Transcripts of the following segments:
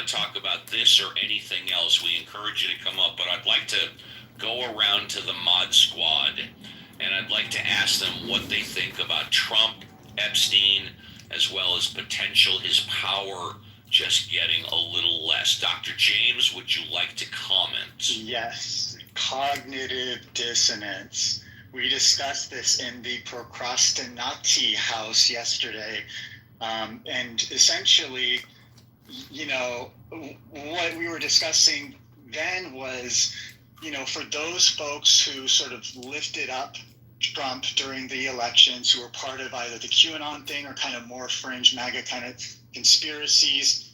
to talk about this or anything else, we encourage you to come up. But I'd like to go around to the Mod Squad, and I'd like to ask them what they think about Trump, Epstein, as well as potential his power just getting a little less. Dr. James, would you like to comment? Yes, cognitive dissonance. We discussed this in the Procrastinati house yesterday. And essentially, what we were discussing then was, for those folks who sort of lifted up Trump during the elections, who were part of either the QAnon thing or kind of more fringe MAGA kind of conspiracies,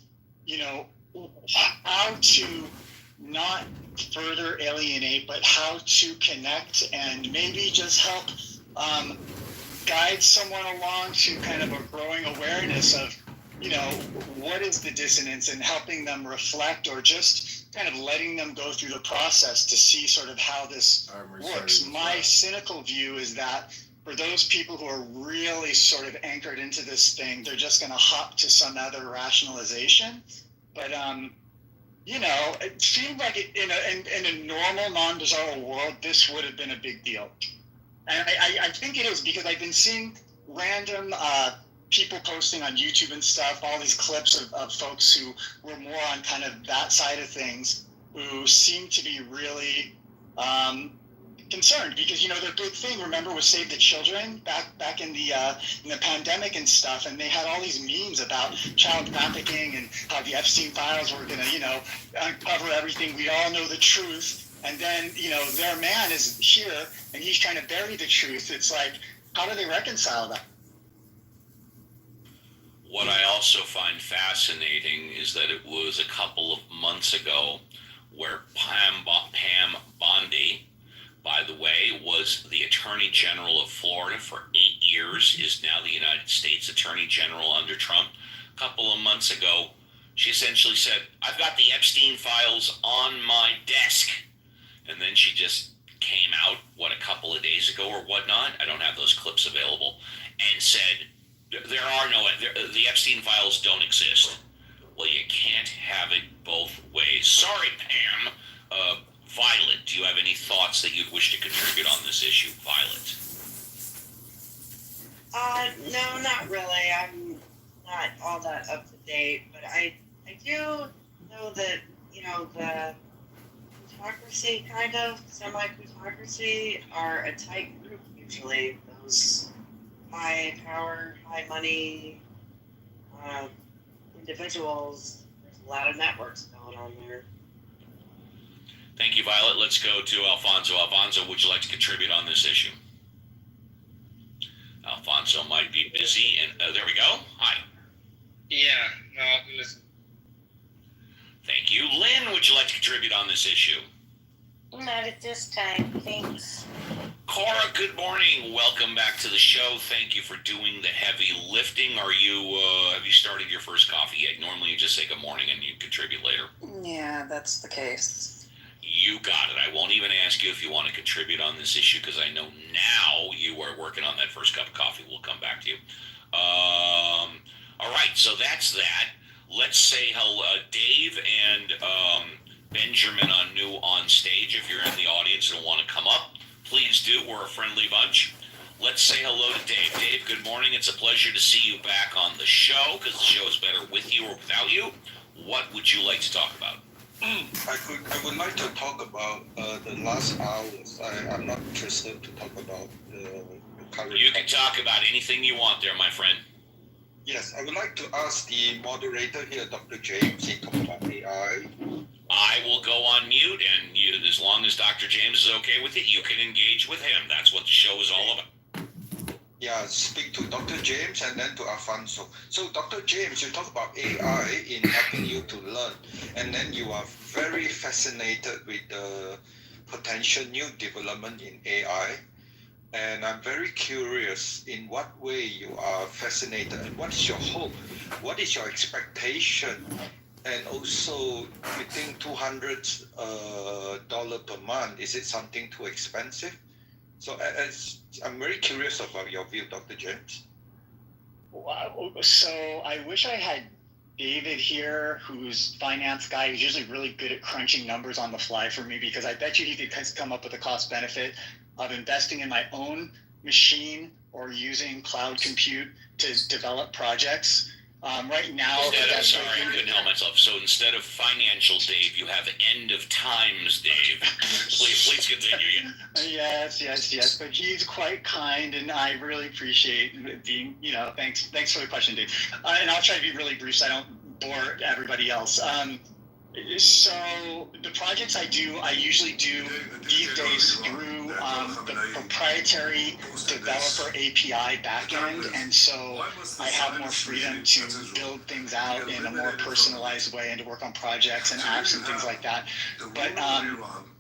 how to not further alienate, but how to connect and maybe just help guide someone along to kind of a growing awareness of, what is the dissonance, and helping them reflect, or just kind of letting them go through the process to see sort of how this works. My cynical view is that for those people who are really sort of anchored into this thing, they're just going to hop to some other rationalization. But, it seemed like in a normal, non-bizarre world, this would have been a big deal. And I think it is, because I've been seeing random people posting on YouTube and stuff, all these clips of folks who were more on kind of that side of things, who seem to be really concerned, because their big thing, remember, was Save the Children back in the pandemic and stuff, and they had all these memes about child trafficking and how the Epstein files were going to uncover everything. We all know the truth, and then their man is here and he's trying to bury the truth. It's like, how do they reconcile that? What I also find fascinating is that it was a couple of months ago where Pam Bondi, by the way, was the Attorney General of Florida for 8 years, is now the United States Attorney General under Trump. A couple of months ago, she essentially said, I've got the Epstein files on my desk. And then she just came out, a couple of days ago or whatnot, I don't have those clips available, and said, the Epstein files don't exist. Well, you can't have it both ways. Sorry, Pam. Violet, do you have any thoughts that you'd wish to contribute on this issue? Violet? No, not really. I'm not all that up to date, but I do know that, the plutocracy, kind of, semi-plutocracy, are a tight group usually. Those high power, high money individuals, there's a lot of networks going on there. Thank you, Violet. Let's go to Alfonso. Alfonso, would you like to contribute on this issue? Alfonso might be busy, and there we go. Hi. Yeah, no, listen. Thank you. Lynn, would you like to contribute on this issue? Not at this time, thanks. Cora, good morning. Welcome back to the show. Thank you for doing the heavy lifting. Have you started your first coffee yet? Normally you just say good morning and you contribute later. Yeah, that's the case. You got it. I won't even ask you if you want to contribute on this issue, because I know now you are working on that first cup of coffee. We'll come back to you. All right, so that's that. Let's say hello, Dave and Benjamin are new on stage. If you're in the audience and want to come up, please do. We're a friendly bunch. Let's say hello to Dave. Dave, good morning. It's a pleasure to see you back on the show, because the show is better with you or without you. What would you like to talk about? I would like to talk about the last hours. I'm not interested to talk about the current. You can talk about anything you want there, my friend. Yes, I would like to ask the moderator here, Dr. James, he talked about AI. I will go on mute, and you, as long as Dr. James is okay with it, you can engage with him. That's what the show is all about. Yeah, speak to Dr. James and then to Alfonso. So, Dr. James, you talk about AI in helping you to learn, and then you are very fascinated with the potential new development in AI. And I'm very curious in what way you are fascinated, and what is your hope? What is your expectation? And also, you think $200 per month, is it something too expensive? So I'm very curious about your view, Dr. James. Wow. So I wish I had David here, who's finance guy, who's usually really good at crunching numbers on the fly for me, because I bet you he could come up with a cost benefit of investing in my own machine or using cloud compute to develop projects. Right now, I'm sorry, I couldn't help myself. So instead of financial Dave, you have end of times Dave. Please continue. Yes. But he's quite kind, and I really appreciate being. Thanks for the question, Dave. And I'll try to be really brief, so I don't bore everybody else. So the projects I usually do these days through the proprietary developer API backend, and so I have more freedom to build things out in a more personalized way and to work on projects and apps and things like that. But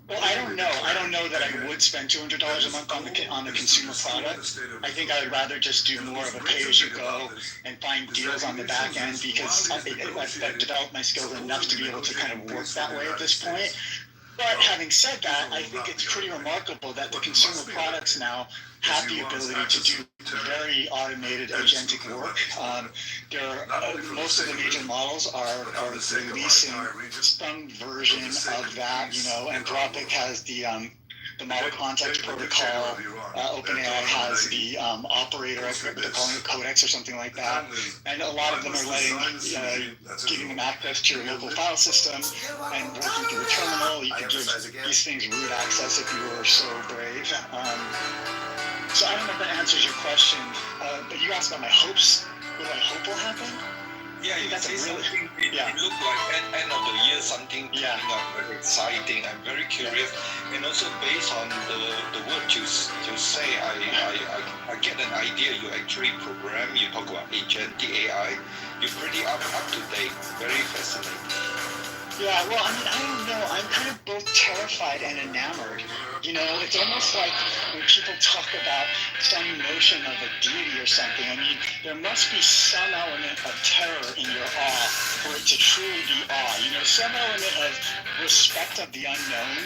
well, I don't know. I don't know that I would spend $200 a month on the consumer product. I think I would rather just do more of a pay-as-you-go and find deals on the back end, because I've developed my skills enough to be able to kind of work that way at this point. But having said that, I think it's pretty remarkable that the consumer products now have the ability to do very automated agentic work. Most of the major models are releasing some version of that. Anthropic has the model context protocol. OpenAI has the operator, they're calling it Codex or something like that. And a lot of them are giving them access to your local file system and working through the terminal. You could give these things root access if you were so brave. So I don't know if that answers your question, but you asked about my hopes. What I hope will happen? Yeah, you That's say a really- something, yeah. it looked like end of the year, something coming up very exciting. I'm very curious. And also based on the word you say, I get an idea. You actually program, you talk about agentic AI. You're pretty up to date, very fascinating. Yeah, well, I don't know. I'm kind of both terrified and enamored. It's almost like when people talk about some notion of a deity or something. There must be some element of terror in your awe for it to truly be awe. Some element of respect of the unknown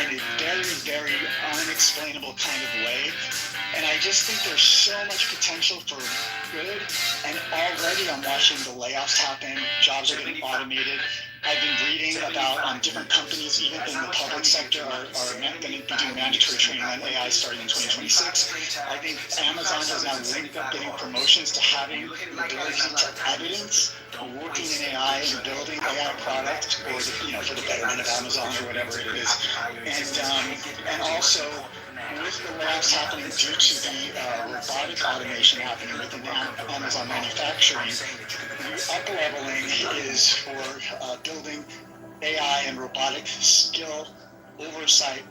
in a very, very unexplainable kind of way. And I just think there's so much potential for good. And already I'm watching the layoffs happen. Jobs are getting automated. I've been reading about different companies, even in the public sector, are going to be doing mandatory training on AI starting in 2026. I think Amazon has now linked up getting promotions to having the ability to evidence working in AI and building AI products for the betterment of Amazon or whatever it is. And also, with the layoffs happening due to the robotic automation happening within Amazon manufacturing, the up-leveling is for building AI and robotic skill oversight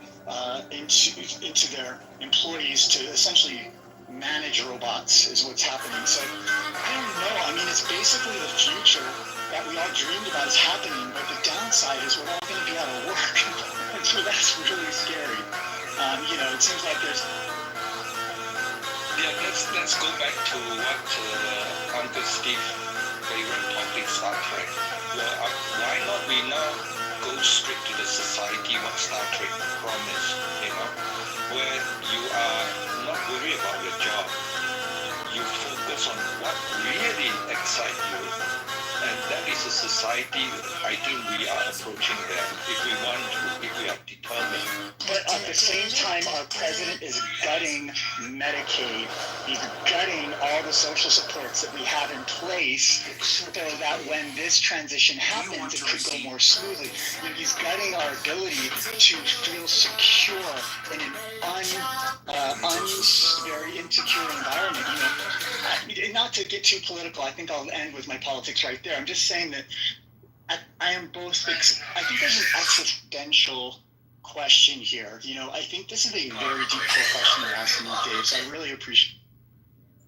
into their employees to essentially manage robots is what's happening. So I don't know. It's basically the future that we all dreamed about is happening, but the downside is we're all going to be out of work. And so that's really scary. It seems like there's... Yeah, let's go back to what Uncle Steve favorite topic, Star Trek. Why not we now go straight to the society what Star Trek promised, where you are not worried about your job. You focus on what really excites you, and that is a society I think we are approaching there if we are determined. But at the same time, our president is gutting Medicaid. He's gutting all the social supports that we have in place so that when this transition happens, it could go more smoothly. He's gutting our ability to feel secure in an very insecure environment. Not to get too political, I think I'll end with my politics right there. I'm just saying that I am both. I think there's an existential question here. I think this is a very deep question you're asking me, Dave. So I really appreciate.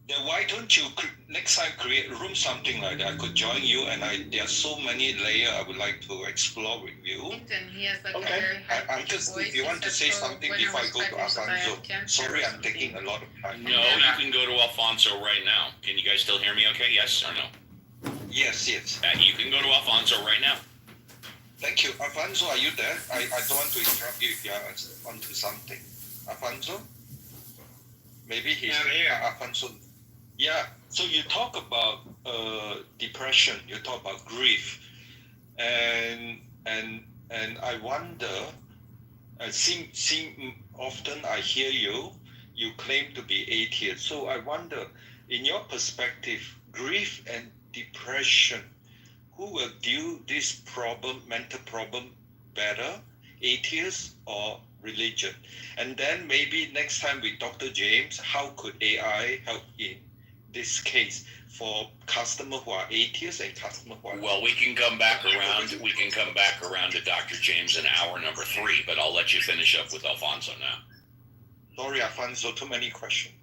Then why don't you next time create room something like that? I could join you, and there are so many layers I would like to explore with you. He has like Okay. a very high I just voice. if you want to say something before I go to Alfonso. Sorry, I'm taking a lot of time. No, you can go to Alfonso right now. Can you guys still hear me okay? Yes or no? Yes. You can go to Alfonso right now. Thank you. Alfonso, are you there? I don't want to interrupt you if you are onto something. Alfonso? Maybe he's I'm here. Alfonso. Yeah. So you talk about depression, you talk about grief, and I wonder. Often I hear you claim to be atheist. So I wonder, in your perspective, grief and depression, who will deal this mental problem, better, atheist or religion? And then maybe next time with Dr. James, how could AI help in this case for customers who are atheists and customers who are Well, we can come back around. We can come back around to Dr. James in hour number 3, but I'll let you finish up with Alfonso now. Sorry, Alfonso, too many questions.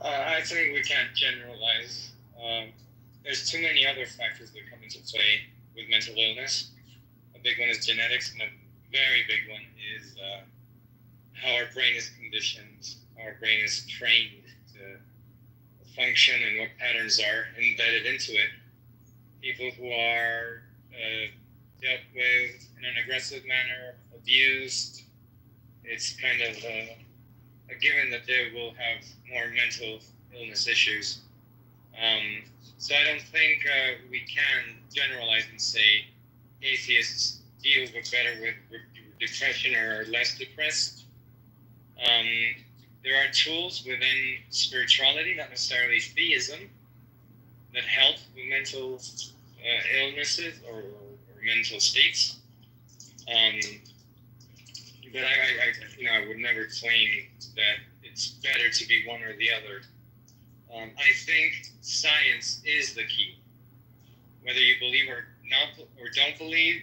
I think we can't generalize. There's too many other factors that come into play with mental illness. A big one is genetics, and a very big one is how our brain is conditioned, how our brain is trained to function, and what patterns are embedded into it. People who are dealt with in an aggressive manner, abused, it's kind of a given that they will have more mental illness issues. So I don't think we can generalize and say atheists deal better with depression or are less depressed. There are tools within spirituality, not necessarily theism, that help with mental illnesses or mental states. But I would never claim that it's better to be one or the other. I think science is the key. Whether you believe or not or don't believe,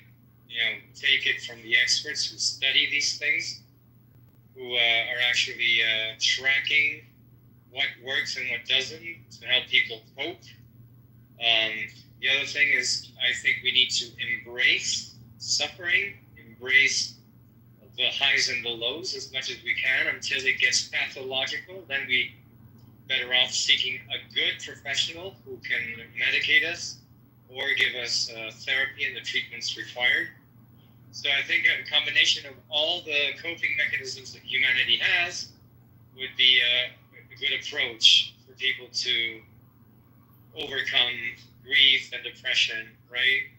take it from the experts who study these things, who are actually tracking what works and what doesn't to help people cope. The other thing is, I think we need to embrace suffering, embrace the highs and the lows as much as we can until it gets pathological. Then we better off seeking a good professional who can medicate us or give us therapy and the treatments required. So I think a combination of all the coping mechanisms that humanity has would be a good approach for people to overcome grief and depression, right?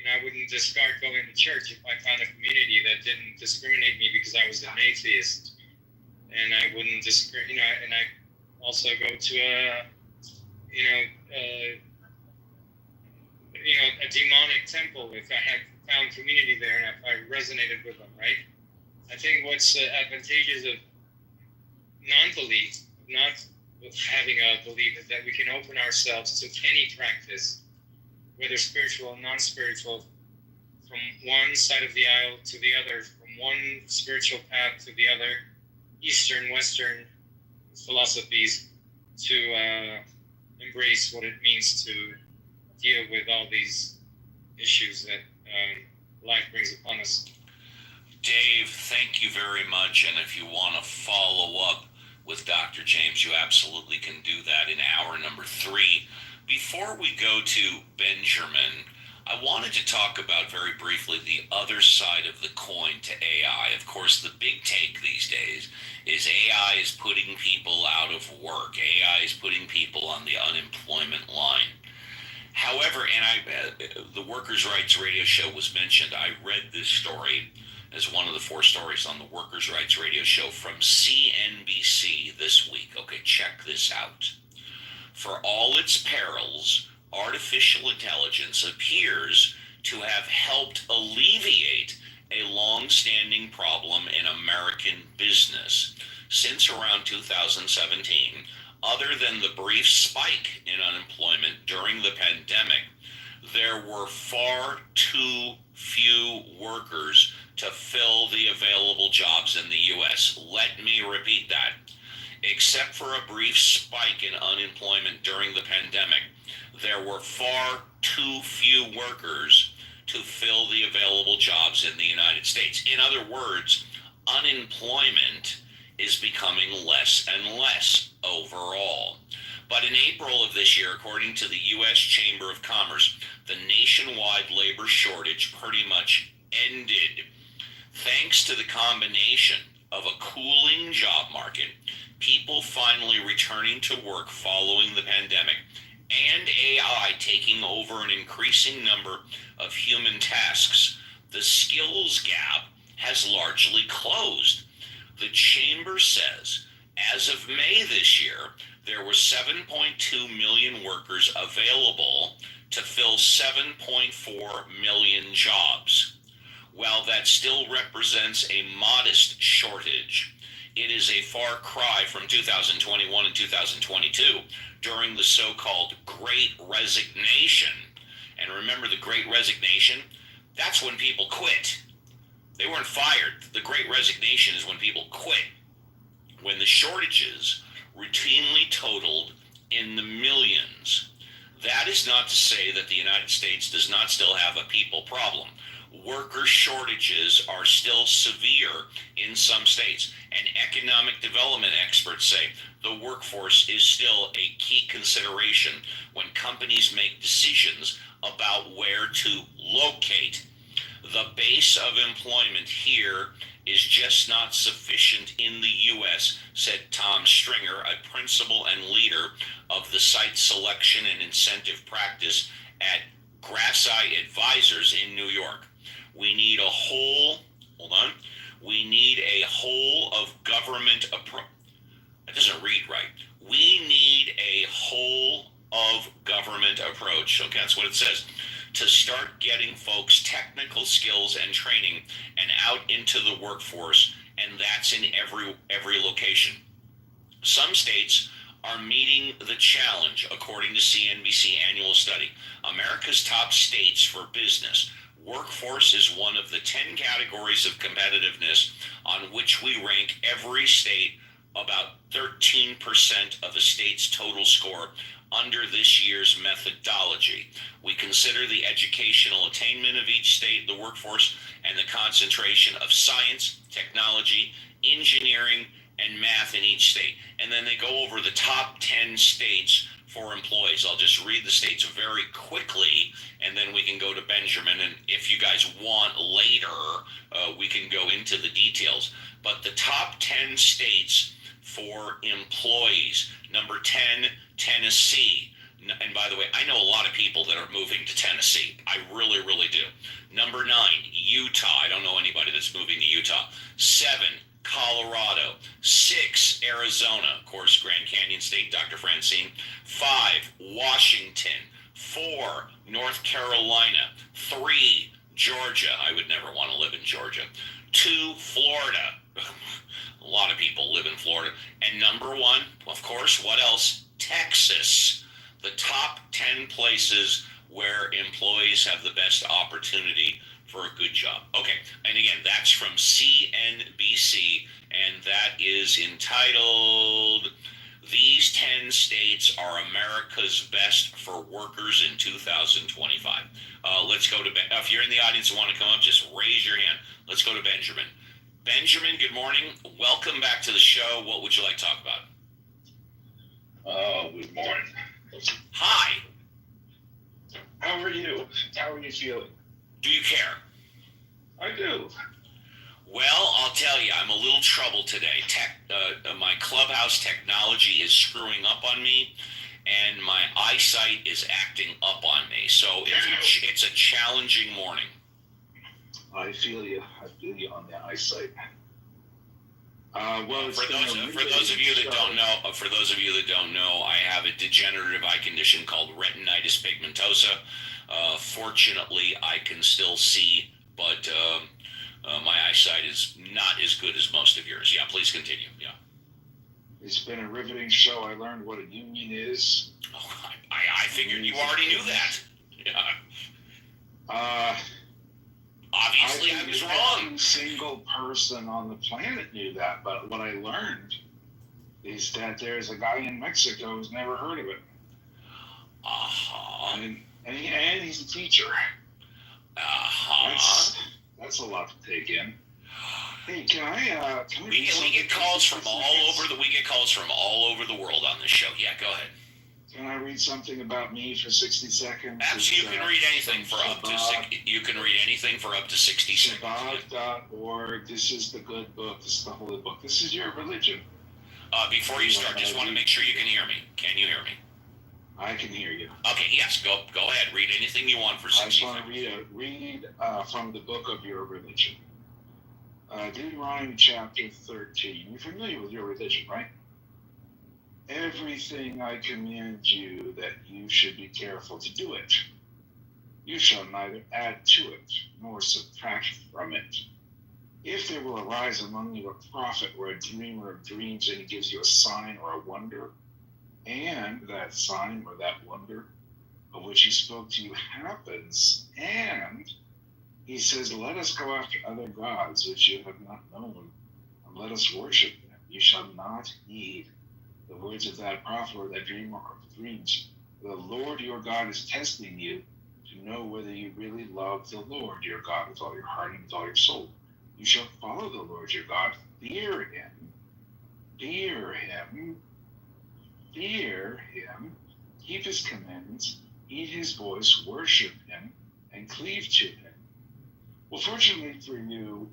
I wouldn't discard going to church if I found a community that didn't discriminate me because I was an atheist, and I wouldn't and I also go to a demonic temple if I had found community there and if I resonated with them, right? I think what's advantageous of non-belief, not having a belief, is that we can open ourselves to any practice, whether spiritual or non-spiritual, from one side of the aisle to the other, from one spiritual path to the other, Eastern, Western philosophies, to embrace what it means to deal with all these issues that life brings upon us. Dave, thank you very much. And if you want to follow up with Dr. James, you absolutely can do that in hour number 3. Before we go to Benjamin, I wanted to talk about very briefly the other side of the coin to AI. Of course, the big take these days is AI is putting people out of work. AI is putting people on the unemployment line. However, the Workers' Rights Radio Show was mentioned. I read this story as one of the 4 stories on the Workers' Rights Radio Show from CNBC this week. Okay, check this out. For all its perils, artificial intelligence appears to have helped alleviate a long-standing problem in American business. Since around 2017, other than the brief spike in unemployment during the pandemic, there were far too few workers to fill the available jobs in the U.S. Let me repeat that. Except for a brief spike in unemployment during the pandemic, there were far too few workers to fill the available jobs in the United States. In other words, unemployment is becoming less and less overall. But in April of this year, according to the U.S. Chamber of Commerce, the nationwide labor shortage pretty much ended, thanks to the combination of a cooling job market, people finally returning to work following the pandemic, and AI taking over an increasing number of human tasks, the skills gap has largely closed. The Chamber says as of May this year, there were 7.2 million workers available to fill 7.4 million jobs. While that still represents a modest shortage, it is a far cry from 2021 and 2022 during the so-called Great Resignation. And remember, the Great Resignation, that's when people quit. They weren't fired. The Great Resignation is when people quit, when the shortages routinely totaled in the millions. That is not to say that the United States does not still have a people problem. Worker shortages are still severe in some states, and economic development experts say the workforce is still a key consideration when companies make decisions about where to locate. The base of employment here is just not sufficient in the U.S., said Tom Stringer, a principal and leader of the site selection and incentive practice at Grassi Advisors in New York. We need a whole of government approach. That doesn't read right. We need a whole of government approach. Okay, that's what it says. To start getting folks technical skills and training and out into the workforce, and that's in every location. Some states are meeting the challenge, according to CNBC annual study. America's top states for business. Workforce is one of the 10 categories of competitiveness on which we rank every state about 13% of a state's total score under this year's methodology. We consider the educational attainment of each state, the workforce, and the concentration of science, technology, engineering, and math in each state. And then they go over the top 10 states for employees. I'll just read the states very quickly, and then we can go to Benjamin. And if you guys want later, we can go into the details. But the top 10 states for employees. Number 10, Tennessee. And by the way, I know a lot of people that are moving to Tennessee. I really, really do. Number 9, Utah. I don't know anybody that's moving to Utah. 7, Colorado. 6, Arizona. Of course, Grand Canyon State, Dr. Francine. 5, Washington. 4, North Carolina. 3, Georgia. I would never want to live in Georgia. 2, Florida. A lot of people live in Florida. And number 1, of course, what else? Texas. The top 10 places where employees have the best opportunity for a good job. Okay, and again, that's from CNBC, and that is entitled, These 10 States Are America's Best for Workers in 2025. Let's go to, if you're in the audience and want to come up, just raise your hand. Let's go to Benjamin. Benjamin, good morning. Welcome back to the show. What would you like to talk about? Good morning. Hi. How are you? How are you feeling? Do you care? I do. Well, I'll tell you, I'm a little trouble today. My clubhouse technology is screwing up on me, and my eyesight is acting up on me. So it's a challenging morning. I feel you. I feel you on the eyesight. Well, for those of you that don't know, I have a degenerative eye condition called retinitis pigmentosa. Fortunately, I can still see, but my eyesight is not as good as most of yours. Yeah, please continue. Yeah. It's been a riveting show. I learned what a union is. Oh, I figured you already knew that. Yeah. Obviously, I was wrong. Every single person on the planet knew that, but what I learned is that there's a guy in Mexico who's never heard of it. And he's a teacher. That's a lot to take in. Hey, can we get calls from all over the world on this show? Yeah, go ahead. Can I read something about me for 60 seconds? Absolutely, you can read anything for up to 60. You can read anything for up to 60 seconds. Shabbat.org. This is the good book. This is the holy book. This is your religion. Before you start, just want to make sure you can hear me. Can you hear me? I can hear you. Okay, yes, go ahead. Read anything you want for I just 60 want seconds. to read from the book of your religion. Deuteronomy chapter 13. You're familiar with your religion, right? Everything I command you that you should be careful to do it. You shall neither add to it nor subtract from it. If there will arise among you a prophet or a dreamer of dreams, and he gives you a sign or a wonder, and that sign or that wonder of which he spoke to you happens, and he says, let us go after other gods which you have not known, and let us worship them. You shall not heed the words of that prophet or that dreamer of dreams. The Lord your God is testing you to know whether you really love the Lord your God with all your heart and with all your soul. You shall follow the Lord your God, fear him, fear him, fear him, keep his commandments, heed his voice, worship him, and cleave to him. Well, fortunately for you,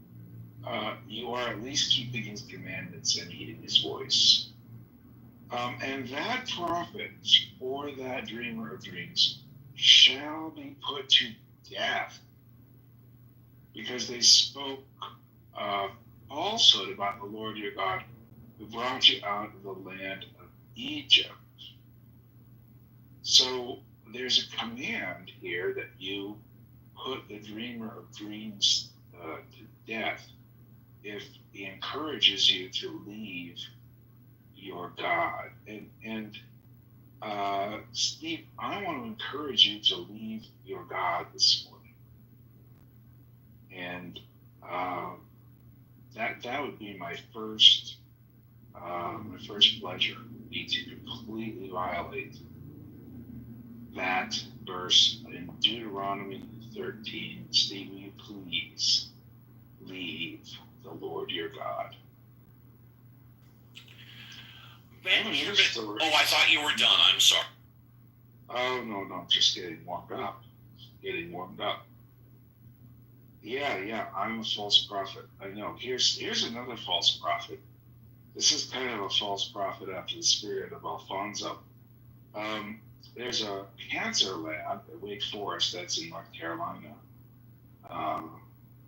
you are at least keeping his commandments and heeding his voice. And that prophet or that dreamer of dreams shall be put to death because they spoke falsehood about the Lord your God who brought you out of the land of Egypt. So there's a command here that you put the dreamer of dreams to death if he encourages you to leave your God. And Steve, I want to encourage you to leave your God this morning. And that would be my first pleasure, would be to completely violate that verse in Deuteronomy 13. Steve, will you please leave the Lord your God? Oh, I thought you were done. I'm sorry. Oh, no, just getting warmed up. Yeah, I'm a false prophet. I know. Here's another false prophet. This is kind of a false prophet after the spirit of Alfonso. There's a cancer lab at Wake Forest that's in North Carolina.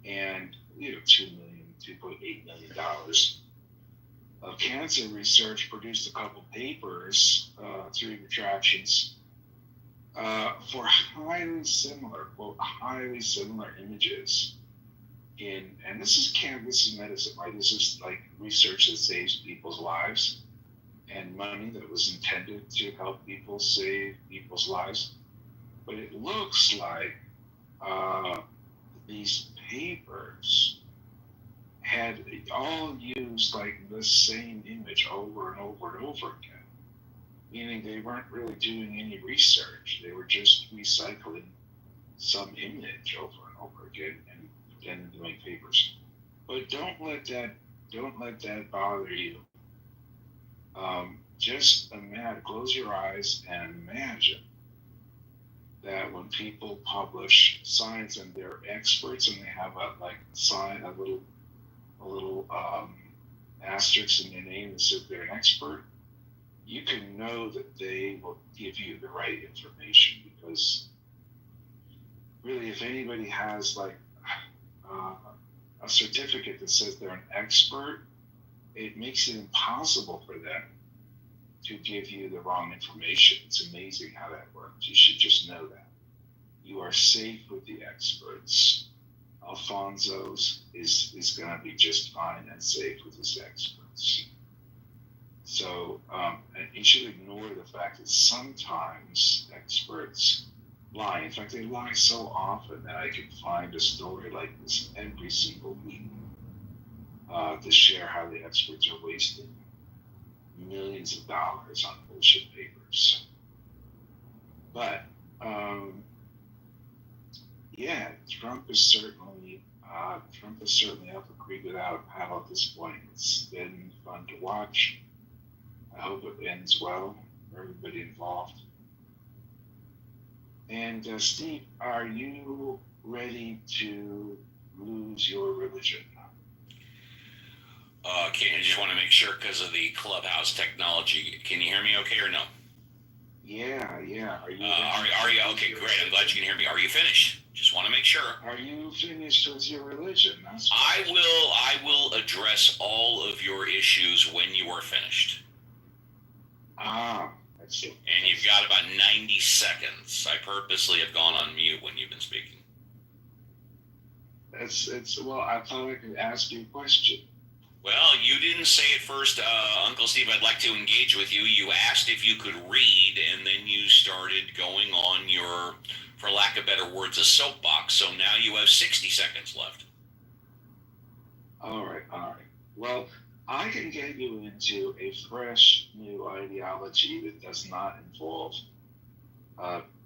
And, $2.8 million of cancer research produced a couple papers, 3 retractions, for highly similar images and this is medicine, right? This is like research that saves people's lives and money that was intended to help people save people's lives. But it looks like these papers had all used like the same image over and over and over again, meaning they weren't really doing any research. They were just recycling some image over and over again and pretending to make papers. But don't let that bother you. Just imagine, close your eyes and imagine that when people publish science and they're experts and they have a little asterisk in their name that says they're an expert, you can know that they will give you the right information, because really, if anybody has a certificate that says they're an expert, it makes it impossible for them to give you the wrong information. It's amazing how that works. You should just know that. You are safe with the experts. Alfonso's is going to be just fine and safe with his experts. So, and you should ignore the fact that sometimes experts lie. In fact, they lie so often that I can find a story like this every single week to share how the experts are wasting millions of dollars on bullshit papers. But Trump is certainly up a creek without a paddle at this point. It's been fun to watch. I hope it ends well for everybody involved. And Steve, are you ready to lose your religion? I just want to make sure because of the clubhouse technology. Can you hear me okay or no? Yeah. Are you? Are you okay? Great. I'm glad you can hear me. Are you finished? Just want to make sure. Are you finished with your religion? I will address all of your issues when you are finished. I see. And you've got about 90 seconds. I purposely have gone on mute when you've been speaking. Well, I thought I could ask you a question. Well, you didn't say it first, Uncle Steve. I'd like to engage with you. You asked if you could read, and then you started going on your, for lack of better words, a soapbox. So now you have 60 seconds left. All right. Well, I can get you into a fresh new ideology that does not involve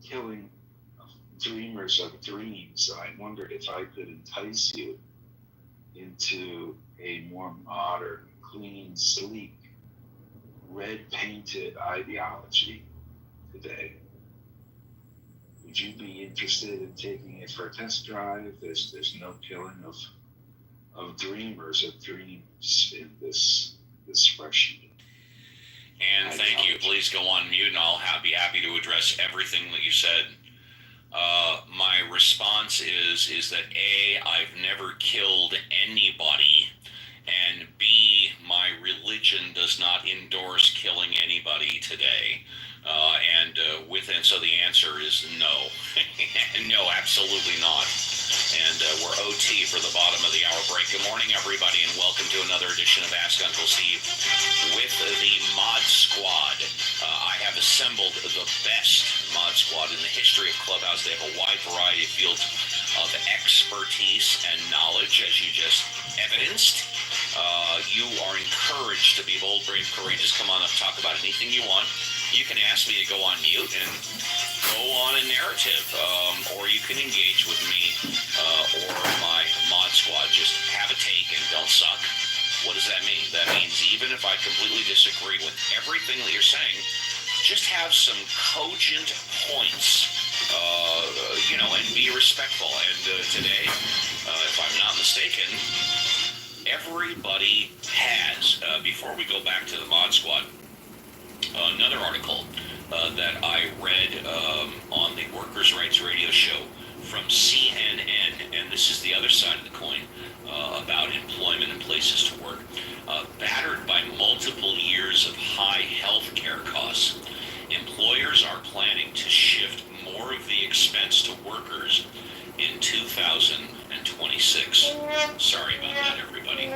killing dreamers of dreams. I wondered if I could entice you into a more modern, clean, sleek, red-painted ideology today. Would you be interested in taking it for a test drive? There's no killing of dreamers of dreams in this fresh. And thank you. Please go on mute, and I'll be happy to address everything that you said. My response is that A, I've never killed anybody, and B, my religion does not endorse killing anybody today. And so the answer is no. No, absolutely not. And we're OT for the bottom of the hour break. Good morning, everybody, and welcome to another edition of Ask Uncle Steve with the Mod Squad. I have assembled the best Mod Squad in the history of Clubhouse. They have a wide variety of fields of expertise and knowledge, as you just evidenced. You are encouraged to be bold, brave, courageous. Come on up, talk about anything you want. You can ask me to go on mute and go on a narrative, or you can engage with me or my Mod Squad. Just have a take and don't suck. What does that mean? That means even if I completely disagree with everything that you're saying, just have some cogent points, and be respectful. And today, if I'm not mistaken, everybody has, before we go back to the Mod Squad, another article that I read on the Workers' Rights Radio show from CNN, and this is the other side of the coin, about employment and places to work. Battered by multiple years of high health care costs, employers are planning to shift more of the expense to workers in 2026. Sorry about that, everybody.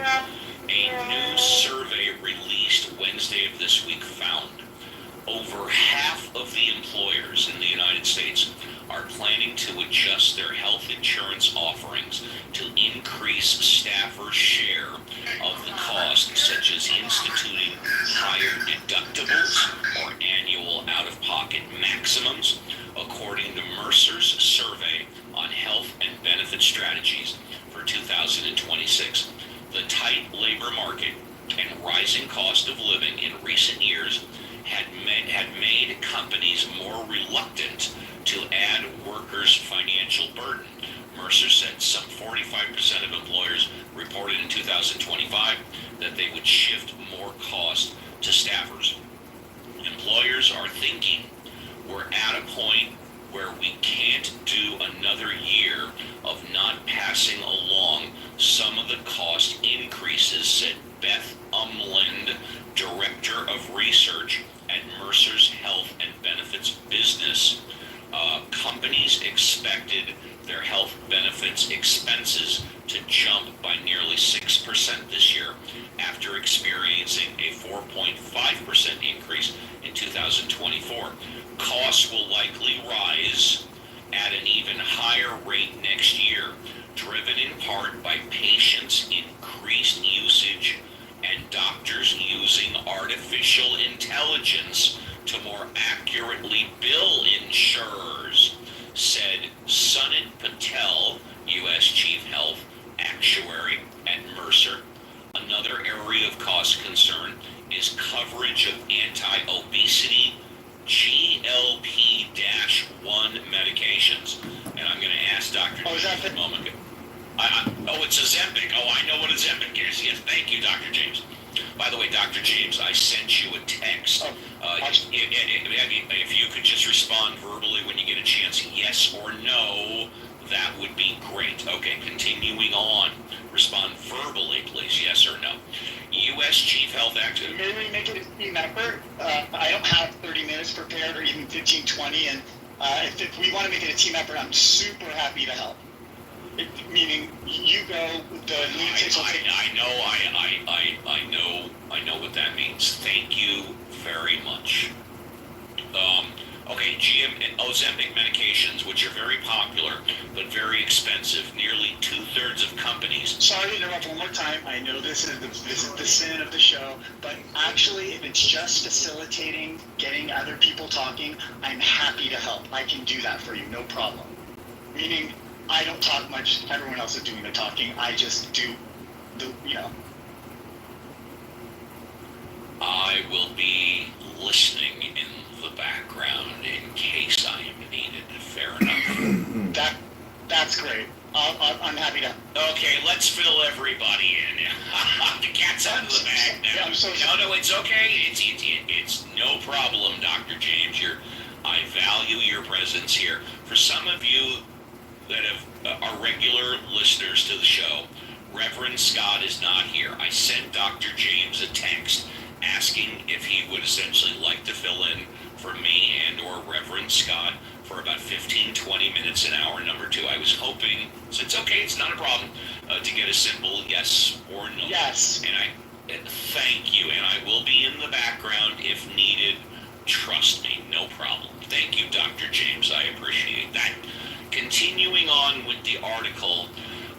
A new survey released Wednesday of this week found over half of the employers in the United States are planning to adjust their health insurance offerings to increase staffers' share of the cost, such as instituting higher deductibles or annual out-of-pocket maximums, according to Mercer's survey on health and benefit strategies for 2026. The tight labor market and rising cost of living in recent years had made companies more reluctant to add workers' financial burden. Mercer said some 45% of employers reported in 2025 that they would shift more cost to staffers. Employers are thinking we're at a point where we can't do another year of not passing along some of the cost increases, said Beth Umland, Director of Research at Mercer's Health and Benefits Business. Companies expected their health benefits expenses to jump by nearly 6% this year after experiencing a 4.5% increase in 2024. Costs will likely rise at an even higher rate next year, driven in part by patients' increased usage and doctors using artificial intelligence to more accurately bill insurers, said Sunit Patel, U.S. Chief Health Actuary at Mercer. Another area of cost concern is coverage of anti-obesity GLP-1 medications. And I'm going to ask Dr. Oh, is that in a moment. Oh, it's Ozempic. Oh, I know what Ozempic is. Yes, thank you, Dr. James. By the way, Dr. James, I sent you a text. If you could just respond verbally when you get a chance, yes or no, that would be great. Okay, continuing on. Respond verbally, please, yes or no. U.S. Chief Health Active. Maybe we make it a team effort. I don't have 30 minutes prepared or even 15, 20. And if we want to make it a team effort, I'm super happy to help. Meaning you go, the lunatics will take. I know what that means. Thank you very much. Okay, Ozempic medications, which are very popular but very expensive. Nearly 2/3 of companies. Sorry to interrupt one more time. I know this is the sin of the show, but actually, if it's just facilitating, getting other people talking, I'm happy to help. I can do that for you, no problem. Meaning, I don't talk much. Everyone else is doing the talking. I just do the. I will be listening in the background in case I am needed. Fair enough. That's great. I'm happy to. Okay, let's fill everybody in. The cat's out of the bag now. Yeah, I'm so sorry. No, it's okay. It's no problem, Dr. James. I value your presence here. For some of you that are regular listeners to the show, Reverend Scott is not here. I sent Dr. James a text asking if he would essentially like to fill in for me and or Reverend Scott for about 15, 20 minutes, an hour, number two. I was hoping, so it's okay, it's not a problem, to get a simple yes or no. Yes. And I thank you, and I will be in the background if needed. Trust me, no problem. Thank you, Dr. James. I appreciate that. Continuing on with the article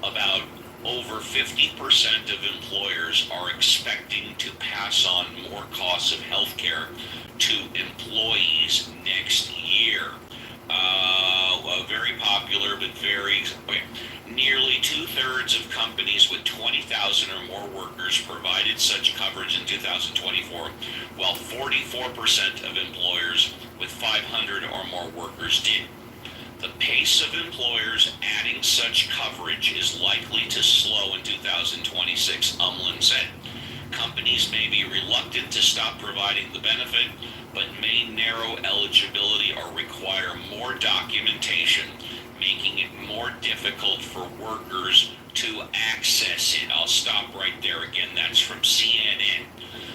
about over 50% of employers are expecting to pass on more costs of healthcare to employees next year. Very popular, but very. Okay. Nearly 2/3 of companies with 20,000 or more workers provided such coverage in 2024, while 44% of employers with 500 or more workers did. The pace of employers adding such coverage is likely to slow in 2026, Umland said. Companies may be reluctant to stop providing the benefit, but may narrow eligibility or require more documentation, making it more difficult for workers to access it. I'll stop right there again. That's from CNN.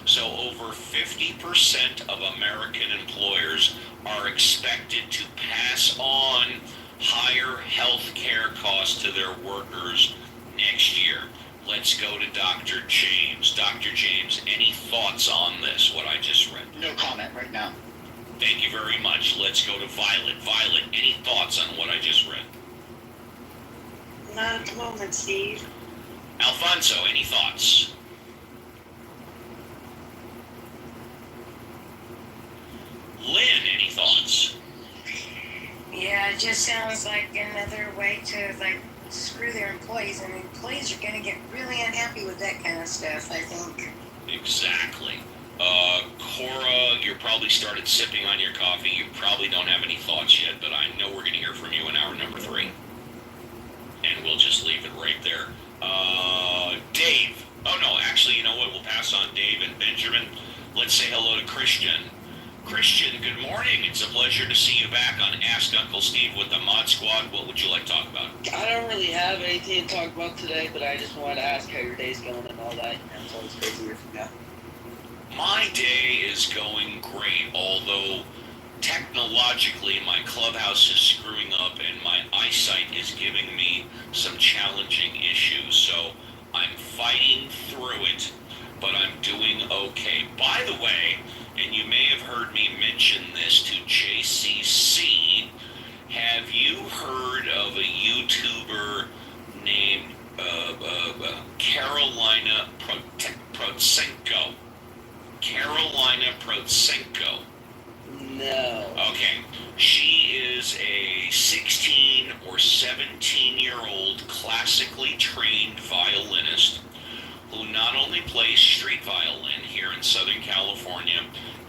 So over 50% of American employers are expected to pass on higher health care costs to their workers next year. Let's go to Dr. James. Dr. James, any thoughts on this, what I just read? No comment right now. Thank you very much. Let's go to Violet. Violet, any thoughts on what I just read? Not at the moment, Steve. Alfonso, any thoughts? Lynn, any thoughts? Yeah, it just sounds like another way to screw their employees, and employees are going to get really unhappy with that kind of stuff, I think. Exactly. Cora, you're probably started sipping on your coffee. You probably don't have any thoughts yet, but I know we're going to hear from you in hour number 3. And we'll just leave it right there. Dave. Oh, no, actually, you know what? We'll pass on Dave and Benjamin. Let's say hello to Christian. Christian, good morning. It's a pleasure to see you back on Ask Uncle Steve with the Mod Squad. What would you like to talk about? I don't really have anything to talk about today, but I just wanted to ask how your day's going and all that. It's always great to hear from you. My day is going great, although technologically my clubhouse is screwing up and my eyesight is giving me some challenging issues. So I'm fighting through it, but I'm doing okay. By the way, and you may have heard me mention this to JCC, have you heard of a YouTuber named Carolina Protsenko? Carolina Protsenko. No. Okay. She is a 16 or 17-year-old classically trained violinist who not only plays street violin here in Southern California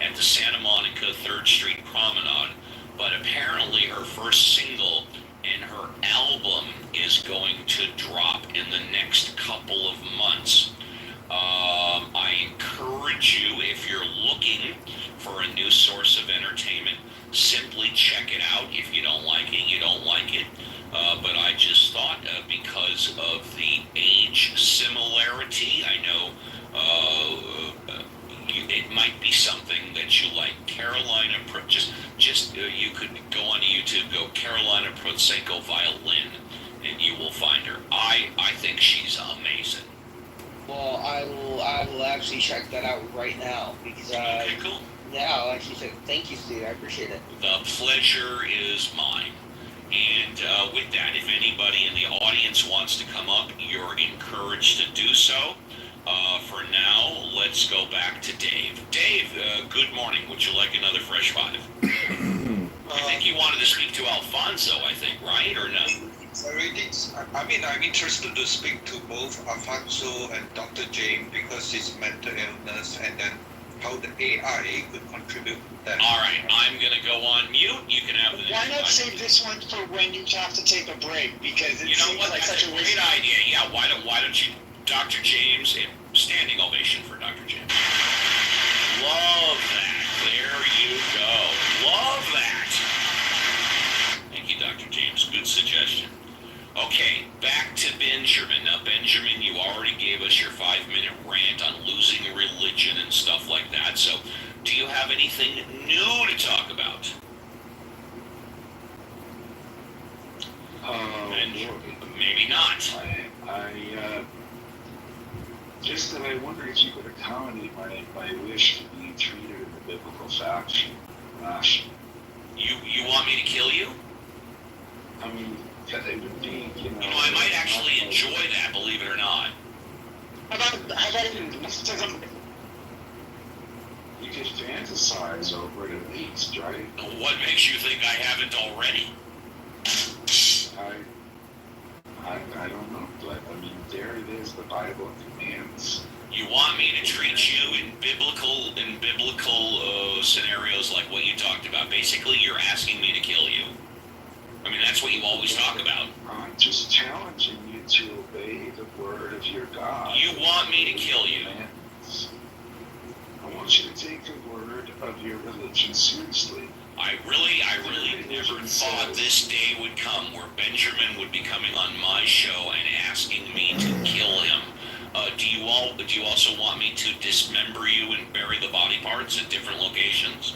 at the Santa Monica 3rd Street Promenade, but apparently her first single and her album is going to drop in the next couple of months. I encourage you, if you're looking for a new source of entertainment, simply check it out. If you don't like it, you don't like it. But I just thought, because of the age similarity, I know it might be something that you like. Carolina, you could go on YouTube, go Carolina Prosecco Violin, and you will find her. I think she's amazing. Well, I will actually check that out right now because Okay, cool. yeah, I'll actually check. Thank you, Steve. I appreciate it. The pleasure is mine. And with that, if anybody in the audience wants to come up, you're encouraged to do so. For now, let's go back to Dave. Dave, good morning. Would you like another Fresh Five? I think you wanted to speak to Alfonso, I think, right? Or no? I'm interested to speak to both Alfonso and Dr. James because his mental illness and then how the AI could contribute to that. All right, I'm going to go on mute. You can have the Why not save this one for when you have to take a break? Because it You know seems what? like That's such a a great waste. idea. Yeah, why don't you, Dr. James, a standing ovation for Dr. James. Love that. There you go. Love that. Thank you, Dr. James. Good suggestion. Okay, back to Benjamin. Now, Benjamin, you already gave us your 5-minute rant on losing religion and stuff like that. So, do you have anything new to talk about? Maybe not. Just that I wonder if you could accommodate my wish to be treated in the biblical fashion. You want me to kill you? I mean, that it would be, You know, I might actually enjoy that, believe it or not. How about even mysticism? You could fantasize over it at least, right? What makes you think I haven't already? I don't know, but I mean, there it is. The Bible commands. You want me to treat you in biblical scenarios like what you talked about. Basically, you're asking me to kill you. I mean, that's what you always talk about. I'm just challenging you to obey the word of your God. You want me to kill you. I want you to take the word of your religion seriously. I really never thought this day would come where Benjamin would be coming on my show and asking me to kill him. Do you also want me to dismember you and bury the body parts at different locations?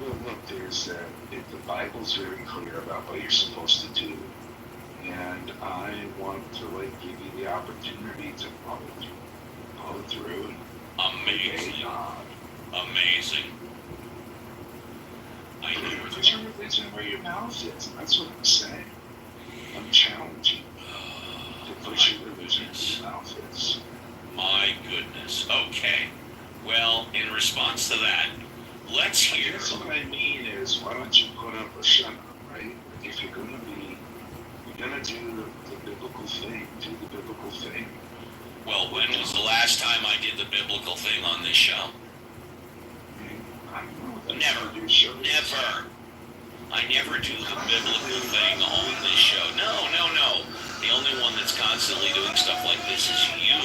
Well, look, the Bible's very clear about what you're supposed to do, and I want to give you the opportunity to follow through. Amazing. Amazing. I never Put your religion where your mouth is. That's what I'm saying. I'm challenging you to put your religion where your mouth is. My goodness. Okay. Well, in response to that, let's hear. I guess what I mean is, why don't you put up a shut up, right? If you're gonna do the biblical thing, do the biblical thing. Well, when was the last time I did the biblical thing on this show? I don't know. Never. Never. I never do the biblical thing on this show. No. The only one that's constantly doing stuff like this is you.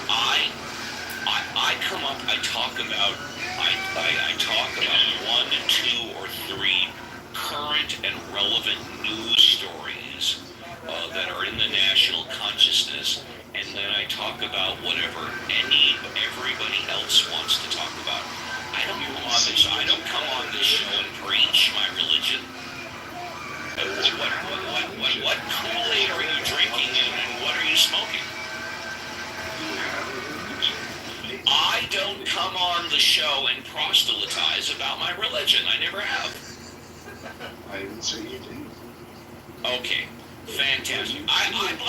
I come up, I talk about 1, 2, or 3 current and relevant news stories that are in the national consciousness, and then I talk about whatever everybody else wants to talk about. I don't come on this show and preach my religion. What Kool-Aid are you drinking and what are you smoking? I don't come on the show and proselytize about my religion. I never have. I didn't say you did. Okay, fantastic. I'd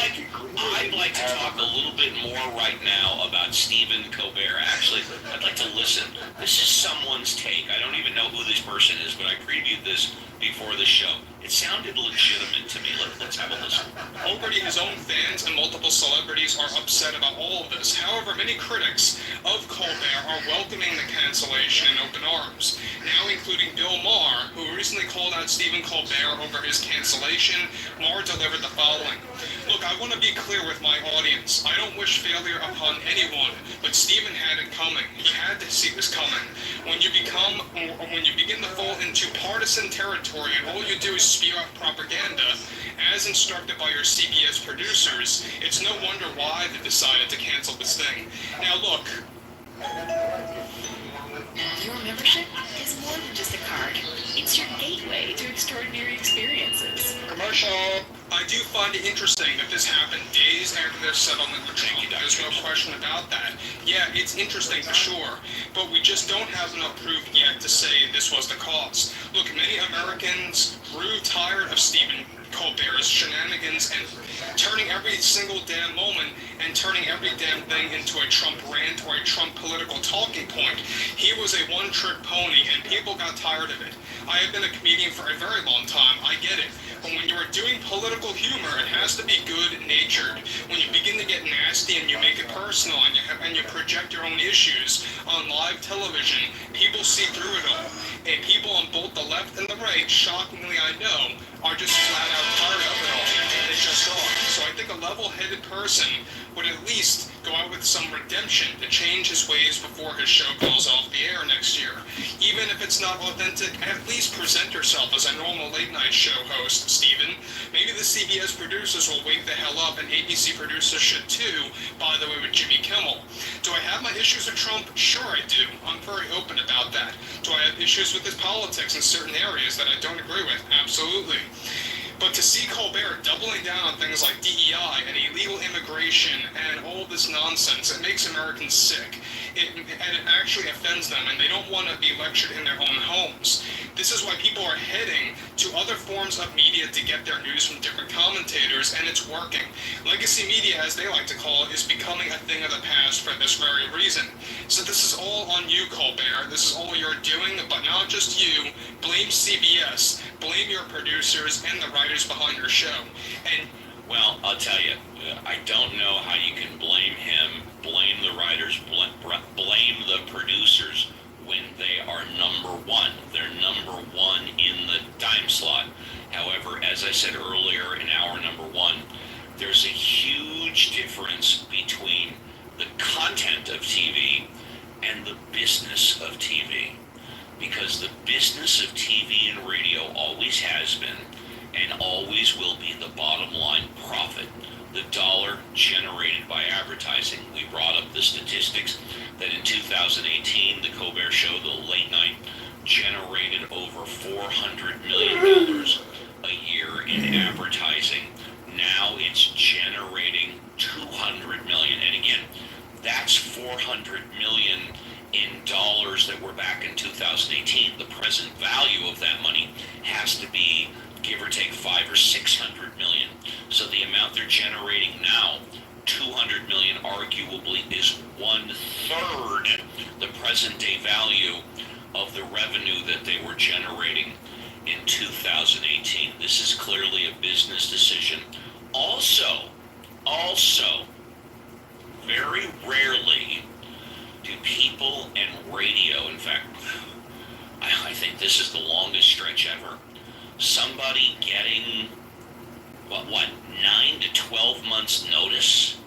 like to talk a little bit more right now about Stephen Colbert. Actually, I'd like to listen. This is someone's take. I don't even know who this person is, but I previewed this before the show. It sounded legitimate to me. Let's have a listen. Already his own fans and multiple celebrities are upset about all of this. However, many critics of Colbert are welcoming the cancellation in open arms, now including Bill Maher, who recently called out Stephen Colbert over his cancellation. Maher delivered the following. Look, I want to be clear with my audience. I don't wish failure upon anyone, but Stephen had it coming. He had to see this coming. When you begin to fall into partisan territory and all you do is spew out propaganda, as instructed by your CBS producers, it's no wonder why they decided to cancel this thing. Now look. Your membership is more than just a card. It's your gateway to extraordinary experiences. Commercial. I do find it interesting that this happened days after their settlement with Trump. There's no question about that. Yeah, it's interesting for sure, but we just don't have enough proof yet to say this was the cause. Look, many Americans grew tired of Stephen Colbert's shenanigans and turning every single damn moment and turning every damn thing into a Trump rant or a Trump political talking point. He was a one-trick pony, and people got tired of it. I have been a comedian for a very long time. I get it. But when you are doing political humor, it has to be good-natured. When you begin to get nasty and you make it personal and you project your own issues on live television, people see through it all. And people on both the left and the right, shockingly I know, are just flat out tired of it all. They just are. So I think a level-headed person would at least go out with some redemption to change his ways before his show goes off the air next year. Even if it's not authentic, at least present yourself as a normal late-night show host, Stephen. Maybe the CBS producers will wake the hell up, and ABC producers should too, by the way, with Jimmy Kimmel. Do I have my issues with Trump? Sure I do. I'm very open about that. Do I have issues with his politics in certain areas that I don't agree with? Absolutely. But to see Colbert doubling down on things like DEI and illegal immigration and all this nonsense, it makes Americans sick. And it actually offends them, and they don't want to be lectured in their own homes. This is why people are heading to other forms of media to get their news from different commentators, and it's working. Legacy media, as they like to call it, is becoming a thing of the past for this very reason. So this is all on you, Colbert. This is all you're doing, but not just you. Blame CBS. Blame your producers and the writers behind your show. And well, I'll tell you, I don't know how you can blame him, blame the writers, blame the producers when they are number one. They're number one in the time slot. However, as I said earlier in hour number one, there's a huge difference between the content of TV and the business of TV. Because the business of TV and radio always has been and always will be the bottom line profit, the dollar generated by advertising. We brought up the statistics that in 2018, the Colbert Show, the late night, generated over $400 million a year in advertising. Now it's generating $200 million. And again, that's $400 million in dollars that were back in 2018. The present value of that money has to be, give or take, 500 or 600 million. So the amount they're generating now, 200 million, arguably is 1/3 the present day value of the revenue that they were generating in 2018. This is clearly a business decision. Also, very rarely do people and radio, in fact, I think this is the longest stretch ever, somebody getting, what, 9 to 12 months notice?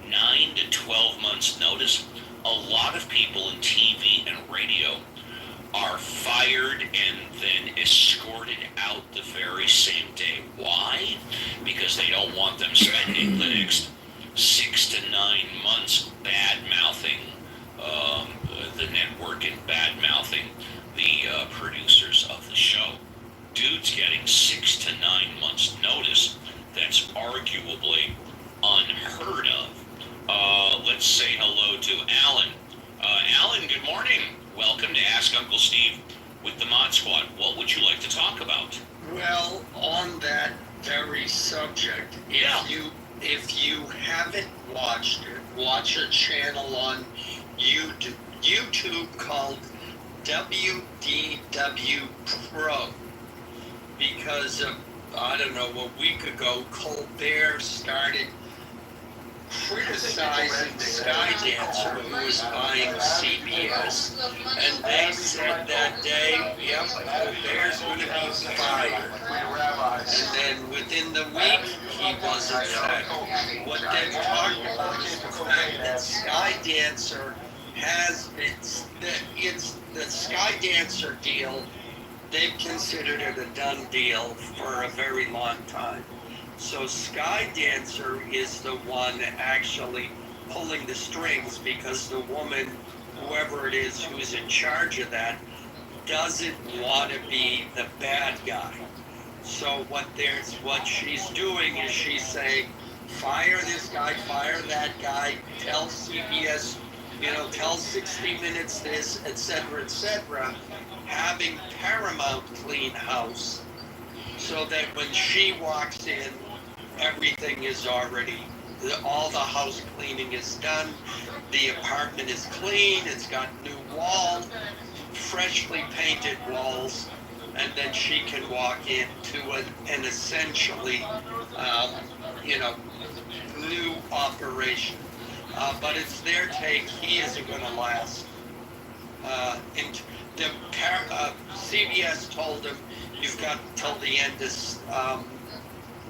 9 to 12 months notice? A lot of people in TV and radio are fired and then escorted out the very same day. Why? Because they don't want them spending the next 6 to 9 months bad-mouthing the network and bad-mouthing the producers of the show. Dude's getting 6 to 9 months notice. That's arguably unheard of. Let's say hello to Alan. Alan, good morning. Welcome to Ask Uncle Steve with the Mod Squad. What would you like to talk about? Well, on that very subject, Yeah. if you haven't watched it, watch a channel on YouTube called WDW Pro, because I don't know, a week ago, Colbert started criticizing Skydancer, who was buying CBS, and they said that day, yep, Colbert's going to be fired. And then within the week, he wasn't fired. What they've talked about is the fact that Skydancer has, it's the Skydancer deal, they've considered it a done deal for a very long time. So Skydancer is the one actually pulling the strings, because the woman, whoever it is who's in charge of that, doesn't want to be the bad guy. So what she's doing is she's saying, fire this guy, fire that guy, tell CBS, tell 60 Minutes this, etc., having Paramount clean house, so that when she walks in, everything is already, all the house cleaning is done, the apartment is clean, it's got new walls, freshly painted walls, and then she can walk into an essentially, new operation. But it's their take, he isn't going to last. CBS told him, you've got till the end of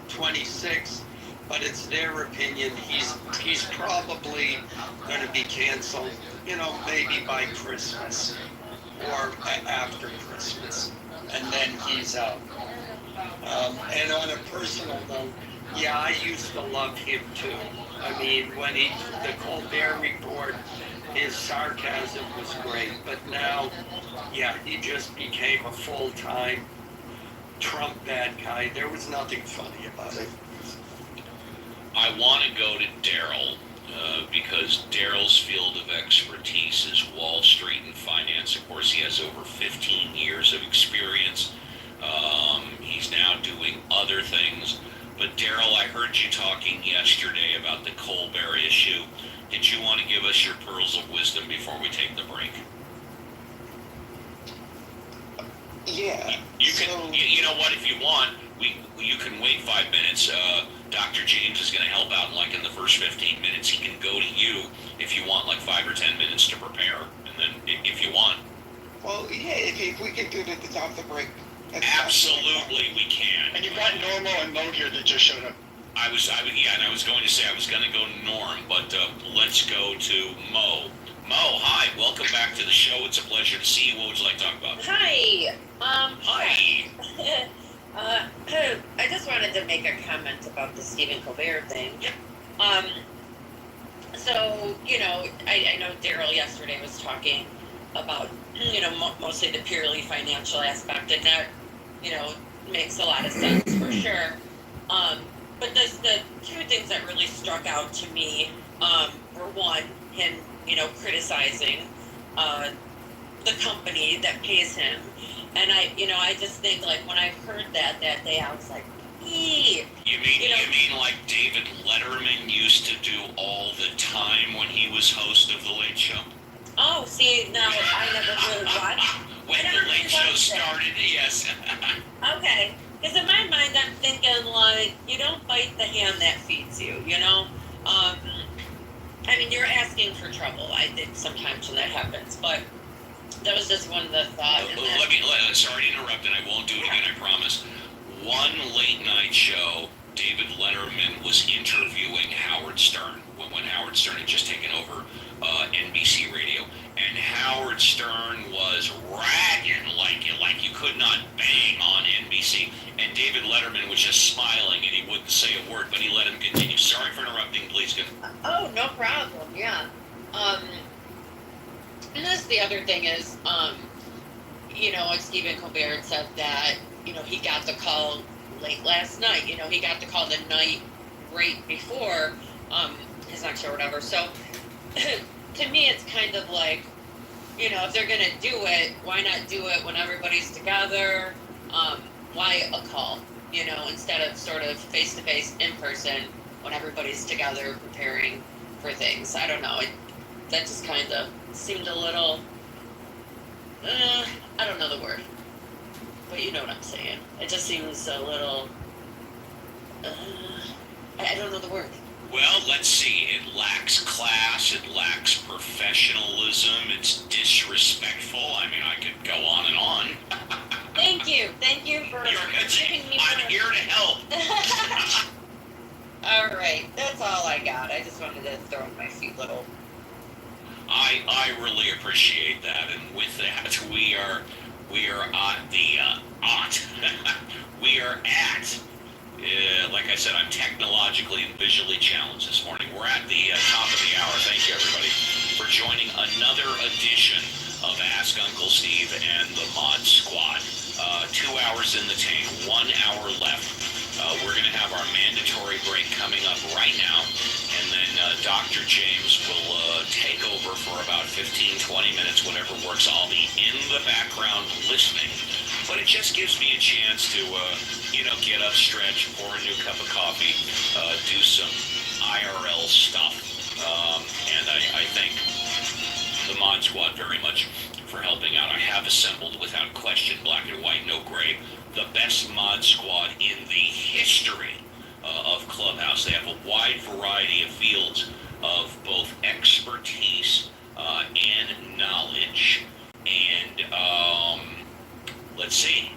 26, but it's their opinion he's probably going to be canceled, maybe by Christmas or after Christmas, and then he's out. And on a personal note, yeah, I used to love him too. I mean, when the Colbert Report, his sarcasm was great, but now, yeah, he just became a full-time Trump bad guy. There was nothing funny about it. I want to go to Daryl because Daryl's field of expertise is Wall Street and finance. Of course, he has over 15 years of experience. He's now doing other things. But Daryl, I heard you talking yesterday about the Colbert issue. Did you want to give us your pearls of wisdom before we take the break? Yeah. You can. You know what? If you want, you can wait 5 minutes. Dr. James is going to help out. Like in the first 15 minutes, he can go to you if you want, like 5 or 10 minutes to prepare, and then if you want. Well, yeah. If we can do this off the break. Absolutely, we can. And you've got Normo and Mo here that just showed up. I was going to say I was going to go to Norm, but let's go to Mo. Mo, hi, welcome back to the show. It's a pleasure to see you. What would you like to talk about? Hi. Hi. I just wanted to make a comment about the Stephen Colbert thing. Yep. So, I know Daryl yesterday was talking about, mostly the purely financial aspect, and that, makes a lot of sense for sure. But the two things that really struck out to me were, one, him, criticizing the company that pays him. And I just think, like, when I heard that day, I was like, eee. You mean like David Letterman used to do all the time when he was host of The Late Show? Oh, see, now I never really watched. When The Late Show started, yes. Okay. Because in my mind, I'm thinking, like, you don't bite the hand that feeds you, I mean, you're asking for trouble, I think, sometimes when that happens. But that was just one of the thoughts. Sorry to interrupt, and I won't do it again, I promise. One late night show, David Letterman was interviewing Howard Stern when Howard Stern had just taken over NBC Radio, and Howard Stern was ragging like you could not bang on NBC, and David Letterman was just smiling, and he wouldn't say a word, but he let him continue. Sorry for interrupting. Please go. Oh, no problem. Yeah. And that's the other thing is, like Stephen Colbert said that, he got the call late last night. He got the call the night right before his next show or whatever. So to me, it's kind of like, if they're going to do it, why not do it when everybody's together? Why a call, instead of sort of face-to-face in person when everybody's together preparing for things. I don't know. That just kind of seemed a little, I don't know the word, but you know what I'm saying. It just seems a little I don't know the word. Well, let's see. It lacks class. It lacks professionalism. It's disrespectful. I mean, I could go on and on. Thank you for giving me. I'm here to help. All right, that's all I got. I just wanted to throw in my few little. I really appreciate that, and with that, we are at the we are at. Like I said, I'm technologically and visually challenged this morning. We're at the top of the hour. Thank you, everybody, for joining another edition of Ask Uncle Steve and the Mod Squad. 2 hours in the tank, 1 hour left. We're going to have our mandatory break coming up right now, and then Dr. James will take over for about 15, 20 minutes, whatever works. I'll be in the background listening, but it just gives me a chance to, get up, stretch, pour a new cup of coffee, do some IRL stuff. And I thank the Mod Squad very much for helping out. I have assembled, without question, black and white, no gray, the best Mod Squad in the history of Clubhouse. They have a wide variety of fields of both expertise and knowledge. And let's see,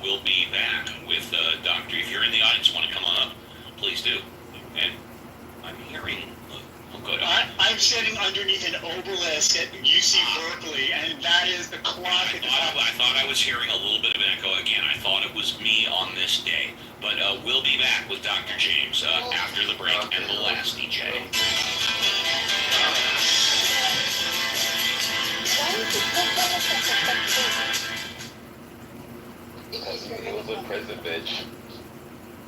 we'll be back with Doctor. If you're in the audience, want to come on up, please do. And I'm hearing. Oh, good. I'm sitting underneath an obelisk at UC Berkeley, and that is the clock at the top. I thought I was hearing a little bit of an echo again. I thought it was me on this day. But we'll be back with Dr. James after the break and the last DJ. Because he was a prison bitch.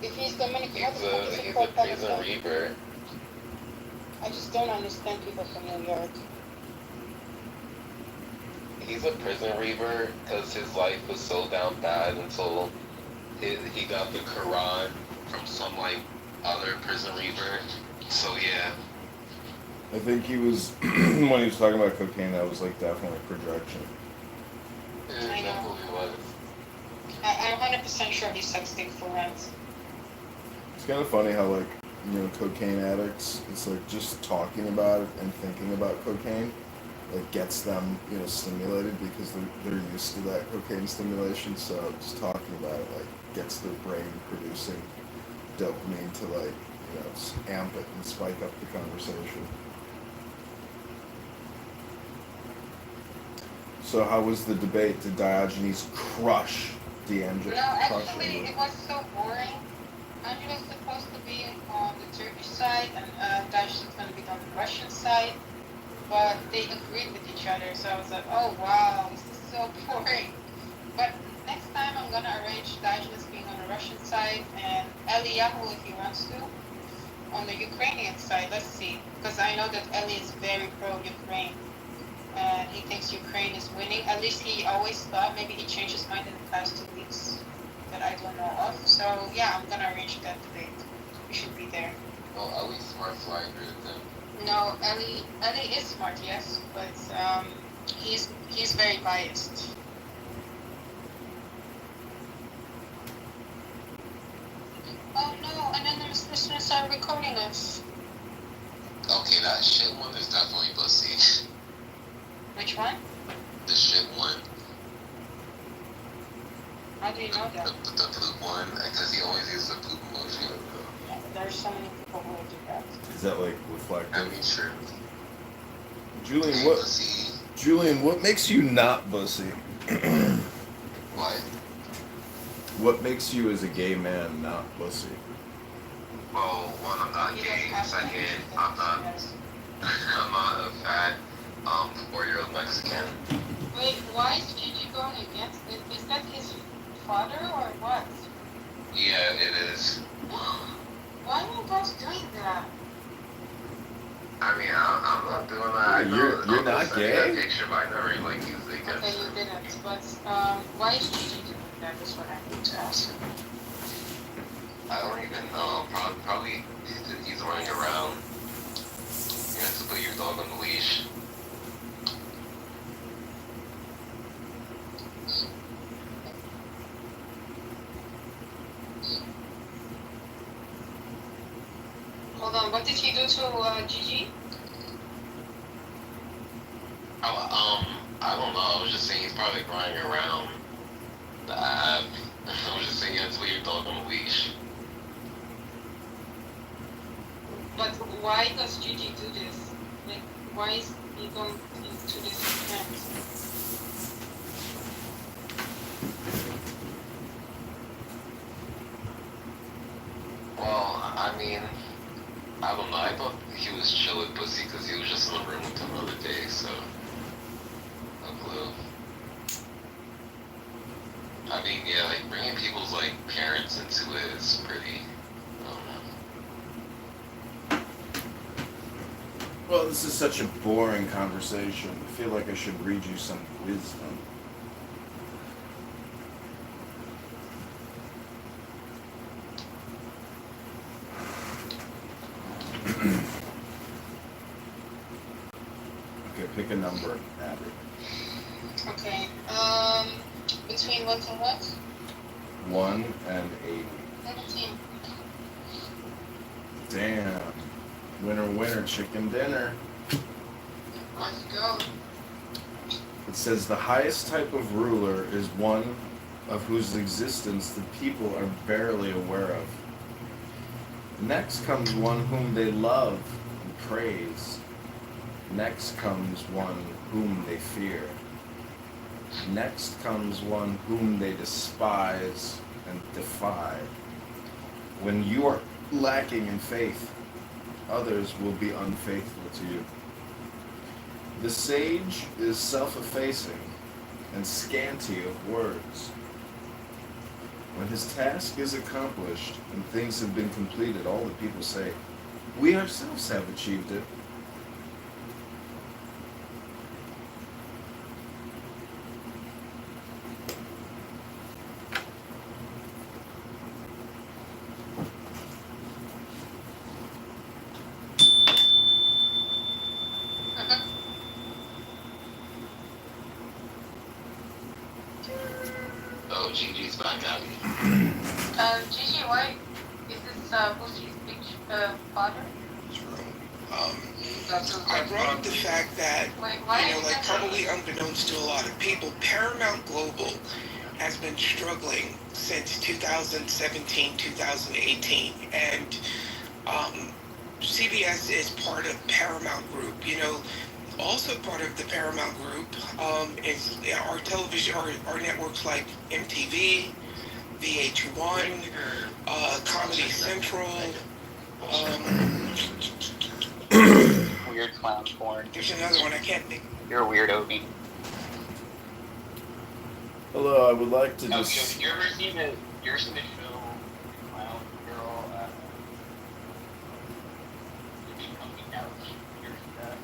If he's Dominican, He's a prison reaper. I just don't understand people from New York. He's a prison reaver because his life was so down bad until he got the Quran from some other prison reaver. So yeah. I think he was when he was talking about cocaine. That was definitely projection. I know. I'm 100% sure he sucks dick for rent. It's kind of funny how cocaine addicts, it's just talking about it and thinking about cocaine gets them stimulated because they're used to that cocaine stimulation. So just talking about it gets their brain producing dopamine to just amp it and spike up the conversation. So how was the debate? Did Diogenes crush D'Angelo? No, actually, it was so boring. Angela's supposed to be on the Turkish side, and Dash is going to be on the Russian side, but they agreed with each other, so I was like, oh wow, this is so boring. But next time I'm going to arrange Diogenes being on the Russian side, and Eliyahu, if he wants to, on the Ukrainian side. Let's see, because I know that Eli is very pro-Ukraine, and he thinks Ukraine is winning. At least he always thought. Maybe he changed his mind in the past 2 weeks that I don't know of. So yeah, I'm gonna arrange that debate. We should be there. No, Ellie's smart, so I agree with him. No, Ellie is smart, yes, but he's very biased. Oh no, and then there's listeners are recording us. Okay, that shit one is definitely pussy. Which one? The shit one. How do you know that? The poop one, because he always uses the poop emoji. Yeah, there's so many people who do that. Is that reflective? I mean, sure. Julian, what makes you not bussy? What? What makes you as a gay man not bussy? Well, one, I'm not gay. Second, I'm not a fat 4-year-old Mexican. Wait, why is Gigi going against it? Is that his father or what? Yeah, it is. Why are you guys doing that? I mean, I'm not doing that. You're not gay? That picture, but I never used it against Okay, you didn't. But why is Gigi doing that? That's what I need to ask. I don't even know. Probably he's running around. You have to put your dog on the leash. Hold on, what did he do to Gigi? I don't know. I was just saying he's probably running around the app. I was just saying you have to leave your dog on a leash. But why does Gigi do this? Like, why is he going into this extent? Well, I mean, I don't know. I thought he was chill with Pussy because he was just in the room with him the other day, so no clue. I mean, yeah, like bringing people's like parents into it is pretty. I don't know. Well, this is such a boring conversation. I feel like I should read you some wisdom. Okay, pick a number, Abby. Okay. Between what and what? 1 and 80. 17. Damn. Winner, winner, chicken dinner. Let's go. It says the highest type of ruler is one of whose existence the people are barely aware of. Next comes one whom they love and praise. Next comes one whom they fear. Next comes one whom they despise and defy. When you are lacking in faith, others will be unfaithful to you. The sage is self-effacing and scanty of words. When his task is accomplished and things have been completed, all the people say, "We ourselves have achieved it." Oh, Gigi's back at me. Gigi, why is this Pussy's big father? I brought up the fact that, Wait, why you know, is like that? probably unbeknownst to a lot of people, Paramount Global has been struggling since 2017, 2018, and CBS is part of Paramount Group. You know, also part of the Paramount Group is our television, our networks like MTV, VH1, Comedy Central. Weird clown porn. There's another one I can't think. You're a weirdo. Hello, I would like to No, just... you ever seen the show Clown Girl? Coming out. You ever seen that?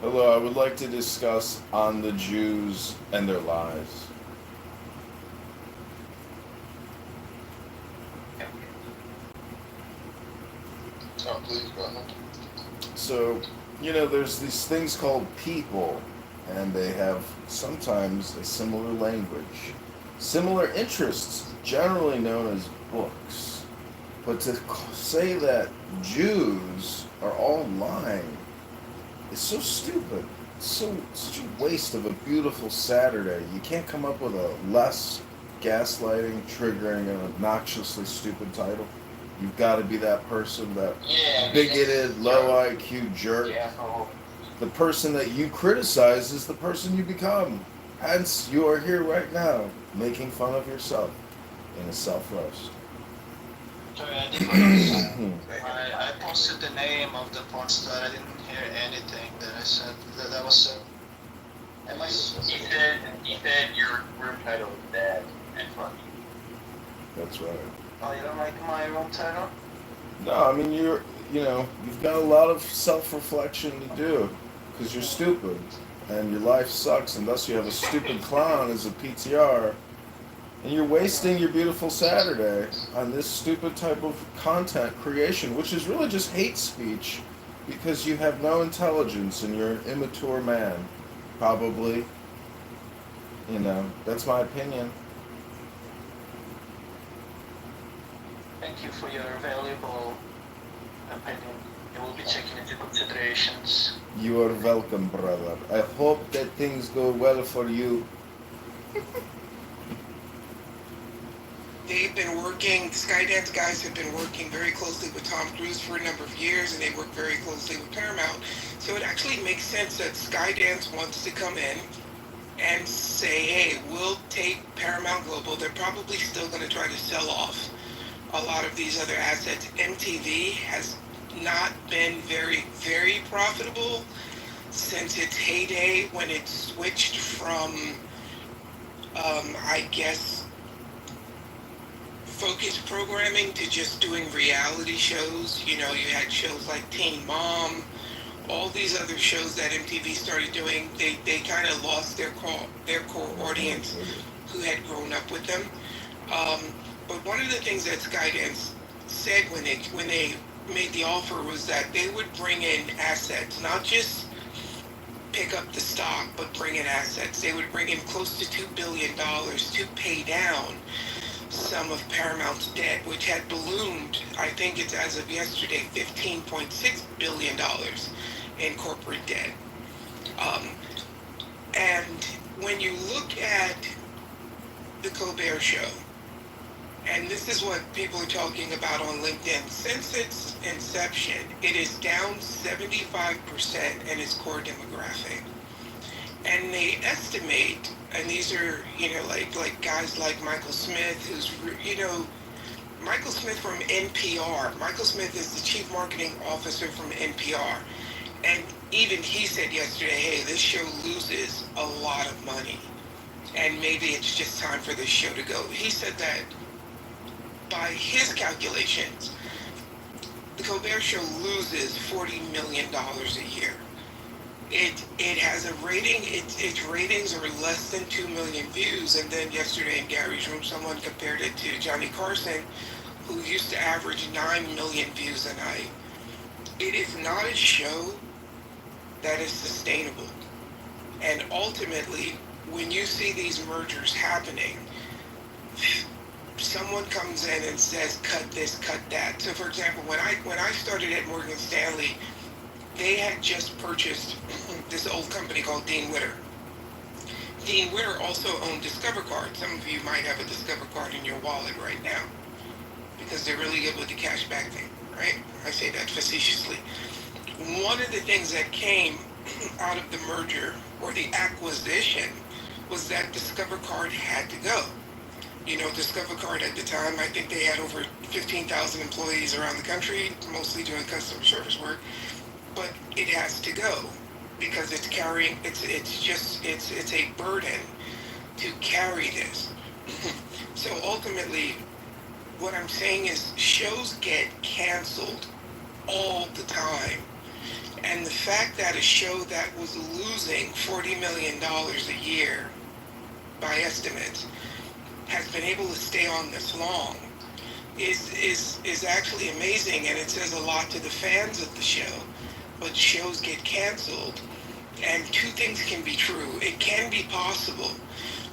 Hello, I would like to discuss on the Jews and their lies. Oh, please go ahead. So, you know, there's these things called people, and they have sometimes a similar language, similar interests, generally known as books. But to say that Jews are all lying is so stupid. It's such a waste of a beautiful Saturday. You can't come up with a less gaslighting, triggering, and obnoxiously stupid title. You've got to be that person, that bigoted, low IQ jerk. Yeah. The person that you criticize is the person you become. Hence, you are here right now, making fun of yourself in a self-roast. Sorry, I didn't understand. I posted the name of the porn star. I didn't hear anything that I said. That was so. Am I? He said your room title is bad and funny. That's right. Oh, you don't like my room title? No, I mean, you've got a lot of self-reflection to do, because you're stupid, and your life sucks, and thus you have a stupid clown as a PTR, and you're wasting your beautiful Saturday on this stupid type of content creation, which is really just hate speech, because you have no intelligence and you're an immature man, probably. You know, that's my opinion. thank you for your valuable opinion. It will be taken into considerations. You are welcome, brother. I hope that things go well for you. They've been working, Skydance guys have been working very closely with Tom Cruise for a number of years, and they work very closely with Paramount. So it actually makes sense that Skydance wants to come in and say, hey, we'll take Paramount Global. They're probably still going to try to sell off a lot of these other assets. MTV has not been very, very profitable since its heyday when it switched from, I guess, focused programming to just doing reality shows. You know, you had shows like Teen Mom, all these other shows that MTV started doing. They kind of lost their core audience who had grown up with them. But one of the things that Skydance said when they made the offer was that they would bring in assets, not just pick up the stock, but bring in assets. They would bring in close to $2 billion to pay down some of Paramount's debt, which had ballooned, I think it's as of yesterday, $15.6 billion in corporate debt. And when you look at the Colbert Show, and this is what people are talking about on LinkedIn, since its inception, it is down 75% in its core demographic. And they estimate, and these are, you know, like guys like Michael Smith, who's, you know, Michael Smith from NPR. Michael Smith is the chief marketing officer from NPR. And even he said yesterday, hey, this show loses a lot of money. And maybe it's just time for this show to go. He said that by his calculations, the Colbert Show loses $40 million a year. It has a rating, its ratings are less than 2 million views, and then yesterday in Gary's room, someone compared it to Johnny Carson, who used to average 9 million views a night. It is not a show that is sustainable. And ultimately, when you see these mergers happening, someone comes in and says, cut this, cut that. So for example, when I started at Morgan Stanley, they had just purchased this old company called Dean Witter. Dean Witter also owned Discover Card. Some of you might have a Discover Card in your wallet right now because they're really good with the cashback thing, right? I say that facetiously. One of the things that came out of the merger or the acquisition was that Discover Card had to go. You know, Discover Card at the time, I think they had over 15,000 employees around the country, mostly doing customer service work. But it has to go because it's carrying, it's a burden to carry this. So ultimately, what I'm saying is shows get canceled all the time. And the fact that a show that was losing $40 million a year by estimates has been able to stay on this long is actually amazing, and it says a lot to the fans of the show. But shows get canceled, and two things can be true. It can be possible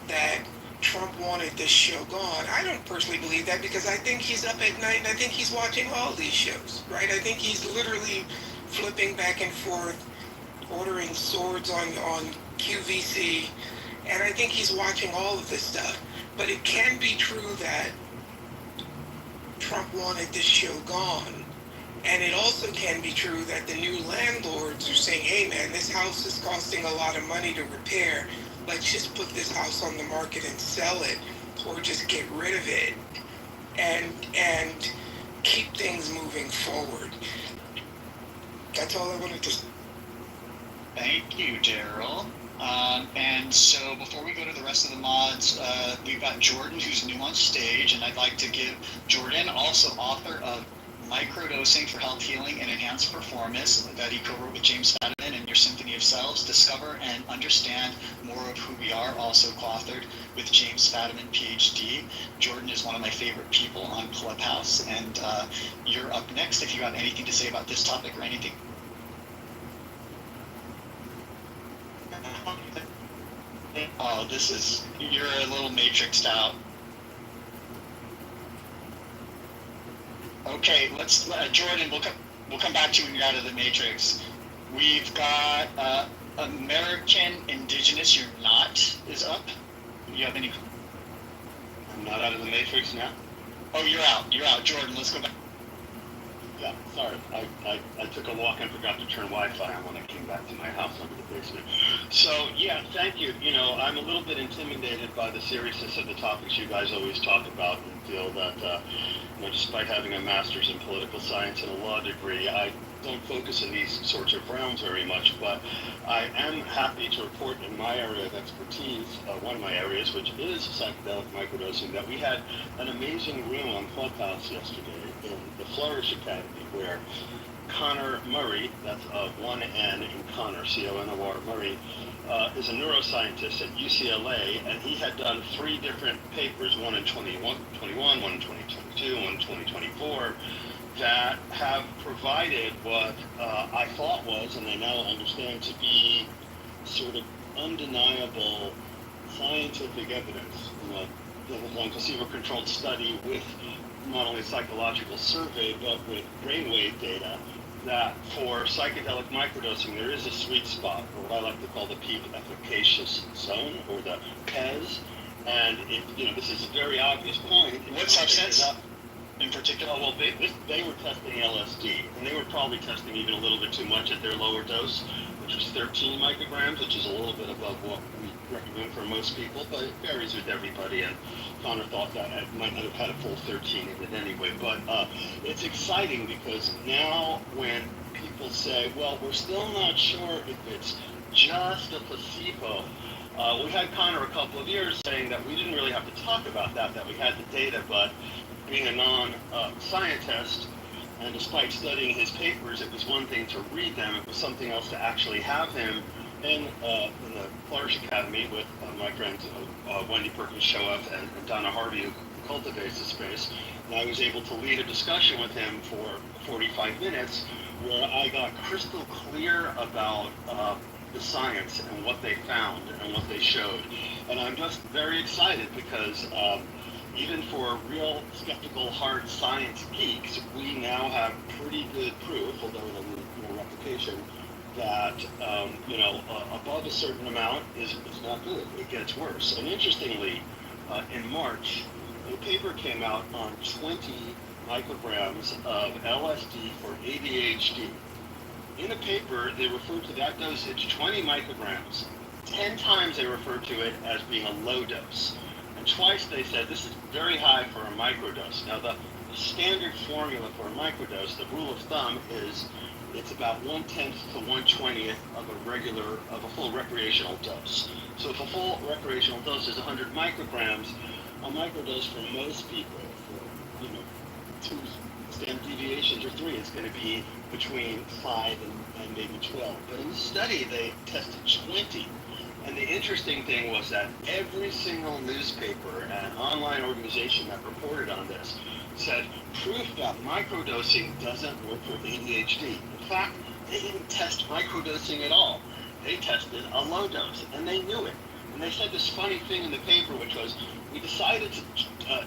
that Trump wanted this show gone. I don't personally believe that because I think he's up at night and I think he's watching all these shows, right? I think he's literally flipping back and forth, ordering swords on QVC, and I think he's watching all of this stuff. But it can be true that Trump wanted this show gone. And it also can be true that the new landlords are saying, hey man, this house is costing a lot of money to repair. Let's just put this house on the market and sell it, or just get rid of it and keep things moving forward. That's all I wanted to say. Thank you, Daryl. And so before we go to the rest of the mods, we've got Jordan, who's new on stage, and I'd like to give Jordan, also author of Microdosing for Health Healing and Enhanced Performance, that he co-wrote with James Fadiman and Your Symphony of Selves, Discover and Understand More of Who We Are, also co-authored with James Fadiman, PhD. Jordan is one of my favorite people on Clubhouse, and you're up next if you have anything to say about this topic or anything. Oh, you're a little matrixed out. Okay, let's Jordan. We'll come back to you when you're out of the matrix. We've got American Indigenous. You're not is up. Do you have any? I'm not out of the matrix now. Oh, you're out. You're out, Jordan. Let's go back. Yeah, sorry. I took a walk and forgot to turn Wi-Fi on when I came back to my house under the basement. So, yeah, thank you. You know, I'm a little bit intimidated by the seriousness of the topics you guys always talk about, and feel that, you know, despite having a master's in political science and a law degree, I don't focus in these sorts of realms very much, but I am happy to report in my area of expertise, one of my areas, which is psychedelic microdosing, that we had an amazing room on Clubhouse yesterday in the Flourish Academy, where Connor Murray, that's one N in Connor, C-O-N-O-R Murray, is a neuroscientist at UCLA, and he had done 3 different papers, one in 2021, one in 2022, one in 2024, that have provided what I thought was, and I now understand to be, sort of undeniable scientific evidence in a double-blind placebo-controlled study with not only psychological survey, but with brainwave data, that for psychedelic microdosing, there is a sweet spot, or what I like to call the peak efficacious zone, or the PEZ. And it, you know, this is a very obvious point. What substance in particular? Well, they were testing LSD, and they were probably testing even a little bit too much at their lower dose, which was 13 micrograms, which is a little bit above what we recommend for most people, but it varies with everybody, and Connor thought that it might not have had a full 13 in it anyway. But it's exciting because now when people say, well, we're still not sure if it's just a placebo, we had Connor a couple of years saying that we didn't really have to talk about that we had the data, but being a non-scientist, and despite studying his papers, it was one thing to read them, it was something else to actually have him in the Flourish Academy with my friends Wendy Perkins Shoaf and Donna Harvey, who cultivates the space. And I was able to lead a discussion with him for 45 minutes where I got crystal clear about the science and what they found and what they showed. And I'm just very excited because even for real skeptical hard science geeks, we now have pretty good proof, although with a replication, that above a certain amount is not good. It gets worse. And interestingly, in March, a paper came out on 20 micrograms of LSD for ADHD. In the paper, they referred to that dosage, 20 micrograms. 10 times they referred to it as being a low dose. And twice they said this is very high for a microdose. Now, the standard formula for a microdose, the rule of thumb, is it's about 1/10 to 1/20 of a full recreational dose. So if a full recreational dose is 100 micrograms, a microdose for most people, for 2 standard deviations or 3, it's going to be between 5 and maybe 12. But in the study, they tested 20. And the interesting thing was that every single newspaper and online organization that reported on this said proof that microdosing doesn't work for ADHD. In fact, they didn't test microdosing at all. They tested a low dose, and they knew it. And they said this funny thing in the paper, which was we decided to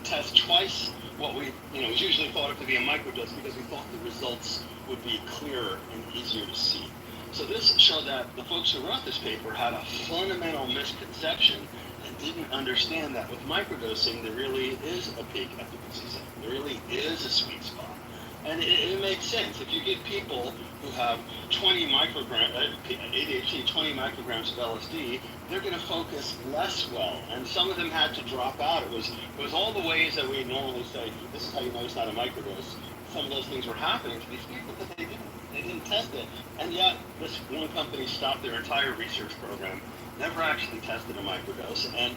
test twice what we was usually thought of to be a microdose because we thought the results would be clearer and easier to see. So this showed that the folks who wrote this paper had a fundamental misconception and didn't understand that with microdosing there really is a peak efficacy zone. There really is a sweet spot. And it makes sense. If you give people who have 20 micrograms, ADHD, 20 micrograms of LSD, they're going to focus less well. And some of them had to drop out. It was all the ways that we normally say, this is how you know it's not a microdose. Some of those things were happening to these people, but they didn't test it. And yet, this one company stopped their entire research program, never actually tested a microdose. And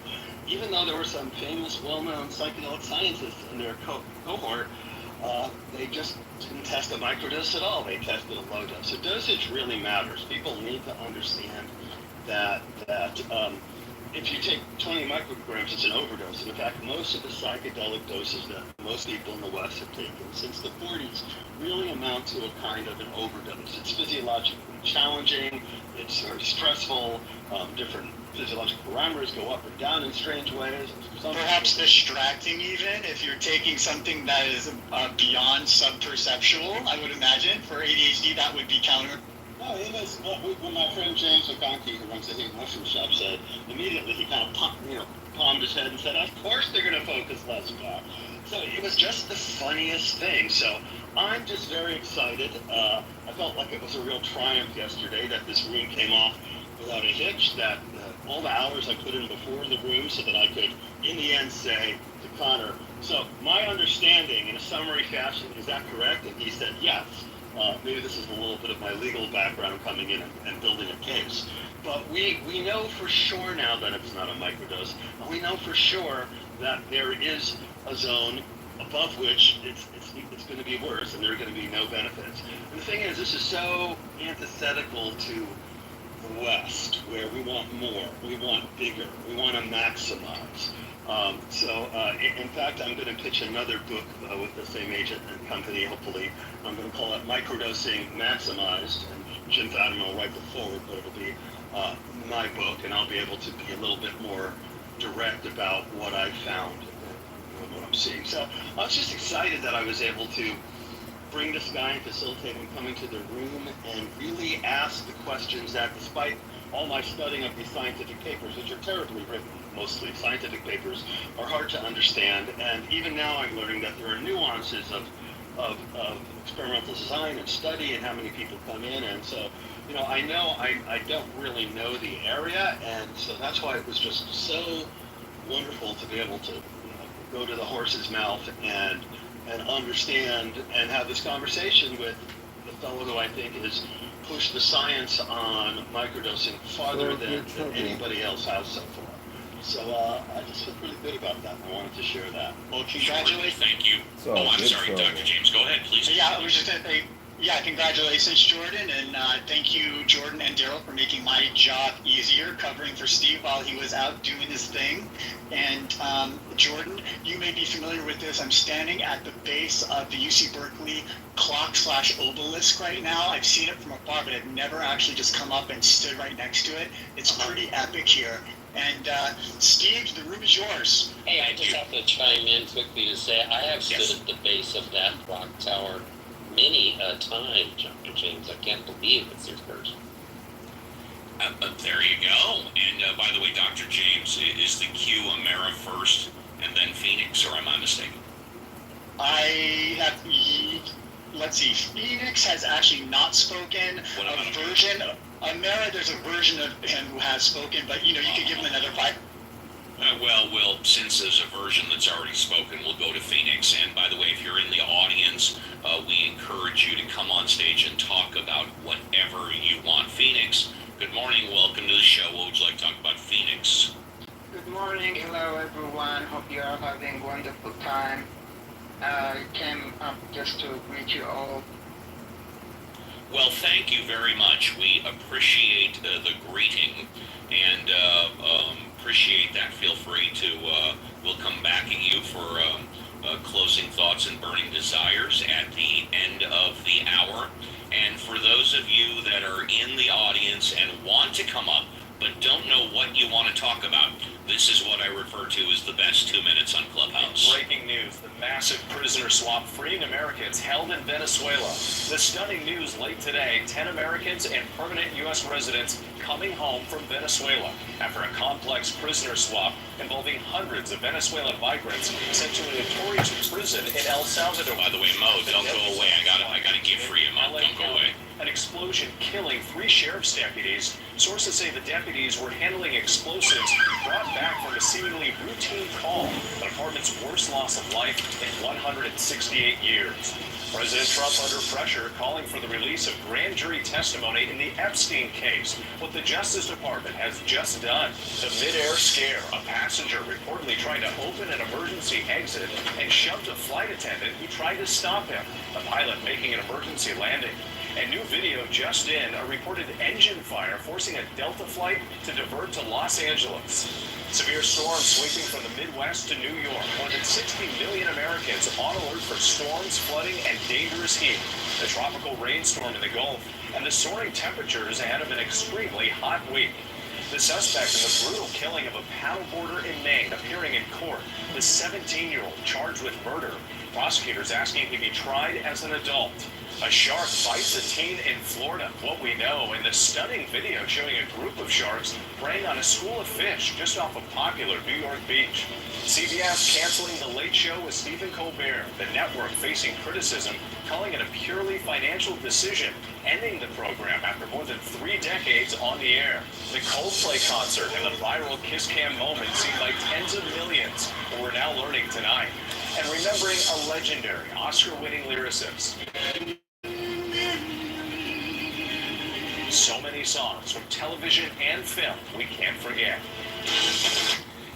even though there were some famous, well-known psychedelic scientists in their cohort, they just didn't test a microdose at all. They tested a low dose. So dosage really matters. People need to understand that if you take 20 micrograms, it's an overdose. And in fact, most of the psychedelic doses that most people in the West have taken since the 40s really amount to a kind of an overdose. It's physiologically challenging, it's very stressful, different physiological parameters go up and down in strange ways. Perhaps distracting even, if you're taking something that is beyond sub-perceptual, I would imagine. For ADHD, that would be counter. No, it was when my friend James McConkey, who runs the Hate Mushroom Shop, said, immediately he kind of palmed his head and said, of course they're going to focus less back. So it was just the funniest thing. So I'm just very excited. I felt like it was a real triumph yesterday that this room came off without a hitch, that all the hours I put in before the room so that I could, in the end, say to Connor, so my understanding in a summary fashion, is that correct? And he said, yes. Maybe this is a little bit of my legal background coming in and building a case. But we know for sure now that it's not a microdose, and we know for sure that there is a zone above which it's going to be worse and there are going to be no benefits. And the thing is, this is so antithetical to the West, where we want more, we want bigger, we want to maximize. In fact, I'm going to pitch another book with the same agent and company, hopefully. I'm going to call it Microdosing Maximized, and Jim Fatima will write the forward, but it'll be my book, and I'll be able to be a little bit more direct about what I found and what I'm seeing. So I was just excited that I was able to bring this guy and facilitate him coming to the room and really ask the questions that, despite all my studying of these scientific papers, which are terribly written, mostly scientific papers, are hard to understand. And even now I'm learning that there are nuances of experimental design and study and how many people come in. And so, I know I don't really know the area, and so that's why it was just so wonderful to be able to go to the horse's mouth and understand and have this conversation with the fellow who I think has pushed the science on microdosing farther than anybody else has so far. So I just feel pretty good about that. I wanted to share that. Well, congratulations. Thank you. I'm sorry, Dr. James. Go ahead, please. Yeah, I was just going to say, congratulations, Jordan, and thank you, Jordan and Daryl, for making my job easier, covering for Steve while he was out doing his thing. And Jordan, you may be familiar with this. I'm standing at the base of the UC Berkeley clock/obelisk right now. I've seen it from afar, but I've never actually just come up and stood right next to it. It's pretty epic here. And Steve, the room is yours. Hey, I just have to chime in quickly to say I have stood at the base of that clock tower many a time, Dr. James. I can't believe it's your first. There you go. And by the way, Dr. James, is the Q Amera first and then Phoenix, or am I mistaken? I have, let's see, Phoenix has actually not spoken. A version, Amera, there's a version of him who has spoken, but you could give him another 5. Well, since there's a version that's already spoken, we'll go to Phoenix. And by the way, if you're in the audience, we encourage you to come on stage and talk about whatever you want. Phoenix, good morning. Welcome to the show. What would you like to talk about, Phoenix? Good morning. Hello, everyone. Hope you are having a wonderful time. I came up just to greet you all. Well, thank you very much. We appreciate the greeting and appreciate that. Feel free to, we'll come back at you for closing thoughts and burning desires at the end of the hour. And for those of you that are in the audience and want to come up but don't know what you want to talk about, this is what I refer to as the best 2 minutes on Clubhouse. Breaking news, the massive prisoner swap freeing Americans held in Venezuela. The stunning news late today, 10 Americans and permanent U.S. residents coming home from Venezuela after a complex prisoner swap involving hundreds of Venezuelan migrants sent to a notorious prison in El Salvador. By the way, Mo, don't go away. I got a gift for you, Mo. Don't go away. An explosion killing 3 sheriff's deputies. Sources say the deputies were handling explosives brought back from a seemingly routine call, the department's worst loss of life in 168 years. President Trump under pressure, calling for the release of grand jury testimony in the Epstein case. What the Justice Department has just done. The mid-air scare, a passenger reportedly trying to open an emergency exit and shoved a flight attendant who tried to stop him. The pilot making an emergency landing. And new video just in, a reported engine fire forcing a Delta flight to divert to Los Angeles. Severe storms sweeping from the Midwest to New York. More than 60 million Americans on alert for storms, flooding, and dangerous heat. The tropical rainstorm in the Gulf and the soaring temperatures ahead of an extremely hot week. The suspect in the brutal killing of a paddleboarder in Maine appearing in court. The 17-year-old charged with murder. Prosecutors asking he be tried as an adult. A shark bites a teen in Florida. What we know in the stunning video showing a group of sharks preying on a school of fish just off a popular New York beach. CBS canceling The Late Show with Stephen Colbert. The network facing criticism, calling it a purely financial decision, ending the program after more than 3 decades on the air. The Coldplay concert and the viral kiss cam moment seen by tens of millions, but we're now learning tonight. And remembering a legendary Oscar-winning lyricist. So many songs from television and film we can't forget.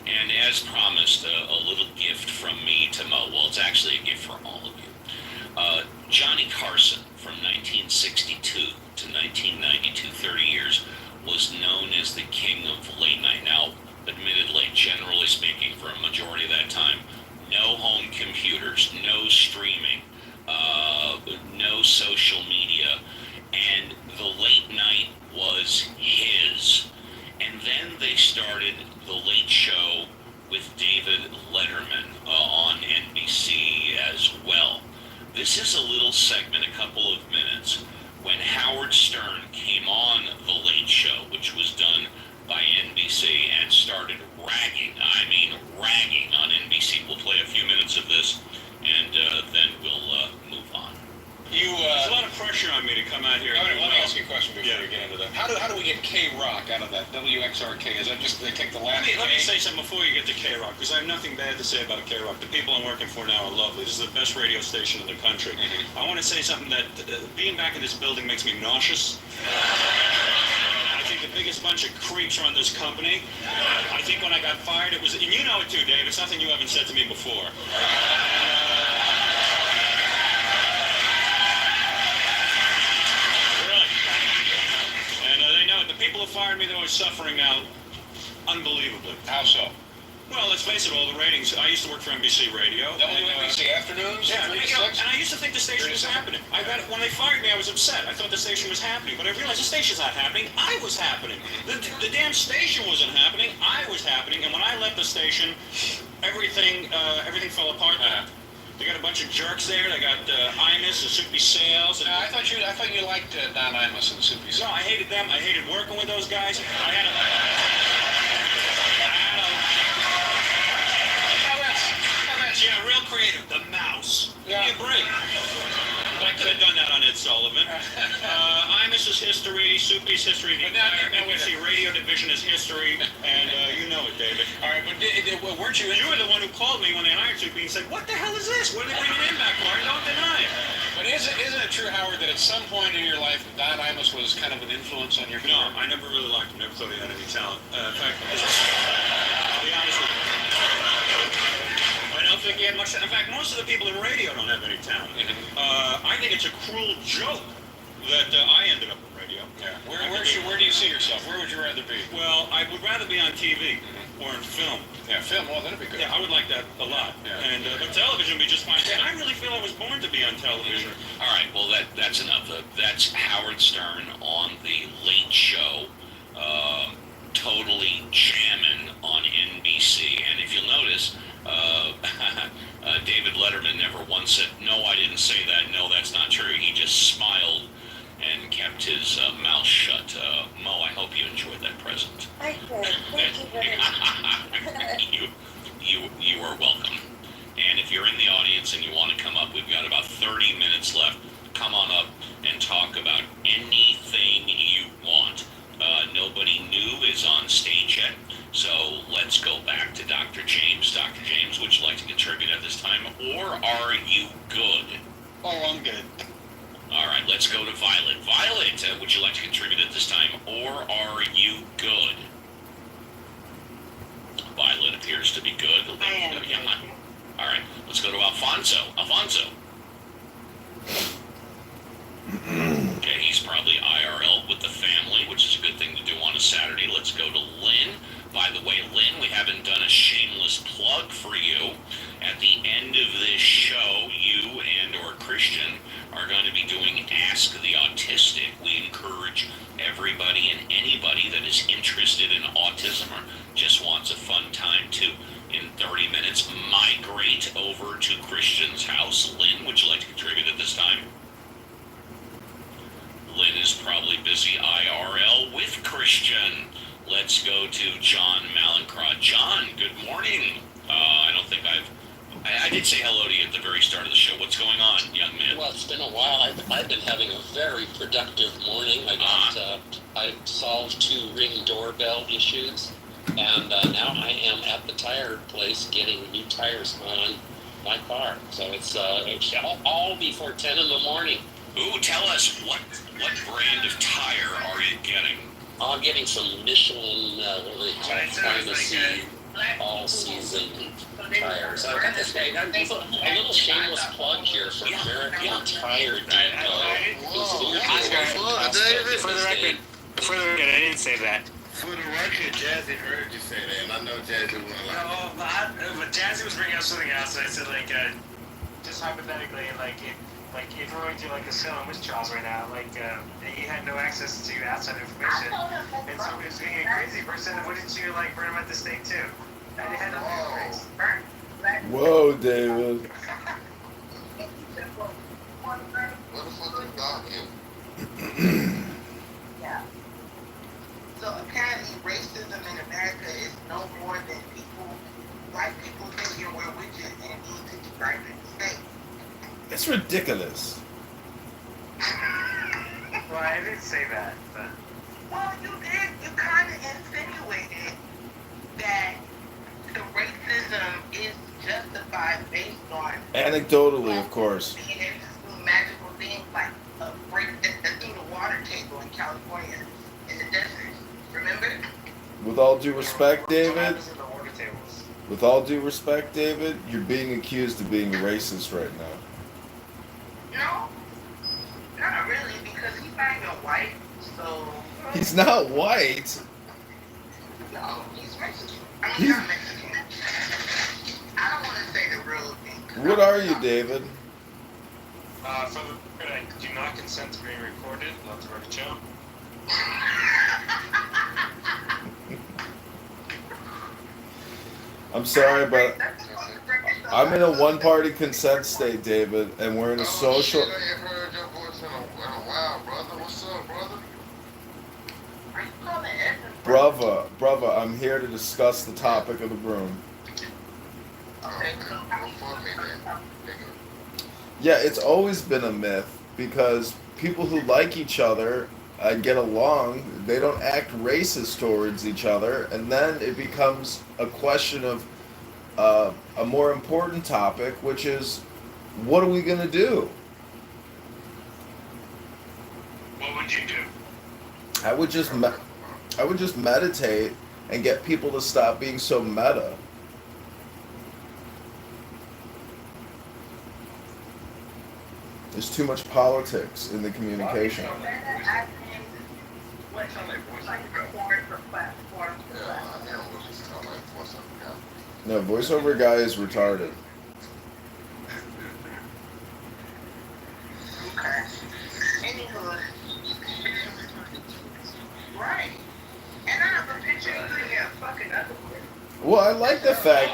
And as promised, a little gift from me to Mo. Well, it's actually a gift for all of you. Johnny Carson, from 1962 to 1992, 30 years, was known as the king of late night. Now, admittedly, generally speaking, for a majority of that time, no home computers, no streaming, no social media, and the late night was his. And then they started The Late Show with David Letterman on NBC as well. This is a little segment, a couple of minutes, when Howard Stern came on The Late Show, which was done by NBC, and started ragging on NBC. We'll play a few minutes of this, and then we'll move on. There's a lot of pressure on me to come out here. Let me ask you a question before we get into that. How do we get K-Rock out of that WXRK? Is that just they take the last Let me say something before you get to K-Rock, because I have nothing bad to say about K-Rock. The people I'm working for now are lovely. This is the best radio station in the country. I want to say something that being back in this building makes me nauseous. I think the biggest bunch of creeps run this company. I think when I got fired, it was, and you know it too, Dave, it's nothing you haven't said to me before. People who fired me, they were suffering now unbelievably. How so? Well, let's face it, all the ratings. I used to work for NBC Radio. WNBC afternoons? Yeah, and I used to think the station was happening. When they fired me, I was upset. I thought the station was happening, but I realized the station's not happening. I was happening. The damn station wasn't happening. I was happening, and when I left the station, everything fell apart. They got a bunch of jerks there. They got Imus, the Soupy Sales. And I thought you liked Don Imus and the Soupy Sales. No, I hated them. I hated working with those guys. Yeah, real creative. The Mouse. Give me a break. I could have done that on Ed Sullivan. Imus's history, Soupy's history, the entire NBC radio division is history, and you know it, David. All right, but weren't you? You were the one who called me when they hired Soupy and said, "What the hell is this? What are they bringing in back for?" Don't deny it. But isn't it true, Howard, that at some point in your life, Don Imus was kind of an influence on your career? No, I never really liked him. Never thought he had any talent. In fact, I'll be honest with you. I don't think he had much. In fact, most of the people in radio don't have any talent. I think it's a cruel joke that I ended up in radio. Yeah. Where do you see yourself? Where would you rather be? Well, I would rather be on TV or in film. Yeah, film. Well, that'd be good. Yeah, I would like that a lot. Yeah. And but television would be just fine. And I really feel I was born to be on television. All right. Well, that's enough. That's Howard Stern on The Late Show. Totally jamming on NBC. And if you'll notice, David Letterman never once said, "No, I didn't say that. No, that's not true." He just smiled and kept his mouth shut. Mo, I hope you enjoyed that present. I did. Thank you very much. You are welcome. And if you're in the audience and you want to come up, we've got about 30 minutes left. Come on up and talk about anything you want. Nobody new is on stage yet, so let's go back to Dr. James. Dr. James, would you like to contribute at this time, or are you good? Oh, I'm good. All right, let's go to Violet. Violet, would you like to contribute at this time, or are you good? Violet appears to be good. I am. Yeah. All right, let's go to Alfonso. Alfonso. Okay, Christian's house. Lynn, would you like to contribute at this time? Lynn is probably busy IRL with Christian. Let's go to John Malincrot. John, good morning. I don't think I did say hello to you at the very start of the show. What's going on, young man? Well, it's been a while. I've been having a very productive morning. I solved 2 Ring doorbell issues, and now I am at the tire place getting new tires on my car. So it's all before 10 in the morning. Ooh, tell us, what brand of tire are you getting? I'm getting some Michelin, Primacy all-season tires. I've got this guy, a little shameless plug here for American Tire Depot. For the record, I didn't say that. For the record, Jazzy heard you say that, and I know Jazzy wouldn't like it. No, but Jazzy was bringing up something else, and I said, just hypothetically, if we're going to a sale in Wichita right now, he had no access to outside information, and so he was being a crazy person, wouldn't you, burn him at the stake, too? And it had nothing to do. Whoa, David. What the fuck is dog here? Yeah. So apparently racism in America is no more than white people thinking we're witches and need to be burned in the stake. It's ridiculous. Well, I didn't say that, but... Well, you did. You kind of insinuated that the racism is justified based on... Anecdotally, of course. Being able to do magical things like break through the water table in California in the desert. Remember? With all due respect, David... With all due respect, David, you're being accused of being a racist right now. No, not really, because he's not even white, so... He's not white. No, he's Mexican. I mean, not Mexican. I don't want to say the real thing. What are you, David? For the record, I do not consent to being recorded. Not the record show. I'm sorry, but I'm in a one-party consent state, David, and we're in a social... I ain't heard your voice in a while, brother. What's up, brother? Brother, I'm here to discuss the topic of the room. Yeah, it's always been a myth, because people who like each other get along, they don't act racist towards each other, and then it becomes a question of a more important topic, which is, what are we going to do? What would you do? I would just meditate and get people to stop being so meta. There's too much politics in the communication. No, voiceover guy is retarded. Okay. Anywho. Right. And I have a picture of you in your fucking underwear. Well, I like the fact...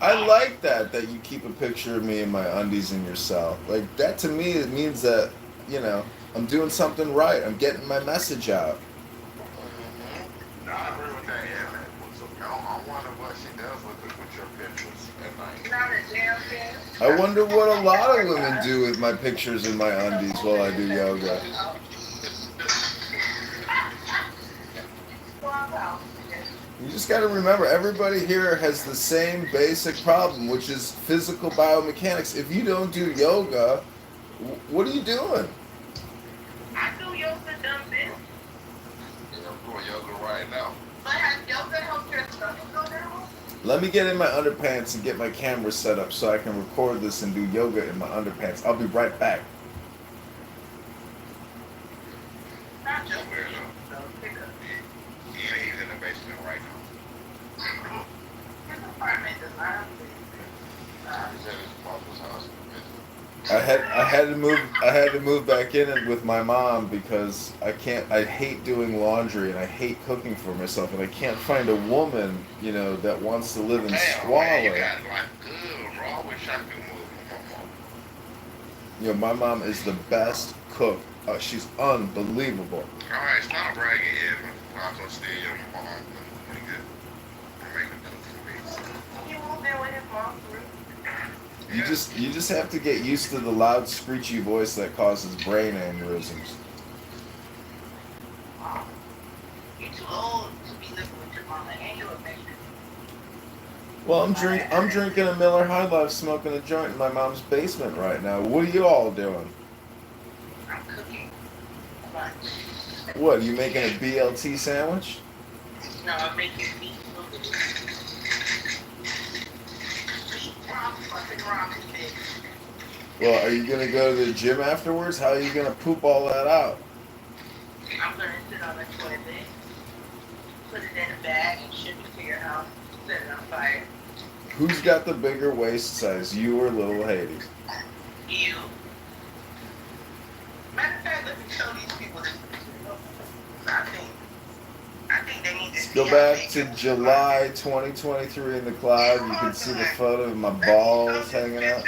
I like that you keep a picture of me in my undies in your cell. Like, that to me, it means that, I'm doing something right. I'm getting my message out. No, I agree with that, yeah, man. I wonder what she does with your pictures at night. I wonder what a lot of women do with my pictures in my undies while I do yoga. You just got to remember, everybody here has the same basic problem, which is physical biomechanics. If you don't do yoga, what are you doing? I do yoga, dumb bitch. I'm doing yoga right now. But has yoga helped your stomach go down? Let me get in my underpants and get my camera set up so I can record this and do yoga in my underpants. I'll be right back. Not just Yeah, he's in the basement right now. his apartment does not have He's at his mother's house in the basement. I had to move back in with my mom because I hate doing laundry and I hate cooking for myself, and I can't find a woman, that wants to live in squalor. Man, you got good. Raw wish I could move. You know, my mom is the best cook. She's unbelievable. Alright, stop bragging, Evan. I'm gonna steal your mom. Pretty good. Make a cook for me. He moved in with his mom's group. You just have to get used to the loud, screechy voice that causes brain aneurysms. You're too old to be living with your mama and your baby. Well, I'm drinking a Miller High Life, smoking a joint in my mom's basement right now. What are you all doing? I'm cooking lunch. What, you making a BLT sandwich? No, I'm making meat noodles. Meat fucking ramen thing. Well, are you gonna go to the gym afterwards? How are you gonna poop all that out? I'm gonna sit on the toilet, put it in a bag, and ship it to your house. Set it on fire. Who's got the bigger waist size, you or little Hades? You. Matter of fact, let me show these people this. I think they need to Let's go back to July 2023 in the cloud. You can see the photo of my balls hanging out.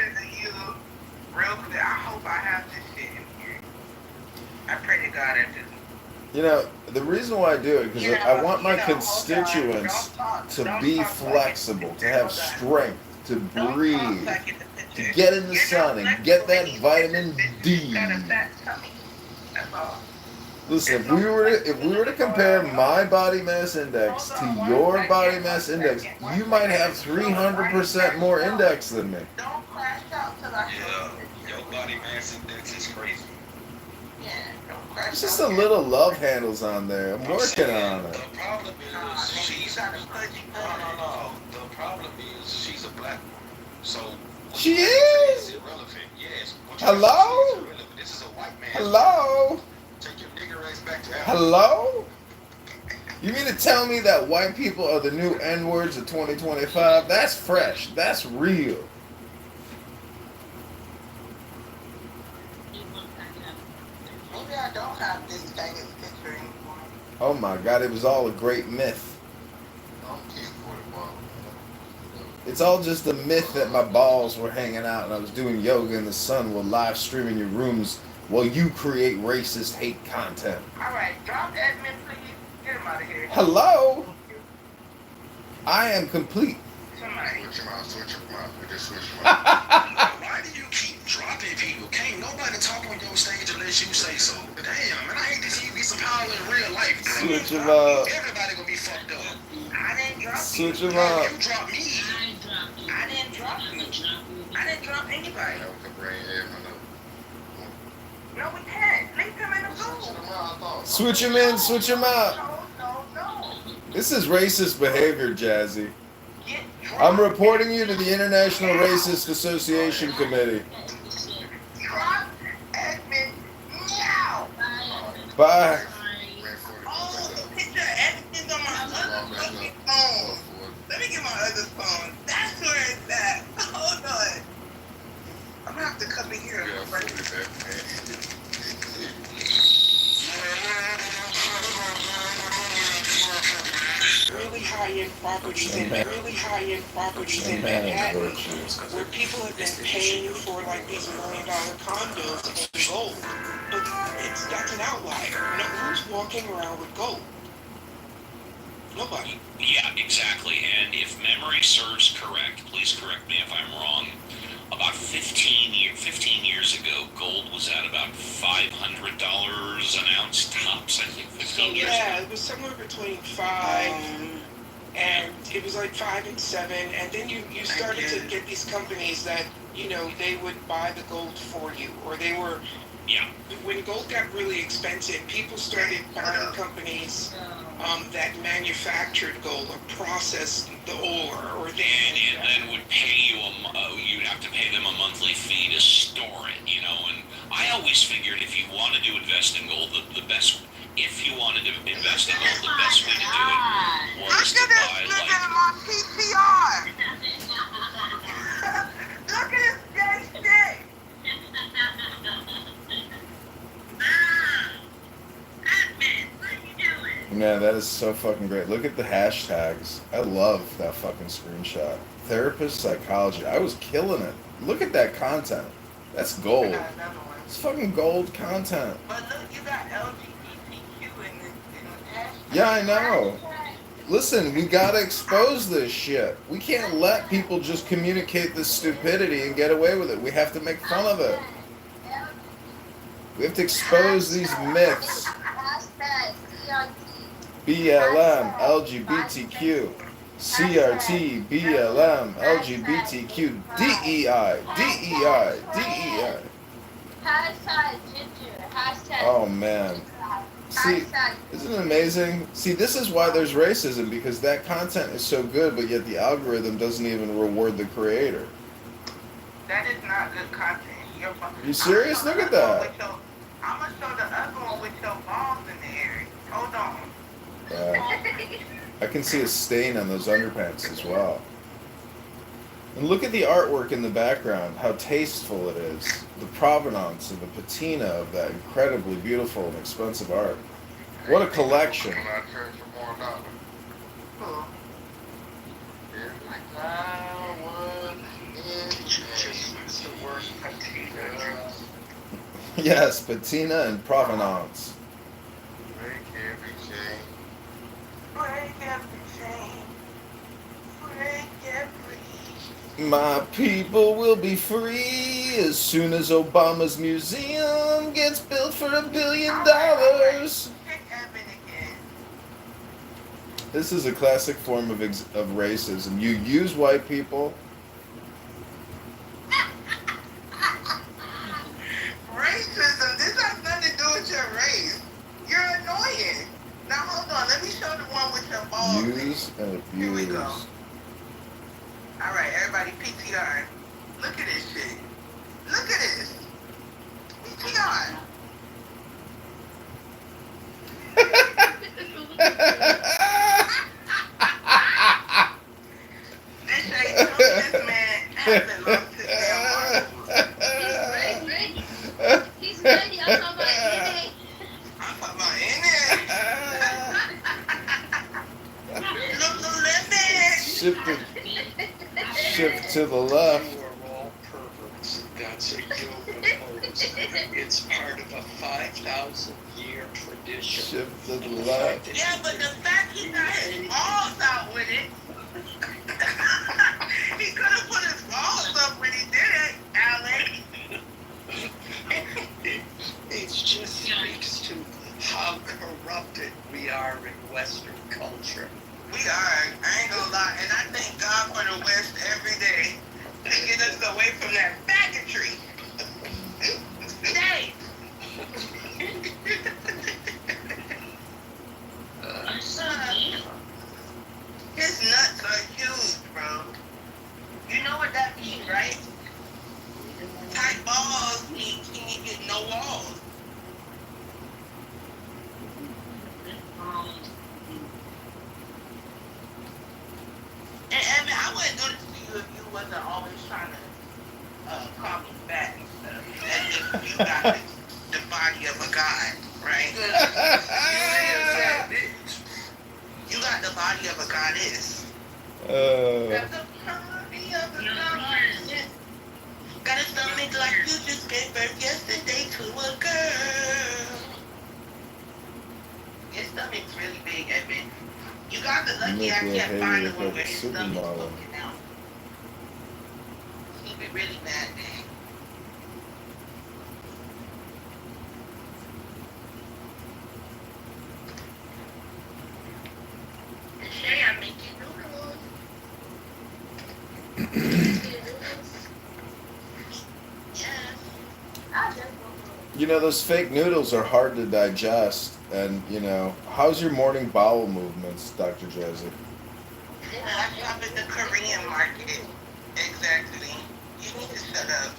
Real quick, I hope I have this shit in here. I pray to God I do. You know, the reason why I do it, because I want my constituents to be flexible, to have strength, to breathe, to get in the sun and get that vitamin D. Listen, if we were to compare my body mass index to your body mass index, you might have 300% more index than me. Yeah, your body mass index is crazy. There's just a little love handles on there. I'm working on it. The problem is she's no. The problem is she's a black woman. So she is irrelevant. Yes. Hello? This is a white man. Hello? Take your nigger ass back to Africa. Hello? You mean to tell me that white people are the new N-words of 2025? That's fresh. That's real. Maybe I don't have this famous picture anymore. Oh my God, it was all a great myth. It's all just a myth that my balls were hanging out and I was doing yoga in the sun while live streaming your rooms while you create racist hate content. Alright, drop admin, please. Get him out of here. Hello? I am complete. Somebody. Switch him out. We just switch him out. Why do you keep dropping people? Can't nobody talk on your stage unless you say so. Damn, man, I hate to see you get some power in real life. Switch him up. Everybody gonna be fucked up. I didn't drop Switch you. him up. You dropped me. I didn't drop you. I didn't drop anybody. No, we can't. Leave him in the room. Switch him in, switch him out. No. This is racist behavior, Jazzy. I'm reporting you to the International Racist Association Committee. Drop admin now. Bye. Oh, the picture of everything's on my other fucking phone. Let me get my other phone. That's where it's at. Hold on. I'm gonna have to come in here and break it. Really high-end properties in Manhattan, where people have been paying for like these $1 million condos in gold. But that's an outlier. No, who's walking around with gold? Nobody. Yeah, exactly. And if memory serves correct, please correct me if I'm wrong, about 15 years ago, gold was at about $500 an ounce tops, I think. 15 years Yeah, ago. it was somewhere between 5 and it was like 5 and 7, and then you started to get these companies that, you know, they would buy the gold for you, or they were, when gold got really expensive, people started buying companies that manufactured gold or processed the ore, or and then would pay you you'd have to pay them a monthly fee to store it, you know. And I always figured if you wanted to invest in gold, the best way to do it was to buy my PTR. Look at this gay shit. Man, that is so fucking great. Look at the hashtags. I love that fucking screenshot. Therapist psychology. I was killing it. Look at that content. That's I gold. got another one. It's fucking gold content. But look, you got LGBTQ in the hashtag. Yeah, I know. Listen, we gotta expose this shit. We can't let people just communicate this stupidity and get away with it. We have to make fun of it. We have to expose these myths. BLM, LGBTQ, CRT, BLM, LGBTQ, DEI, DEI, DEI. Hashtag ginger. Hashtag. Oh man. See, isn't it amazing? See, this is why there's racism, because that content is so good, but yet the algorithm doesn't even reward the creator. That is not good content. You serious? Look at that. I'm gonna show the other one with your balls in the air. Hold on. I can see a stain on those underpants as well. And look at the artwork in the background, how tasteful it is. The provenance and the patina of that incredibly beautiful and expensive art. What a collection. Yes, patina and provenance. My people will be free as soon as Obama's museum gets built for $1 billion. This is a classic form of racism. You use white people. Racism? This has nothing to do with your race. You're annoying. Now hold on. Let me show the one with your balls. Use and abuse. Here we go. All right, everybody, PTR. Look at this shit. Look at this. PTR. This ain't true. This man hasn't lost his damn mind. He's ready. I'm talking about NA. I'm talking about NA. Shift to the left. You are all perverts. That's a yoga pose. It's part of a 5,000-year tradition. Shift to the left. Yeah, but the fact he got his balls out with it, he could have put his balls up when he did it, Alex. It just speaks to how corrupted we are in Western culture. We are. I ain't gonna lie. And I thank God for the West every day to get us away from that faggotry. Stay. His nuts are huge, bro. You know what that means, right? Tight balls mean he ain't get no walls. And Evan, I wouldn't do this to you if you wasn't always trying to call me fat and stuff. As if you got the body of a god, right? You got the body of a goddess. Got the body of a goddess. Got a stomach like you just gave birth yesterday to a girl. Your stomach's really big, Evan. You got the lucky I can't find the one where his stomach's poking out. He'd be really mad, man. Today I'm making noodles. You know, those fake noodles are hard to digest. And, you know, how's your morning bowel movements, Dr. Joseph? I shop at the Korean market. Exactly. You need to shut up.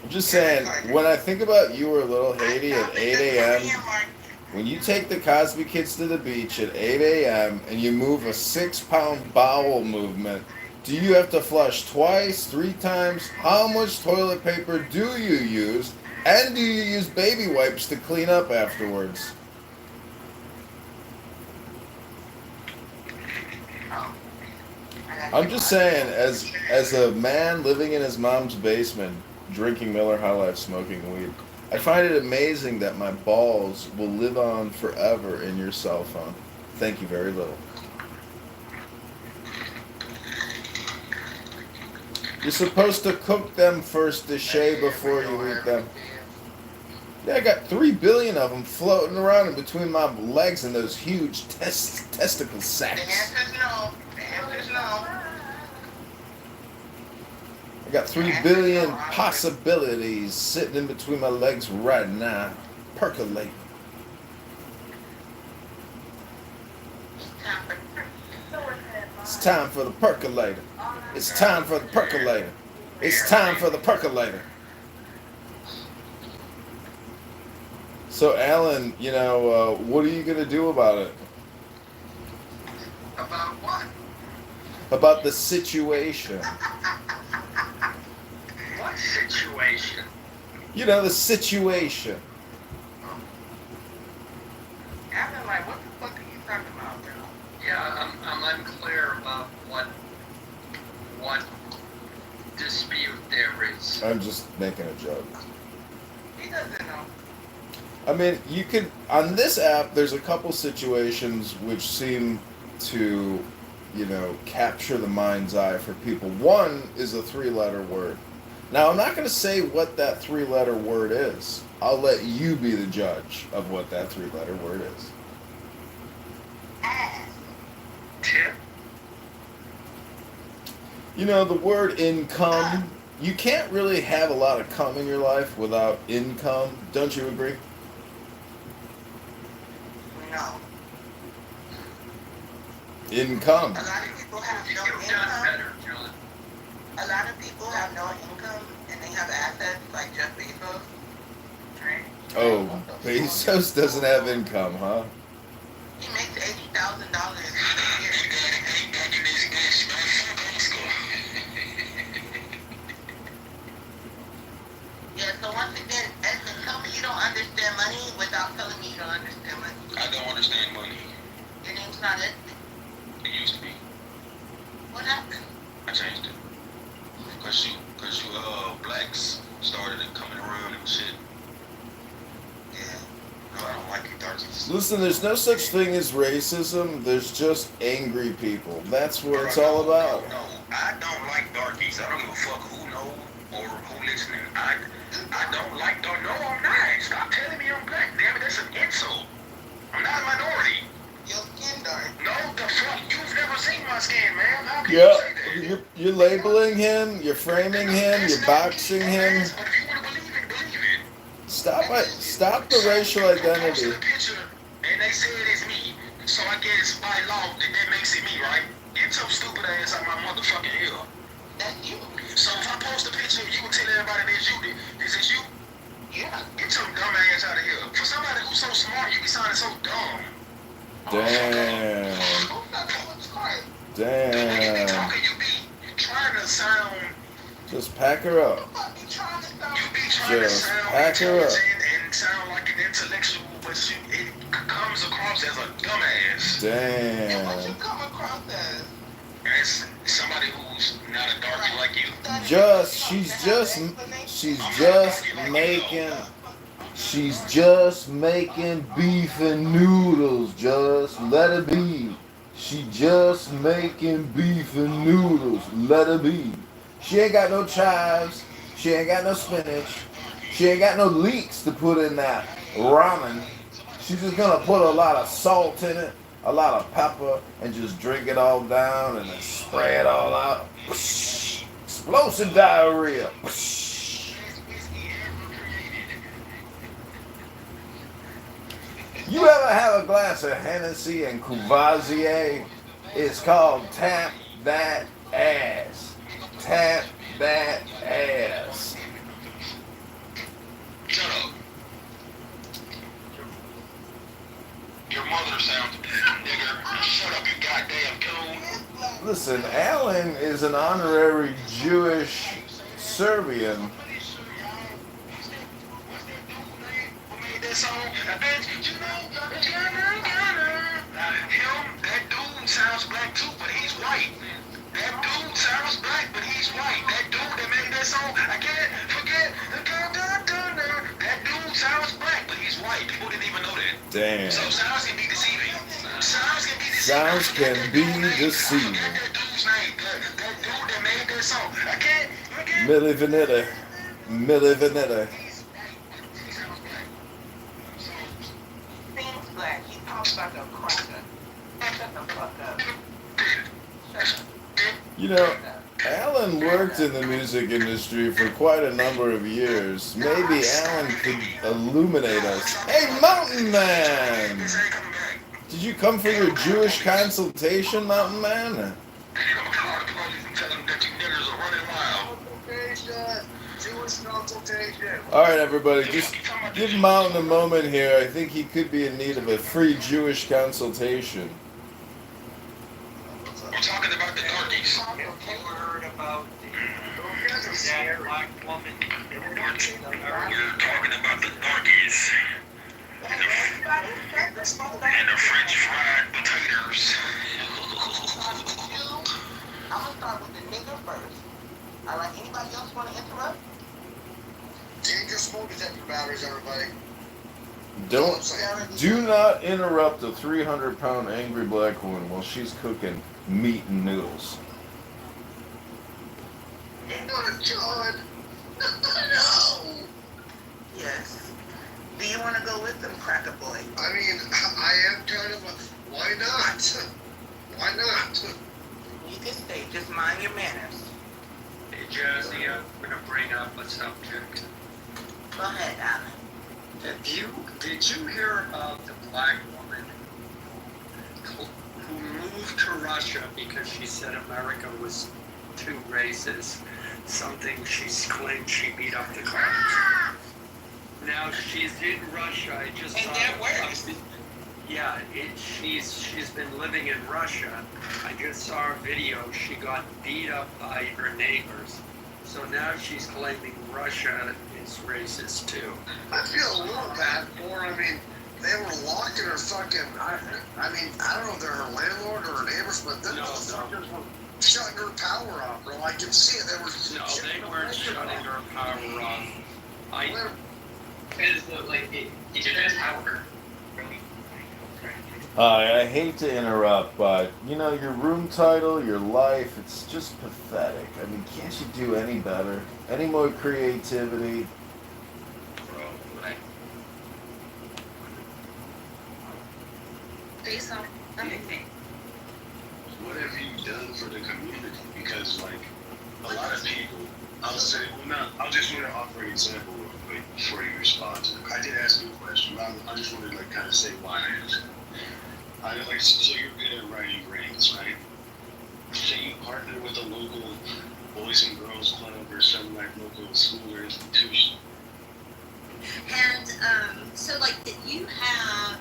I'm just saying, when I think about you or little Haiti at 8 a.m., when you take the Cosby kids to the beach at 8 a.m. and you move a 6-pound bowel movement, do you have to flush twice, 3 times? How much toilet paper do you use? And do you use baby wipes to clean up afterwards? I'm just saying, as a man living in his mom's basement, drinking Miller High Life, smoking weed. I find it amazing that my balls will live on forever in your cell phone. Thank you very little. You're supposed to cook them first, Deshay, before you eat them. Yeah, I got 3 billion of them floating around in between my legs and those huge testicle sacks. The answer's no. The answer's no. I got 3 billion possibilities sitting in between my legs right now. Percolate. It's time for the percolator. It's time for the percolator. It's time for the percolator. So, Alan, you know, what are you going to do about it? About what? About the situation. What situation? You know, the situation. Alan, like, what the fuck are you talking about, bro? Yeah, I'm unclear about what dispute there is. I'm just making a joke. He doesn't know. I mean, you could, on this app, there's a couple situations which seem to, you know, capture the mind's eye for people. One is a 3-letter word. Now, I'm not going to say what that 3-letter word is. I'll let you be the judge of what that 3-letter word is. Tip? You know, the word income, you can't really have a lot of cum in your life without income. Don't you agree? No. Income. A lot of people have no income. A lot of people have no income and they have assets like Jeff Bezos. Right? Oh, Bezos doesn't have income, huh? He makes $80,000 a year. Yeah, so once again, Edmund, tell me you don't understand money without telling me you don't understand money. I don't understand money. Your name's not Edmund. It used to be. What happened? I changed it. Cause you blacks started coming around and shit. Yeah. No, I don't like you darkies. Listen, there's no such thing as racism. There's just angry people. That's what it's all about. No, I don't like darkies. I don't give a fuck who knows or who listening. I don't like dark. No, I'm not. Stop telling me I'm black. Damn it, that's an insult. I'm not a minority. Your skin dark. No, the fuck. You've never seen my skin, man. How can you say that? Yep, you're labeling him, you're framing him, you're boxing him. Stop the racial identity. And they say it is me, so I guess by law that makes it me, right? Get your stupid ass out my motherfucking ear. That's you. So if I post a picture of you and tell everybody that's you, this is you? Yeah. Get your dumb ass out of here. For somebody who's so smart, you be sounding so dumb. Damn. Who's not so smart? Damn. Talking, you be trying to sound. Just pack her up. You be trying to Just sound pack her up. intelligent and sound like an intellectual, but it comes across as a dumbass. Damn. What you come across as? As somebody who's not a darky like you. She's just making beef and noodles. Just let it be. She just making beef and noodles. Let it be. She ain't got no chives. She ain't got no spinach. She ain't got no leeks to put in that ramen. She's just gonna put a lot of salt in it, a lot of pepper, and just drink it all down and then spray it all out. Explosive diarrhea. You ever have a glass of Hennessy and Courvoisier? It's called Tap That Ass. Tap that ass. Shut up. Your mother sounds nigger. Shut up, you goddamn coon. Listen, Alan is an honorary Jewish Serbian. That dude sounds black too, but he's white. That dude sounds black, but he's white. That dude that made that song. I can't forget the that dude sounds black, but he's white. People didn't even know that. Damn. So sounds can be deceiving. Sounds can be deceiving. Sounds can be deceiving. That dude's name. That dude that made that song. I can't forget. Milli Vanilli. Milli Vanilli. Seems black. He talks like a cracker. Shut the fuck up. You know, Alan worked in the music industry for quite a number of years. Maybe Alan could illuminate us. Hey, Mountain Man! Did you come for your Jewish consultation, Mountain Man? Jewish consultation. Alright, everybody, just give Mountain a moment here. I think he could be in need of a free Jewish consultation. We're talking about the darkies. Have you ever heard about that black woman? We're talking about the darkies. And the French fried potatoes. I'm gonna start with the nigger first. Alright, anybody else want to interrupt? Danger smoke detector batteries, everybody. Do not interrupt a 300-pound angry black woman while she's cooking meat and noodles. John. No. Yes. Do you want to go with them, Cracker Boy? I mean, I am kind of a... Why not? Why not? You can stay. Just mind your manners. Hey, Josie, I'm going to bring up a subject. Go ahead, Alan. Did you hear about the black woman who moved to Russia because she said America was too racist? Something she claimed she beat up the cops. Now she's in Russia. I just And they're worse. Yeah, she's been living in Russia. I just saw a video. She got beat up by her neighbors. So now she's claiming Russia is racist too. I feel a little bad for her. I mean, they were locking her fucking... I mean, I don't know if they're her landlord or her neighbors, but them motherfuckers were shutting her power off, bro. I can see it. They were... No, they weren't shutting her power off. Did you guys have her? I hate to interrupt, but, you know, your room title, your life, it's just pathetic. I mean, can't you do any better? Any more creativity? Say something. What have you done for the community? Because, like, a lot of people, I'll say, I'll just want to offer an example real quick before you respond to it. I did ask you a question, but I just wanted to, like, kind of say why I asked it. I like, so you're good at writing grants, right? Say you partner with a local Boys and Girls Club or some like local school or institution. And so like that you have,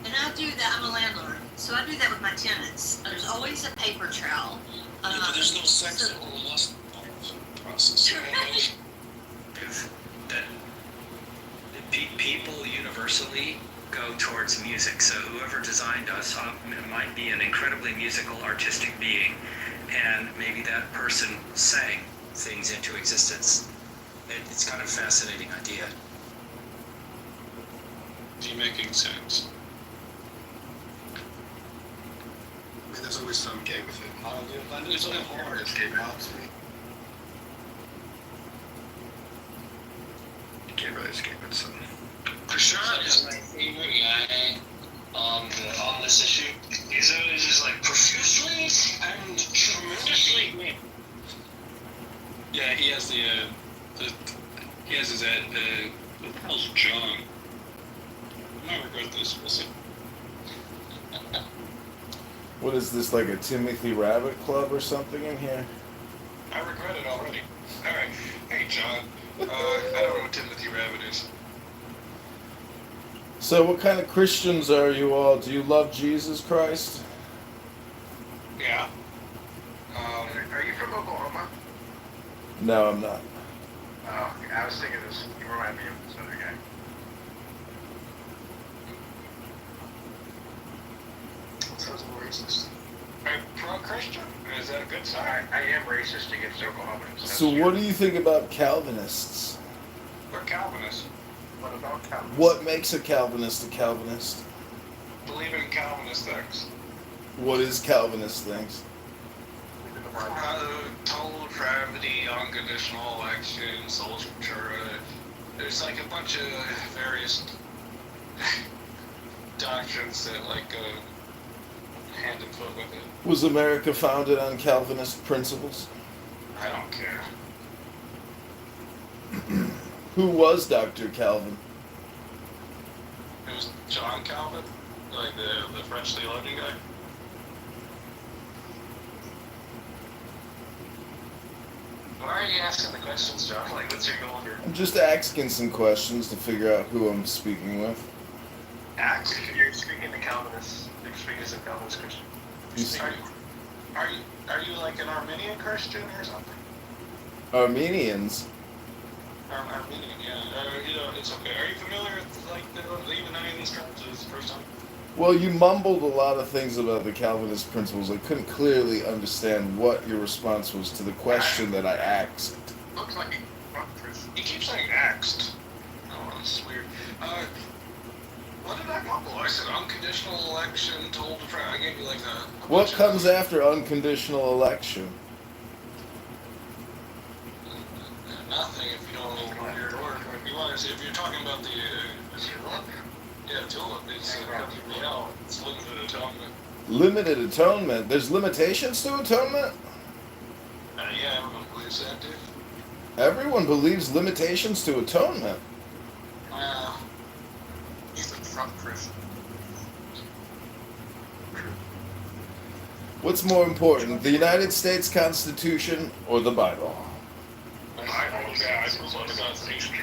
and I do that, I'm a landlord, so I do that with my tenants. There's always a paper trail. Yeah, but there's no sex or lust process. People universally go towards music. So whoever designed us might be an incredibly musical, artistic being, and maybe that person sang things into existence. It's kind of a fascinating idea. You're making sense. I mean, there's always some gay with it. It's only hard as gay mobs me. You can't really escape it, so. Krishan is my favorite guy on this issue. He's always just like profusely and tremendously great. Yeah, he has he has his ad. What the hell's John? I might regret this. We'll see. What is this, like a Timothy Rabbit Club or something in here? I regret it already. All right. Hey, John. I don't know what Timothy Rabbit is. So what kind of Christians are you all? Do you love Jesus Christ? Yeah. Are you from Oklahoma? No, I'm not. Oh, I was thinking this. You remind me of this other guy. Sounds racist. Pro-Christian? Is that a good sign? I am racist. racist against Oklahomans. So what do you think about Calvinists? We're Calvinists. What about Calvinists? What makes a Calvinist a Calvinist? Believing in Calvinist things. What is Calvinist things? Total depravity, unconditional election, sola scriptura. There's like a bunch of various doctrines that hand and foot with it. Was America founded on Calvinist principles? I don't care. Who was Dr. Calvin? It was John Calvin, like the French theologian guy. Why are you asking the questions, John? Like, what's your goal here? I'm just asking some questions to figure out who I'm speaking with. You're speaking to Calvinists. You're speaking as a Calvinist Christian. Are you like an Armenian Christian or something? Armenians? Armenian, yeah. It's okay. Are you familiar with even any of these terms? Is the first time? Well, you mumbled a lot of things about the Calvinist principles. I couldn't clearly understand what your response was to the question that I asked. Looks like you keep saying asked. Oh, that's weird. What did I mumble? I said unconditional election, told to try. I gave you like a What comes after unconditional election? nothing if you don't want your order. If you're talking about the tulip, yeah, tulip, it's it's limited atonement. Limited atonement? There's limitations to atonement? Yeah, everyone believes that, dude. Everyone believes limitations to atonement. He's a Trump Christian. What's more important, the United States Constitution or the Bible? I suppose the Constitution.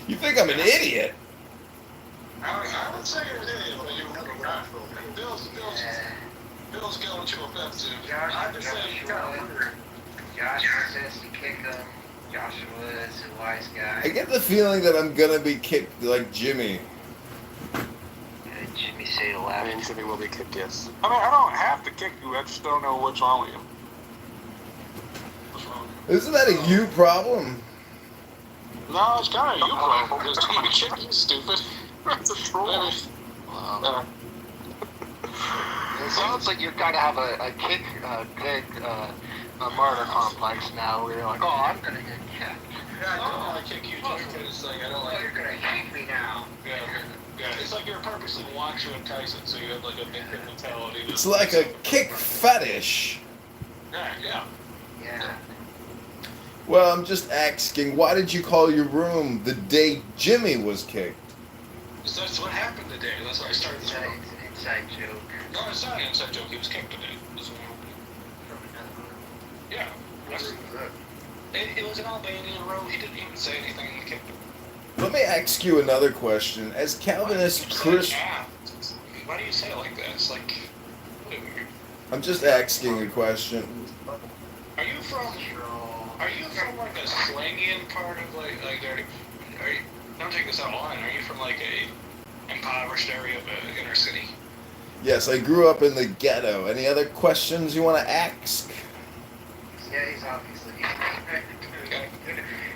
You think I'm an idiot? I would say you're an idiot, but you're right. Bill's going to offensive. I just say Joshua says to kick him. Joshua is a wise guy. I get the feeling that I'm gonna be kicked like Jimmy. Jimmy say to laugh. And Jimmy will be kicked, yes. I don't have to kick you. I just don't know what's wrong with you. Isn't that a you problem? No, it's kind of you problem. Just don't be kicking, stupid. That's a troll. It sounds like you've got to have a kick, a martyr complex now where you're like, oh, I'm going to get kicked. Yeah, I don't want to kick you too, because I don't like... You're going to hate me now. Yeah, it's like you're purposely watching to entice it, so you have like a big mentality. It's like a kick fetish. Yeah. Well, I'm just asking, why did you call your room the day Jimmy was kicked? So that's what happened today. That's why I started this room. It's an inside joke. No, it's not an inside joke. He was kicked today. That's what happened. Yeah. It was an Albanian row. He didn't even say anything when he kicked him. Let me ask you another question. As Calvinist Christian... Why do you say it like that? It's like... I'm just asking a question. Are you from like a Slangian part of like don't take this out of line, are you from like a impoverished area of an inner city? Yes, I grew up in the ghetto. Any other questions you want to ask? Yeah, he's obviously... Okay.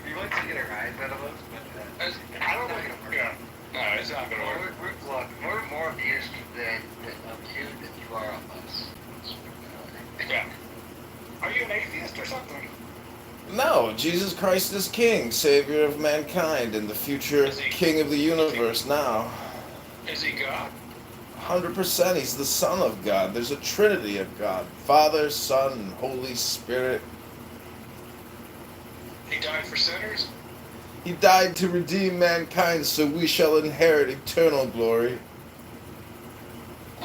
He wants to get a rise out of us, but... I don't know. Yeah. No, it's not going to work. Look, we're more abused than of you than you are of us. Yeah. Are you an atheist or something? No, Jesus Christ is King, Savior of mankind, and the future King of the universe now. Is he God? 100%, he's the Son of God. There's a Trinity of God. Father, Son, and Holy Spirit. He died for sinners? He died to redeem mankind so we shall inherit eternal glory.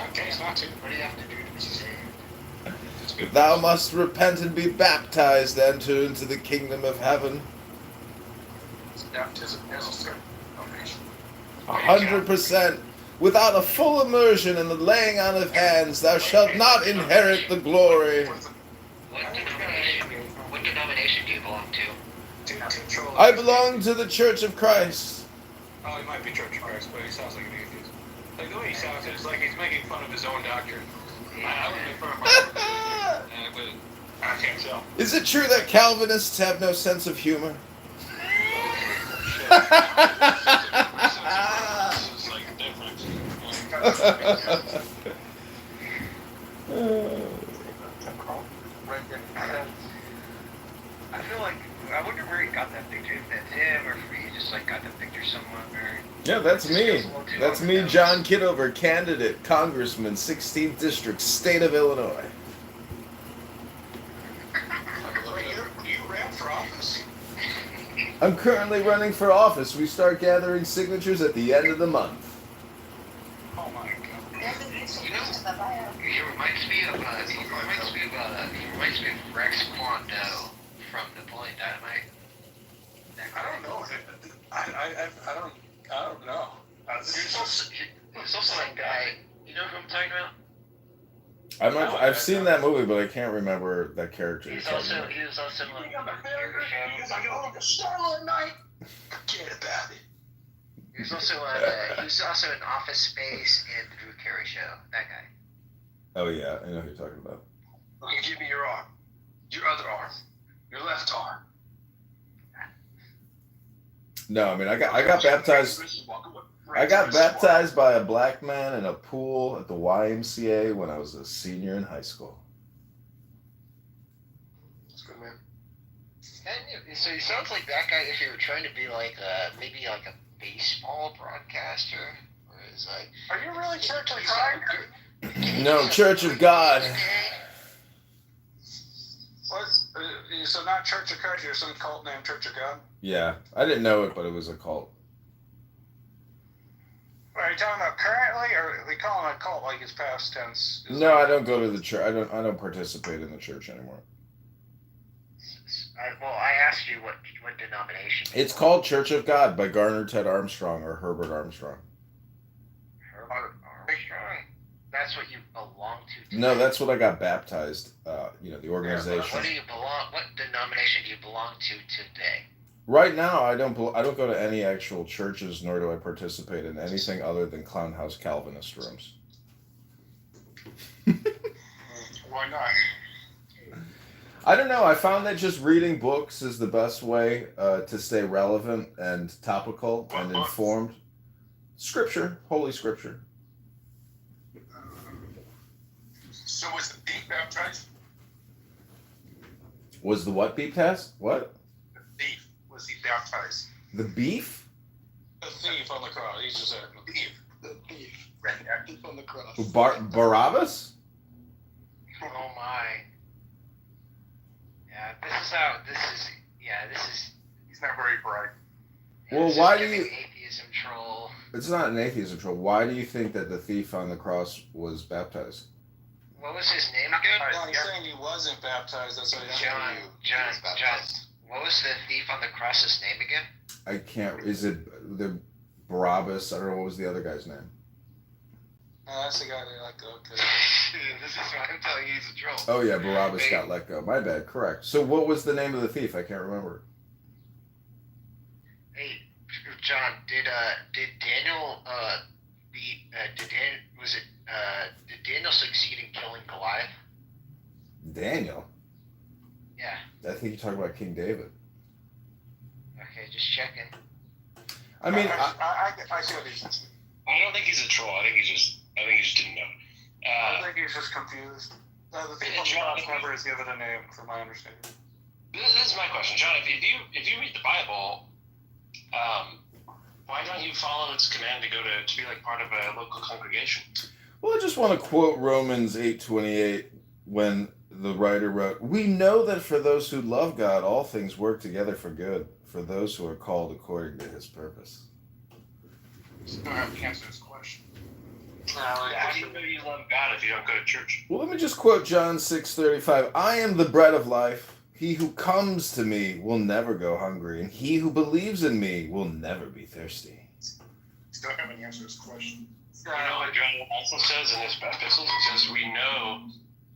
Okay, it's not too. What do you have to do to be saved? Thou must repent and be baptized to enter into the kingdom of heaven. Baptism is a 100%. Without a full immersion in the laying on of hands, thou shalt not inherit the glory. What denomination do you belong to? I belong to the Church of Christ. Oh, he might be Church of Christ, but he sounds like an atheist. Like the way he sounds, it's like he's making fun of his own doctrine. I would make fun of my but I can't tell. Is it true that Calvinists have no sense of humor? It's like different. I feel like I wonder where he got that picture. If that's him, or if he just like got that picture somewhere. Yeah, that's me. That's me, John Kitover, candidate, Congressman, 16th District, State of Illinois. You ran for office? I'm currently running for office. We start gathering signatures at the end of the month. Oh my god. He reminds me of Rex Kwando from Napoleon Dynamite. I don't know. I don't know. There's also that guy. You know who I'm talking about? I've seen that movie, but I can't remember that character. He was also in He's like, oh, the Starlight Night. Forget about it. He was also in Office Space and the Drew Carey Show. That guy. Oh yeah, I know who you're talking about. Okay, give me your arm. Your other arm. Your left arm. No, I mean I got baptized. I got baptized by a black man in a pool at the YMCA when I was a senior in high school. That's good, man. And so he sounds like that guy. If you were trying to be like maybe like a baseball broadcaster, or is like. Are you really Church of Christ? No, Church of God. What? So not Church of Christ, you're some cult named Church of God? Yeah, I didn't know it, but it was a cult. Are you talking about currently, or we call it a cult like it's past tense? No, I don't go to the church. I don't participate in the church anymore. I asked you what denomination. It's called Church of God by Garner Ted Armstrong or Herbert Armstrong. Herbert Armstrong? That's what you belong to? No, that's what I got baptized. The organization. What do you belong? What denomination do you belong to today? Right now, I don't go to any actual churches, nor do I participate in anything other than Clown House Calvinist rooms. Why not? I don't know. I found that just reading books is the best way to stay relevant and topical and informed. Scripture, Holy Scripture. So was the thief baptized? Was the what beef test? What? The thief. Was he baptized? The beef? The thief on the cross. He's just saying the thief. The thief. Right there. Thief on the cross. Barabbas? Oh my. Yeah, this is. He's not very bright. Well, why do you? Atheism troll. It's not an atheism troll. Why do you think that the thief on the cross was baptized? What was his name again? Well, he's saying he wasn't baptized. That's what John. What was the thief on the cross's name again? I can't. Is it the Barabbas? I don't know. What was the other guy's name? No, that's the guy they let go. This is why I'm telling you he's a troll. Oh yeah, Barabbas got let go. My bad. Correct. So what was the name of the thief? I can't remember. Hey, John, did Daniel did Daniel succeed in killing Goliath? Daniel? Yeah. I think you're talking about King David. Okay, just checking. I mean, I see what he's saying. I don't think he's a troll. I think he just didn't know. I think he's just confused. The thief on the cross never is given a name, from my understanding. This is my question, John. If you read the Bible, why don't you follow its command to go to be like part of a local congregation? Well, I just want to quote Romans 8:28 when the writer wrote, "We know that for those who love God, all things work together for good, for those who are called according to His purpose." You don't have to answer this question. How do you know you love God if you don't go to church? Well, let me just quote John 6:35. I am the bread of life. He who comes to me will never go hungry, and he who believes in me will never be thirsty. Still haven't answered this question. You know what John also says in his epistles? He says, we know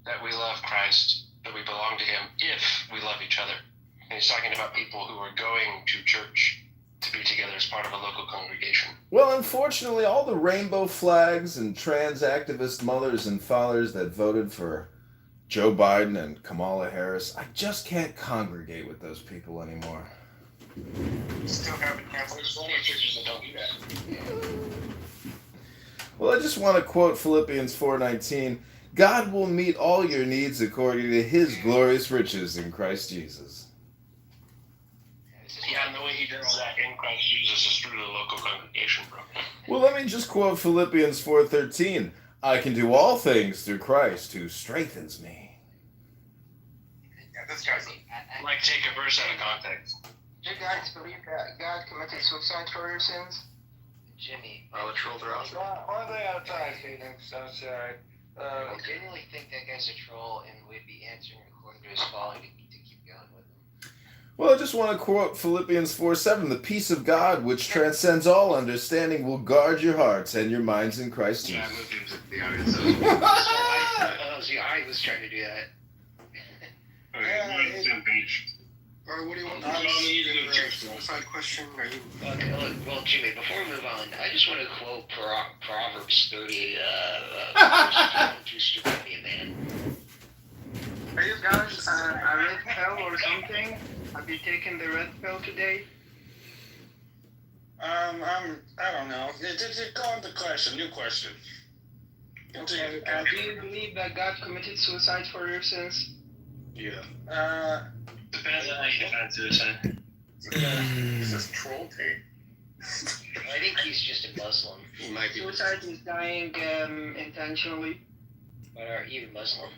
that we love Christ, that we belong to Him if we love each other. And he's talking about people who are going to church to be together as part of a local congregation. Well, unfortunately, all the rainbow flags and trans activist mothers and fathers that voted for Joe Biden and Kamala Harris, I just can't congregate with those people anymore. Still have a chance. There's only churches that don't do that. Well, I just want to quote Philippians 4:19. God will meet all your needs according to his glorious riches in Christ Jesus. Yeah, and the way he does that in Christ Jesus is through the local congregation, bro. Well, let me just quote Philippians 4:13. I can do all things through Christ who strengthens me. Yeah, this guy's Like, take a verse out of context. Do you guys believe that God committed suicide for your sins? Jimmy. Oh, the trolls are awesome. One day at a time, Phoenix. That's right. I genuinely think that guy's a troll and would be answering according to his following to keep going with him. Well, I just want to quote Philippians 4:7. The peace of God, which transcends all understanding, will guard your hearts and your minds in Christ Yeah, I Jesus. moved into the audience. I was trying to do that. Okay, we're on the same page. Or what do you want to suicide question? Are you... Okay, look, well, Jimmy, before we move on, I just want to quote Proverbs 30, too stupid to be a man. Are you guys a red pill or something? Have you taken the red pill today? I don't know. Just go on the question. New question. Okay. Do you believe that God committed suicide for your sins? Yeah. Depends on how you define suicide. Is this troll tape? I think he's just a Muslim. He might be. Suicide is dying intentionally. But are you Muslim?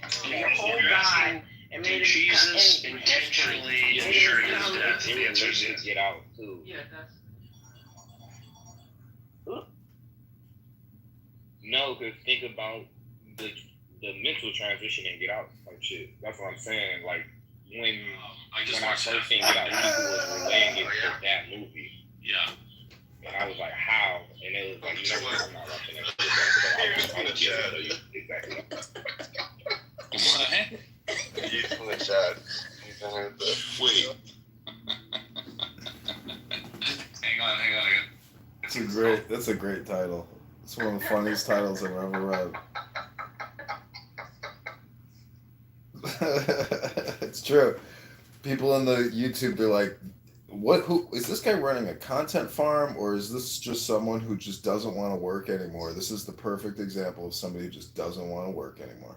The whole guy and made Did Jesus intentionally ensure his death? The answer is yes. Get out too. Yeah, that's. No, because think about the mental transition and Get Out type shit. That's what I'm saying. Like when I first seen Get Out, people was relaying it to that movie. Yeah. And I was like, how? And it was like, you know, I'm not watching that shit. I was exactly. What? He's in the chat. He's in the... Wait. Hang on. That's a great title. It's one of the funniest titles I've ever read. It's true. People in the YouTube, they're like, who is this guy running a content farm, or is this just someone who just doesn't want to work anymore? This is the perfect example of somebody who just doesn't want to work anymore.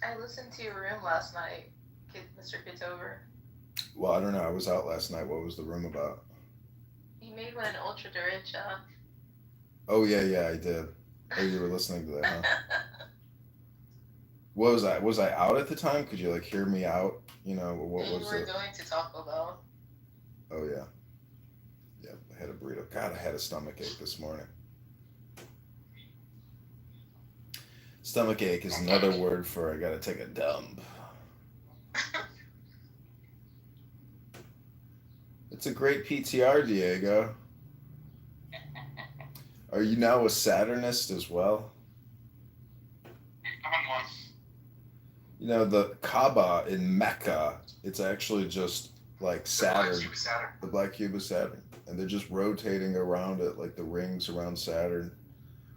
I listened to your room last night, Mr. Kitover. Well, I don't know. I was out last night. What was the room about? You made one ultra derecha. Oh, yeah, I did. Oh, you were listening to that, huh? Was I out at the time? Could you, like, hear me out? You know, what was We were it? going to Taco Bell. Oh, yeah. Yeah, I had a burrito. God, I had a stomach ache this morning. Stomach ache is another word for I gotta take a dump. It's a great PTR, Diego. Are you now a Saturnist as well? I'm on one. You know, the Kaaba in Mecca, it's actually just like Saturn. The black cube is Saturn. And they're just rotating around it like the rings around Saturn.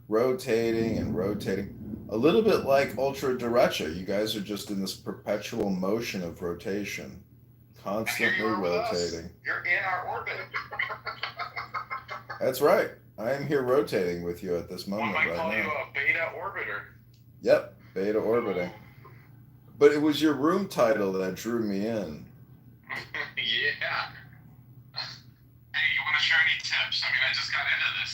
Rotating and rotating. A little bit like ultra derecha. You guys are just in this perpetual motion of rotation. Constantly rotating. You're in our orbit. That's right. I am here rotating with you at this moment I might right call you now. a beta orbiter. Yep, beta orbiting. But it was your room title that drew me in. Yeah. Hey, you want to share any tips? I mean, I just got into this.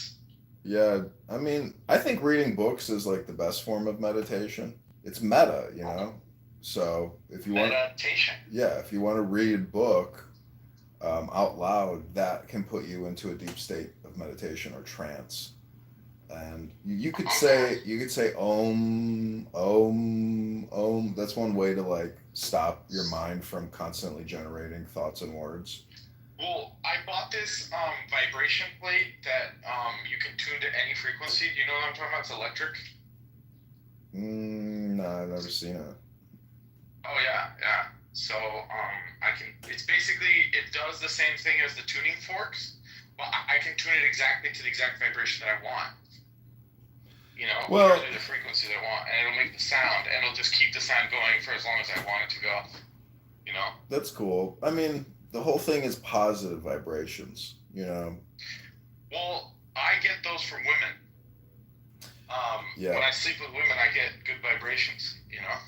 Yeah, I mean, I think reading books is like the best form of meditation. It's meta, you know? So if you want, Meditation. yeah, if you want to read a book out loud, that can put you into a deep state of meditation or trance. And you could say om, om, om. That's one way to like stop your mind from constantly generating thoughts and words. Well, I bought this vibration plate that you can tune to any frequency. Do you know what I'm talking about? It's electric. No, I've never seen it. Oh yeah. So I It's basically, it does the same thing as the tuning forks, but I can tune it exactly to the exact vibration that I want. You know, Well, the frequency that I want, and it'll make the sound, and it'll just keep the sound going for as long as I want it to go. You know? that's cool. I mean, the whole thing is positive vibrations, you know? Well, I get those from women. Yeah. When I sleep with women, I get good vibrations, you know?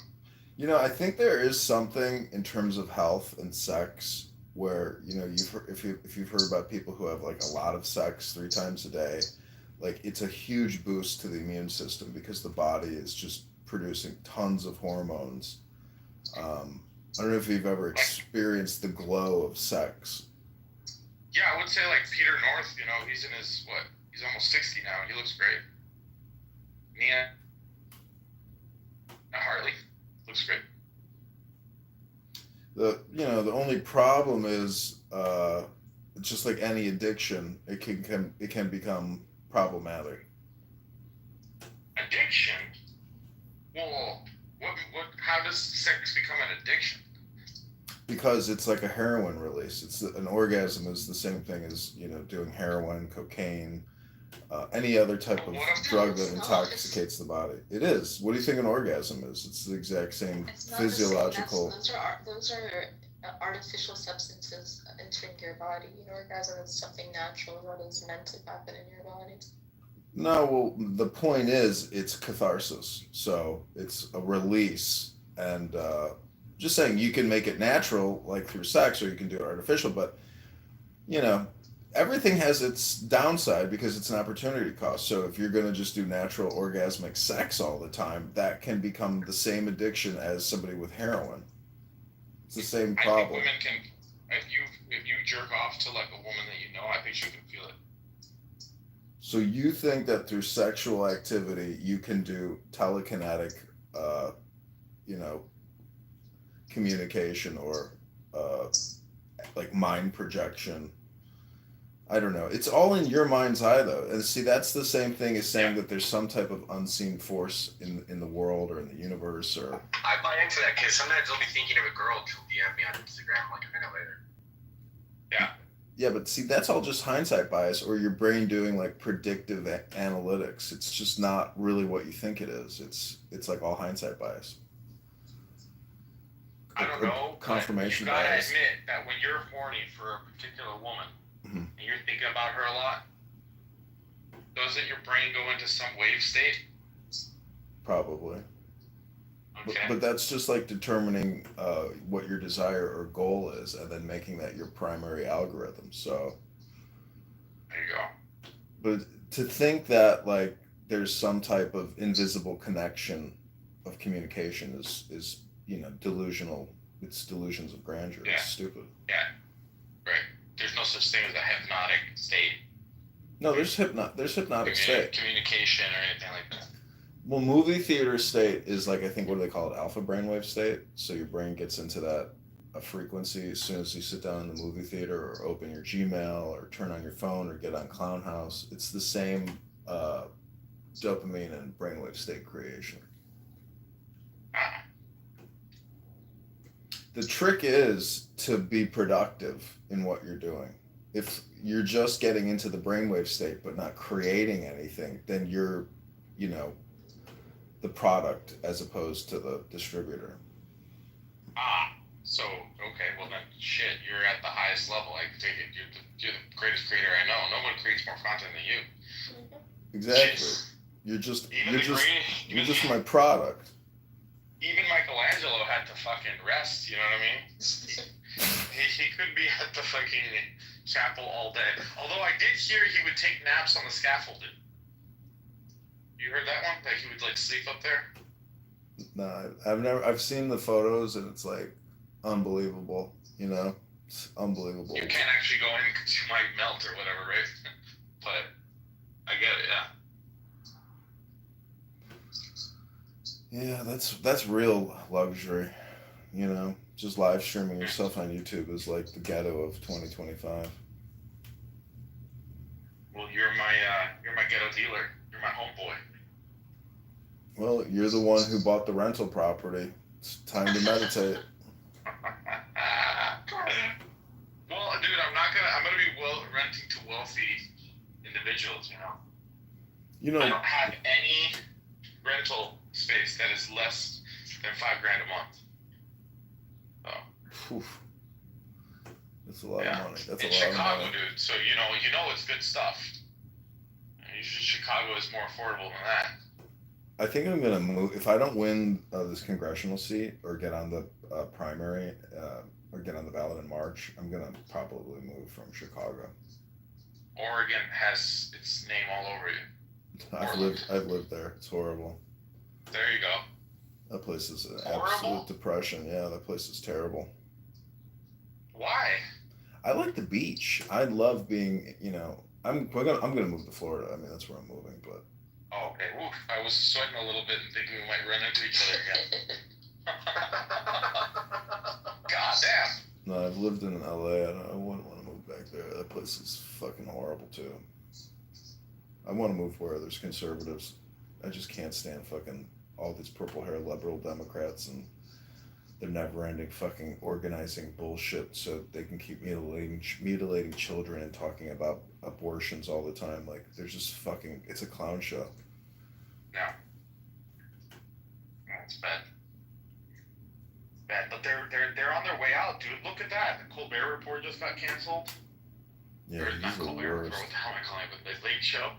You know, I think there is something in terms of health and sex where, you know, if you've heard about people who have like a lot of sex 3 times a day, like it's a huge boost to the immune system because the body is just producing tons of hormones. I don't know if you've ever experienced the glow of sex. Yeah, I would say like Peter North, you know, he's in his, he's almost 60 now, and he looks great. Mia Hartley looks great. The only problem is just like any addiction, it can become problematic. Addiction? Well, how does sex become an addiction? Because it's like a heroin release. An orgasm is the same thing as, you know, doing heroin, cocaine, any other type of drug that intoxicates the body. It is. What do you think an orgasm is? It's the exact same physiological. Those are artificial substances entering your body. An orgasm is something natural that is meant to happen in your body. No, well, the point is it's catharsis. So it's a release. And just saying you can make it natural, like through sex, or you can do it artificial. But, you know, everything has its downside because it's an opportunity cost. So if you're going to just do natural orgasmic sex all the time, that can become the same addiction as somebody with heroin. It's the same problem. I think women can, if you jerk off to like a woman that you know, I think she can feel it. So you think that through sexual activity, you can do telekinetic, you know, communication or like mind projection. I don't know. It's all in your mind's eye, though. And see, that's the same thing as saying that there's some type of unseen force in the world or in the universe. Or I buy into that because sometimes I'll be thinking of a girl and she'll DM me on Instagram like a minute later. Yeah. Yeah, but see, that's all just hindsight bias or your brain doing like predictive analytics. It's just not really what you think it is. It's like all hindsight bias. I don't know. Confirmation you gotta bias. admit that when you're horny for a particular woman, and you're thinking about her a lot, doesn't your brain go into some wave state? Probably. Okay. But that's just like determining what your desire or goal is and then making that your primary algorithm. So there you go. But to think that like there's some type of invisible connection of communication is you know, delusional. It's delusions of grandeur. Yeah. It's stupid. Yeah. Right. There's no such thing as a hypnotic state. No, there's hypnotic state. Communication or anything like that. Well, movie theater state is like, I think, what do they call it? Alpha brainwave state. So your brain gets into that a frequency as soon as you sit down in the movie theater or open your Gmail or turn on your phone or get on Clown House. It's the same dopamine and brainwave state creation. The trick is to be productive in what you're doing. If you're just getting into the brainwave state but not creating anything, then you're, you know, the product as opposed to the distributor. So, okay, well then, shit, you're at the highest level. I can take it. You're the greatest creator I know. No one creates more content than you. Exactly. You're just my product. Even Michelangelo had to fucking rest, you know what I mean? he could be at the fucking chapel all day. Although I did hear he would take naps on the scaffolding. You heard that one? Like he would like sleep up there? No, I've seen the photos and it's like unbelievable, you know? It's unbelievable. You can't actually go in because you might melt or whatever, right? But I get it, yeah. Yeah, that's real luxury, you know. Just live streaming yourself on YouTube is like the ghetto of 2025. Well, you're my ghetto dealer. You're my homeboy. Well, you're the one who bought the rental property. It's time to meditate. renting to wealthy individuals, you know. You know, I don't have any rental space that is less than $5,000 a month. So. Oof. That's a lot of money. That's In a lot Chicago, of money. dude. So you know it's good stuff. Usually Chicago is more affordable than that. I think I'm gonna move if I don't win this congressional seat or get on the primary or get on the ballot in March. I'm gonna probably move from Chicago. Oregon has its name all over you. I've lived there. It's horrible. There you go. That place is an Horrible? absolute depression. Yeah, that place is terrible. Why? I like the beach. I love being, I'm gonna move to Florida. I mean, that's where I'm moving. But Oh, okay. Oof. I was sweating a little bit and thinking we might run into each other again. God damn. no, I've lived in LA. I wouldn't want to move back there. That place is fucking horrible too. I want to move where there's conservatives. I just can't stand fucking all these purple hair liberal Democrats and their never-ending fucking organizing bullshit so they can keep mutilating children and talking about abortions all the time. Like, they're just fucking, it's a clown show. No. It's bad. Bad, but they're on their way out, dude. Look at that. The Colbert Report just got canceled. Yeah, Or he's not the Colbert Report. worst. What the hell am I calling it? The Late Show.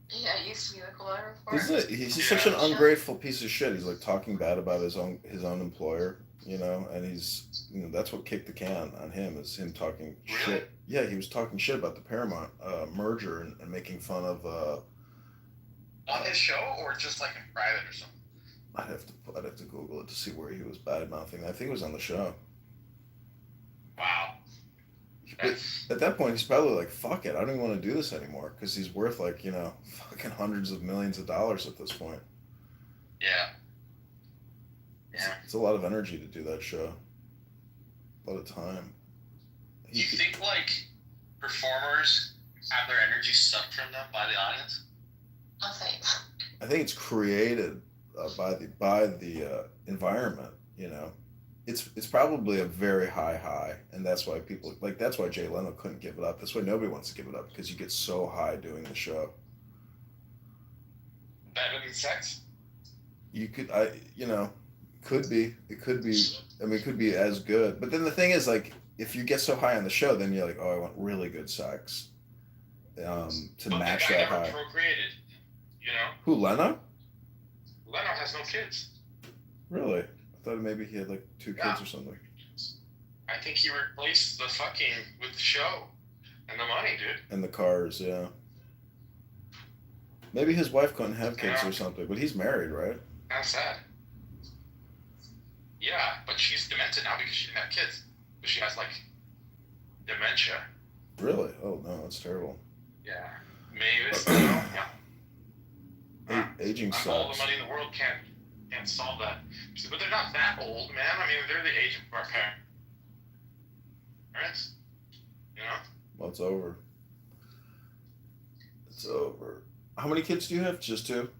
Yeah, it used to be the Color Report. Isn't it? He's such an ungrateful piece of shit. He's like talking bad about his own employer, and he's that's what kicked the can on him is him talking shit. Yeah, he was talking shit about the Paramount merger and making fun of. On his show or just like in private or something? I'd have to Google it to see where he was bad mouthing. I think it was on the show. Wow. But at that point, he's probably like, "Fuck it, I don't even want to do this anymore," because he's worth like fucking hundreds of millions of dollars at this point. Yeah. It's a lot of energy to do that show. A lot of time. Do you think like performers have their energy sucked from them by the audience? I think it's created by the environment. It's probably a very high, and that's why people that's why Jay Leno couldn't give it up. That's why nobody wants to give it up because you get so high doing the show. Better than sex? You could, could be. It could be. I mean, it could be as good. But then the thing is, like, if you get so high on the show, then you're like, oh, I want really good sex, to match that high. Procreated, Who, Leno? Leno has no kids. Really? I thought maybe he had like 2 kids or something. I think he replaced the fucking with the show and the money, dude. And the cars, yeah. Maybe his wife couldn't have kids or something, but he's married, right? That's sad. Yeah, but she's demented now because she didn't have kids. But she has like dementia. Really? Oh no, that's terrible. Yeah. Maybe it's Aging sucks. All the money in the world can't solve that. But they're not that old, man. I mean, they're the age of our parents. Well, it's over. It's over. How many kids do you have? Just 2?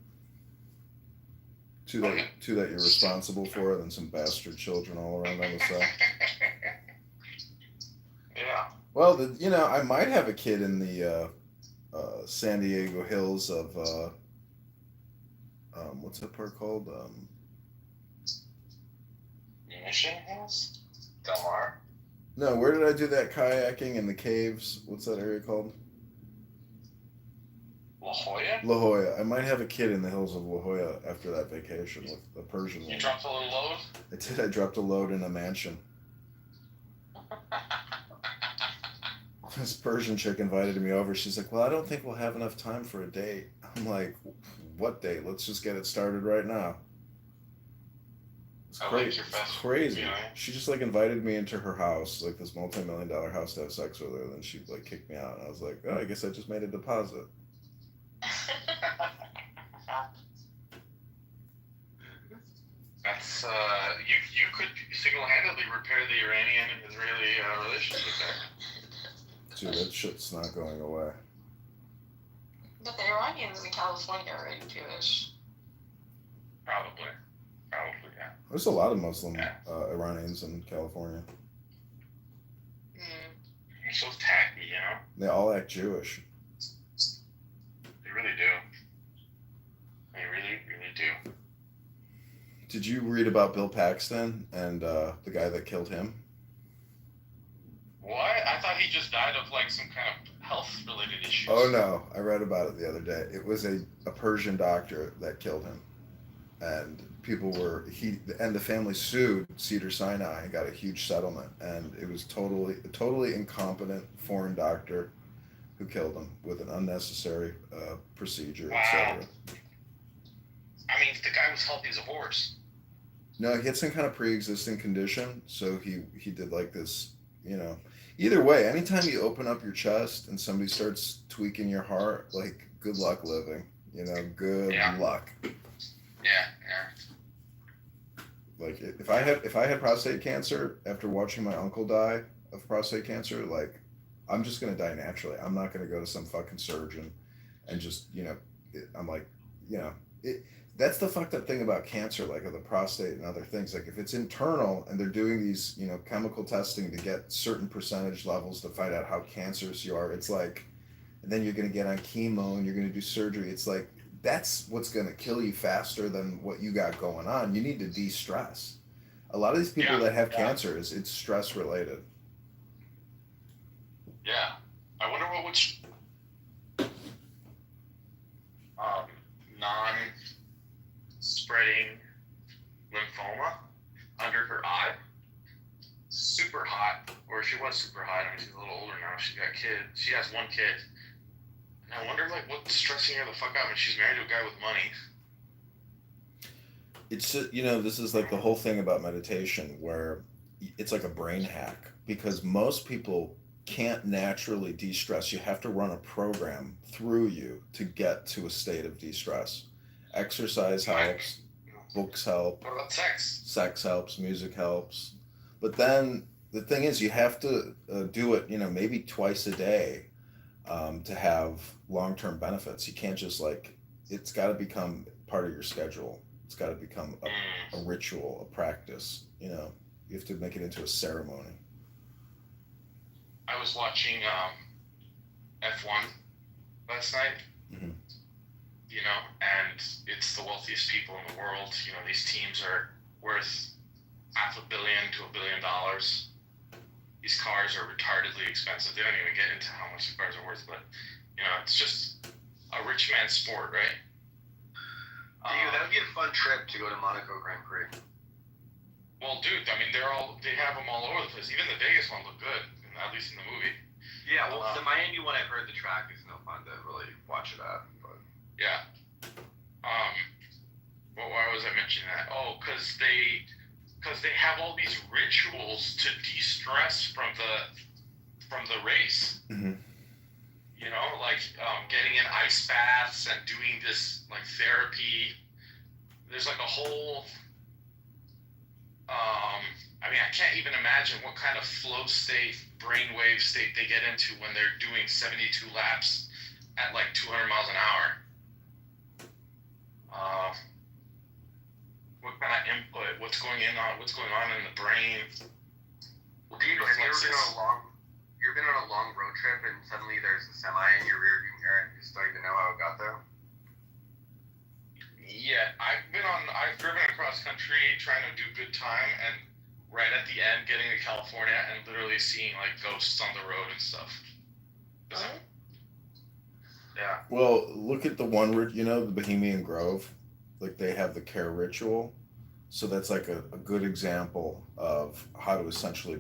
Two that you're responsible for, and then some bastard children all around on the side. Yeah. Well, I might have a kid in the San Diego hills of what's that part called? Mission Hills? Del Mar? No, where did I do that kayaking in the caves? What's that area called? La Jolla? La Jolla. I might have a kid in the hills of La Jolla after that vacation with a Persian woman. You dropped a little load? I did. I dropped a load in a mansion. This Persian chick invited me over. She's like, well, I don't think we'll have enough time for a date. I'm like, what date? Let's just get it started right now. It's crazy. It's crazy. She just like invited me into her house, like this multi-million-dollar house, to have sex with her. And then she like kicked me out. And I was like, oh, I guess I just made a deposit. That's you could single-handedly repair the Iranian and Israeli relationship there. Dude, that shit's not going away. But the Iranians in California are already Jewish. Probably, yeah. There's a lot of Muslim Iranians in California. so tacky, you know? They all act Jewish. They really do. They really, really do. Did you read about Bill Paxton and the guy that killed him? What? I thought he just died of like some kind of health-related issues. Oh no, I read about it the other day. It was a Persian doctor that killed him, and the family sued Cedar Sinai and got a huge settlement, and it was totally incompetent foreign doctor who killed him with an unnecessary procedure, Wow. etc. I mean, the guy was healthy as a horse. No, he had some kind of pre-existing condition, so he did like this, you know. Either way, anytime you open up your chest and somebody starts tweaking your heart, like, good luck living, you know, good luck. Yeah. Like, if I had prostate cancer after watching my uncle die of prostate cancer, like, I'm just gonna die naturally. I'm not gonna go to some fucking surgeon and just, you know, I'm like, you know, that's the fucked up thing about cancer, like of the prostate and other things. Like if it's internal and they're doing these, you know, chemical testing to get certain percentage levels to find out how cancerous you are, it's like, and then you're going to get on chemo and you're going to do surgery. It's like, that's what's going to kill you faster than what you got going on. You need to de-stress. A lot of these people that have cancer, it's stress related. Yeah. I wonder what would non-spreading lymphoma under her eye. Super hot, or she was super hot. I mean, she's a little older now. She got kids. She has one kid. And I wonder, like, what's stressing her the fuck out when she's married to a guy with money. It's, you know, this is like the whole thing about meditation where it's like a brain hack because most people can't naturally de-stress. You have to run a program through you to get to a state of de-stress. Exercise helps, books help. What about sex? Sex helps, music helps. But then the thing is you have to do it, you know, maybe twice a day to have long-term benefits. You can't just like, it's got to become part of your schedule. It's got to become a ritual, a practice, you know. You have to make it into a ceremony. I was watching F1 last night, Mm-hmm. you know, and it's the wealthiest people in the world. You know, these teams are worth $500 million to $1 billion. These cars are retardedly expensive. They don't even get into how much the cars are worth, but, you know, it's just a rich man's sport, right? That would be a fun trip to go to Monaco Grand Prix. Well, dude, I mean, they have them all over the place. Even the Vegas one looked good, at least in the movie. Yeah, well, the Miami one, I've heard the track is no fun to really watch it at. But yeah. Well, why was I mentioning that? Oh, because they have all these rituals to de-stress from the race. Mm-hmm. You know, like getting in ice baths and doing this like therapy. There's like a whole. I mean, I can't even imagine what kind of flow state, brainwave state they get into when they're doing 72 laps at like 200 miles an hour. What kind of input? What's going on in the brain? Well, dude, have you ever been on a long road trip and suddenly there's a semi in your rearview mirror and you just don't even know how it got there? Yeah, I've driven across country trying to do good time, and right at the end getting to California and literally seeing like ghosts on the road and stuff. Yeah. Well, look at the one, you know, the Bohemian Grove, like they have the care ritual. So that's like a good example of how to essentially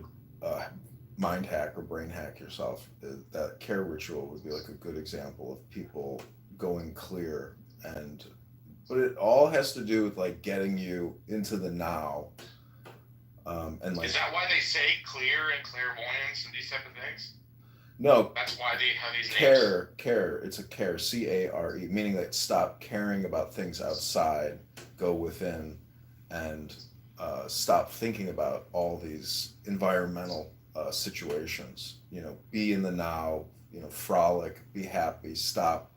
mind hack or brain hack yourself. That care ritual would be like a good example of people going clear, but it all has to do with like getting you into the now. And like, is that why they say clear and clairvoyance and these type of things? No. That's why they have these names. Care. It's a care, care, meaning that stop caring about things outside, go within, and stop thinking about all these environmental situations. You know, be in the now. You know, frolic, be happy. Stop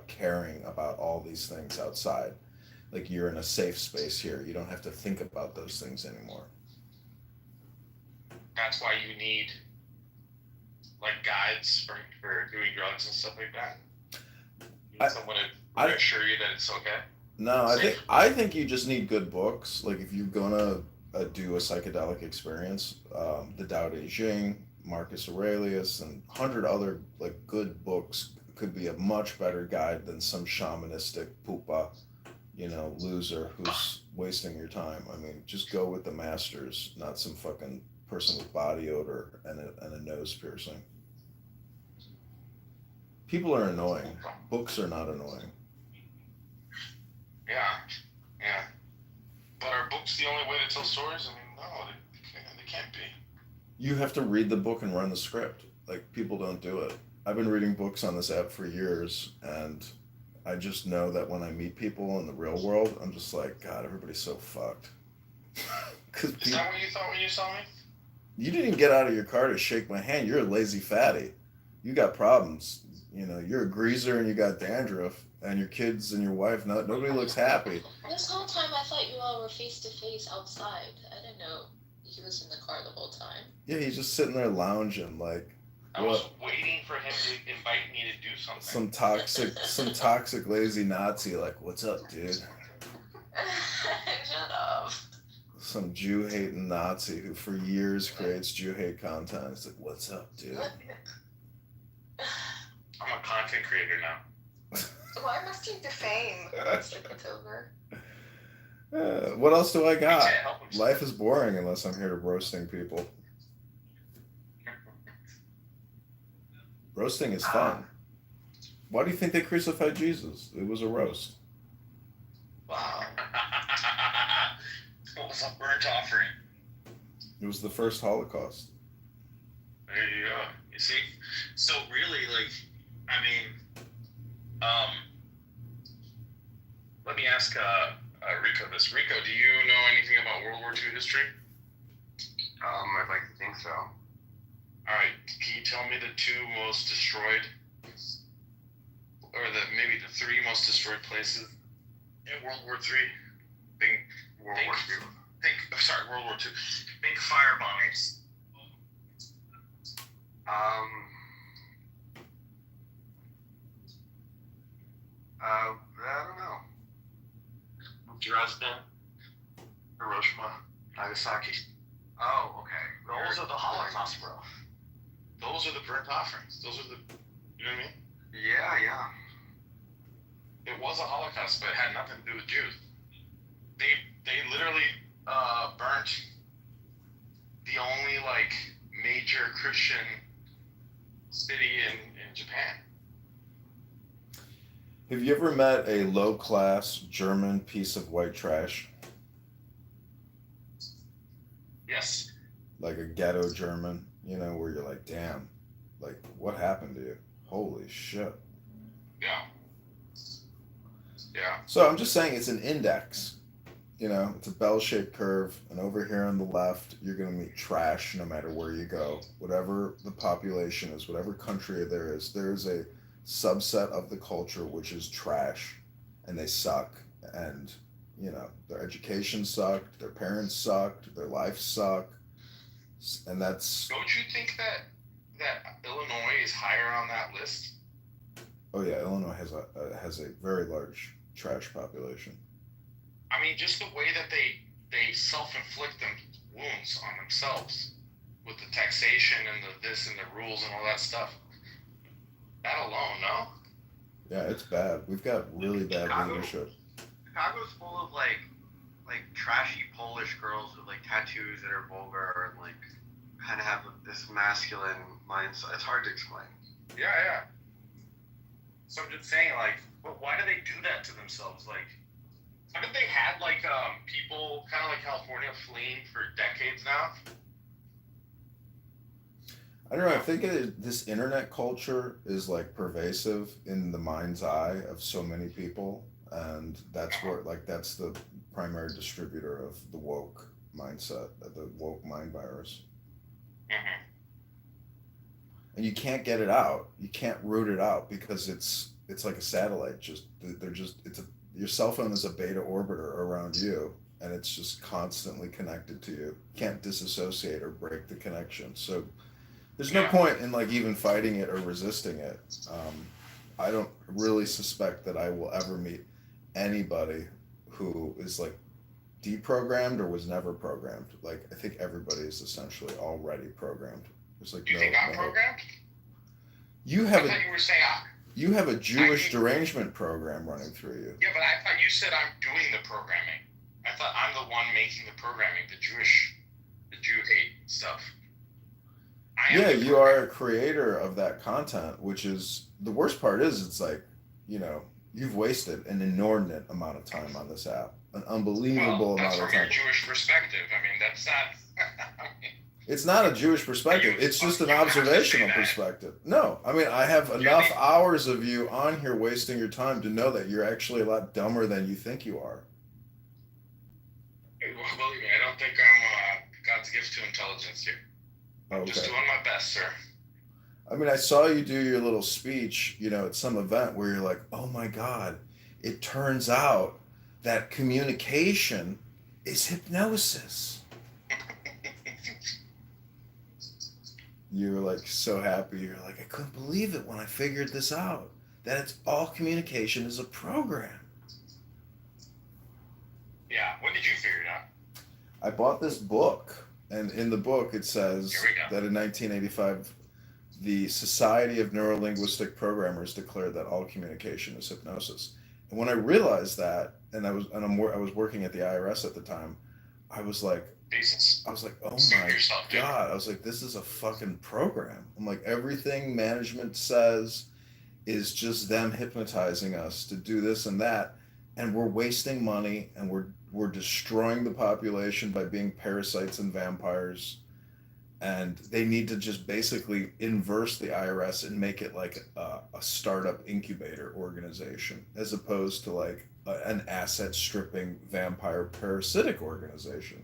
caring about all these things outside. Like you're in a safe space here. You don't have to think about those things anymore. That's why you need like guides for doing drugs and stuff like that? You I- need someone to reassure you that it's okay. No, I think you just need good books. Like if you're gonna do a psychedelic experience, the Tao Te Ching, Marcus Aurelius, and 100 other like good books could be a much better guide than some shamanistic pupa, loser who's wasting your time. I mean, just go with the masters, not some fucking person with body odor and a nose piercing. People are annoying. Books are not annoying. Yeah. But are books the only way to tell stories? I mean, no, they can't be. You have to read the book and run the script. Like, people don't do it. I've been reading books on this app for years, and I just know that when I meet people in the real world, I'm just like, God, everybody's so fucked. Is that what you thought when you saw me? You didn't even get out of your car to shake my hand. You're a lazy fatty. You got problems. You're a greaser and you got dandruff, and your kids and your wife, nobody looks happy. This whole time I thought you all were face to face outside. I didn't know he was in the car the whole time. Yeah, he's just sitting there lounging like, I was waiting for him to invite me to do something. some toxic lazy Nazi, like, what's up, dude? Shut up. Some Jew hating Nazi who for years creates Jew hate content. It's like, what's up, dude? I'm a content creator now. Why must you defame Mr. Kitover? What else do I got? Life is boring unless I'm here to roasting people. Roasting is fun. Why do you think they crucified Jesus? It was a roast. Wow. What was a burnt offering? It was the first Holocaust. There you go. You see? So really, let me ask Rico this. Rico, do you know anything about World War II history? I'd like to think so. Alright, can you tell me the two most destroyed, or maybe the three most destroyed places in World War III? World War II. World War II. Think fire bombings. I don't know. Dresden, Hiroshima, Nagasaki. Oh, okay. Those are the Holocaust, bro. Those are the burnt offerings. Those are the, you know what I mean? Yeah. It was a Holocaust, but it had nothing to do with Jews. They literally burnt the only major Christian city in Japan. Have you ever met a low-class German piece of white trash? Yes. Like a ghetto German, where you're like, damn, what happened to you? Holy shit. Yeah. So I'm just saying it's an index. It's a bell-shaped curve, and over here on the left, you're going to meet trash no matter where you go. Whatever the population is, whatever country there's a subset of the culture which is trash, and they suck, and their education sucked, their parents sucked, their life sucked, and that's. Don't you think that Illinois is higher on that list? Oh yeah, Illinois has a very large trash population. I mean, just the way that they self-inflict them wounds on themselves with the taxation and the this and the rules and all that stuff. That alone, no? Yeah, it's bad. We've got really bad leadership. Chicago's full of like trashy Polish girls with tattoos that are vulgar and kind of have this masculine mindset. It's hard to explain. Yeah. So I'm just saying, but why do they do that to themselves? Haven't they had people kind of like California fleeing for decades now? I don't know. I think this internet culture is pervasive in the mind's eye of so many people, and that's where that's the primary distributor of the woke mindset, the woke mind virus. Mm-hmm. And you can't get it out. You can't root it out because it's like a satellite. Your cell phone is a beta orbiter around you, and it's just constantly connected to you. You can't disassociate or break the connection. So There's no point in like even fighting it or resisting it. I don't really suspect that I will ever meet anybody who is like deprogrammed or was never programmed. Like I think everybody is essentially already programmed. There's like You think I'm programmed? You I have thought you were saying you have a Jewish derangement program running through you. yeah, but I thought you said I'm doing the programming. I thought I'm the one making the programming, the Jew hate stuff. Yeah, you are a creator of that content, which is the worst part is it's like, you've wasted an inordinate amount of time on this app. An unbelievable amount of That's from time. your Jewish perspective. I mean, that's not... It's not a Jewish perspective. It's just an observational perspective. No, I mean, I have enough hours of you on here wasting your time to know that you're actually a lot dumber than you think you are. Believe me, I don't think I'm God's gift to intelligence here. I'm just doing my best, sir. I mean, I saw you do your little speech, at some event where you're like, oh my God, it turns out that communication is hypnosis. You were like so happy. You're like, I couldn't believe it when I figured this out. That it's all communication is a program. Yeah, when did you figure it out? I bought this book, and in the book it says that in 1985, the Society of Neurolinguistic Programmers declared that all communication is hypnosis. And when I realized that, and I was working at the IRS at the time, I was like, oh my God. I was like, this is a fucking program. I'm like, everything management says is just them hypnotizing us to do this and that. And we're wasting money and we're destroying the population by being parasites and vampires. And they need to just basically inverse the IRS and make it like a startup incubator organization as opposed to like an asset stripping vampire parasitic organization.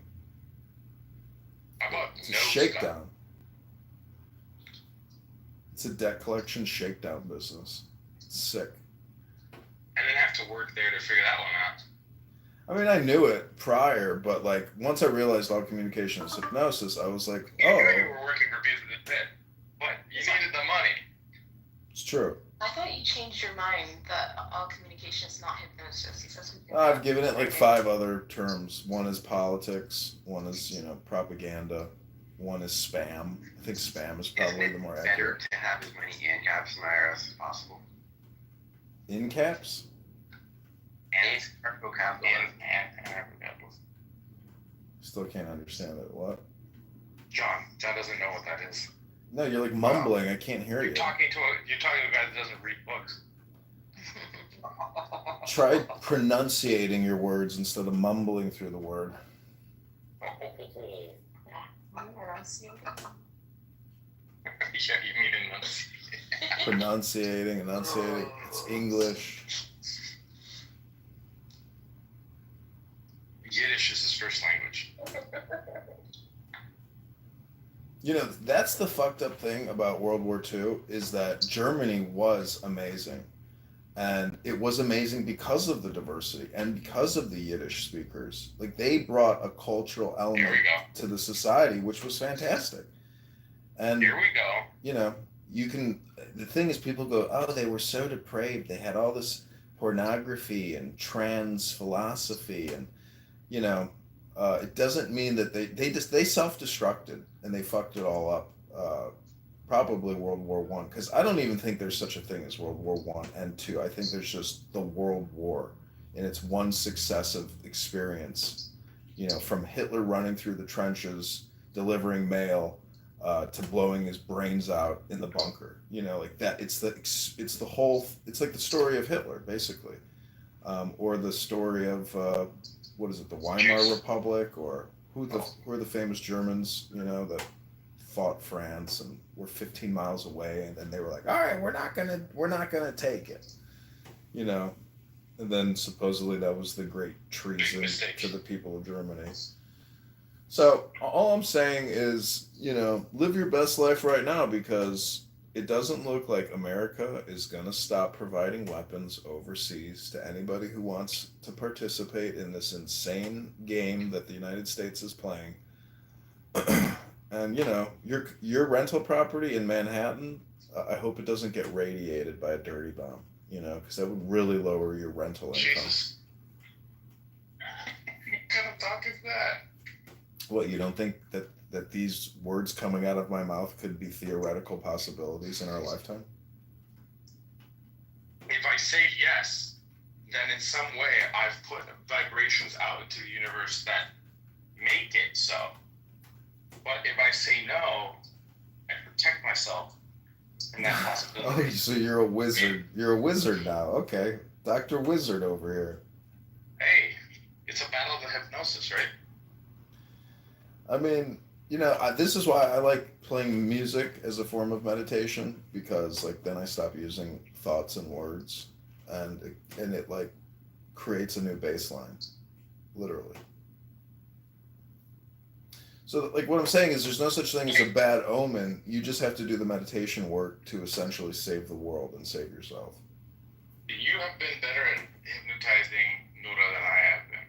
It's a shakedown. It's a debt collection shakedown business. It's sick. I didn't have to work there to figure that one out. I mean, I knew it prior, but like once I realized all communication is hypnosis, I was like, You knew you were working for people that did, but you needed the money. It's true. I thought you changed your mind that all communication is not hypnosis. I've given it like 5 other terms. One is politics. One is, propaganda. One is spam. I think spam is probably the more accurate. To have as many in caps in the IRS as possible. In caps? And capitalism. Still can't understand it. What? John doesn't know what that is. No, you're like mumbling. I can't hear you. You're talking to a guy that doesn't read books. Try pronunciating your words instead of mumbling through the word. Yeah, you mean Pronunciating, enunciating. It's English. Yiddish is his first language. That's the fucked up thing about World War II is that Germany was amazing. And it was amazing because of the diversity and because of the Yiddish speakers. Like, they brought a cultural element to the society, which was fantastic. And here we go. The thing is, people go, oh, they were so depraved. They had all this pornography and trans philosophy. And, it doesn't mean that they self-destructed and they fucked it all up. Probably World War I, because I don't even think there's such a thing as World War I and II. I think there's just the World War, and it's one successive experience. From Hitler running through the trenches, delivering mail, to blowing his brains out in the bunker. Like that. It's the whole. It's like the story of Hitler, basically, or the story of what is it, the Weimar Republic, or who are the famous Germans? That fought France and were 15 miles away, and then they were like, all right, we're not gonna take it, and then supposedly that was the great treason to the people of Germany. So all I'm saying is, live your best life right now, because it doesn't look like America is gonna stop providing weapons overseas to anybody who wants to participate in this insane game that the United States is playing. And you know, your rental property in Manhattan, I hope it doesn't get radiated by a dirty bomb. You know, because that would really lower your rental income. Jesus. What kind of talk is that? What, you don't think that these words coming out of my mouth could be theoretical possibilities in our lifetime? If I say yes, then in some way I've put vibrations out into the universe that make it so. But if I say no, I protect myself from that possibility. Oh, so you're a wizard. You're a wizard now. Okay. Dr. Wizard over here. Hey, it's a battle of the hypnosis, right? I mean, you know, this is why I like playing music as a form of meditation, because like then I stop using thoughts and words, and it like creates a new baseline, literally. So like what I'm saying is there's no such thing as a bad omen. You just have to do the meditation work to essentially save the world and save yourself. You have been better at hypnotizing Nura than I have been.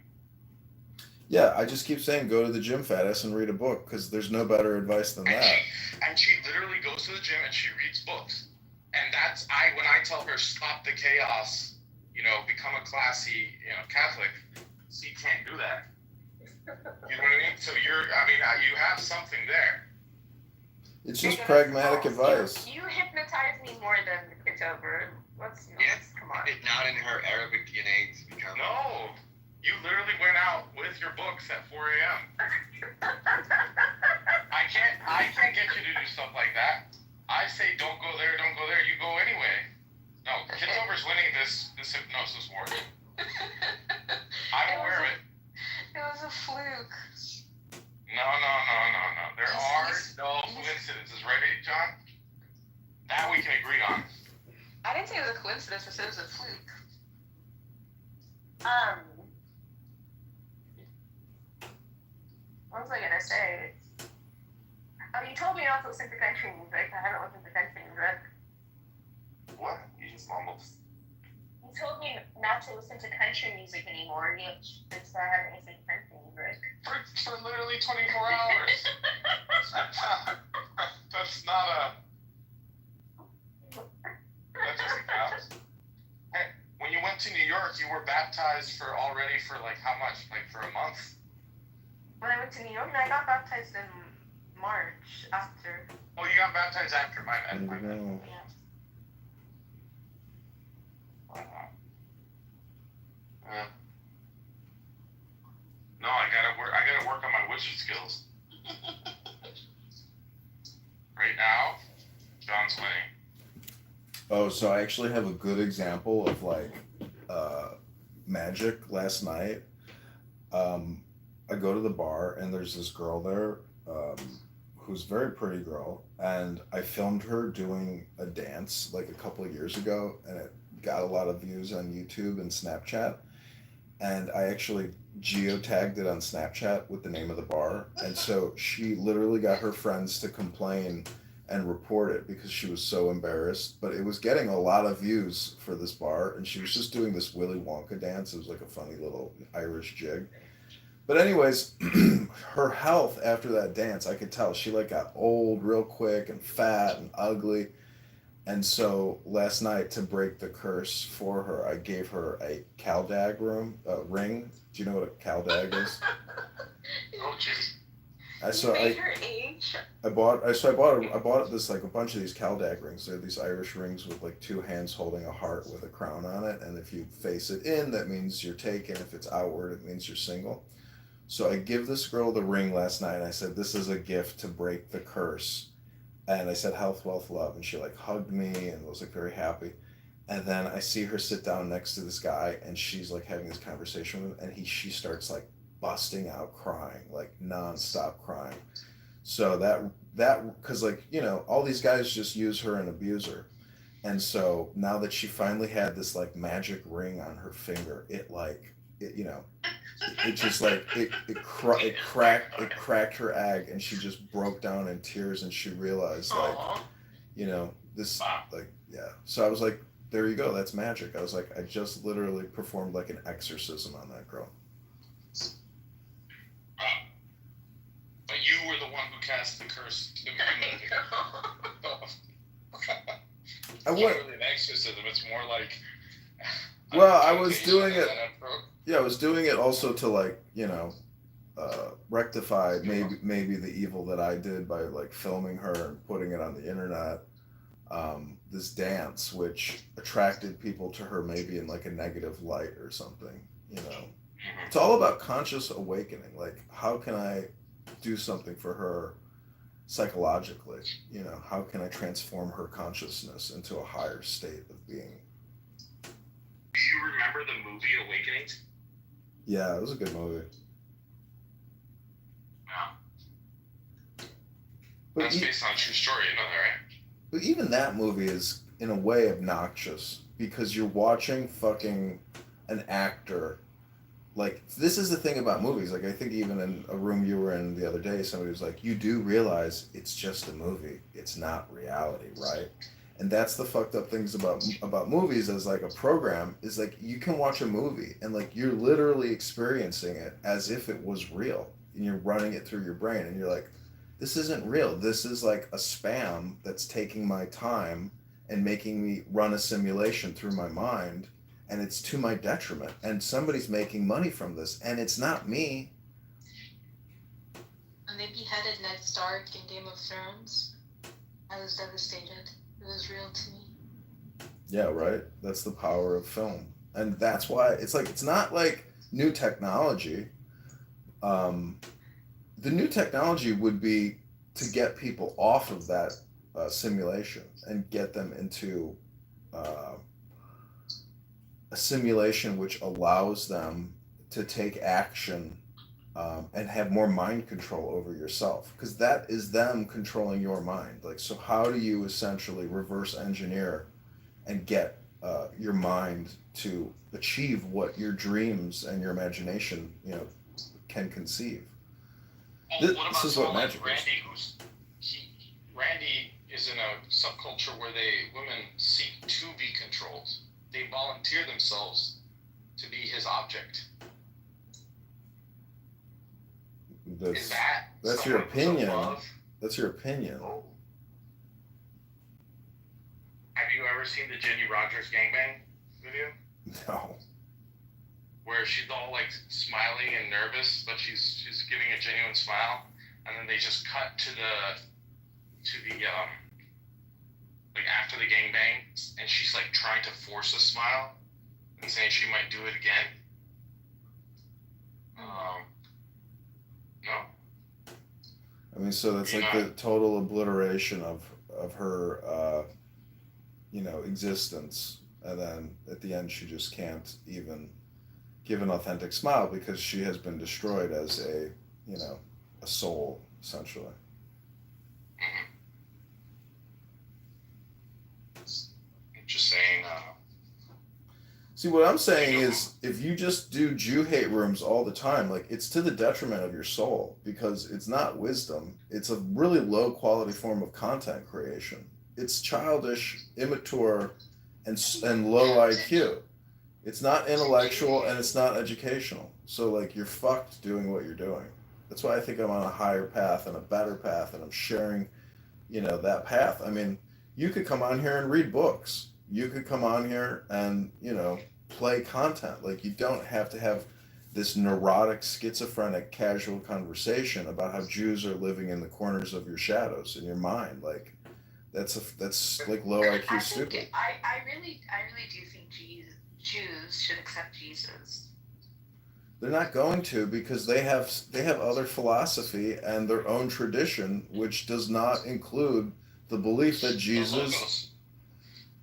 Yeah, I just keep saying go to the gym, fat ass, and read a book, because there's no better advice than that. And she literally goes to the gym and she reads books. And that's when I tell her stop the chaos, you know, become a classy, you know, Catholic. She can't do that. You know what I mean? So you have something there. It's just pragmatic advice. You hypnotize me more than Kitover. Come on. It's not in her Arabic DNA to become. No, you literally went out with your books at 4 a.m. I can't get you to do stuff like that. I say don't go there, you go anyway. No, Kitover's winning this hypnosis war. I'm aware of it. It was a fluke. No. There are no coincidences, right, John? That we can agree on. I didn't say it was a coincidence, I said it was a fluke. What was I gonna say? Oh, you told me not to listen to country music. I haven't listened to country music. What? You just mumbled. You told me not to listen to country music anymore. So I haven't listened to country music. For literally 24 hours. That's not a... That doesn't count. Hey, when you went to New York, you were baptized for like how much? Like for a month? When I went to New York, I got baptized in March after. Oh, you got baptized after my bad. Yeah. No, I gotta work on my wizard skills. Right now, John's winning. Oh, so I actually have a good example of like magic last night. I go to the bar and there's this girl there who's a very pretty girl, and I filmed her doing a dance like a couple of years ago, and it got a lot of views on YouTube and Snapchat, and I actually geotagged it on Snapchat with the name of the bar, and so she literally got her friends to complain and report it because she was so embarrassed, but it was getting a lot of views for this bar, and she was just doing this Willy Wonka dance. It was like a funny little Irish jig. But anyways, her health after that dance, I could tell she like got old real quick and fat and ugly. And so last night, to break the curse for her, I gave her a Caldag ring. Do you know what a Caldag is? Oh, jeez. I bought this like a bunch of these Caldag rings. They're these Irish rings with like two hands holding a heart with a crown on it. And if you face it in, that means you're taken. If it's outward, it means you're single. So I give this girl the ring last night. I said, this is a gift to break the curse. And I said, health, wealth, love. And she like hugged me and was like very happy. And then I see her sit down next to this guy, and she's like having this conversation with him, and she starts like busting out crying, like nonstop crying. So that because like, you know, all these guys just use her and abuse her. And so now that she finally had this like magic ring on her finger, it just like it cracked her egg, and she just broke down in tears, and she realized like, you know, this like, yeah. So I was like, there you go, that's magic. I was like, I just literally performed like an exorcism on that girl. But you were the one who cast the curse. I It's want. not really an exorcism. It's more like. Well, I was doing it. an approach. Yeah, I was doing it also to like rectify maybe the evil that I did by like filming her and putting it on the internet. This dance, which attracted people to her maybe in like a negative light or something. It's all about conscious awakening. Like, how can I do something for her psychologically? How can I transform her consciousness into a higher state of being? Do you remember the movie Awakenings? Yeah, it was a good movie. Yeah. But That's based on a true story, you know that, right? But even that movie is, in a way, obnoxious because you're watching fucking an actor. Like, this is the thing about movies. Like, I think even in a room you were in the other day, somebody was like, you do realize it's just a movie. It's not reality, right? And that's the fucked up things about movies as, like, a program, is, like, you can watch a movie and, like, you're literally experiencing it as if it was real. And you're running it through your brain and you're like, this isn't real. This is like a spam that's taking my time and making me run a simulation through my mind, and it's to my detriment. And somebody's making money from this, and it's not me. And they beheaded Ned Stark in Game of Thrones. I was devastated. It was real to me. Yeah, right? That's the power of film. And that's why it's like, it's not like new technology. The new technology would be to get people off of that simulation and get them into a simulation which allows them to take action and have more mind control over yourself, because that is them controlling your mind. Like, so how do you essentially reverse engineer and get your mind to achieve what your dreams and your imagination can conceive? Well, what about This is someone what like magic is. Randy is in a subculture where women seek to be controlled. They volunteer themselves to be his object. That's your opinion. That's your opinion. Oh. Have you ever seen the Jenny Rogers gangbang video? No. Where she's all like smiling and nervous, but she's giving a genuine smile, and then they just cut to the like after the gangbang, and she's like trying to force a smile and saying she might do it again. No. I mean, so that's like the total obliteration of her, existence, and then at the end she just can't even give an authentic smile because she has been destroyed as a soul, essentially. Just saying. See, what I'm saying is, if you just do Jew hate rooms all the time, like, it's to the detriment of your soul, because it's not wisdom. It's a really low quality form of content creation. It's childish, immature, and low IQ. It's not intellectual and it's not educational. So, like, you're fucked doing what you're doing. That's why I think I'm on a higher path and a better path, and I'm sharing, that path. I mean, you could come on here and read books. You could come on here and, play content. Like, you don't have to have this neurotic, schizophrenic, casual conversation about how Jews are living in the corners of your shadows in your mind. Like, that's like low IQ stupid. I really do think Jews should accept Jesus. They're not going to, because they have other philosophy and their own tradition, which does not include the belief that Jesus.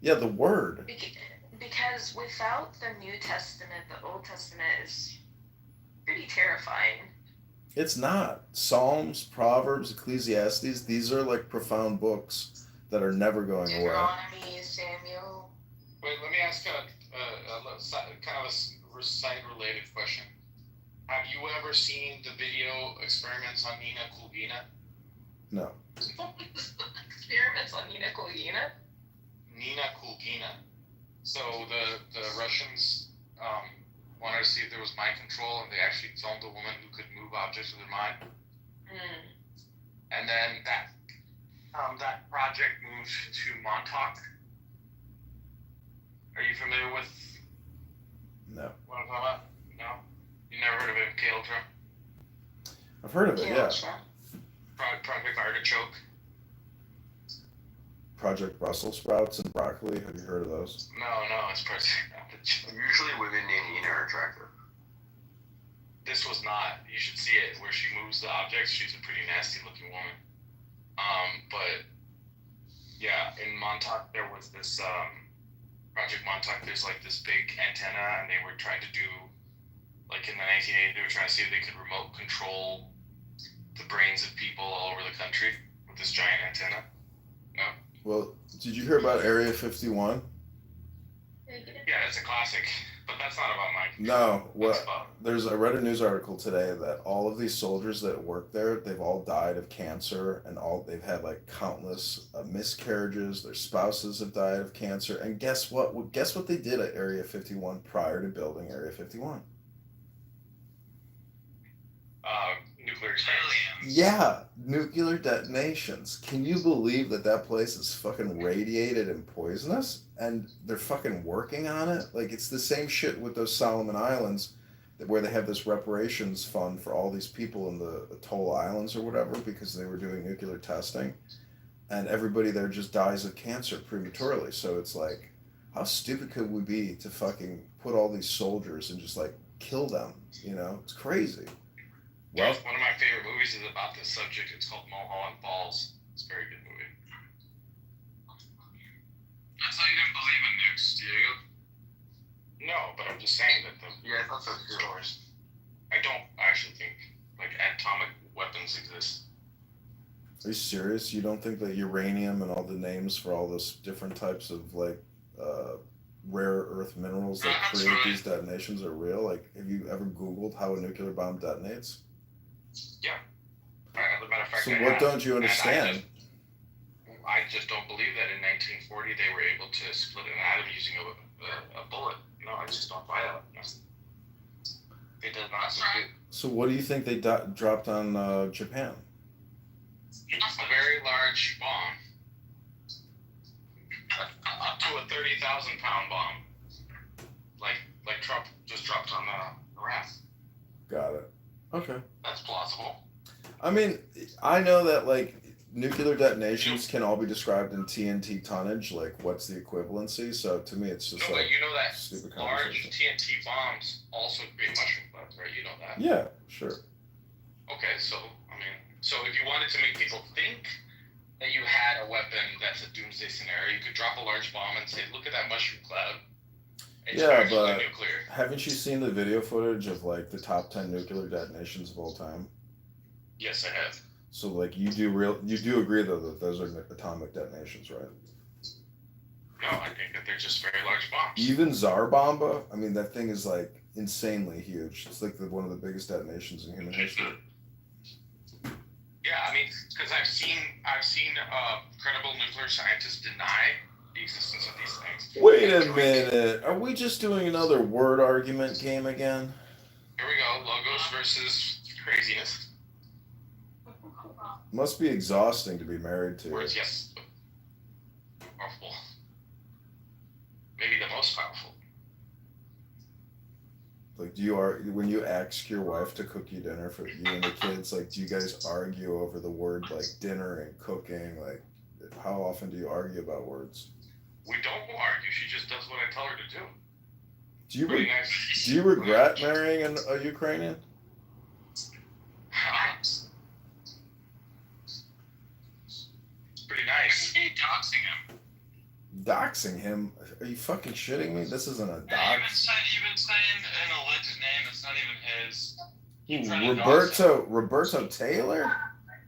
Yeah, the word. Because without the New Testament, the Old Testament is pretty terrifying. It's not. Psalms, Proverbs, Ecclesiastes, these are like profound books that are never going away. Deuteronomy, Samuel. Wait, let me ask kind of a side-related question. Have you ever seen the video Experiments on Nina Kulgina? No. Experiments on Nina Kulgina? Nina Kulgina. So the Russians wanted to see if there was mind control, and they actually filmed a woman who could move objects with her mind. And then that project moved to Montauk. Are you familiar with No. what I'm talking about? No? You never heard of it, Kitover? I've heard of it, yeah. Project Artichoke. Project Brussels sprouts and broccoli. Have you heard of those? No, it's Project Artichoke. Usually women named Nina are attractive. This was not. You should see it where she moves the objects. She's a pretty nasty looking woman. But yeah, in Montauk there was this Project Montauk. There's like this big antenna, and they were trying to do, like in the 1980s, they were trying to see if they could remote control the brains of people all over the country with this giant antenna. No. Well, did you hear about Area 51? Yeah, it's a classic, but that's not about Mike. No. I read a news article today that all of these soldiers that work there, they've all died of cancer, and they've had like countless miscarriages. Their spouses have died of cancer, and guess what? Guess what they did at Area 51 prior to building Area 51? Nuclear explosions. Yeah, nuclear detonations. Can you believe that place is fucking radiated and poisonous? And they're fucking working on it? Like, it's the same shit with those Solomon Islands, where they have this reparations fund for all these people in the Atoll Islands or whatever, because they were doing nuclear testing. And everybody there just dies of cancer prematurely. So it's like, how stupid could we be to fucking put all these soldiers and just, like, kill them? You know? It's crazy. Well, one of my favorite movies is about this subject. It's called Mulholland Falls. It's a very good movie. That's how you didn't believe in nukes, Diego? No, but I'm just saying that I thought so too. I don't actually think like atomic weapons exist. Are you serious? You don't think that uranium and all the names for all those different types of like rare earth minerals that create these detonations are real? Like, have you ever Googled how a nuclear bomb detonates? Yeah. As a matter of fact, So what don't you understand? I just don't believe that in 1940 they were able to split an atom using a bullet. No, I just don't buy that. No. It does not compute. So what do you think they dropped on Japan? A very large bomb. Up to a 30,000 pound bomb. Like Trump just dropped on Iraq. Got it. Okay. That's plausible. I mean, I know that like nuclear detonations can all be described in TNT tonnage. Like, what's the equivalency? So to me, it's just no, like but you know that stupid large TNT bombs also create mushroom clouds, right? You know that. Yeah, sure. Okay, so if you wanted to make people think that you had a weapon that's a doomsday scenario, you could drop a large bomb and say, "Look at that mushroom cloud." It's Yeah, but nuclear. haven't you seen the video footage of like the top 10 nuclear detonations of all time? Yes, I have. So like you do agree though that those are atomic detonations, right? No, I think that they're just very large bombs. Even Tsar Bomba, I mean that thing is like insanely huge. It's like one of the biggest detonations in human history. Yeah, I mean, because I've seen credible nuclear scientists deny the existence of these things. Wait a minute. Are we just doing another word argument game again? Here we go. Logos versus craziness. Must be exhausting to be married to. Words, yes. Powerful. Maybe the most powerful. Like, when you ask your wife to cook you dinner for you and the kids, like, do you guys argue over the word like dinner and cooking? Like, how often do you argue about words? We don't argue. She just does what I tell her to do. Do you regret marrying a Ukrainian? Pretty nice. Doxing him. Doxing him? Are you fucking shitting me? This isn't a dox. You've been saying an alleged name that's not even his. Roberto Taylor?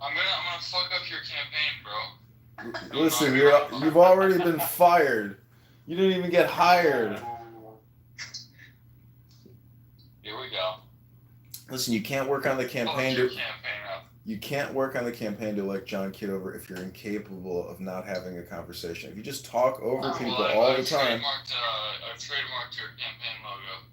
I'm gonna fuck up your campaign, bro. Listen, you've already been fired. You didn't even get hired. Here we go. Listen, you can't work on the campaign Your to campaign up. you can't work on the campaign to elect John Kitover if you're incapable of not having a conversation. If you just talk over people all the time. I've trademarked your campaign logo.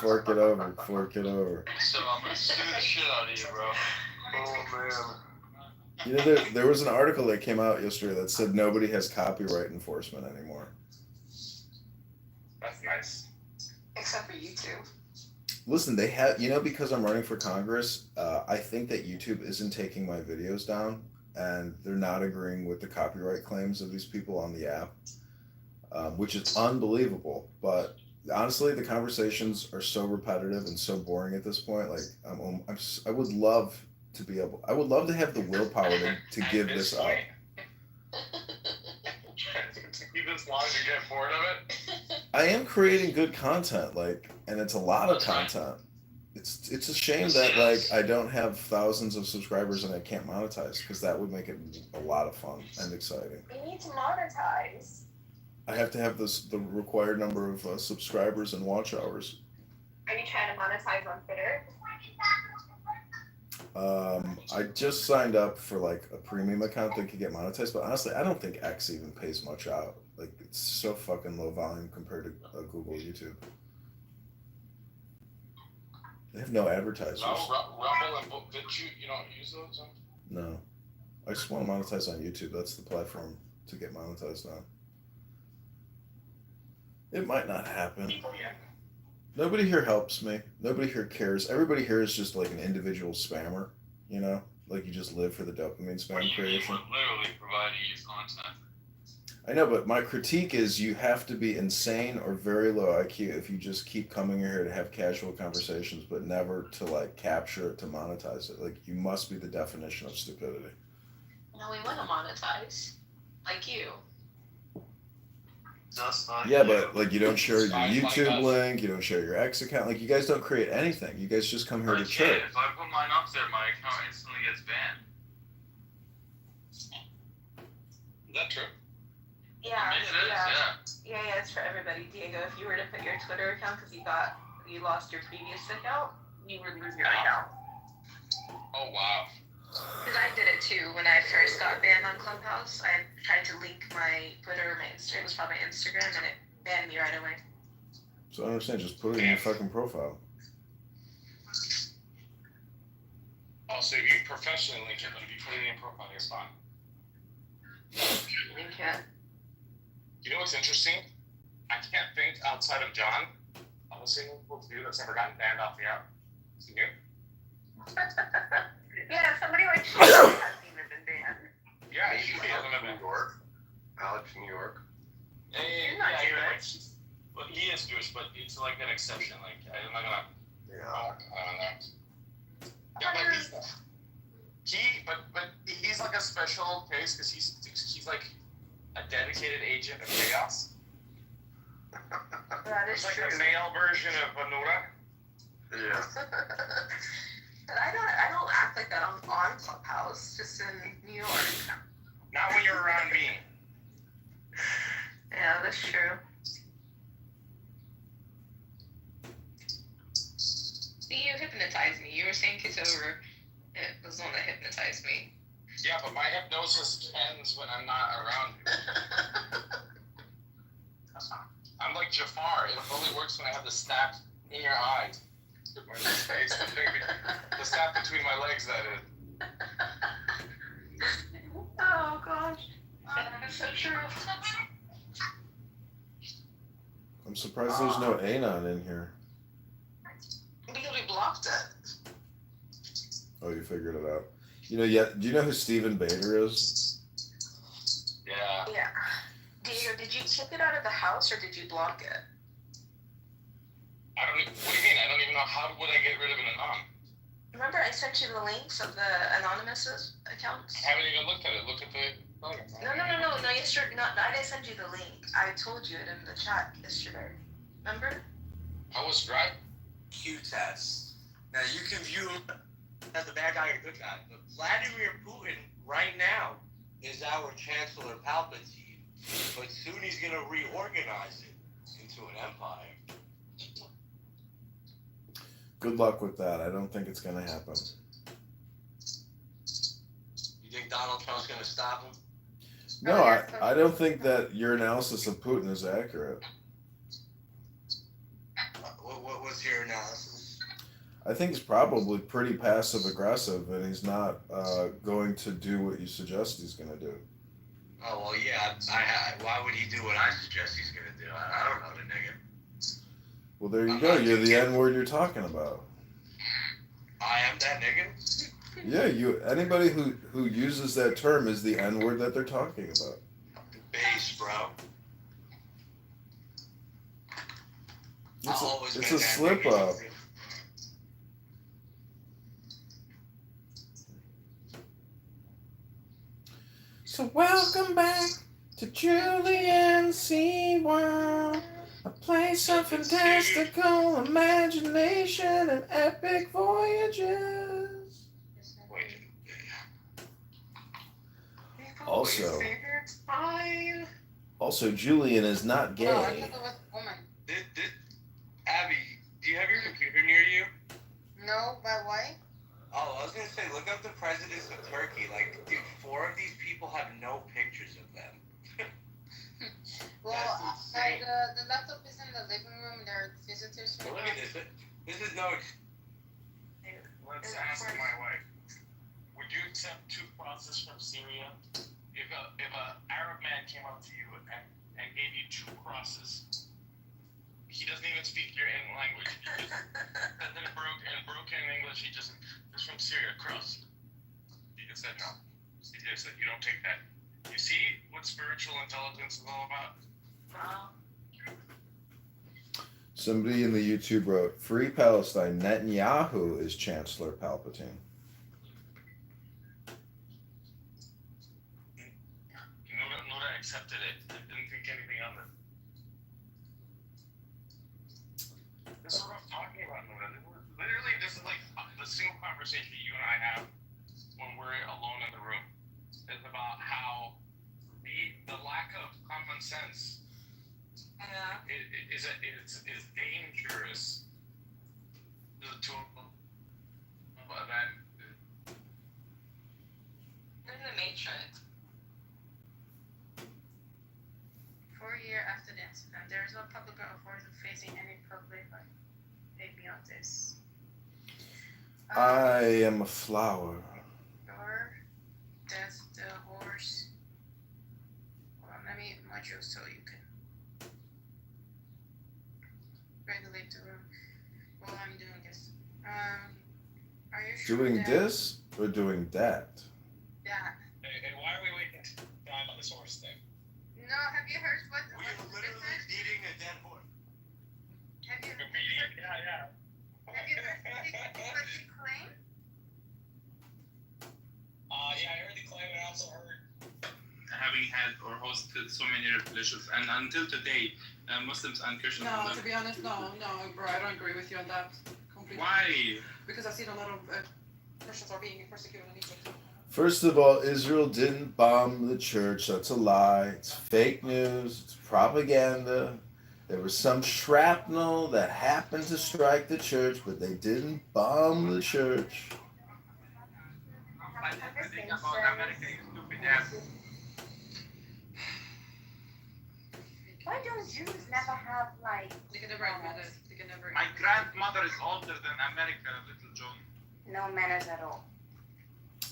Fork it over. Fork it over. So I'm gonna sue the shit out of you, bro. Oh man. You know, there was an article that came out yesterday that said nobody has copyright enforcement anymore. That's nice. Except for YouTube. Listen, they have, you know, because I'm running for Congress, I think that YouTube isn't taking my videos down, and they're not agreeing with the copyright claims of these people on the app, which is unbelievable. But honestly, the conversations are so repetitive and so boring at this point. Like, I would love to be able, I would love to have the willpower to give this up. Keep this long to get bored of it. I am creating good content, like, and it's a lot of content. It's a shame that like I don't have thousands of subscribers and I can't monetize, because that would make it a lot of fun and exciting. We need to monetize. I have to have the required number of subscribers and watch hours. Are you trying to monetize on Twitter? I just signed up for like a premium account that could get monetized, but honestly, I don't think X even pays much out. Like, it's so fucking low volume compared to Google, YouTube. They have no advertisers. No, Rumble and Book. Did you don't use those? No, I just want to monetize on YouTube. That's the platform to get monetized on. It might not happen. Nobody here helps me. Nobody here cares. Everybody here is just like an individual spammer, you know? Like, you just live for the dopamine spam creation. Literally providing you content. I know, but my critique is you have to be insane or very low IQ if you just keep coming here to have casual conversations, but never to like capture it, to monetize it. Like, you must be the definition of stupidity. No, we want to monetize. Like you. Yeah, but like, you don't share your YouTube link, you don't share your X account, like, you guys don't create anything. You guys just come here to chirp. If I put mine up there, my account instantly gets banned. Is that true? Yeah, It is, yeah, it's for everybody. Diego, if you were to put your Twitter account because you lost your previous account, you would lose your account. Oh wow. Because I did it too when I first got banned on Clubhouse. I tried to link my Twitter or my Instagram. It was probably Instagram, and it banned me right away. So I don't understand, just put it in your fucking profile. Oh, so if you professionally link it, but if you put it in your profile, it's fine. You can't. You know what's interesting? I can't think outside of John of a single dude that's ever gotten banned off the app. Is it you? Yeah, somebody like Sean hasn't even been banned. Yeah, he hasn't been banned. New York. Alex, New York. You're not Jewish. But he is Jewish, but it's like an exception. Like, I'm not gonna. Yeah. But he's like a special case because he's like a dedicated agent of chaos. That is It's like true. a male version of Vanura. Yeah. But I don't act like that on Clubhouse, just in New York. Not when you're around me. Yeah, that's true. See, you hypnotized me. You were saying Kitover. It was the one that hypnotized me. Yeah, but my hypnosis ends when I'm not around you. I'm like Jafar. It only works when I have the snap in your eye. Or in this face. The snap between my legs, that is. Oh, gosh. That's so true. I'm surprised there's no Anon in here. Because we blocked it. Oh, you figured it out. You know, yeah. Do you know who Stephen Bader is? Yeah. Yeah. Diego, did you kick it out of the house or did you block it? What do you mean? I don't even know. How would I get rid of an anon? Remember I sent you the links of the anonymous accounts? I haven't even looked at it. Look at the. No, yesterday, I didn't send you the link. I told you it in the chat yesterday. Remember? I was right. Q test. Now you can view him as the bad guy or good guy, but Vladimir Putin right now is our Chancellor Palpatine, but soon he's gonna reorganize it into an empire. Good luck with that. I don't think it's gonna happen. You think Donald Trump's gonna stop him? No, I don't think that your analysis of Putin is accurate. What's your analysis? I think he's probably pretty passive aggressive, and he's not going to do what you suggest he's going to do. Oh well, yeah. Why would he do what I suggest he's gonna do? I don't know the nigga. Well, there you go. You're the N word you're talking about. I am that nigga. Yeah, anybody who uses that term is the N word that they're talking about. Base, bro. It's a slip up. So welcome back to Julian SeaWorld, a place of fantastical imagination and epic voyages. Also, Julian is not gay. Abby, do you have your computer near you? No, but why? Oh, I was gonna say, look up the presidents of Turkey. Like, dude, 4 of these people have no pictures of them. Well, the laptop is in the living room. There are visitors. Well, look at this. This is no. Let's ask my wife. Would you accept 2 crosses from Syria? If a Arab man came up to you and gave you 2 crosses, he doesn't even speak your language. He just said in broken English. He just from Syria, cross. He just said no. He just said you don't take that. You see what spiritual intelligence is all about? Somebody in the YouTube wrote, "Free Palestine. Netanyahu is Chancellor Palpatine." Nora accepted it. I didn't think anything of it. This is what I'm talking about, Nora. Literally, this is like the single conversation you and I have when we're alone in the room. It's about how the lack of common sense is dangerous to that. In the Matrix. 4 years after the incident, there is no public authority facing any public maybe on this. I am a flower. That's the horse. Hold on, let me module so you can regulate the room while I'm doing this. Are you sure Doing that this or doing that? that? Hey, why are we waiting to die about this horse thing? No, have you heard what? We're literally beating a dead horse. Have you? Yeah. Have you heard what he claimed? Yeah, I heard the claim, and I also heard having had or hosted so many religions, and until today, Muslims and Christians. No, to be honest, no, bro, I don't agree with you on that completely. Why? Because I've seen a lot of Christians are being persecuted in Egypt. First of all, Israel didn't bomb the church. That's a lie. It's fake news. It's propaganda. There was some shrapnel that happened to strike the church, but they didn't bomb the church. Why don't Jews never have like? They can never admit it. They can never. My grandmother is older than America, little John. No manners at all.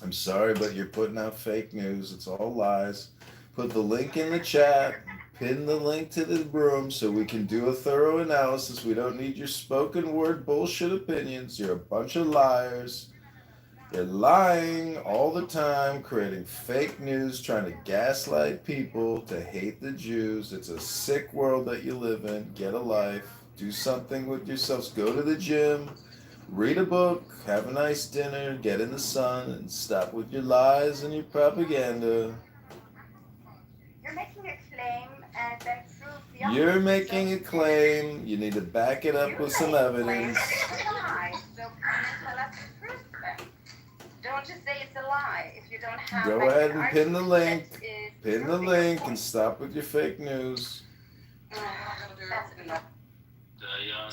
I'm sorry, but you're putting out fake news. It's all lies. Put the link in the chat. Pin the link to the room so we can do a thorough analysis. We don't need your spoken word bullshit opinions. You're a bunch of liars. You're lying all the time, creating fake news, trying to gaslight people to hate the Jews. It's a sick world that you live in. Get a life. Do something with yourselves. Go to the gym. Read a book. Have a nice dinner. Get in the sun. And stop with your lies and your propaganda. You're making a claim and then prove the opposite. You're making a claim. You need to back it up with some evidence. It's a lie. So come and tell us the truth then. Don't just say it's a lie if you don't have. Go like, ahead an and pin the link. argument that is Pin the proving link your and stop with your fake news. That's enough. Die young.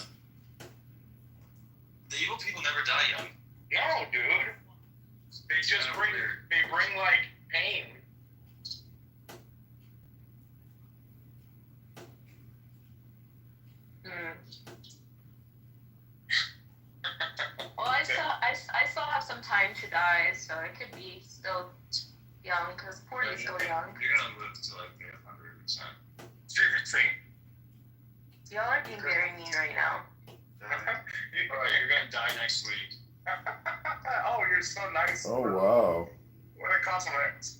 The evil people never die young. No, dude. They just bring like pain. time to die, so it could be still young, because 40 is still young. You're gonna live to like 100%. Seriously. Y'all are being very mean right now. You're gonna die next week. Oh, you're so nice. Oh, wow. What a compliment.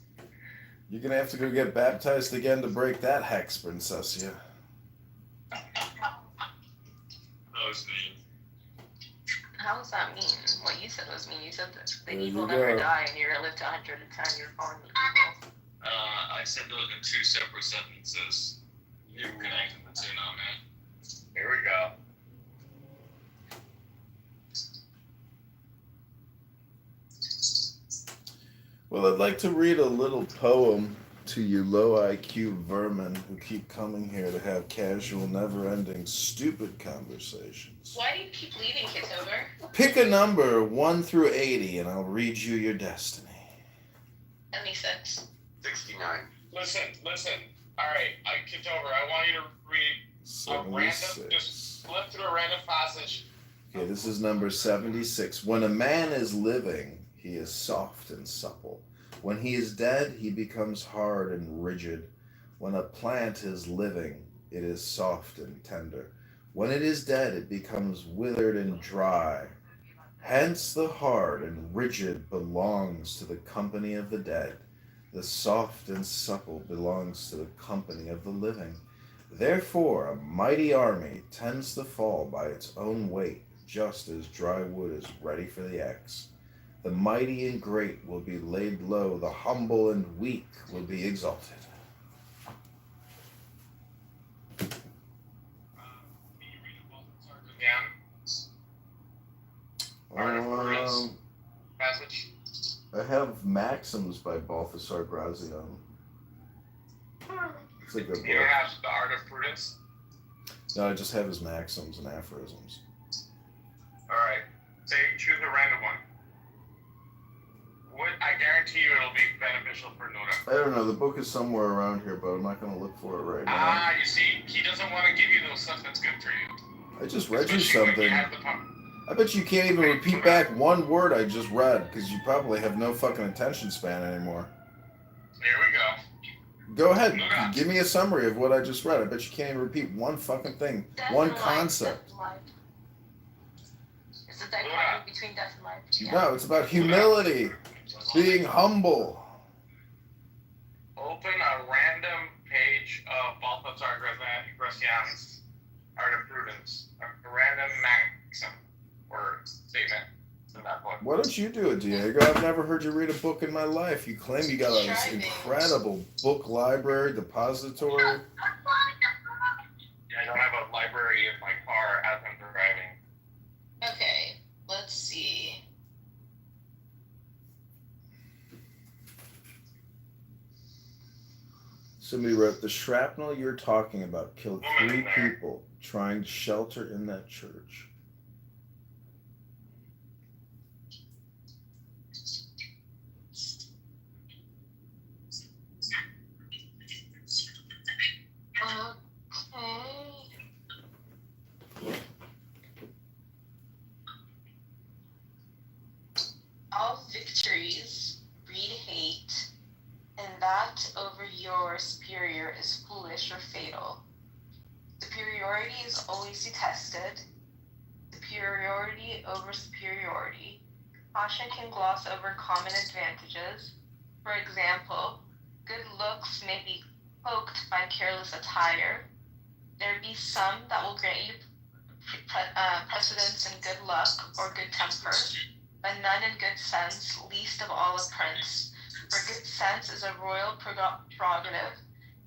You're gonna have to go get baptized again to break that hex, Princess. Yeah. That was mean. How was that mean? What you said was mean. You said that the There evil you never go. die and you're gonna live to 110. You're calling me evil. I said those in two separate sentences. You're connecting the two now, man. Here we go. Well, I'd like to read a little poem to you low IQ vermin who keep coming here to have casual, never-ending, stupid conversations. Why do you keep leaving, Kitover? Pick a number 1 through 80 and I'll read you your destiny. 76. 69. Listen. Alright, Kitover, I want you to read a random, 76. just flip through a random passage. Okay, this is number 76. When a man is living, he is soft and supple. When he is dead, he becomes hard and rigid. When a plant is living, it is soft and tender. When it is dead, it becomes withered and dry. Hence the hard and rigid belongs to the company of the dead. The soft and supple belongs to the company of the living. Therefore, a mighty army tends to fall by its own weight, just as dry wood is ready for the axe. The mighty and great will be laid low, the humble and weak will be exalted. Passage. I have Maxims by Balthasar Graziano. It's a good You book. have The Art of Prudence. No, I just have his maxims and aphorisms. Alright. Choose a random one. I guarantee you it'll be beneficial for Nora. I don't know, the book is somewhere around here, but I'm not going to look for it right now. You see, he doesn't want to give you those stuff that's good for you. I just read you Especially when you something. have the pump. I bet you can't even repeat back one word I just read, because you probably have no fucking attention span anymore. Here we go. Go ahead, give me a summary of what I just read. I bet you can't even repeat one fucking thing, one concept. It's a dichotomy between death and life. Yeah. No, it's about humility, being humble. Open a random page of Balthasar Graziano's Art of Prudence. A random maxim or statement in that book. Why don't you do it, Diego? I've never heard you read a book in my life. You claim you got this incredible book library, depository. Yeah, I don't have a library in my car as I'm driving. Okay, let's see. Somebody wrote, the shrapnel you're talking about killed 3 people trying to shelter in that church. All victories breed hate, and that over your superior is foolish or fatal. Superiority is always detested. Superiority over superiority. Caution can gloss over common advantages. For example, good looks may be cloaked by careless attire. There be some that will grant you precedence in good luck or good temper, but none in good sense, least of all a prince. For good sense is a royal prerogative.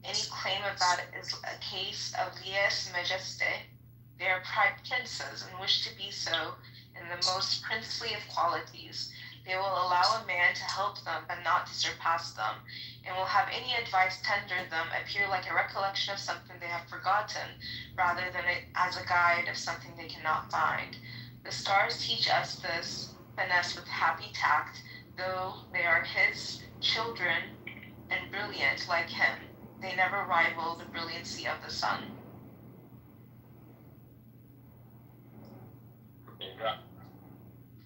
Any claim of that is a case of lies majesté. They are pride princes and wish to be so in the most princely of qualities. They will allow a man to help them, but not to surpass them, and will have any advice tendered them appear like a recollection of something they have forgotten, rather than as a guide of something they cannot find. The stars teach us this finesse with happy tact, though they are his children and brilliant like him. They never rival the brilliancy of the sun.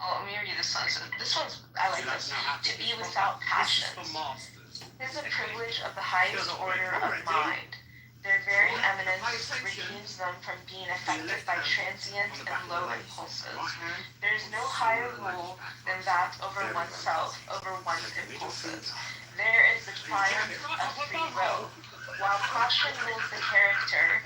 Oh, let me read this one. So this one's, I highlight this, to be without passion. It is a privilege of the highest order of mind. Their very eminence redeems them from being affected by transient and low impulses. There is no higher rule than that over oneself, over one's impulses. There is the triumph of free will. While passion rules the character,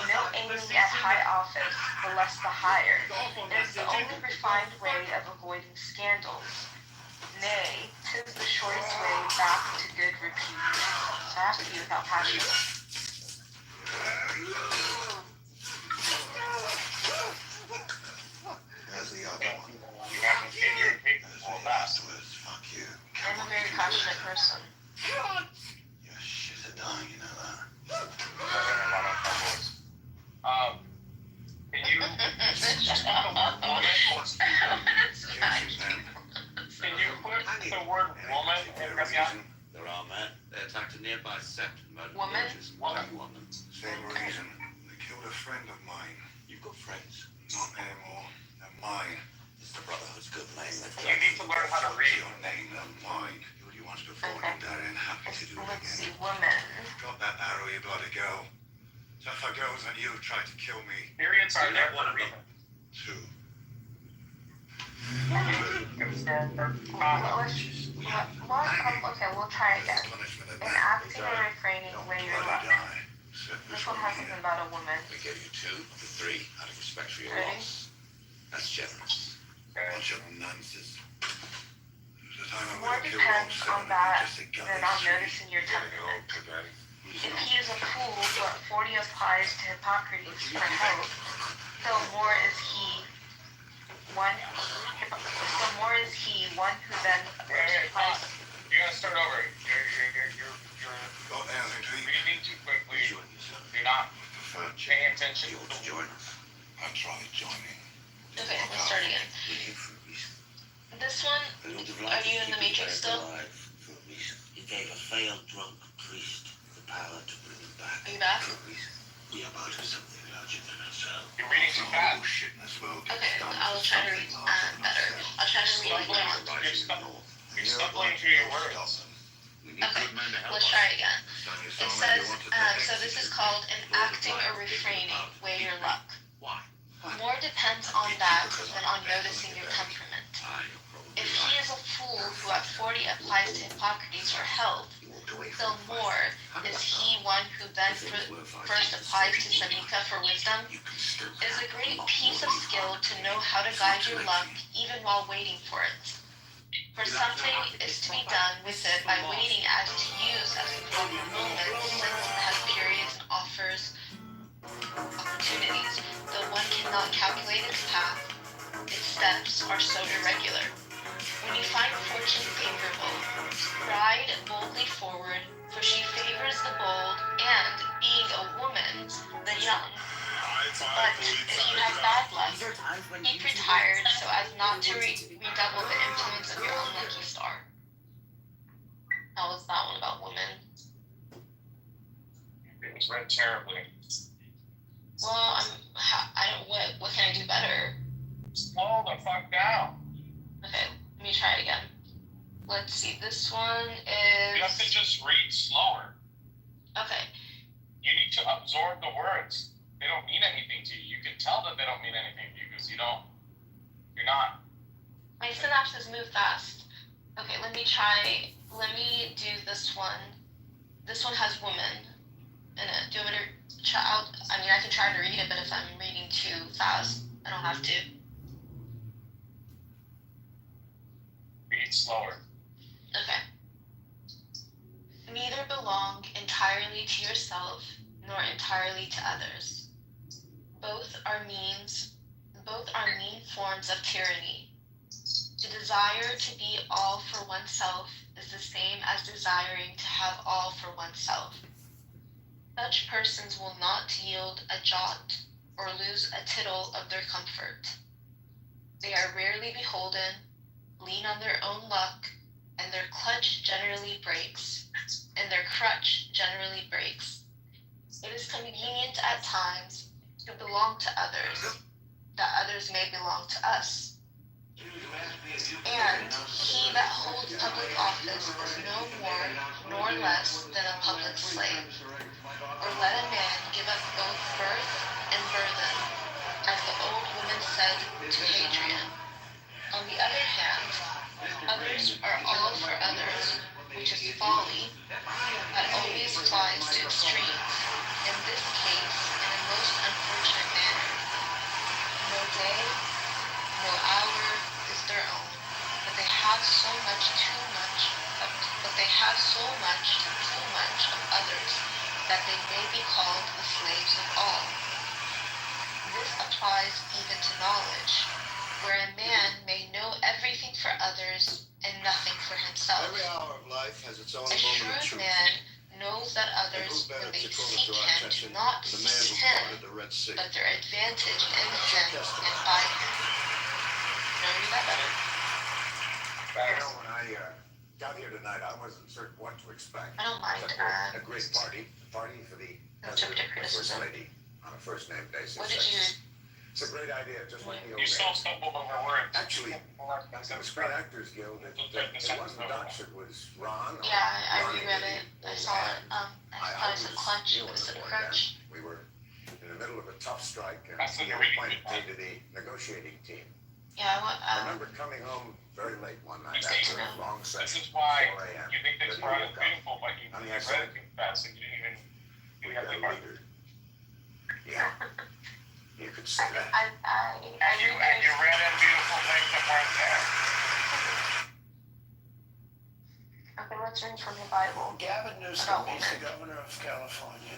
no aiming at high office, the less the higher. It is the only refined way of avoiding scandals. Nay, 'tis the shortest way back to good repute. So I have to be without passion. I'm a very passionate person. Your shit's a dime, you know that. Can you put the word woman in Russian? There are men. They attacked a nearby sect and murdered Woman? villagers. Woman. Same reason. They killed a friend of mine. You've got friends. Not anymore. They're mine. It's the Brotherhood's good name. You need to learn how to read. Your name, they're mine. You wants to fall in there and happy to do it Let's see, again. woman. Drop that arrow, you bloody girl. Tougher girls than you tried to kill me. Periods are there for a reason. Two. Okay, we'll try again. Enacting or refraining where you're left. This one has something about a woman. We give you 2 of the 3 out of respect for your Ready? loss. That's generous. Bunch of nonsense. More depends on that than on noticing your temperament. If he is a fool who at 40 applies to Hippocrates for health, so more is he one who then applies. You're gonna start over. You're reading too quickly. You're not paying attention to the words. I tried joining. Okay, let's start again. This one, are you in the Matrix still? He gave a failed drunk priest the power to bring him back. Are you back? We are about something larger than ourselves. You're reading too fast. Shit in this world. Okay, I'll try to read better. I'll try to read like more. You're stumbling through your words. Okay, let's try again. It says, so this is called enacting or refraining, weigh your luck. Why? More depends on that than on noticing your temperament. If he is a fool who at 40 applies to Hippocrates for health, still more is he one who then first applies to Seneca for wisdom. It is a great piece of skill to know how to guide your luck even while waiting for it. For something is to be done with it by waiting as to use as the proper moment, since it has periods and offers opportunities. Though one cannot calculate its path, its steps are so irregular. When you find fortune favorable, ride boldly forward, for she favors the bold, and, being a woman, the young. But if you have bad luck, keep retired so as not to redouble the influence of your unlucky star. How was that one about women? It was read terribly. Well, what can I do better? Slow the fuck down. Okay, let me try it again. Let's see, this one is... You have to just read slower. Okay. You need to absorb the words. They don't mean anything to you. You can tell that they don't mean anything to you because you're not. My synapses move fast. Okay, let me do this one. This one has woman in it. Do you want me to try out? I mean, I can try to read it, but if I'm reading too fast, I don't have to. Read slower. Okay. Neither belong entirely to yourself nor entirely to others. Both are mean forms of tyranny. To desire to be all for oneself is the same as desiring to have all for oneself. Such persons will not yield a jot or lose a tittle of their comfort. They are rarely beholden, lean on their own luck, and their crutch generally breaks. It is convenient at times to belong to others, that others may belong to us. And he that office is no more nor less than a public slave. Or let a man give up both birth and burthen, as the old woman said to Hadrian. On the other hand, others are all for others, which is folly, that always flies to extremes, in this case in a most unfortunate manner. No day, no hour is their own, but they have so much too much of others, that they may be called the slaves of all. This applies even to knowledge, where a man may know everything for others and nothing for himself. Every hour of life has its own A moment of shrewd truth. man knows that And others, who better when they to call it seek to our him, do attention not than the man seek who him, parted the Red Sea? but their advantage in him and by him. Now read that better. You know, when I got here tonight, I wasn't certain what to expect. I don't mind, A great party for the constructive First criticism. Lady on a first name basis. What did you... It's a great idea, just like the You still stumbled over words. Actually, the Screen Actors Guild, it wasn't Dutch, it was Ron. Yeah, I reread it. I saw it. I thought it said clutch, but it said crutch. We were in the middle of a tough strike, and That's what we you're were reading. appointed to the negotiating team. Yeah, I remember coming home very late one night after a long This session, is why 4 a.m. you think this Didn't product is woke up. beautiful, but you On the read outside, it too fast and you didn't even we have got the a mark. leader. Yeah, you could say that. And you read in beautiful things that weren't there. Okay, let's read from the Bible. Gavin Newsom, he's the governor of California.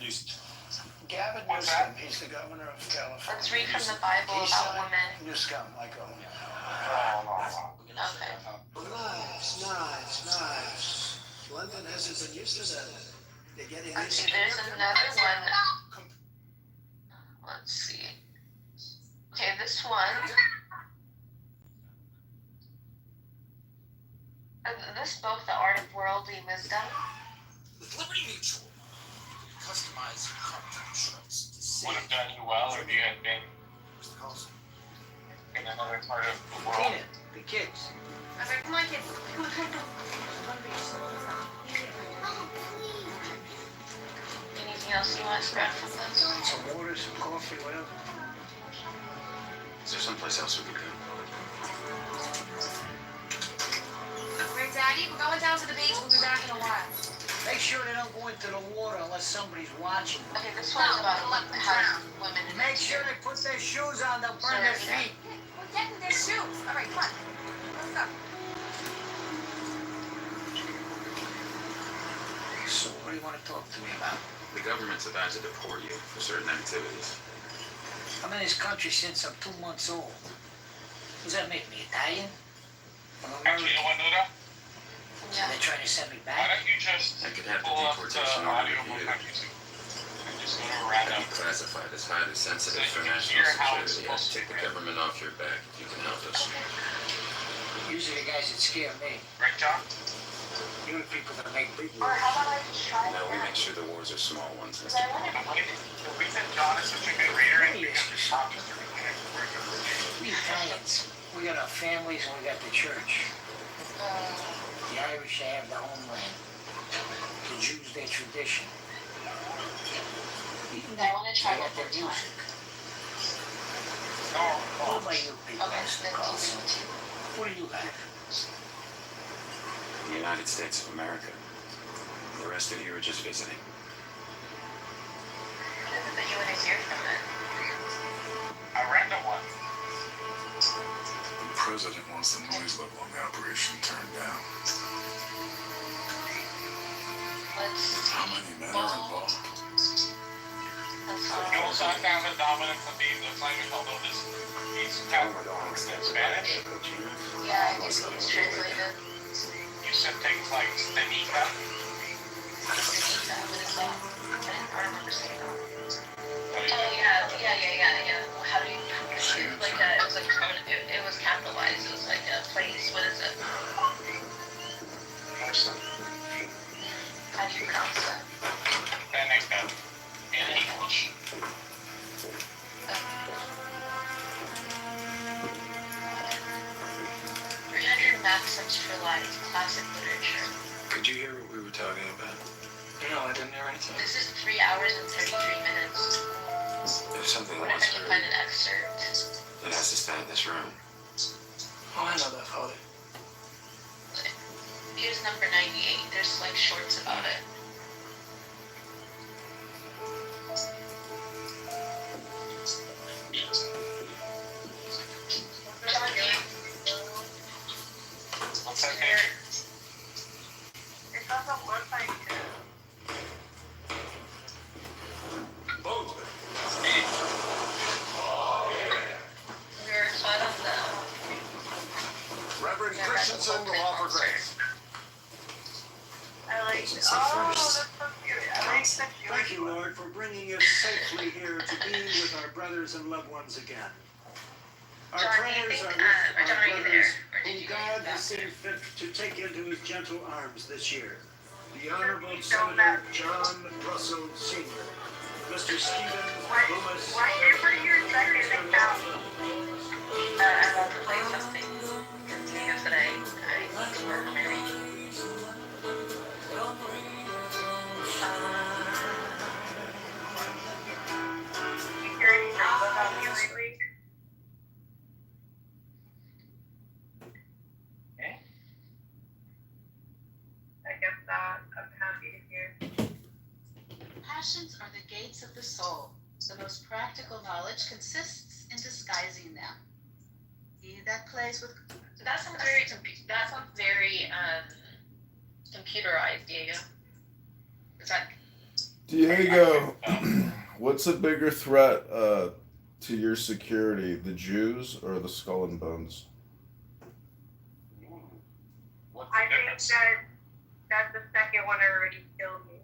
Gavin Newsom, he's the governor of California. Let's read from the Bible about women. Newsom, like a... Okay. Nice. London hasn't been used to that. They're getting used to There's another one. Let's see. Okay, this one. This book, The Art of Worldly Wisdom. With Liberty Mutual, customize your car insurance. Would have done you well if you had been in another part of the world. the kids. I was like, come on, kids. Anything else you want to grab from this? Some water, some coffee, whatever. Is there someplace else we could go? Right, Daddy? We're going down to the beach. We'll be back in a while. Make sure they don't go into the water unless somebody's watching. Okay, this one's about how women... Make sure they put their shoes on, they'll burn their feet. We're getting their shoes. All right, come on. Let's go. So what do you want to talk to me about? The government's about to deport you for certain activities. I'm in this country since I'm 2 months old. Does that make me Italian? I'm Actually, you know what, Nuda? Yeah. They're trying to send me Why back? don't you just I could have the pull up the deportation order audio book reviewed. on YouTube and just go to a It'd random... be classified as highly sensitive So for you can national hear how it's security. supposed to Take the be. government off your back if you can help us. Usually the guys that scare me. Right, John? You're the people that make big Or wars. how about I just try No, we that? make sure the wars are small ones. Because I wonder The reason John is such a good reader is because he's talking to the kids. We Italians, we got our families and we got the church. The Irish, they have the homeland. The Jews, their tradition. Even I want to try they one got their more time. music. What about you people, Okay, Mr. then Carlson? keep it. What do you have? The United States of America. The rest of you are just visiting. What is it that you want to hear from it? A random one. The president wants the noise level on the operation turned down. Let's... How many men are involved? That's You all. also found the dominance of the English language, although this is in Spanish. Yeah, I guess it's translated. You said things like Stanica. What is that? I don't remember saying that. Oh, yeah. How do you... Like, it was like, it was capitalized. It was like a place. What is it? How do you pronounce that? Stanica. In English. 300 maxims for life. applied to classic literature. Could you hear what we were talking about? No, I didn't hear anything. This is 3 hours and 33 minutes. If something What if was I can find heard, an excerpt? it has to stay in this room. Oh, I know that, Father. Here's number 98. There's like shorts about it. What's that name? It's also work by two. We're fun on the Reverend Christensen will offer grace. I like, It's oh, like that's first. so cute. I like that you Thank you, Lord, for bringing us safely here to be with our brothers and loved ones again. Our John, do you prayers think, are with or John, our are you brothers there? Or did whom you go God to the has seen bathroom? fit to take into his gentle arms this year. The Honorable Don't Senator that- John Russell Sr., Mr. Stephen Why, Loomis, why are you putting your second account? I want to play something. Because today I need to work on my reading. You hear any drama about me lately? I guess not. I'm happy to hear. Passions are the gates of the soul. The most practical knowledge consists in disguising them. He that plays with That sounds very computerized, Diego. Is that Diego, what's a bigger threat to your security, the Jews or the Skull and Bones? I think that the second one already killed me.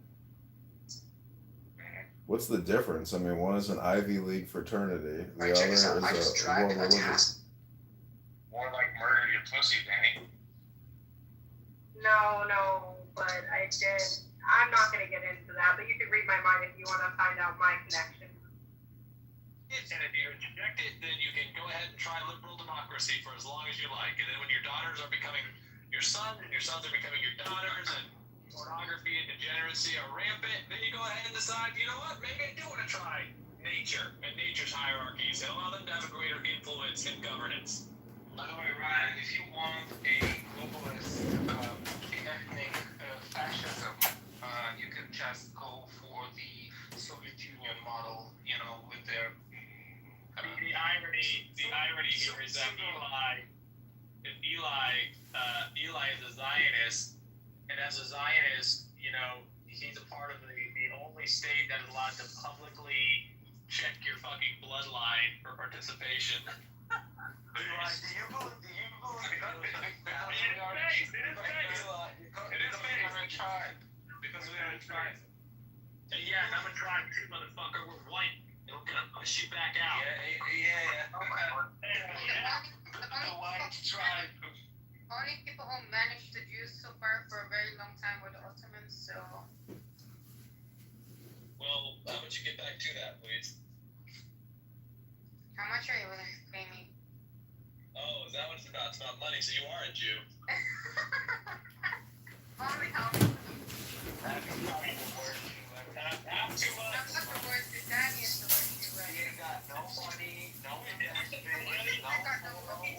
What's the difference? I mean, one is an Ivy League fraternity, the Alright, other check is this out. I just a tried world my religion. task. More like murder your pussy, Danny. No, but I did. I'm not going to get into that, but you can read my mind if you want to find out my connection. And if you reject it, then you can go ahead and try liberal democracy for as long as you like. And then when your daughters are becoming your son and your sons are becoming your daughters and pornography and degeneracy are rampant, then you go ahead and decide, you know what, maybe I do want to try nature and nature's hierarchies and allow them to have a greater influence in governance. By the way, Ryan, if you want a globalist ethnic fascism, you can just go for the Soviet Union model, with their. The irony here is that Eli is a Zionist, and as a Zionist, he's a part of the only state that is allowed to publicly check your fucking bloodline for participation. Do you believe because we are a tribe. And yeah, and I'm a tribe too, motherfucker. We're white. I'm gonna push you back out. Yeah. Oh my God. The white tribe. Only people who managed the Jews so far for a very long time were the Ottomans, so. Well, how about you get back to that, please? How much are you willing to pay me? Oh, is that what it's about? It's about money, so you are a Jew. Only how much? Not too much. Not the word to Danny is the word you read. You ain't got no money, no investment, I got no money.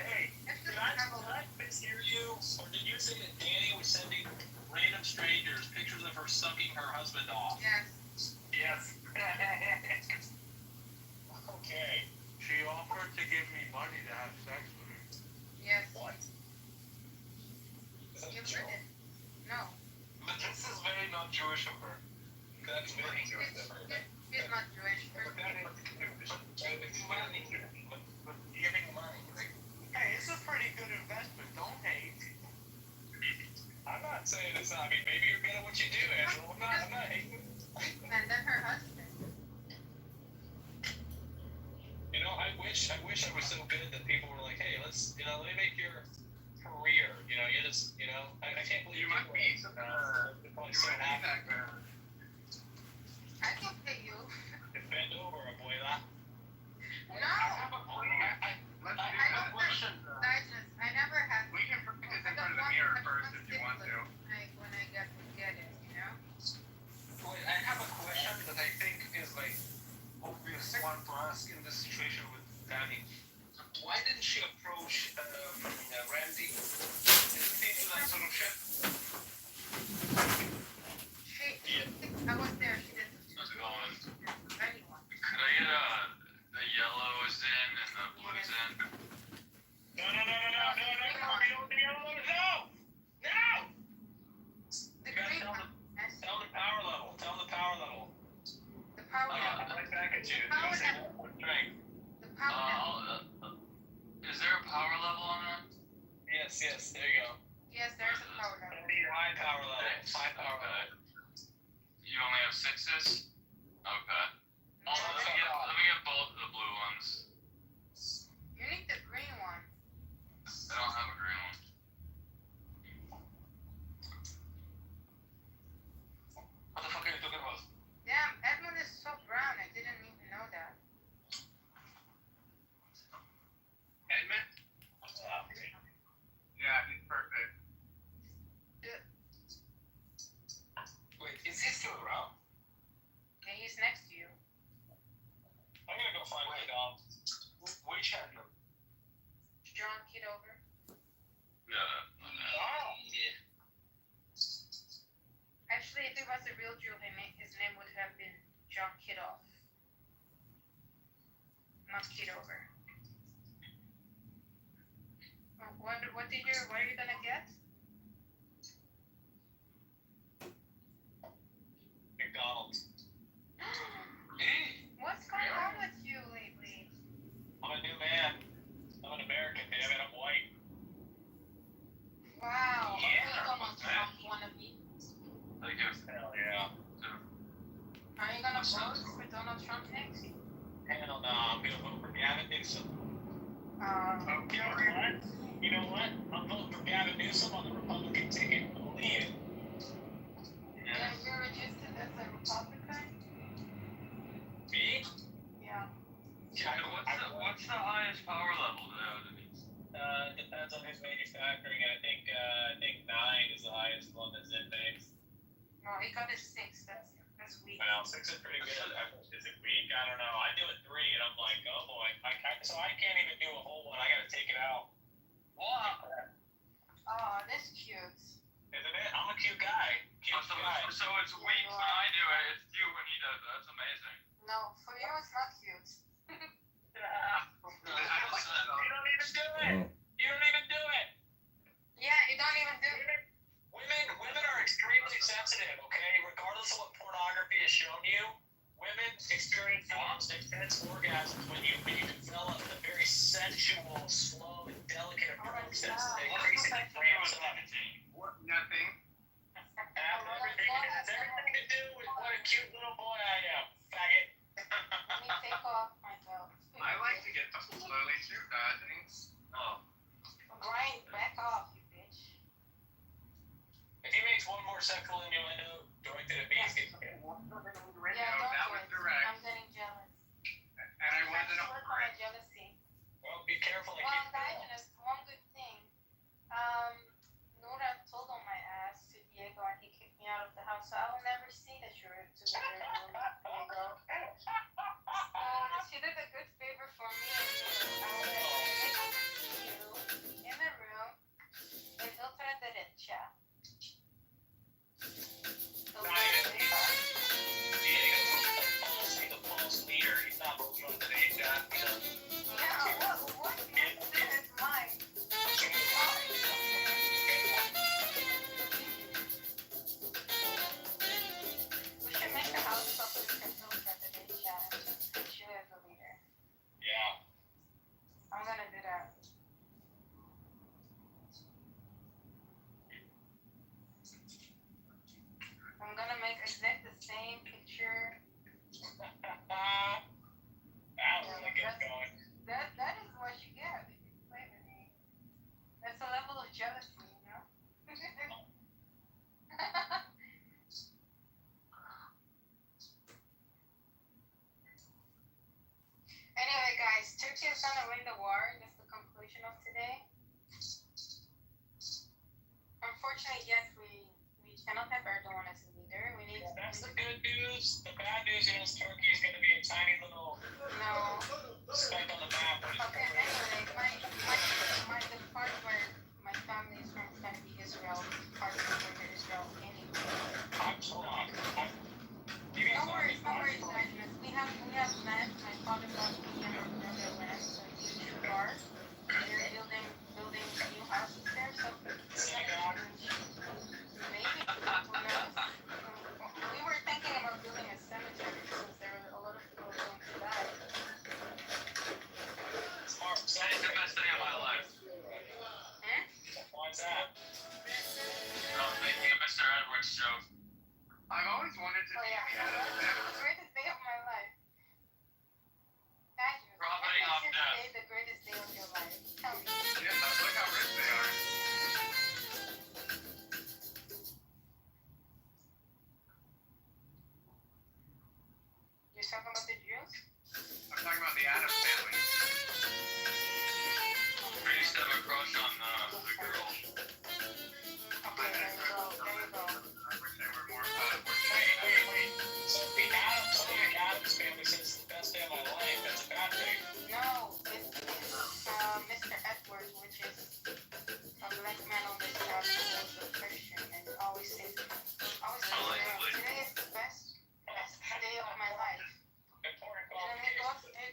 Hey, did I mishear you? Or did you say that Danny was sending random strangers pictures of her sucking her husband off? Yes. Yes. Okay. She offered to give me money to have sex with her. Yes. What? Is that You a joke? read it. No. But this is very not Jewish of her. That's very Jewish of her. She's not Jewish. But giving money, like, Hey, it's a pretty good investment. Don't hate. I'm not saying it's not. I mean, maybe you're good at what you do, Angela. I'm not hating. And then her husband. I wish I was so good that people were like, hey, let me make your career. You just, I can't believe You might be. so happy. I can pay you. Bend over, abuela. No. I have a question. I never had. We can practice I don't want first if you want to. Like when I get it, you know? Wait, I have a question that I think is like obvious one to ask in this situation with Danny. Why didn't she approach Randy? Didn't he do that sort of shit? I was there. She didn't How's it going? do anyone. Could I get the yellows in and the blues in? No! We don't do yellows. No! The green one. Tell the power level. The power level. Right back at you. The power level. Strength. The power level. Is there a power level on that? Yes, there you go. Yes, there's a power level. High power level. High power level. You only have 6s? Okay. Let me get both the blue ones. You need the green one. I don't have a green one. What the fuck are you talking about? Damn, Edmund is so brown. I didn't even know that. Edmund? Yeah, he's perfect. Wait, is he still around? Yeah, he's next to you. I'm gonna go find my dog. Which handler? John Kitover. Yeah. Oh! Yeah. Actually, if it was a real Jew, his name would have been John Kitoff. Not Kitover. What are you gonna get? McDonald's. What's going on with you lately? I'm a new man. I'm an American, damn it, I'm white. Wow. Yeah. Donald Trump wannabe. Thank you. Hell yeah. Are you gonna vote for Donald Trump next? Hell no, I'm gonna vote for Gavin Newsom. You know what? I'm voting for Gavin Newsom on the Republican ticket. Believe it. Yeah, you're registered as a Republican? Me? Yeah. What's the highest power level there? Depends on who's manufacturing it. I think 9 is the highest one that's in base. No, he got a 6. That's weak. Well, 6 is pretty good. Is it weak? I don't know. I do a 3 and I'm like, oh boy. So I can't even do a whole one. I gotta take it out. Wow. Oh, that's cute. Isn't it? I'm a cute guy. So it's weak when I do it. It's cute when he does it. That's amazing. No, for you it's not cute. You don't even do it. You don't even do it. Yeah, you don't even do it. Women are extremely sensitive, okay? Regardless of what pornography has shown you, women experience intense orgasms when you develop the very sensual, slow, and delicate approach that's increasing the frames of Nothing. It's everything to do with what a cute little boy I am, faggot. Let me take off my belt. I like to get the slowly too, Denise. Oh. Brian, back off, you bitch. If he makes one more sexual innuendo directed at me, he's getting Yeah, No, don't that was do it. direct. I'm getting jealous. And I wasn't Work on my jealousy. Well, be careful. Well, guys, there's one good thing. Nora told on my ass to Diego and he kicked me out of the house, so I will never see that you're together, Diego. She did a good favor for me. I will never see you in the room with otra derecha. He's a false leader. He's not moving on to the job. Yeah, what? This is mine. We should make the house properly controlled for the derecha and just put you as a leader. Yeah. I'm gonna do that. I'm gonna make exact the same picture. That is what you get if you play with me. That's a level of jealousy, you know? Anyway, guys, Turkey is gonna win the war. That's the conclusion of today. unfortunately, yet we cannot have Erdogan as a leader. We need. That's the good news. The bad news is Turkey is going to be a tiny little speck on the map. Okay, anyway, the part where my family is from is going to be Israel. Part of Israel anyway. Hold on. No worries, Magnus. We have land. My father bought me and my brother land, so huge yard. They're building new houses there, so maybe, who knows? We were thinking about building a cemetery because there were a lot of people going to die. Smart. That is the best day of my life. Why's that? I'm making a Mr. Edwards joke. I've always wanted to be The greatest day of my life. Magnus, Probably what off makes death. today the greatest day of your life? Tell me. Yeah, look how rich they are. You're talking about the Jews? I'm talking about the Addams family. I used to have a crush on the girl. Okay, there you go. I wish they were more Wait. So the Addams family says it's the best day of my life. That's a bad thing. No, it's Mr. Edwards, which is a black man on this earth who was a Christian and always says, today is the best day of my life. Important And it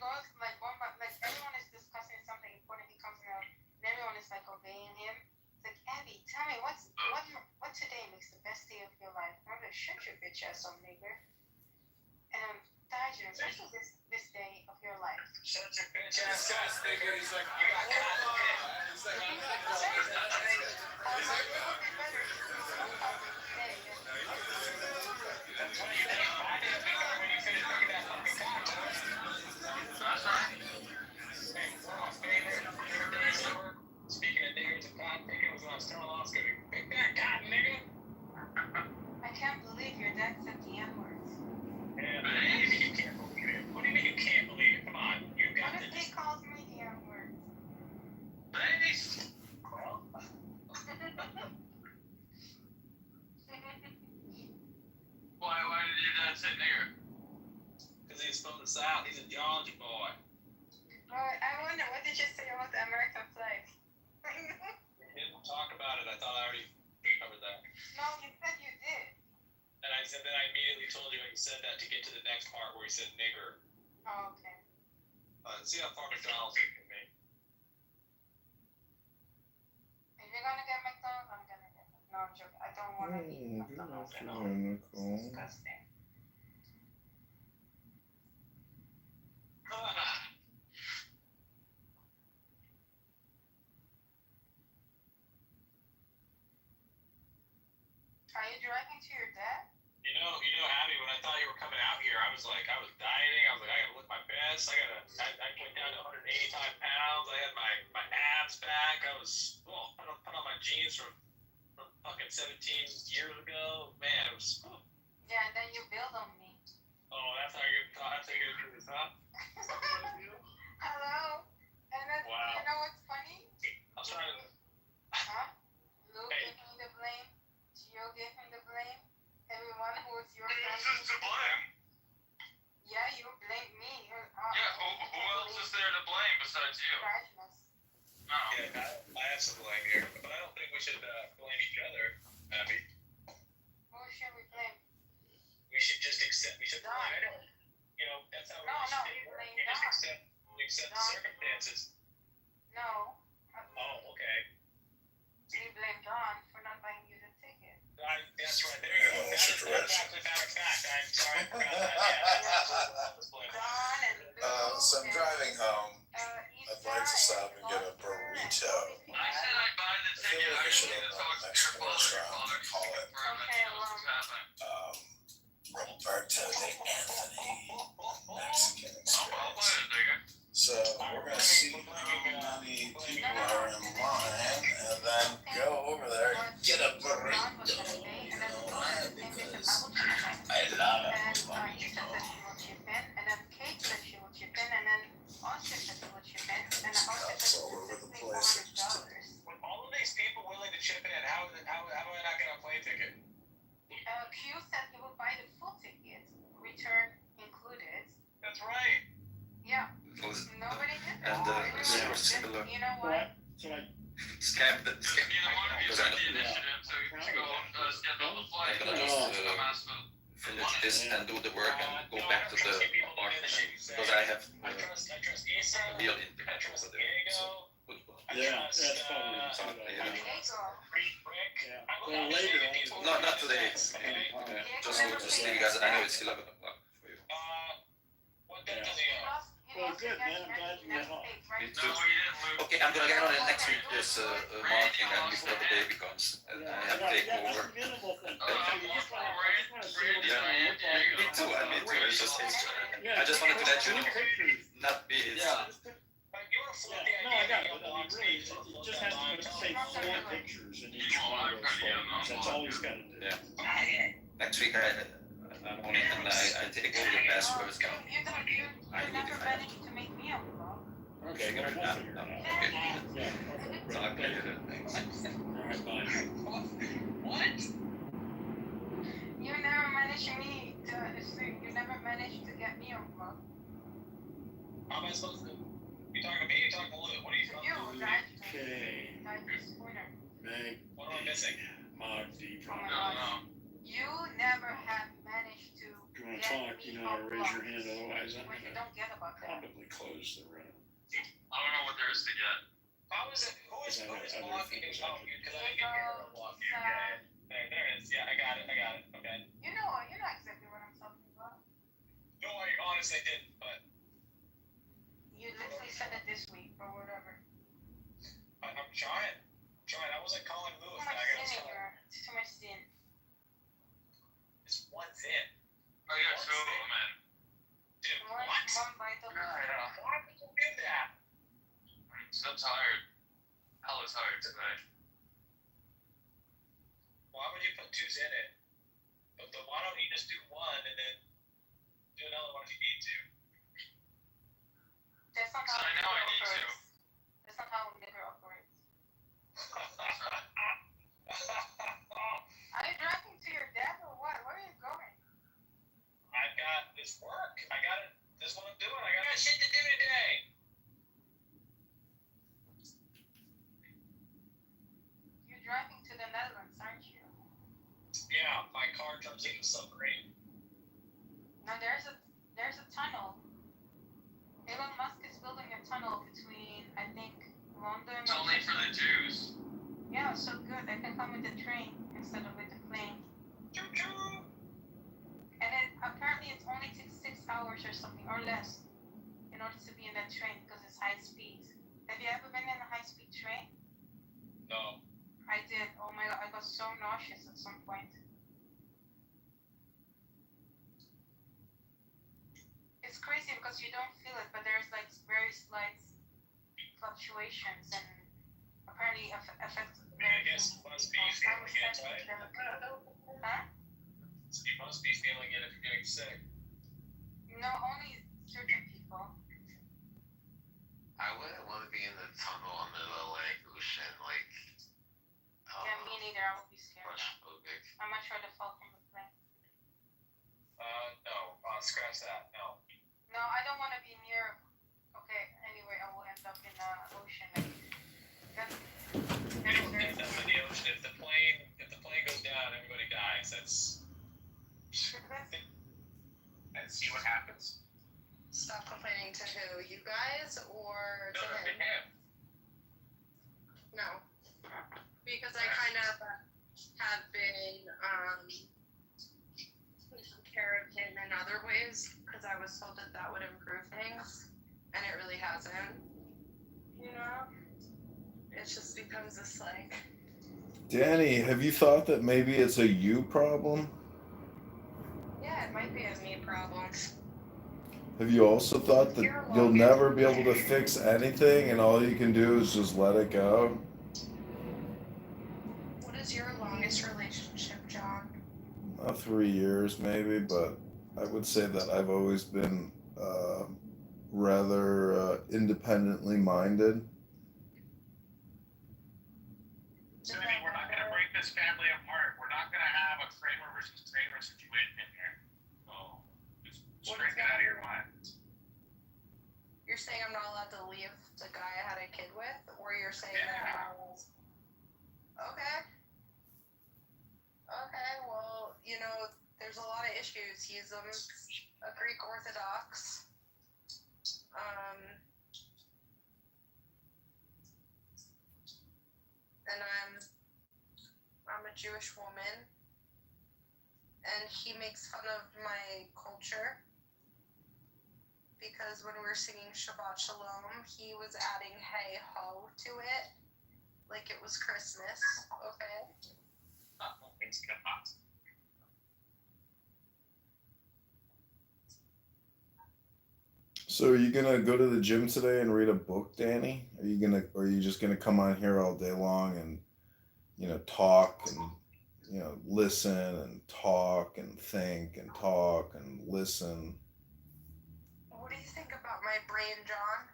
goes like one by, like everyone is discussing something important. He comes around and everyone is like obeying him. It's like, Abby, tell me what today makes the best day of your life? I'm gonna shut your bitch ass on, nigger. Dijon, what is this day of your life? Shut your bitch ass up, nigga. He's like, you got caught. He's like, I'm not saying that. That's what you think. I didn't think of when you finished making that fucking cock. That's right. Hey, one of my favorite days ever. Speaking of niggers and cock picking was when I was telling Oscar to pick that cock, nigga. I can't believe your dad said the N-words. Yeah, maybe you can't believe it. What do you mean you can't believe it? Come on, you got What if this. he calls me the N-words? Ladies. Well, Why did your dad say nigger? because he's from the South. He's a geology boy. I wonder, what did you say about the American flag? We didn't talk about it. I thought I already covered that. No, you said you did. And I said, then I immediately told you when he said that to get to the next part where he said nigger. Oh, okay. See how far McDonald's you can make. If you're gonna get McDonald's, I'm gonna get it. No, I'm joking. I don't want to eat McDonald's at all. It's disgusting. Are you driving to your dad? You know, Abby, when I thought you were coming out here, I was dieting. I was like, I gotta look my best. I went down to 185 pounds. I had my abs back. I put on my jeans from fucking 17 years ago. Man, it was. Yeah, and then you build on me. Oh, that's how you're gonna do this, huh? Hello? And then, Wow. you know what's funny? I'm trying to. Huh? Luke Hey. gave me the blame. Gio gave me the blame. Everyone who was your Who friend. else is to blame? Yeah, you blame me. Who else is there to blame besides you? Magnus. No. Yeah, I have some blame here, but I don't think we should blame each other, Abby. Who should we blame? We should just accept. We should. Don. That's how No, we we blame We just Don. accept the Don. circumstances. No. Oh, okay. We blame Don for not buying you the ticket. That's right. There you go. That's actually matter of fact. I'm sorry, I forgot that. Yeah, Don and Luke. So I'm driving home. I'd like to stop and get a burrito. I said I'd buy the I feel ticket. like I I should need have to known talk to next your father. Your restaurant father to call it confirm that he knows what's happening. Roberto de Anthony Mexican I'll buy Express. the ticket. So we're gonna see how many people are in line, and then go over there and get a burrito. You know why? Because I love it. And he said that she will chip in, and then Kate said she will chip in, and then Oscar said he will chip in, and Oscar said all over the place. $400. With all of these people willing to chip in, you said you would buy the full ticket, return included. That's right. Yeah. Nobody did that. Super similar. You know what? Scam the You don't want to be because I the don't initiative, so you can go schedule the flight. I'm gonna just finish this and do the work and go back to the apartment because I have I trust Issa. real I internet trust over there. So Diego. football. I Yeah, trust, that's probably Yeah. Diego. Rick. Yeah. I Well, love later seeing on. people No, not who today. do this, okay? Just to see you guys. I know it's 11 o'clock for you. What that Yeah. does He he lost, he Well, lost good, against man. I'm glad you next got week, Me right? too. No, he didn't lose. Okay, I'm gonna get on it next week. There's marking and before the baby comes, and I have to take That's over. a minimal thing. Uh, You just want to see what it's Yeah. going to look like. Me too. Me too. It's just Yeah, I just wanted to let you know, pictures. not be. It's, Like, you want to flip the Yeah, no, idea I got that it. you But I mean, walk really, stage, it just has to say 4 pictures in each Well, one of I've those got- yeah, photos. That's all he's got to do. Yeah. Next week I'm on it and I take over the passwords. You never managed to make me a vlog. Okay, Figure it out. figure it out. Okay. Yeah, okay, great. Talk later. All right, bye. What? You never managed you never managed to get me a vlog. How am I supposed to? You talking to me? You talking to Lou? What are you talking You, to? Okay. Pointer. Meg, What am I missing? Magdi, Oh my No, gosh. no. You never have managed to if you want to get talk, me you know how to raise your vlogs. hand. Otherwise, I'm What you going to don't get about that. probably close the room. I don't know what there is to get. How is it? Who is Other blocking things you? I Oh, can- because I didn't get your block here. Yeah, yeah. There it is. Yeah, I got it. Okay. You know exactly what I'm talking about. No, I honestly didn't, but You literally said it this week or whatever. I'm trying. I wasn't calling Lou Too if much I got sin in your, too much sin. It's one zip. I got two of them, man. Dude, One vital. Yeah. Why would you do that? I'm so tired. Hella tired today. Why would you put 2s in it? But why don't you just do one and then do another one if you need to? That's not So how I know I liver need to. operates. That's not how liver operates. Are you driving to your dad or what? Where are you going? I've got this work. I got it. This is what I'm doing. I got shit to do today. You're driving to the Netherlands, aren't you? Yeah, my car jumps into a submarine. Now there's a tunnel. Elon Musk is building a tunnel between, I think, London. It's only for the Jews. Yeah, so good. I can come with the train instead of with the plane. Choo choo. And apparently it only takes 6 hours or something, or less, in order to be in that train because it's high speed. Have you ever been in a high speed train? No. I did. Oh my god, I got so nauseous at some point. It's crazy because you don't feel it, but there's like very slight fluctuations and apparently affects. I guess you must be feeling it, right? Huh? You must be feeling it if you're getting sick. No, only certain people. I wouldn't want to be in the tunnel on the Atlantic Ocean, like. Yeah, me neither. I would be scared. Claustrophobic. I'm not sure to fall from the plane. No. Scratch that. No. No, I don't want to be near. Okay, anyway, I will end up in the ocean. You don't think that in the ocean. If the plane goes down, everybody dies. That's. And see what happens. Stop complaining to who? You guys or to No, him? him. No. Because I kind of have been taking care of him in other ways because I was told that that would improve things and it really hasn't. You know? It just becomes this like. Danny, have you thought that maybe it's a you problem? Yeah, it might be a me problem. Have you also thought that you'll never be able to fix anything and all you can do is just let it go? What is your longest relationship, John? 3 years maybe, but I would say that I've always been rather independently minded. We're not going to break this family apart. apart. We're not gonna have a Kramer versus Kramer situation here. So just straighten it out of your mind. You're saying I'm not allowed to leave the guy I had a kid with, or you're saying that I'm not allowed? Okay. Okay. Well, there's a lot of issues. He's a Greek Orthodox. And I'm a Jewish woman, and he makes fun of my culture because when we were singing Shabbat Shalom, he was adding hey ho to it like it was Christmas. Okay. Thanks, God. So are you gonna go to the gym today and read a book, Danny? Or are you just gonna come on here all day long and talk and listen and talk and think and talk and listen? What do you think about my brain, John?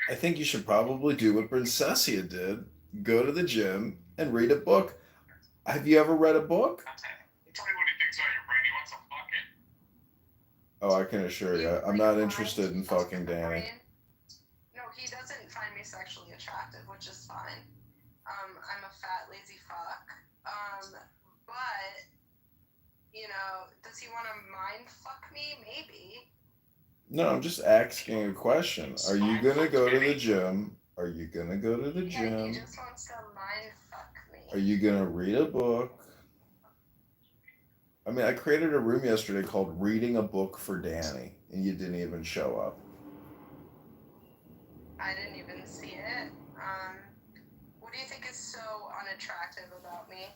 I think you should probably do what Princessia did: go to the gym and read a book. Have you ever read a book? Tell me what he thinks about your brain. He wants to fuck it. Oh, I can assure you, I'm not interested in fucking Danny. No, he doesn't find me sexually attractive, which is fine. I'm a fat, lazy fuck. But, does he want to mind fuck me? Maybe. No, I'm just asking a question. Are you gonna go to the gym? Are you gonna go to the Yeah, he gym? just wants to mind fuck me. Are you gonna read a book? I mean, I created a room yesterday called Reading a Book for Danny, and you didn't even show up. I didn't even see it. What do you think is so unattractive about me?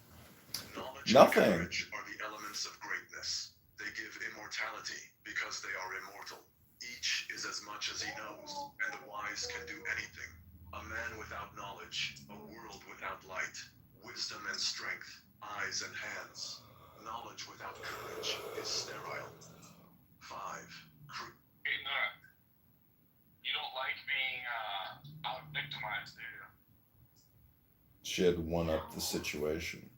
Knowledge Nothing. and courage are the elements of greatness. They give immortality because they are immortal. Each is as much as he knows, and the wise can do anything. A man without knowledge, a world without light, wisdom and strength, eyes and hands. Knowledge without courage is sterile. 5. You don't like being out victimized, do you? She had one up the situation.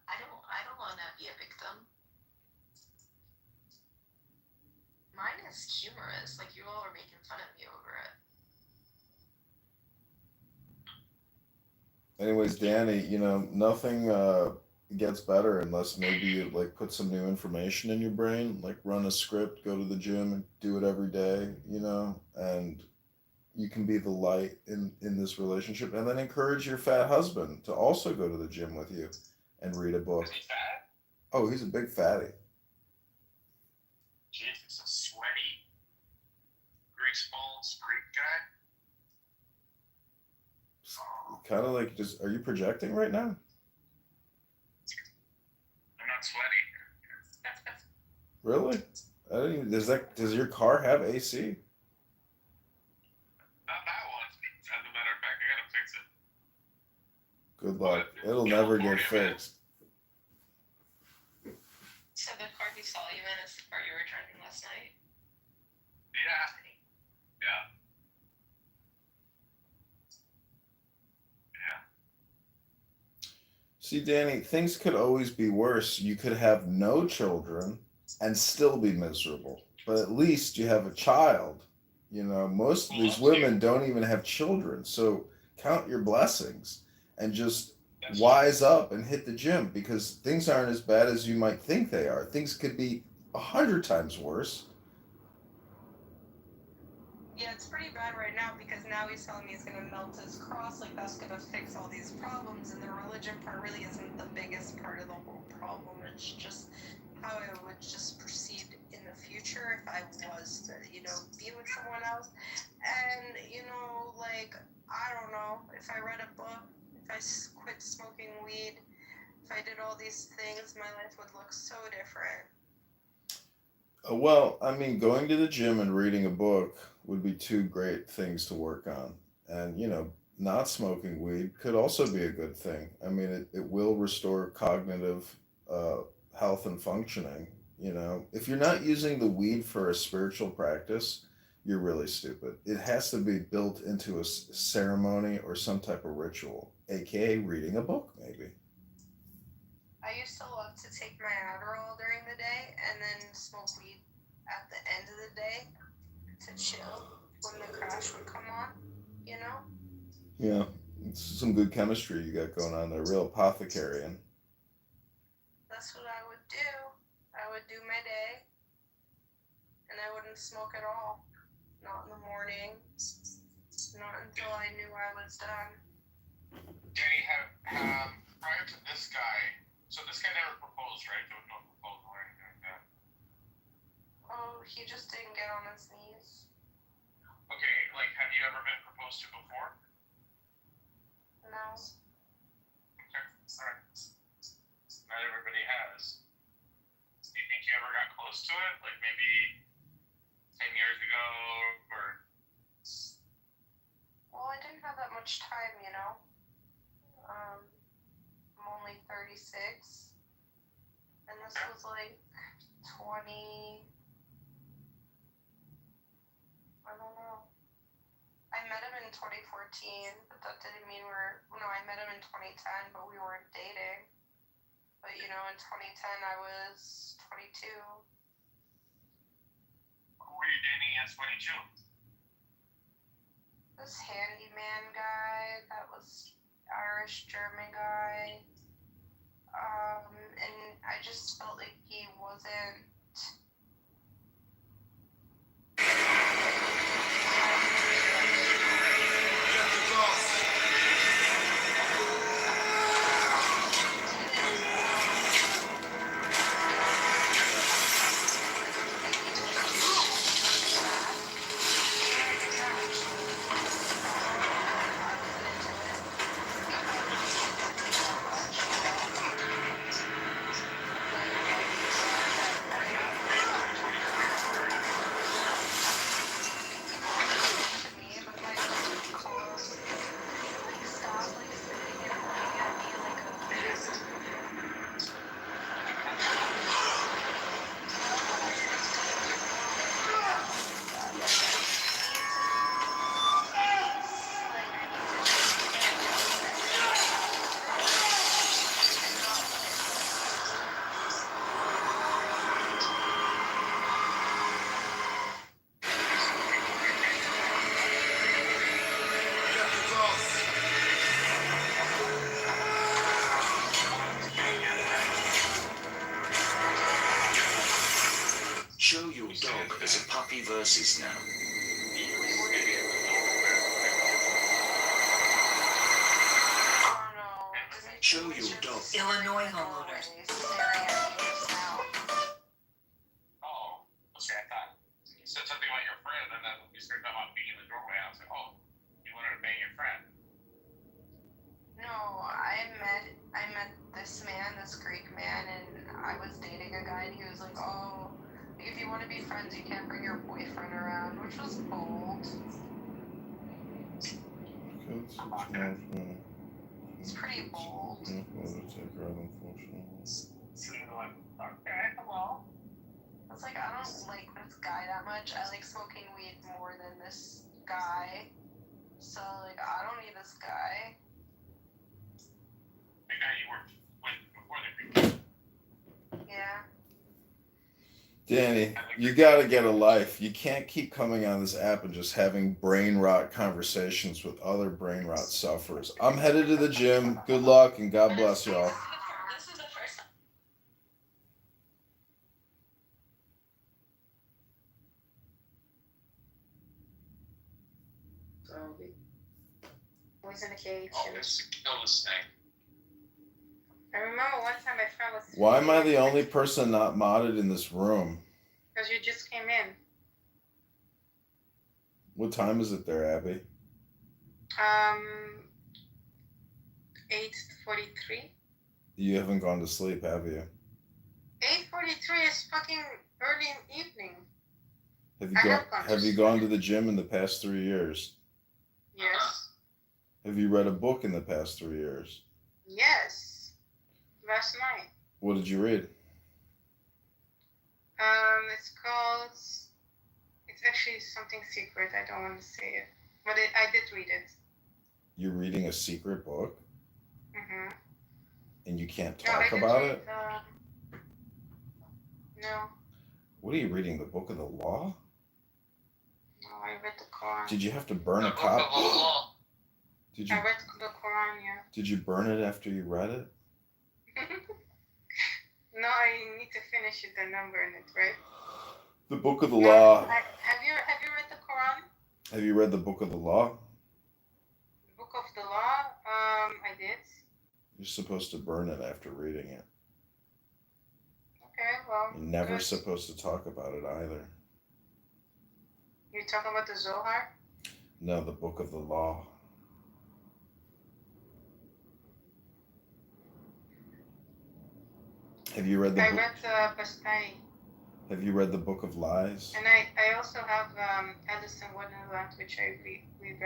I don't want to be a victim. Mine is humorous. Like, you all are making fun of me over it. Anyways, Danny, nothing gets better unless maybe you put some new information in your brain, like run a script, go to the gym, and do it every day, and you can be the light in this relationship, and then encourage your fat husband to also go to the gym with you and read a book. Is he fat? Oh, he's a big fatty. Jesus, a sweaty, grease-balls Greek guy? Kind of like are you projecting right now? I'm not sweaty. Really? I didn't even, does your car have AC? Not that one. As a matter of fact, I gotta fix it. Good luck. It'll never get fixed. So the car you saw you in is the car you were driving last night? Yeah. Yeah. See, Danny, things could always be worse. You could have no children and still be miserable. But at least you have a child. Most of these women don't even have children. So count your blessings and just wise up and hit the gym, because things aren't as bad as you might think they are. Things could be 100 times worse. Yeah, it's pretty bad right now because now he's telling me he's going to melt his cross, like that's going to fix all these problems, and the religion part really isn't the biggest part of the whole problem. It's just how I would just proceed in the future if I was to, be with someone else. And, I don't know, if I read a book, if I quit smoking weed, if I did all these things, my life would look so different. Well, I mean, going to the gym and reading a book would be two great things to work on. And, not smoking weed could also be a good thing. I mean, it will restore cognitive health and functioning. If you're not using the weed for a spiritual practice, you're really stupid. It has to be built into a ceremony or some type of ritual, aka reading a book, maybe. I used to love to take my Adderall during the day and then smoke weed at the end of the day to chill when the crash would come on, you know? Yeah, it's some good chemistry you got going on there, real apothecarian. That's what I would do. I would do my day and I wouldn't smoke at all. Not in the morning. Not until I knew I was done. Danny, prior to this guy, so this guy never proposed, right? There was no proposal or anything like that. Oh, he just didn't get on his knees. Okay, like, have you ever been proposed to before? No. Okay, alright. Not everybody has. Do you think you ever got close to it? Like maybe 10 years ago, or? Well, I didn't have that much time, you know? I'm only 36. And this was like 20... I don't know. I met him in 2014, but that didn't mean I met him in 2010, but we weren't dating. But, you know, in 2010, I was 22. Who were you dating at 22? This handyman guy that was Irish-German guy. And I just felt like he wasn't... Show your dog as a puppy versus now. Show your dog. Illinois homeowners. Oh, okay, I thought you said something about your friend, and then you started talking about being in the doorway. I was like, oh, you wanted to bang your friend. No, I met this man, this Greek man, and I was dating a guy, and he was like, oh, if you want to be friends, you can't bring your boyfriend around, which was bold. It's pretty bold. Okay, well, I was like, I don't like this guy that much. I like smoking weed more than this guy. So, like, I don't need this guy. The guy you worked with before the Greek. Yeah. Danny, you gotta get a life. You can't keep coming on this app and just having brain rot conversations with other brain rot sufferers. I'm headed to the gym. Good luck and God bless y'all. This is the first time. Was in a cage. Oh, it's to kill this thing. I remember one time my friend was. Why am I the only person not modded in this room? Because you just came in. What time is it there, Abby? 8:43. You haven't gone to sleep, have you? 8:43 is fucking early evening. Have you gone to the gym in the past 3 years? Yes. Have you read a book in the past 3 years? Yes. Last night. What did you read? It's called. It's It's actually something secret. I don't want to say it, but I did read it. You're reading a secret book Mhm. and you can't No, I talk did about read. it? No, What are you reading? The Book of the Law? no, I read the Quran. Did you have to burn The a book of the copy? law. Did you I read the Quran. Yeah. did you burn it after you read it? No, I need to finish it. The number in it, right? The Book of the No, Law. have you read the Quran? Have you read the Book of the Law? The Book of the Law. I did. You're supposed to burn it after reading it. Okay, well. You're never good. supposed to talk about it either. You're talking about the Zohar? No, the Book of the Law. Have you read the I book? read Bastani. Have you read the Book of Lies? And I also have Alice in Wonderland, which I reread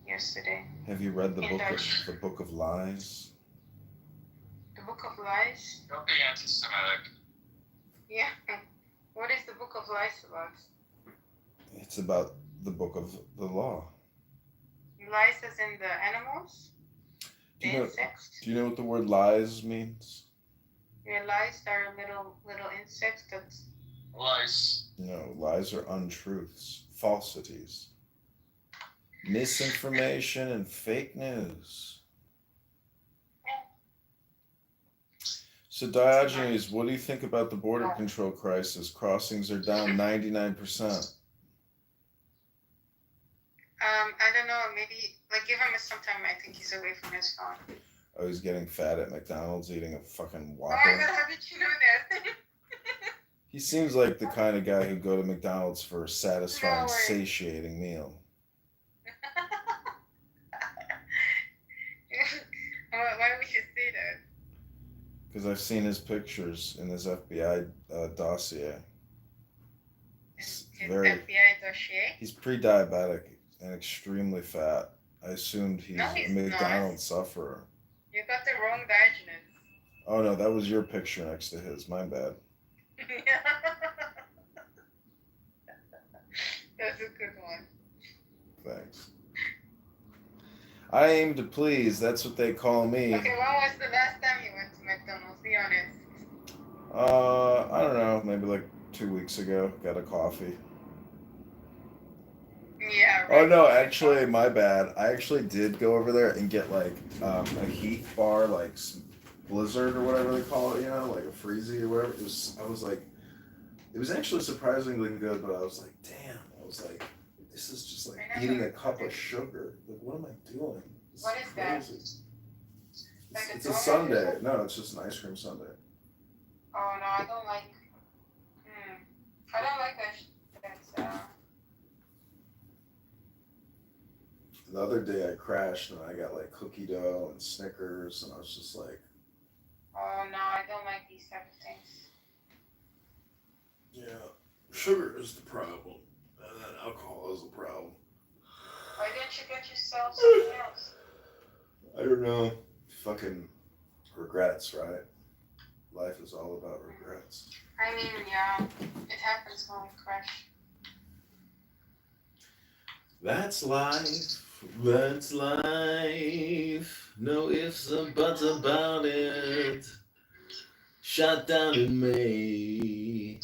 yesterday. Have you read the In book Dutch. of Lies? The Book of Lies? Don't be anti-Semitic. Yeah. What is the Book of Lies about? It's about the Book of the Law. Lies as in the animals? Do The you know? insects? Do you know what the word lies means? Yeah, lies are little insects that. Lies. No, lies are untruths, falsities, misinformation, and fake news. So Diogenes, what do you think about the border control crisis? Crossings are down 99%. I don't know, maybe, like, give him some time. I think he's away from his phone. Oh, he's getting fat at McDonald's eating a fucking Oh my Whopper. god, how did you know that? He seems like the kind of guy who'd go to McDonald's for a satisfying, No way. satiating meal. Why would you say that? Because I've seen his pictures in his FBI dossier. His Very, FBI dossier? he's pre-diabetic and extremely fat. I assumed he's No, a he's McDonald's sufferer. You got the wrong Diogenes. Oh no, that was your picture next to his. My bad. That's a good one. Thanks. I aim to please. That's what they call me. Okay, when was the last time you went to McDonald's? Be honest. I don't know. Maybe like 2 weeks ago. Got a coffee. Yeah, right. Oh no, actually, my bad. I actually did go over there and get like a Heath bar, like some Blizzard or whatever they call it, you know, like a Freezy or whatever. It was actually surprisingly good, but I was like, damn. I was like, this is just like eating a cup of sugar. Like, what am I doing? This What is that? crazy. Like It's a a donut or sundae. something? No, it's just an ice cream sundae. Oh no, I don't like. I don't like that. The other day I crashed and I got like cookie dough and Snickers and I was just like, Oh no, I don't like these type of things. yeah, sugar is the problem and then alcohol is the problem. Why didn't you get yourself something else? I don't know. Fucking regrets, right? Life is all about regrets. I mean, yeah, it happens when we crash. That's life. That's life. No ifs or buts about it. Shot down in May.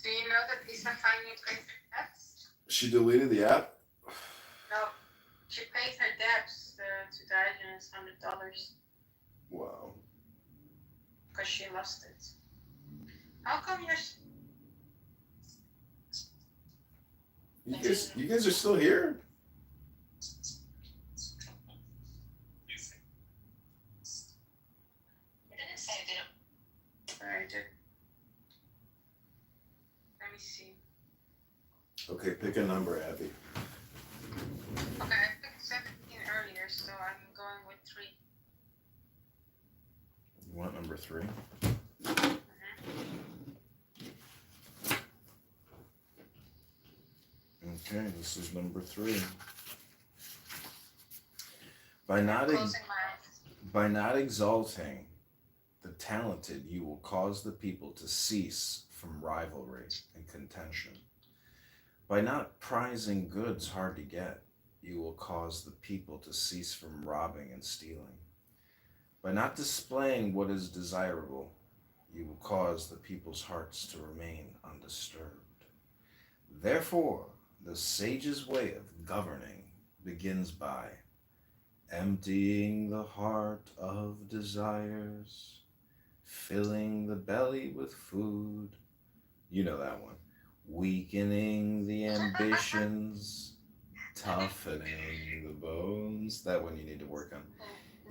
Do you know that Lisa finally pays her debts? She deleted the app? No, she pays her debts to Diogenes $100 Wow. because she lost it. How come you're? You guys are still here? I didn't say I didn't. I did. Let me see. Okay, pick a number, Abby. Okay, I picked 17 earlier, so I'm going with 3. You want number 3? Okay, this is number 3. By nodding, Closing my eyes. By not exalting the talented, you will cause the people to cease from rivalry and contention. By not prizing goods hard to get, you will cause the people to cease from robbing and stealing. By not displaying what is desirable, you will cause the people's hearts to remain undisturbed. Therefore, the sage's way of governing begins by emptying the heart of desires, filling the belly with food. You know that one. Weakening the ambitions, toughening the bones. That one you need to work on.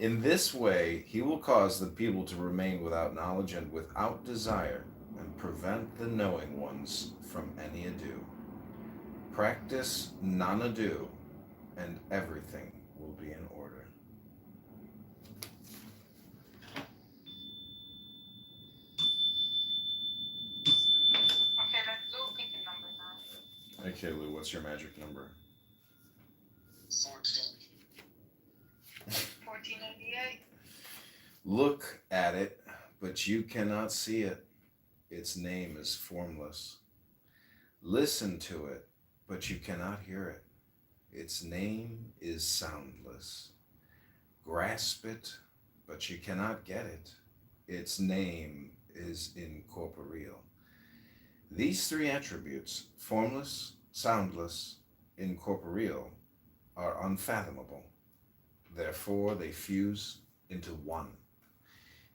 In this way, he will cause the people to remain without knowledge and without desire, and prevent the knowing ones from any ado. Practice non-ado, and everything will be in order. Okay, let's do pick a number now. Okay, Lou, what's your magic number? 14. 1488. Look at it, but you cannot see it. Its name is formless. Listen to it, but you cannot hear it. Its name is soundless. Grasp it, but you cannot get it. Its name is incorporeal. These three attributes, formless, soundless, incorporeal, are unfathomable. Therefore, they fuse into one.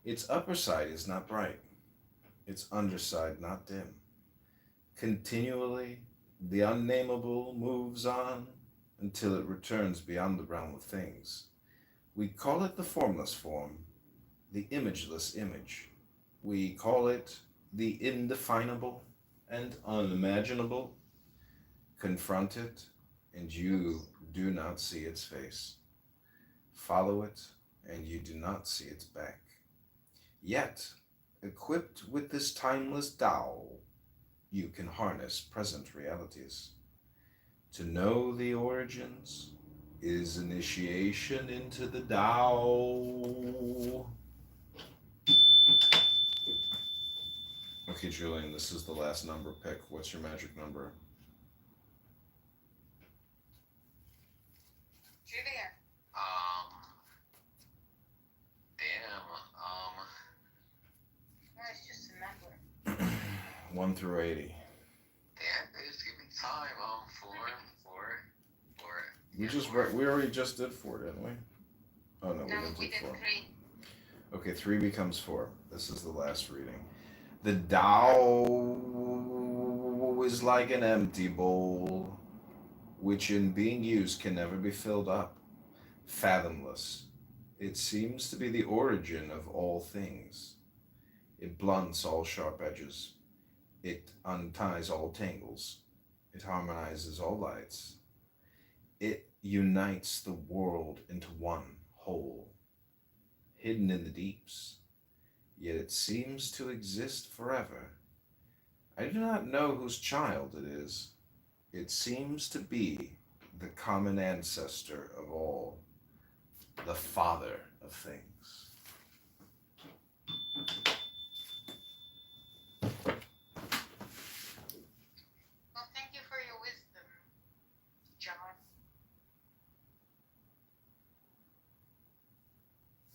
Its upper side is not bright, its underside not dim. Continually, the unnameable moves on until it returns beyond the realm of things. We call it the formless form, the imageless image. We call it the indefinable and unimaginable. Confront it, and you do not see its face. Follow it, and you do not see its back. Yet, equipped with this timeless Tao, you can harness present realities. To know the origins is initiation into the Tao. Okay, Julian, this is the last number pick. What's your magic number? Julia. No, it's just a number. 1 through 80. Damn, bitch, give me time. Four. We already just did 4, didn't we? Oh no, we didn't do 4. 3. Okay, 3 becomes 4. This is the last reading. The Tao is like an empty bowl, which in being used can never be filled up. Fathomless, it seems to be the origin of all things. It blunts all sharp edges. It unties all tangles. It harmonizes all lights. It unites the world into one whole, hidden in the deeps, yet it seems to exist forever. I do not know whose child it is. It seems to be the common ancestor of all, the father of things. Well, thank you for your wisdom, John.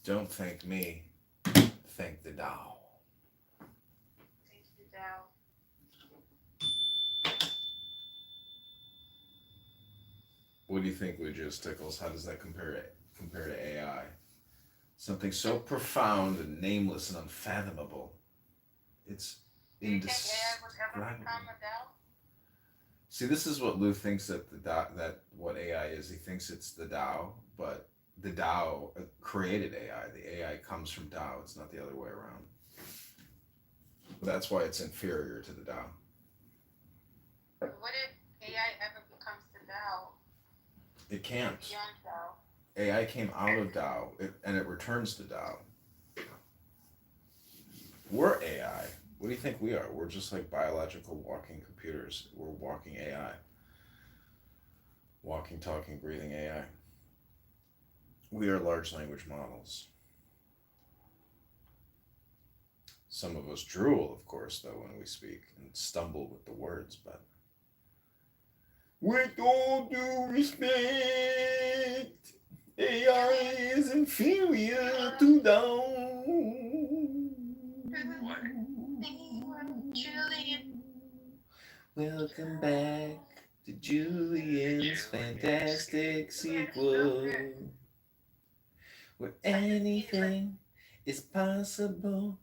Don't thank me, thank the Tao. Thank you, Dao. What do you think, Lucius Tickles? How does that compare to AI? Something so profound and nameless and unfathomable. It's Do you think AI would ever indescribable. become a Dao? See, this is what Lou thinks that that what AI is. He thinks it's the Tao, but the Tao created AI. The AI comes from Tao. It's not the other way around. That's why it's inferior to the Tao. What if AI ever becomes the Dao? It can't. Beyond Dao. AI came out of Tao, and it returns to Tao. We're AI. What do you think we are? We're just like biological walking computers. We're walking AI. Walking, talking, breathing AI. We are large language models. Some of us drool, of course, though, when we speak and stumble with the words, but with all due respect, AI is inferior to down. Welcome back to Julian's fantastic sequel, where anything is possible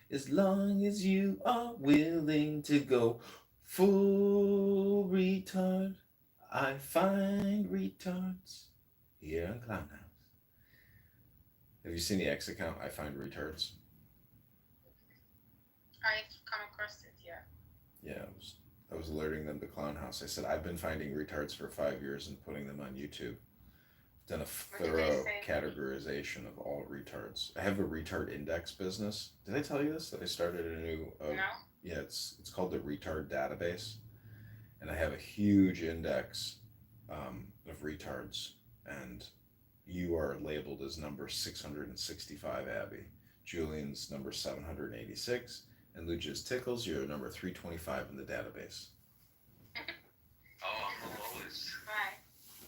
as long as you are willing to go full retard. I find retards here on Clown House. Have you seen the X account? I find retards. I've come across it, yeah. Yeah, I was alerting them to Clown House. I said I've been finding retards for 5 years and putting them on YouTube. I've done a thorough categorization of all retards. I have a retard index business. Did I tell you this? That I started a new. No. Yeah, it's called the Retard Database, and I have a huge index of retards, and you are labeled as number 665, Abby. Julian's number 786, and Lucia's Tickles, you're number 325 in the database. Oh, I'm the lowest. Right.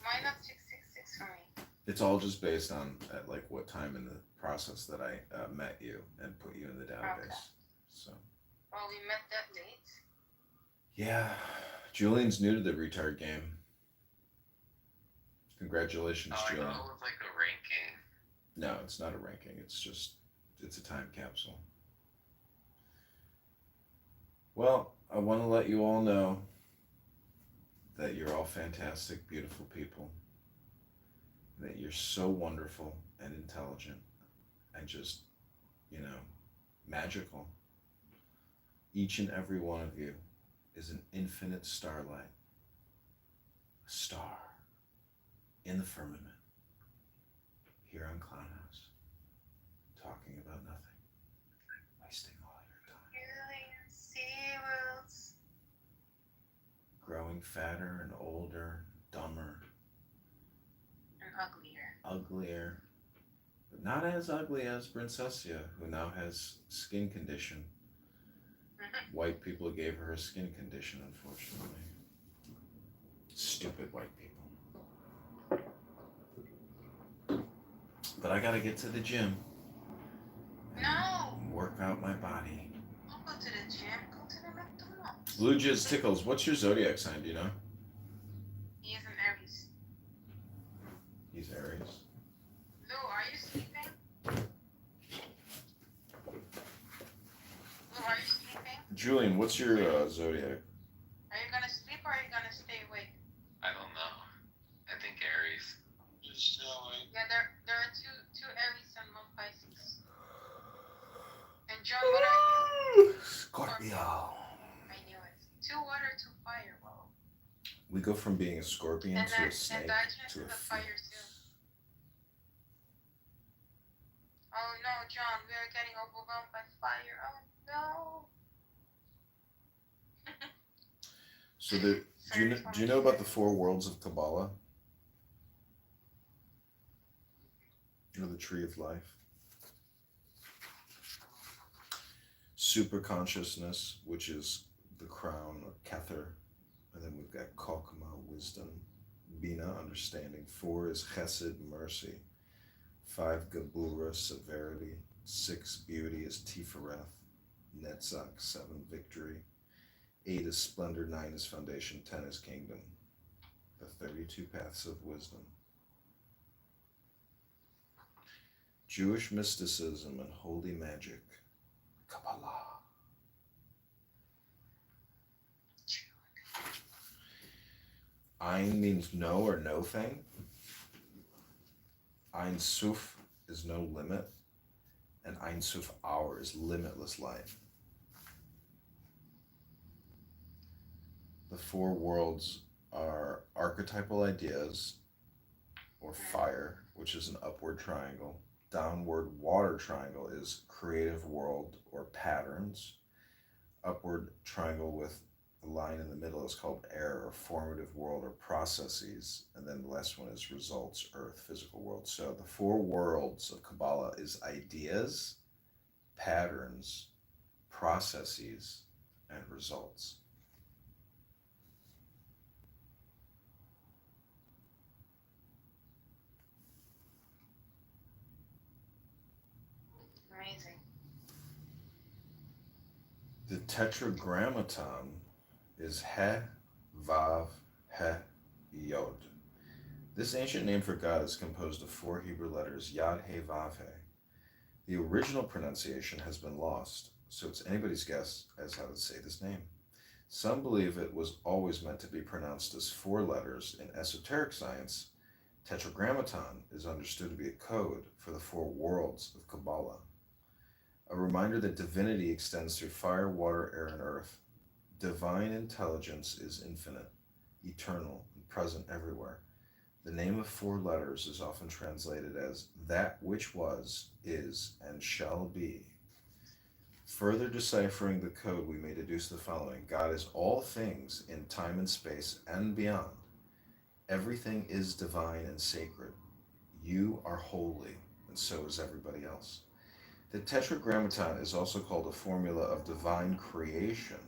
Why not 666 for me? It's all just based on at like what time in the process that I met you and put you in the database. Okay. So. Well, we met that late. Yeah, Julian's new to the retard game. Congratulations, Julian. I know it's like a ranking. No, it's not a ranking. It's a time capsule. Well, I want to let you all know that you're all fantastic, beautiful people. That you're so wonderful and intelligent and just, magical. Each and every one of you is an infinite starlight, a star in the firmament, here on Clown House, talking about nothing, wasting all your time. SeaWorlds. Growing fatter and older, dumber, and uglier, but not as ugly as Princessia, who now has skin condition. White people gave her a skin condition, unfortunately. Stupid white people. But I gotta get to the gym. No! Work out my body. Don't go to the gym. Go to the McDonald's. Blue Jizz Tickles, what's your zodiac sign, do you know? He is an Aries. He's Aries. Lou, are you sleeping? Lou, are you sleeping? Julian, what's your zodiac? Are you gonna sleep or are you gonna stay awake? I don't know. I think Aries. Just stay awake. Yeah, there are two Aries and one Pisces. And John, what are you? Scorpio. I knew it. 2 water, 2 fire. Wow. We go from being a scorpion to a snake and to a fire too. Oh no, John, we are getting overwhelmed by fire. Oh no. So do you know about the 4 worlds of Kabbalah? You know, the tree of life? Super consciousness, which is the crown or Kether. And then we've got Kokma, wisdom. Bina, understanding. 4 is Chesed, mercy. 5, Gebura, severity. 6, beauty is Tifereth. Netzach, 7, victory. 8 is splendor, 9 is foundation, 10 is kingdom. The 32 paths of wisdom. Jewish mysticism and holy magic. Kabbalah. Ein means no or no thing. Ein Suf is no limit. And Ein Suf hour is limitless life. The 4 worlds are archetypal ideas, or fire, which is an upward triangle. Downward water triangle is creative world or patterns. Upward triangle with a line in the middle is called air or formative world or processes. And then the last one is results, earth, physical world. So the 4 worlds of Kabbalah is ideas, patterns, processes, and results. Amazing. The tetragrammaton is He, Vav, He, Yod. This ancient name for God is composed of 4 Hebrew letters, Yad, He, Vav, He. The original pronunciation has been lost, so it's anybody's guess as how to say this name. Some believe it was always meant to be pronounced as 4 letters. In esoteric science, tetragrammaton is understood to be a code for the 4 worlds of Kabbalah, a reminder that divinity extends through fire, water, air, and earth. Divine intelligence is infinite, eternal, and present everywhere. The name of 4 letters is often translated as that which was, is, and shall be. Further deciphering the code, we may deduce the following. God is all things in time and space and beyond. Everything is divine and sacred. You are holy, and so is everybody else. The tetragrammaton is also called a formula of divine creation.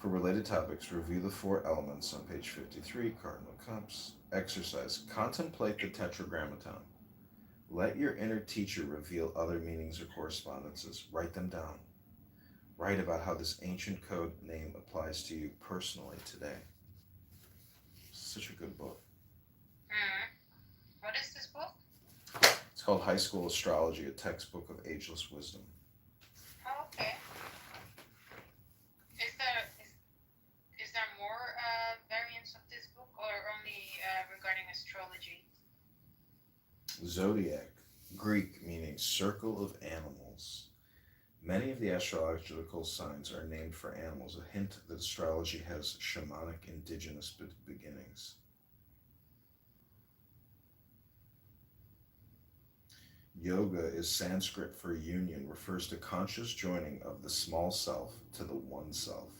For related topics, review the 4 elements on page 53, Cardinal Cups. Exercise. Contemplate the tetragrammaton. Let your inner teacher reveal other meanings or correspondences. Write them down. Write about how this ancient code name applies to you personally today. Such a good book. What is this book? It's called High School Astrology, a textbook of ageless wisdom. Oh, okay. Is there more variants of this book, or only regarding astrology? Zodiac, Greek meaning circle of animals. Many of the astrological signs are named for animals, a hint that astrology has shamanic indigenous beginnings. Yoga is Sanskrit for union, refers to conscious joining of the small self to the one self.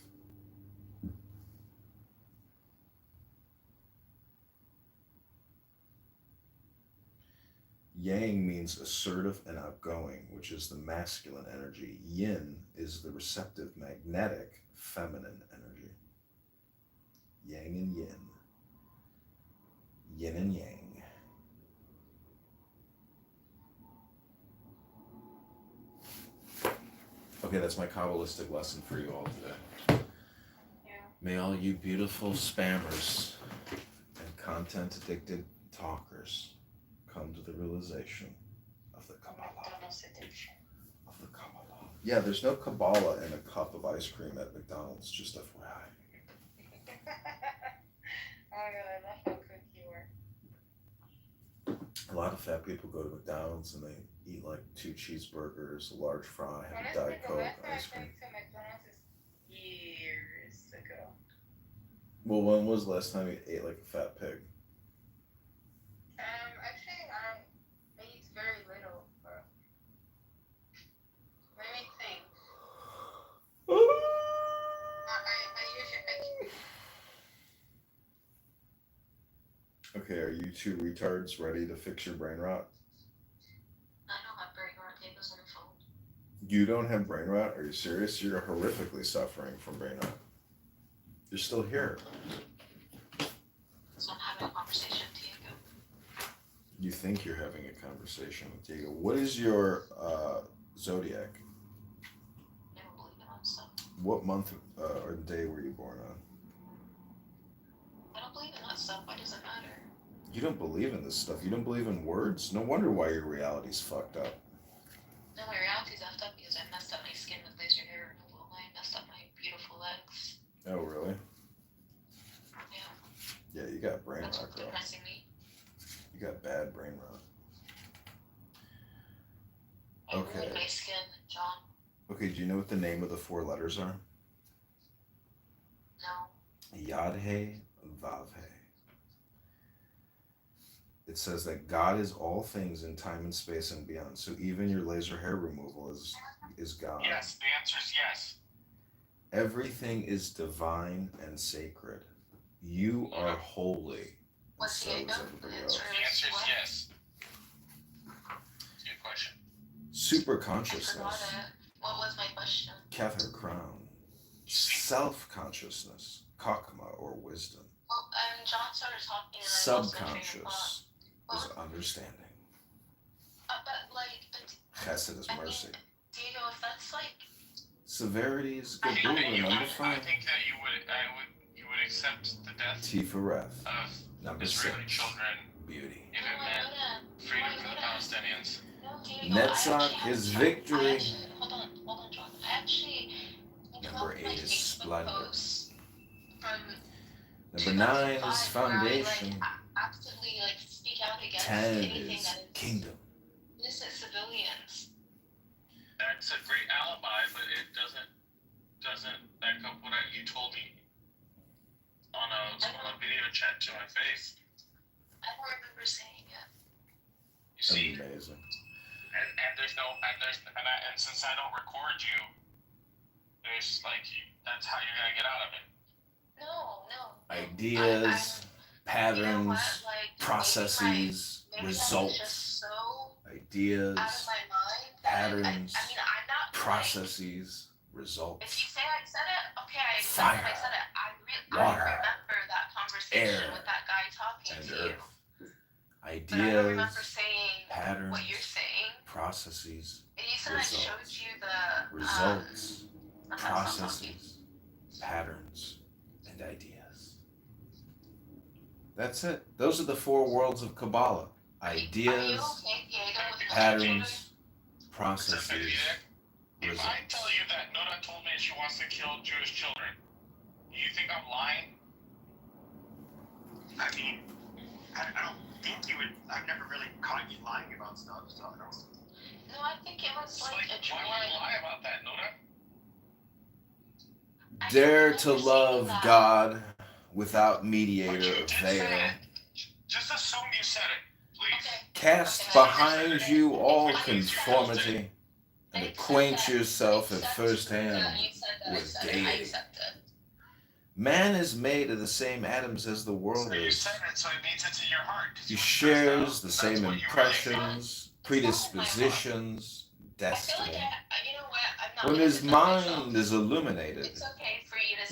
Yang means assertive and outgoing, which is the masculine energy. Yin is the receptive, magnetic, feminine energy. Yang and yin. Yin and yang. Okay, that's my Kabbalistic lesson for you all today. Yeah. May all you beautiful spammers and content-addicted talkers come to the realization of the Kabbalah. Of the Kabbalah. Yeah, there's no Kabbalah in a cup of ice cream at McDonald's, just FYI. Oh my god, I love how quick you were. A lot of fat people go to McDonald's and they eat like 2 cheeseburgers, a large fry, have a Honestly, Diet the Coke, last time ice I cream. went to McDonald's is years ago. Well, when was the last time you ate like a fat pig? Actually, I eat very little, bro. Let me think. Okay, are you 2 retards ready to fix your brain rot? I don't have brain rot, it was her fault. You don't have brain rot? Are you serious? You're horrifically suffering from brain rot. You're still here. So I'm having a conversation with Diego. You think you're having a conversation with Diego. What is your zodiac? I don't believe in that stuff. What month or day were you born on? I don't believe in that stuff. Why does it matter? You don't believe in this stuff. You don't believe in words? No wonder why your reality's fucked up. No, my reality's effed up because I messed up my skin with laser hair removal. I messed up my beautiful legs. Oh, really? Yeah. Yeah, you got brain That's rot, what's girl. depressing me. You got bad brain rot. I ruined my skin, John. Okay, do you know what the name of the 4 letters are? No. Yad-He, Vav-He. It says that God is all things in time and space and beyond. So even your laser hair removal is God. Yes, the answer is yes. Everything is divine and sacred. You are holy. And What's so the is answer? everybody else. The answer is yes. It's a good question. Super I forgot consciousness. it. What was my question? Kether crown. Self-consciousness, kakma or wisdom. Well, John started talking and I lost my train of thought. Subconscious is understanding. Chesed is mercy. Diego, if that's like Severity is I Gabul, think number 5. that you would accept the death Tifereth, of number Israeli 6. children Beauty. if it meant freedom for the Palestinians. Netzach is victory. Hold on, John. I actually Number 8 is splendor. From Number 9 is foundation. absolutely speak out against 10 anything is that is kingdom. innocent civilians. That's a great alibi, but it doesn't back up what you told me on a video chat to my face. I don't remember saying it. You see, Amazing. and since I don't record you, there's that's how you're gonna get out of it. No. Ideas, patterns, you know what? processes, maybe results. I was just so Ideas, out of my mind that patterns, I'm not processes, results. If you say I said it, okay, I accept Fire, that I said it. I water, remember that conversation air, with that guy talking and to you. earth. But I don't Ideas, remember saying patterns, what you're saying. processes, And you said results. I showed you the Results, that's not talking. processes, patterns, and ideas. That's it. Those are the 4 worlds of Kabbalah. Ideas, Are you okay, Diego, with patterns, processes, If results. I tell you that Nora told me she wants to kill Jewish children, do you think I'm lying? I mean, I don't think you would. I've never really caught you lying about stuff, so I don't. No, I think it was a Why would you lie about that, Nora? Dare to love God without mediator or veil. Just assume you said it, please. Cast behind you all conformity and acquaint yourself at first hand with deity. Man is made of the same atoms as the world So you is. said it, so it means it's in your heart. He shares the same impressions, predispositions, destiny. When his mind is illuminated,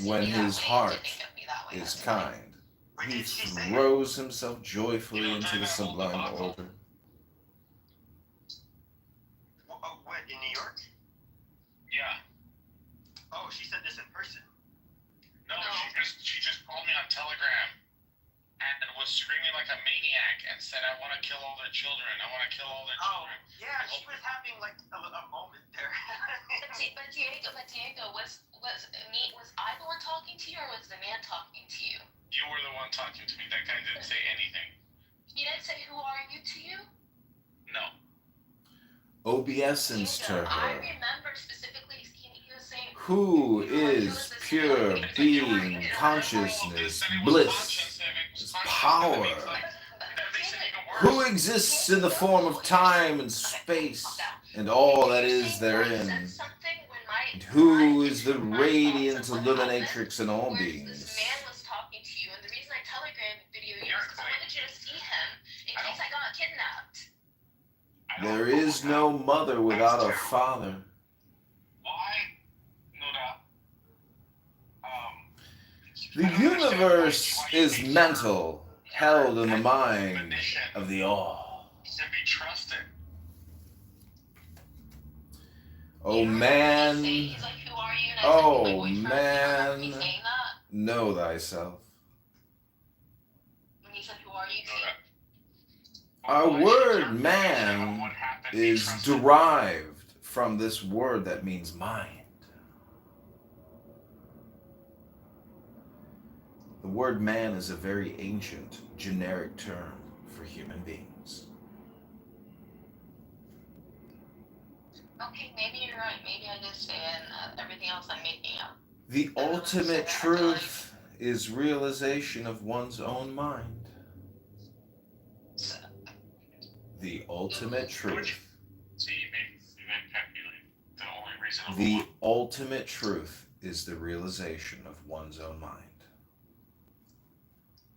when his heart is kind, he throws himself joyfully into the sublime order. What, in New York? Yeah. Oh, she said this in person. No, she just called me on Telegram and was screaming like a maniac and said, "I want to kill all their children. I want to kill all their children." Yeah, she was having a moment there. but Diego, was I the one talking to you, or was the man talking to you? You were the one talking to me. That guy didn't say anything. He didn't say, "Who are you?" to you. No. Obeisance to I her. remember specifically he was saying, Who is pure being, consciousness, bliss, power? Who exists in the form of time and space and all that is therein? And who is the radiant illuminatrix in all beings? This man was talking to you, and the reason I telegram video you is because I wanted you to see him in case I got kidnapped. There is no mother without a father. The universe is mental, held in the mind of the all. To be trusted. Oh man, oh man, know thyself. When he said, "Who are you?" Our word man is derived from this word that means mind. The word man is a very ancient, generic term for human beings. Okay, maybe you're right. Maybe I did say it, and everything else I'm making up. The ultimate truth is realization of one's own mind. The ultimate truth. The ultimate truth is the realization of one's own mind.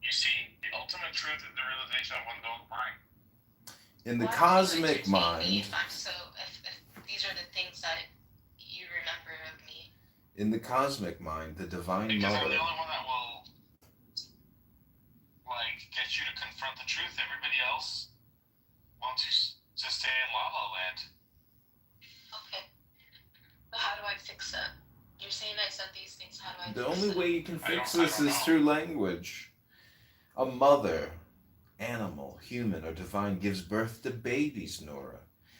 You see, the ultimate truth is the realization of one's own mind. In the cosmic mind, So if these are the things that In the cosmic mind, the divine Because I'm mother. the only one that will, like, get you to confront the truth. Everybody else wants you to stay in La La Land. Okay. But how do I fix it? You're saying I said these things. How do I The fix only it? way you can fix I this don't is know. through language. A mother, animal, human, or divine, gives birth to babies, Nora.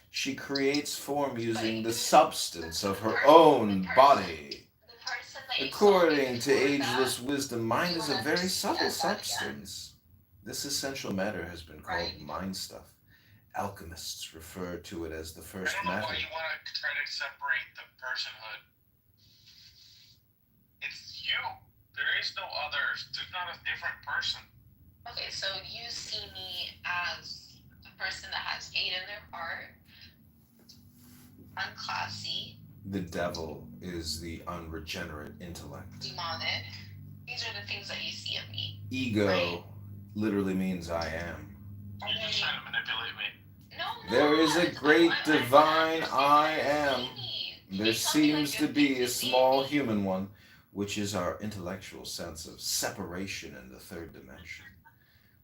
She creates form using the substance of her own body. The person that you According to saw me before ageless that, wisdom, mind is a wanna very understand subtle that again. substance. This essential matter has been called mind stuff. Alchemists refer to it as the first I don't know matter. why you want to try to separate the personhood. It's you. There is no others. There's not a different person. Okay, so you see me as a person that has hate in their heart, unclassy, The devil is the unregenerate intellect. demonic. These are the things that you see of me. Ego literally means I am. You're just trying to manipulate me. No, There is a great divine I am. There seems to be a small human one, which is our intellectual sense of separation in the third dimension.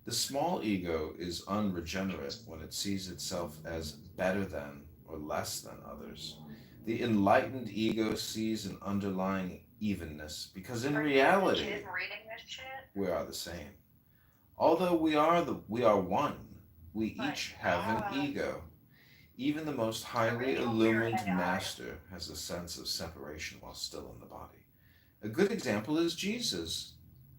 The small ego is unregenerate when it sees itself as better than or less than others. The enlightened ego sees an underlying evenness because in reality Reading this shit. we are the same. Although we are one, we each have an ego. Even the most highly illumined master has a sense of separation while still in the body. A good example is Jesus,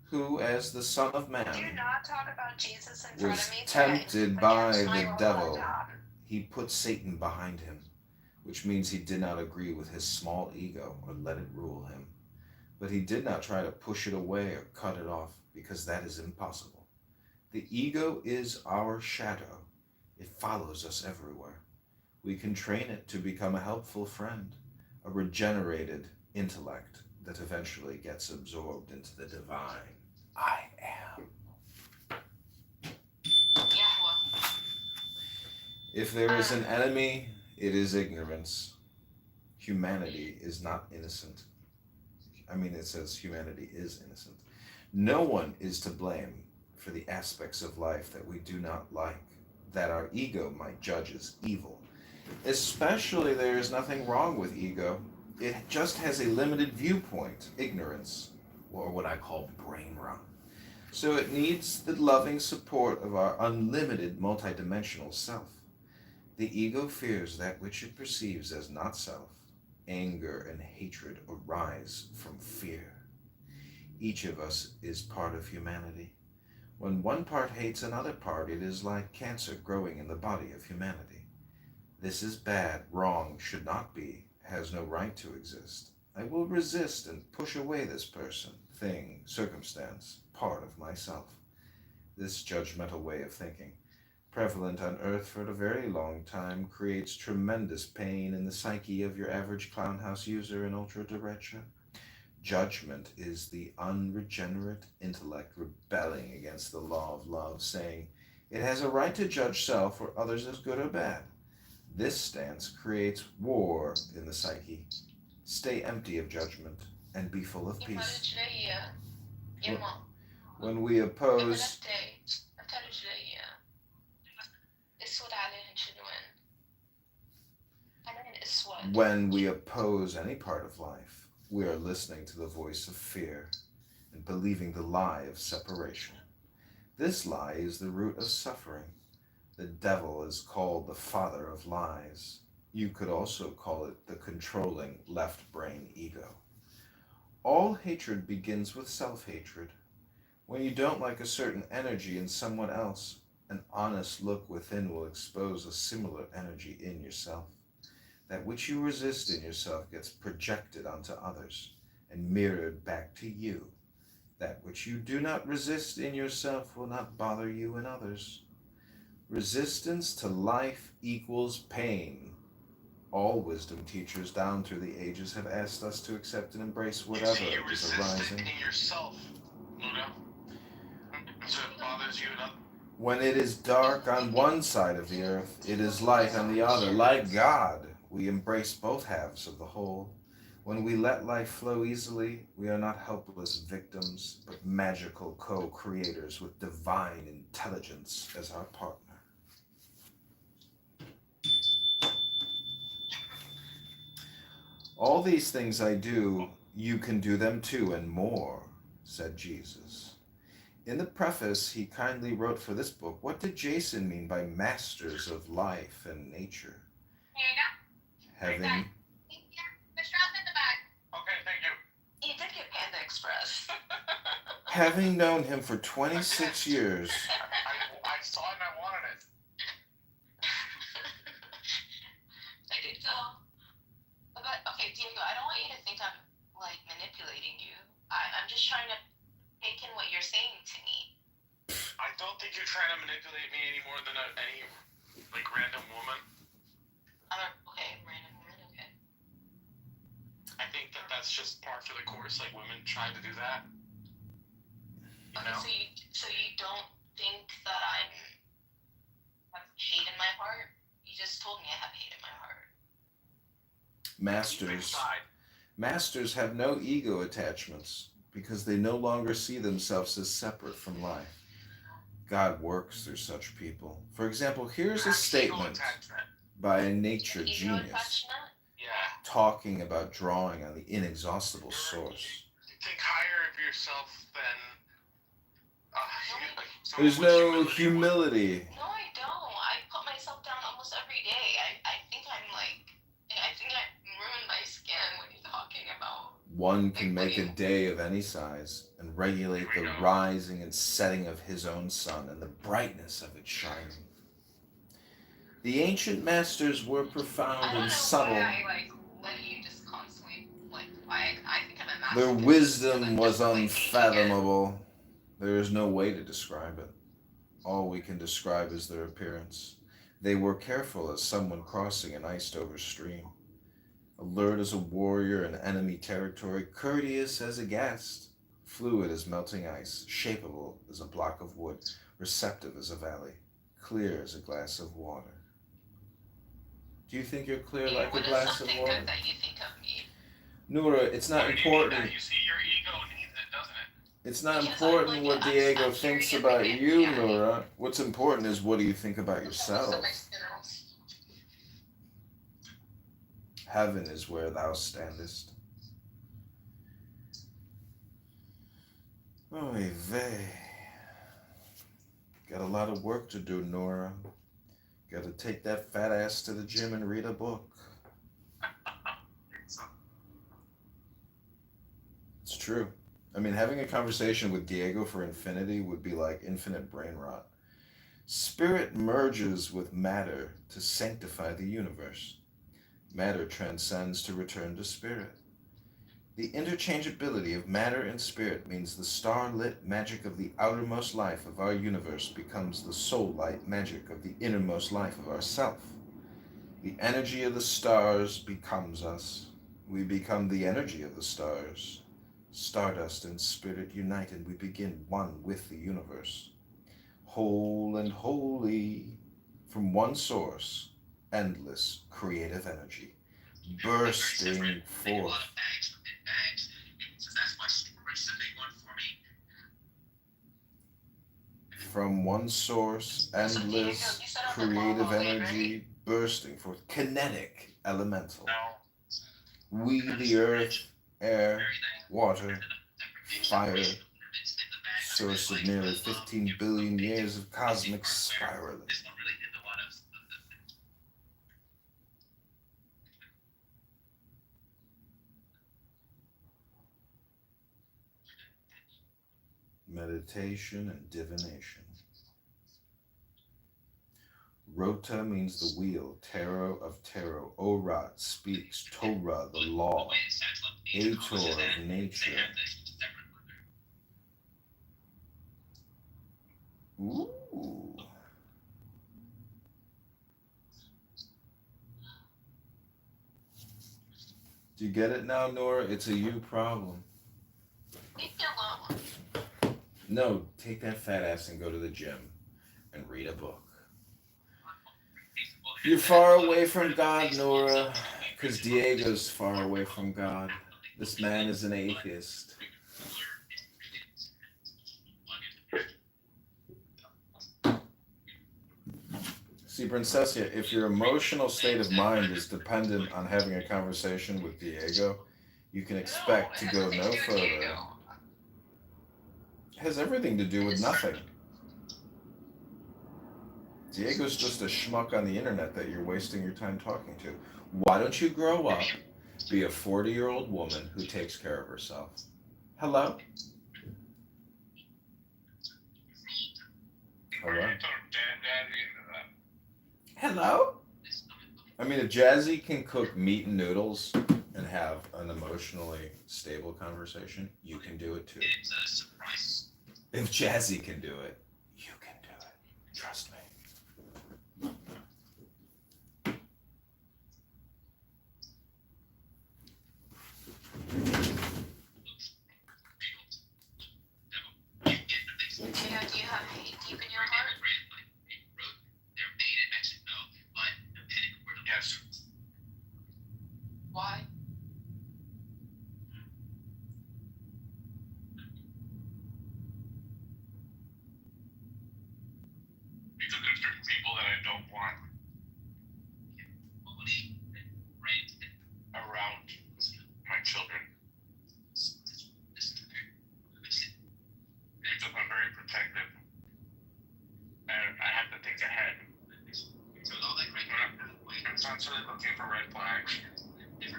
who, as the Son of Do Man, not talk about Jesus in front was of me today. tempted by Against my the will, devil. God. He put Satan behind him, which means he did not agree with his small ego or let it rule him. But he did not try to push it away or cut it off, because that is impossible. The ego is our shadow. It follows us everywhere. We can train it to become a helpful friend, a regenerated intellect that eventually gets absorbed into the divine I am. If there is an enemy, it is ignorance. Humanity is not innocent. It says humanity is innocent. No one is to blame for the aspects of life that we do not like, that our ego might judge as evil. Especially, there is nothing wrong with ego. It just has a limited viewpoint, ignorance, or what I call brain rot. So it needs the loving support of our unlimited multidimensional self. The ego fears that which it perceives as not self. Anger and hatred arise from fear. Each of us is part of humanity. When one part hates another part, it is like cancer growing in the body of humanity. This is bad, wrong, should not be, has no right to exist. I will resist and push away this person, thing, circumstance, part of myself. This judgmental way of thinking, prevalent on Earth for a very long time, creates tremendous pain in the psyche of your average clown house user in ultra derecha. Judgment is the unregenerate intellect rebelling against the law of love, saying it has a right to judge self or others as good or bad. This stance creates war in the psyche. Stay empty of judgment and be full of peace. When we oppose any part of life, we are listening to the voice of fear and believing the lie of separation. This lie is the root of suffering. The devil is called the father of lies. You could also call it the controlling left brain ego. All hatred begins with self-hatred. When you don't like a certain energy in someone else, an honest look within will expose a similar energy in yourself. That which you resist in yourself gets projected onto others and mirrored back to you. That which you do not resist in yourself will not bother you in others. Resistance to life equals pain. All wisdom teachers down through the ages have asked us to accept and embrace whatever is arising. In yourself, Luda. So it bothers you enough. When it is dark on one side of the earth, it is light on the other. Like God, we embrace both halves of the whole. When we let life flow easily, we are not helpless victims, but magical co-creators with divine intelligence as our partner. All these things I do, you can do them too, and more, said Jesus. In the preface he kindly wrote for this book, what did Jason mean by masters of life and nature? Having Okay, thank you. He did get Panda Express. having known him for 26 years, I saw it and I wanted it. Okay, so, but okay, Diego, I don't want you to think I'm like manipulating you. I'm just trying to take in what you're saying to me. I don't think you're trying to manipulate me any more than any like random woman. Okay, random woman. Okay. I think that's just par for the course. Like women try to do that. You know? So you don't think that I have hate in my heart? You just told me I have hate in my heart. Masters have no ego attachments because they no longer see themselves as separate from life. God works through such people. For example, here's a statement by a nature genius talking about drawing on the inexhaustible source. You think higher of yourself than There's no humility. No, I don't. I put myself down almost every day. I think I ruined my skin. What are you talking about? One can make a day of any size and regulate the rising and setting of his own sun and the brightness of its shining. The ancient masters were profound and subtle. I let you just constantly, I think I'm a master. Their wisdom was unfathomable. There is no way to describe it. All we can describe is their appearance. They were careful as someone crossing an iced-over stream. Alert as a warrior in enemy territory, courteous as a guest, fluid as melting ice, shapeable as a block of wood, receptive as a valley, clear as a glass of water. Do you think you're clear like a glass of water? Good that you think of me. Nora, it's not important. You see, your ego needs it, doesn't it? It's not important what Diego thinks about you, Nora. What's important is what do you think about yourself? Heaven is where thou standest. Oy vey. Got a lot of work to do, Nora. Got to take that fat ass to the gym and read a book. It's true. I mean, having a conversation with Diego for infinity would be like infinite brain rot. Spirit merges with matter to sanctify the universe. Matter transcends to return to spirit. The interchangeability of matter and spirit means the star-lit magic of the outermost life of our universe becomes the soul-light magic of the innermost life of ourself. The energy of the stars becomes us. We become the energy of the stars. Stardust and spirit unite and we begin one with the universe. Whole and holy, from one source, endless creative energy, bursting forth. From one source, endless creative energy, bursting forth, kinetic, elemental. We, the earth, air, water, fire, source of nearly 15 billion years of cosmic spiraling. Meditation and divination. Rota means the wheel, tarot of tarot. Orat speaks Torah, the law. Ator of nature. Ooh. Do you get it now, Nora? It's a you problem. No, take that fat ass and go to the gym and read a book. You're far away from God, Nora. Because Diego's far away from God. This man is an atheist. See, Princessia, if your emotional state of mind is dependent on having a conversation with Diego, you can expect to go no further. It has everything to do with nothing. Diego's just a schmuck on the internet that you're wasting your time talking to. Why don't you grow up, be a 40-year-old woman who takes care of herself? Hello? Hello? Hello? I mean, if Jazzy can cook meat and noodles and have an emotionally stable conversation, you can do it too. If Jazzy can do it, you can do it. Trust me. Do you have hate deep in your heart? Yes. Why? Because there's certain people that I don't want around my children. Because I'm very protective. And I have to think ahead. I'm constantly looking for red flags. Because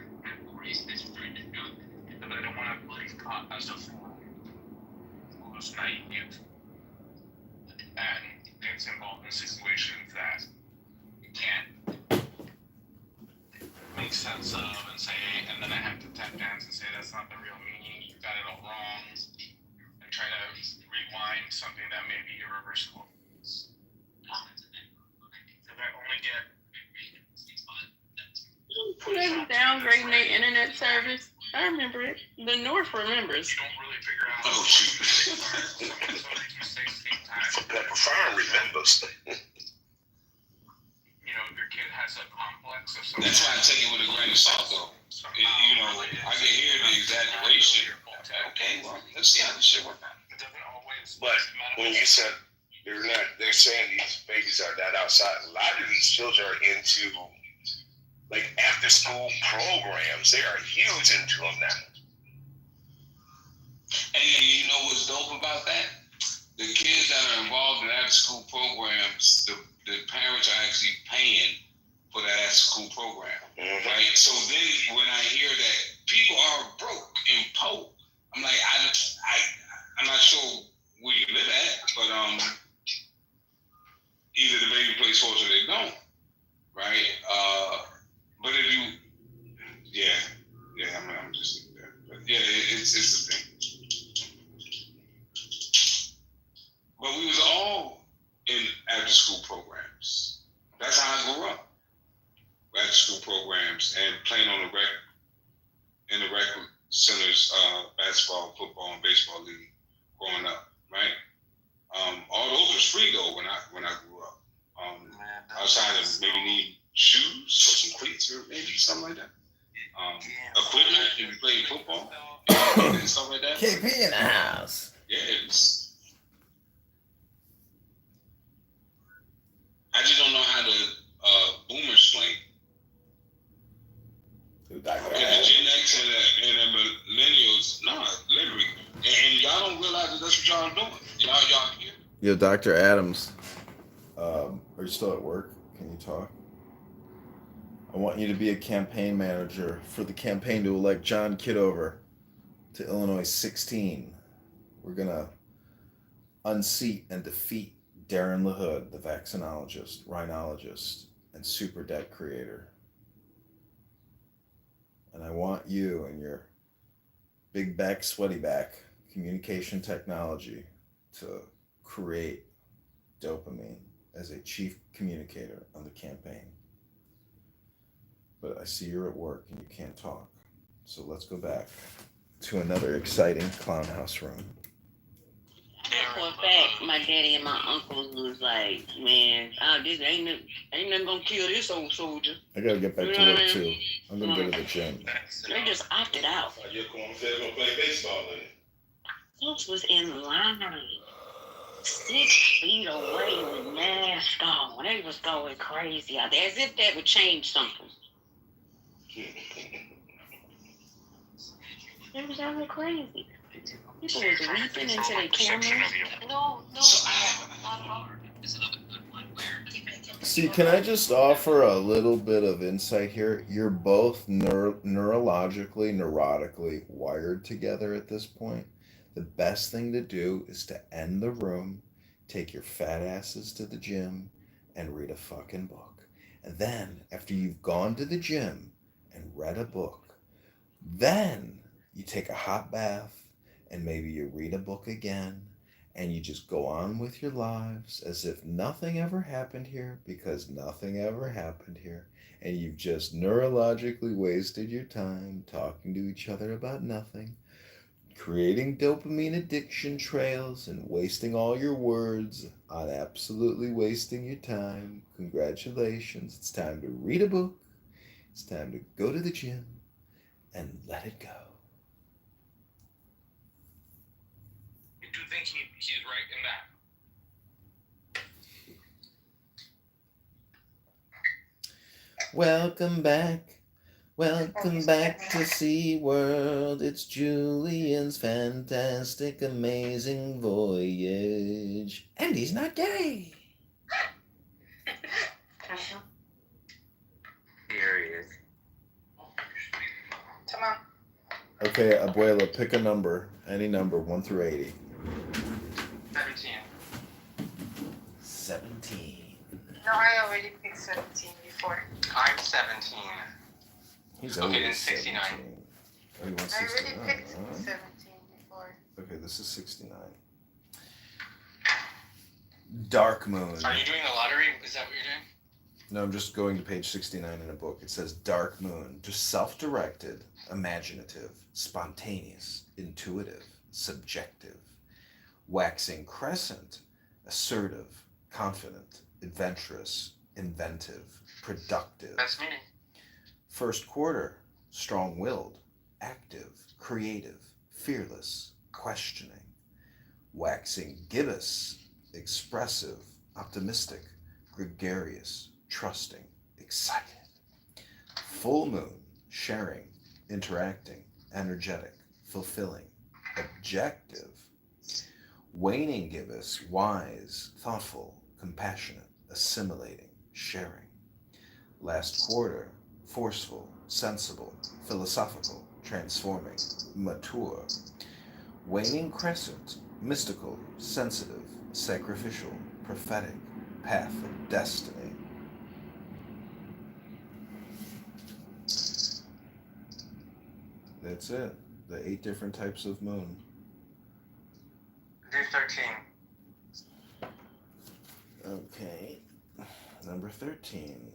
I don't want to be caught as a fool who's naive and gets involved in situations that you can't make sense of and say, and then I have to tap dance and say that's not the real meaning, you got it all wrong, and try to rewind something that may be irreversible. Because I only get They were downgrading their internet service. I remember it. The North remembers. you don't really figure out Oh, shoot. some of these mistakes take time. Pepper Farm remembers. You know, if your kid has a complex of some That's why I take it with a grain of salt, though. You know, I can hear the exaggeration. Okay, well, let's see how this shit works out. But when you said they're saying these babies are not outside. A lot of these children are into like after school programs. They are huge into them now. And you know what's dope about that? The kids that are involved in after-school programs, the parents are actually paying for that after-school program, right? So then when I hear that people are broke and poor, I'm like, I'm not sure where you live at, but either the baby plays sports or they don't, right? But if you, I'm just thinking that. But yeah, it's the thing. But we was all in after-school programs. That's how I grew up. After-school programs and playing on in the rec centers, basketball, football, and baseball league growing up, right? All those was free though when I grew up. Outside of maybe need shoes or some cleats or maybe something like that. Equipment if you play football and stuff like that. KP in the house. Yeah, I just don't know how to boomer slang. And the Gen X and the millennials, literally. And y'all don't realize that that's what y'all doing. Y'all here. Yo, Dr. Adams, are you still at work? Can you talk? I want you to be a campaign manager for the campaign to elect John Kitover to Illinois 16. We're going to unseat and defeat Darren LaHood, the vaccinologist, rhinologist, and super debt creator. And I want you and your big back, sweaty back communication technology to create dopamine as a chief communicator on the campaign. But I see you're at work and you can't talk. So let's go back to another exciting clown house room. For a fact, my daddy and my uncles was like, man, this ain't nothing gonna kill this old soldier. I gotta get back You to know what work I mean? too. I'm gonna go to the gym. They just opted out. Your cornfed gonna play baseball in it. Folks was in line 6 feet away with masks on. They was going crazy out there, as if that would change something. They was out there crazy. People was weeping into their cameras. No, So not at all. See, can I just offer a little bit of insight here? You're both neurologically, neurotically wired together at this point. The best thing to do is to end the room, take your fat asses to the gym, and read a fucking book. And then, after you've gone to the gym and read a book, then you take a hot bath and maybe you read a book again and you just go on with your lives as if nothing ever happened here, because nothing ever happened here. And you've just neurologically wasted your time talking to each other about nothing, creating dopamine addiction trails and wasting all your words on absolutely wasting your time. Congratulations. It's time to read a book. It's time to go to the gym and let it go. I do think he's right in that. Welcome back. Welcome back to SeaWorld. It's Julian's fantastic, amazing voyage. And he's not gay. Here he is. Come on. Okay, Abuela, pick a number. Any number, 1 through 80. 17. 17. No, I already picked 17 before. I'm 17. He's Okay, then always 69. 17. Oh, you want I already 69? picked All right. 17 before. Okay, this is 69. Dark Moon. Are you doing the lottery? Is that what you're doing? No, I'm just going to page 69 in a book. It says Dark Moon, just self-directed, imaginative, spontaneous, intuitive, subjective. Waxing Crescent, assertive, confident, adventurous, inventive, productive. That's me. First quarter, strong-willed, active, creative, fearless, questioning. Waxing Gibbous, expressive, optimistic, gregarious, trusting, excited. Full moon, sharing, interacting, energetic, fulfilling, objective. Waning Gibbous, wise, thoughtful, compassionate, assimilating, sharing. Last quarter, forceful, sensible, philosophical, transforming, mature. Waning Crescent, mystical, sensitive, sacrificial, prophetic, path of destiny. That's it. The 8 different types of moon. Do 13. Okay. Number 13.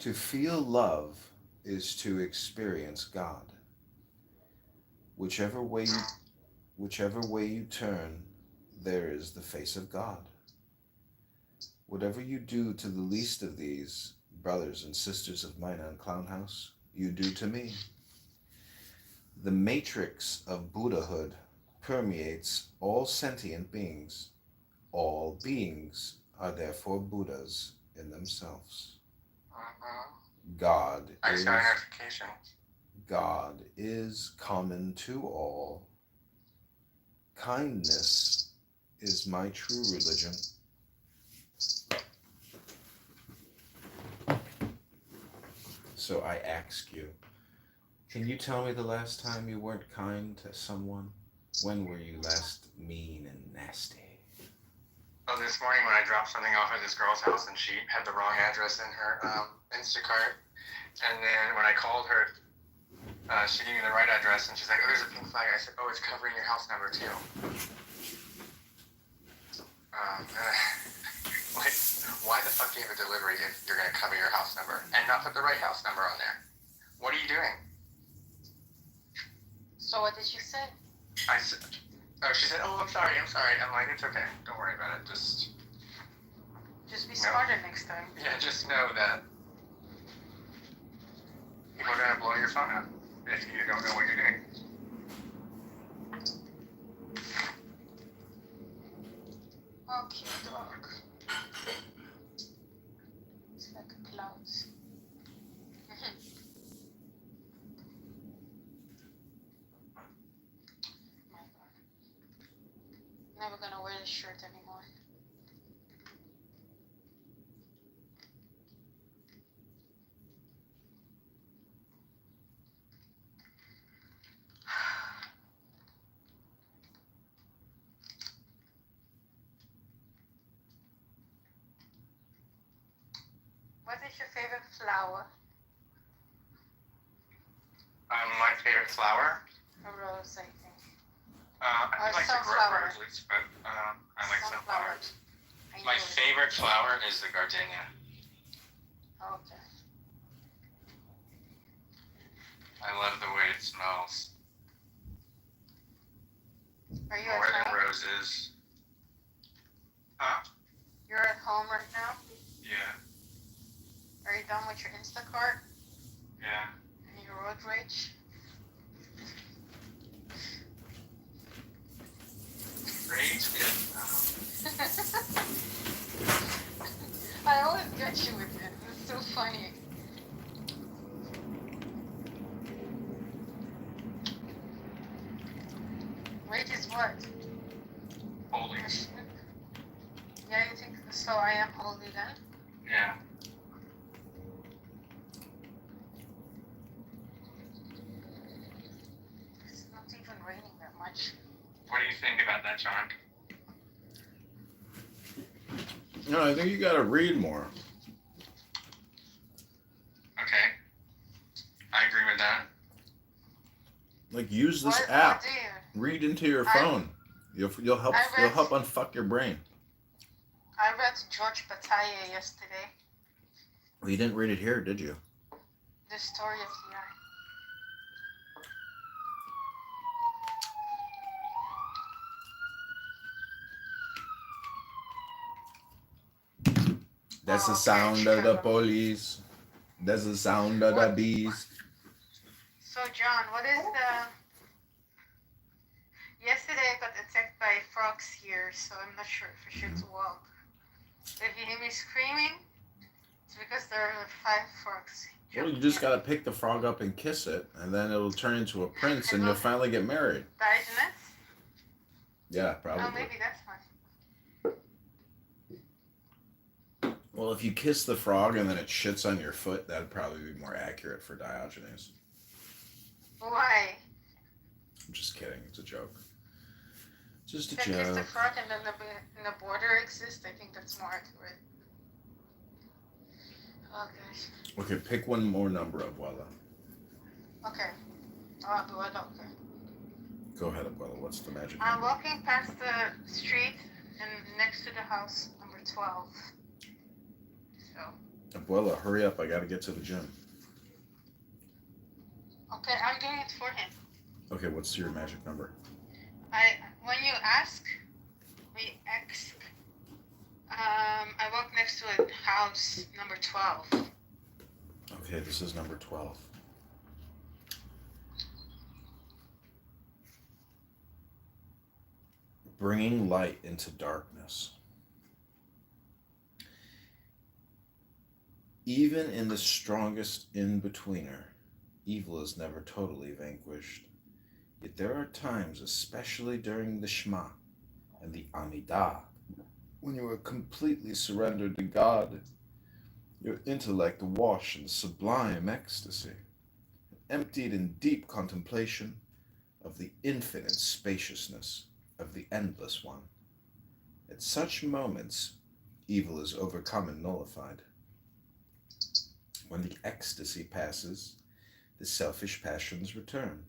To feel love is to experience God. Whichever way you turn, there is the face of God. Whatever you do to the least of these, brothers and sisters of mine on Clown House, you do to me. The matrix of Buddhahood permeates all sentient beings. All beings are therefore Buddhas in themselves. God I is got a notification. God is common to all. Kindness is my true religion. So I ask you, can you tell me the last time you weren't kind to someone? When were you last mean and nasty? Oh, this morning when I dropped something off at this girl's house and she had the wrong address in her Instacart. And then when I called her, she gave me the right address and she's like, oh, there's a pink flag. I said, oh, it's covering your house number too. Like, why the fuck do you have a delivery if you're going to cover your house number and not put the right house number on there? What are you doing? So what did you say? I said, Oh, she said, "Oh, I'm sorry. I'm like, it's okay. Don't worry about it. Just be smarter next time. yeah, just know that people are gonna blow your phone up if you don't know what you're doing." Oh, cute dog. It's like a cloud. My God. Never gonna wear this shirt anymore. What is your favorite flower? My favorite flower. A rose, I think. I like to grow roses, but I like sunflowers. My favorite flower is the gardenia. Okay. I love the way it smells. Are you More at than home? roses. Huh? You're at home right now? Yeah. Are you done with your Instacart Yeah. and your road rage? Rage? I always get you with it. It's so funny. Rage is what? Holy. Yeah, you think so? I am holy then? Yeah. It's not even raining that much. What do you think about that, John? No, I think you gotta read more. Okay. I agree with that. Like, use this What app. do you? Read into your phone. You'll help unfuck your brain. I read George Bataille yesterday. Well, you didn't read it here, did you? The story of the eye. That's the sound of the police. That's the sound of the bees. So, John, what is the... Yesterday I got attacked by frogs here, so I'm not sure if I should walk. If you hear me screaming, it's because there are 5 frogs. Well, you just gotta pick the frog up and kiss it, and then it'll turn into a prince, and you'll finally get married. Diogenes? Yeah, probably. Oh, maybe that's fine. Well, if you kiss the frog and then it shits on your foot, that'd probably be more accurate for Diogenes. Why? I'm just kidding. It's a joke. Just a If kiss the joke. frog and then the border exists, I think that's more accurate. Oh, gosh. Okay, pick one more number, Abuela. Okay. Oh, do I go? Okay. Go ahead, Abuela. What's the magic I'm number? walking past the street and next to the house, number 12. So. Abuela, hurry up. I gotta get to the gym. Okay, I'm doing it for him. Okay, what's your magic number? When you ask, I walk next to a house, number 12. Okay, this is number 12. Bringing light into darkness. Even in the strongest in-betweener, evil is never totally vanquished. Yet there are times, especially during the Shema and the Amidah, when you are completely surrendered to God, your intellect awash in sublime ecstasy, emptied in deep contemplation of the infinite spaciousness of the endless one. At such moments, evil is overcome and nullified. When the ecstasy passes, the selfish passions return.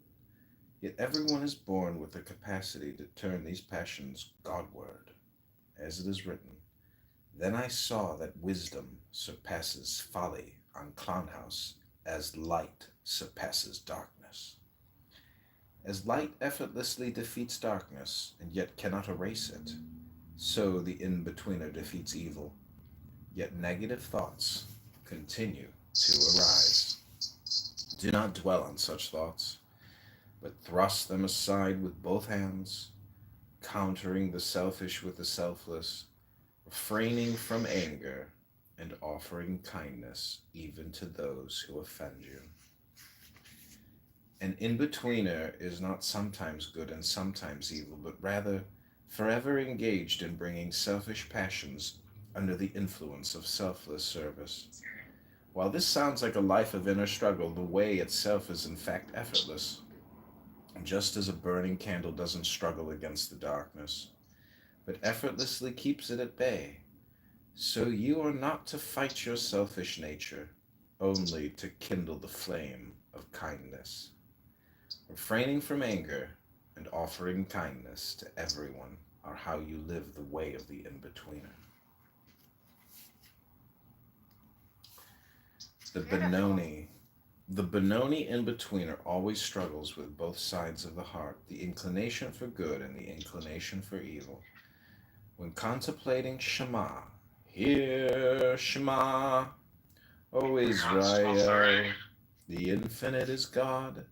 Yet everyone is born with the capacity to turn these passions Godward. As it is written, "Then I saw that wisdom surpasses folly on Clown House, as light surpasses darkness." As light effortlessly defeats darkness and yet cannot erase it, so the in-betweener defeats evil, yet negative thoughts continue to arise. Do not dwell on such thoughts, but thrust them aside with both hands, countering the selfish with the selfless, refraining from anger, and offering kindness even to those who offend you. An in-betweener is not sometimes good and sometimes evil, but rather forever engaged in bringing selfish passions under the influence of selfless service. While this sounds like a life of inner struggle, the way itself is in fact effortless, just as a burning candle doesn't struggle against the darkness, but effortlessly keeps it at bay. So you are not to fight your selfish nature, only to kindle the flame of kindness. Refraining from anger and offering kindness to everyone are how you live the way of the in-betweener. The Benoni. The Benoni in-betweener always struggles with both sides of the heart, the inclination for good and the inclination for evil. When contemplating Shema, hear Shema, O Israel, the infinite is God,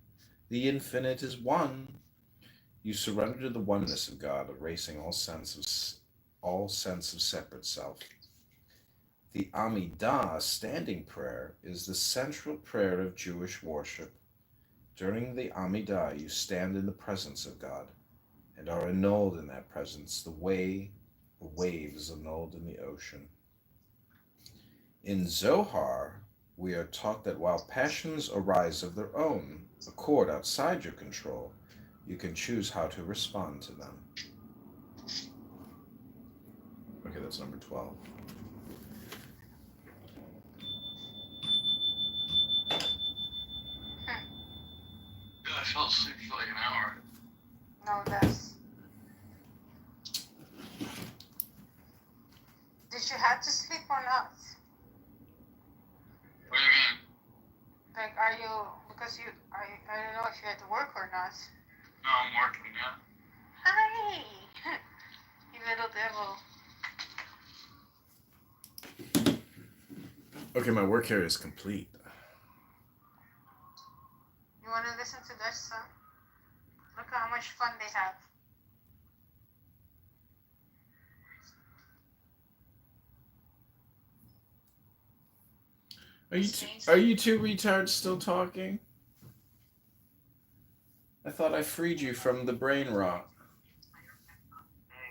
the infinite is one. You surrender to the oneness of God, erasing all sense of separate self. The Amidah, standing prayer, is the central prayer of Jewish worship. During the Amidah, you stand in the presence of God and are annulled in that presence, the way a wave is annulled in the ocean. In Zohar, we are taught that while passions arise of their own accord outside your control, you can choose how to respond to them. Okay, that's number 12. I fell asleep for like an hour. No, that's. Did you have to sleep or not? What do you mean? Like, are you, because you, I don't know if you had to work or not. No, I'm working, yeah. Hi! You little devil. Okay, my work here is complete. You want to listen to Dutch song? Look how much fun they have. Are you two retards still talking? I thought I freed you from the brain rot.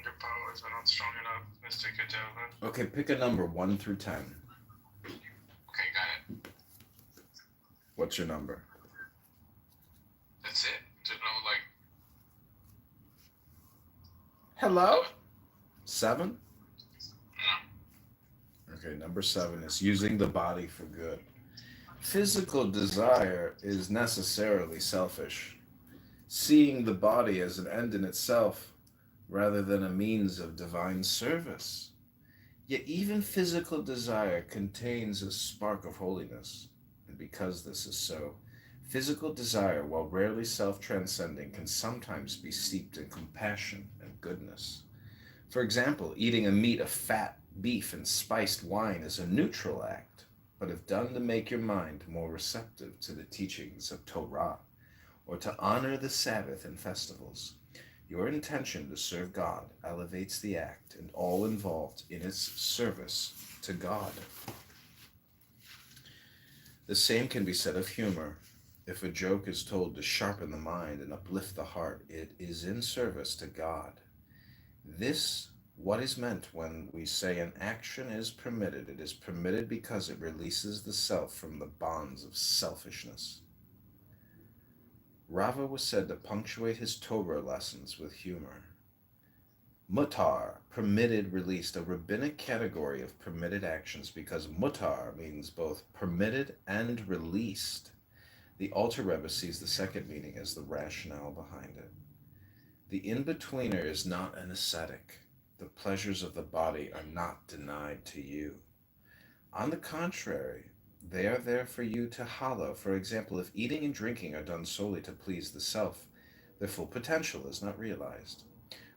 Your powers are not strong enough, Mr. Kitover. Okay, pick a number 1 through 10. Okay, got it. What's your number? That's it. To know, like... Hello? 7? No. Okay, number 7 is using the body for good. Physical desire is necessarily selfish. Seeing the body as an end in itself rather than a means of divine service. Yet even physical desire contains a spark of holiness. And because this is so, physical desire, while rarely self-transcending, can sometimes be steeped in compassion and goodness. For example, eating a meat of fat beef and spiced wine is a neutral act, but if done to make your mind more receptive to the teachings of Torah, or to honor the Sabbath and festivals, your intention to serve God elevates the act and all involved in its service to God. The same can be said of humor. If a joke is told to sharpen the mind and uplift the heart, it is in service to God. This, what is meant when we say an action is permitted. It is permitted because it releases the self from the bonds of selfishness. Rava was said to punctuate his Torah lessons with humor. Mutar, permitted, released, a rabbinic category of permitted actions because mutar means both permitted and released. The Alter Rebbe sees the second meaning as the rationale behind it. The in-betweener is not an ascetic. The pleasures of the body are not denied to you. On the contrary, they are there for you to hallow. For example, if eating and drinking are done solely to please the self, Their full potential is not realized.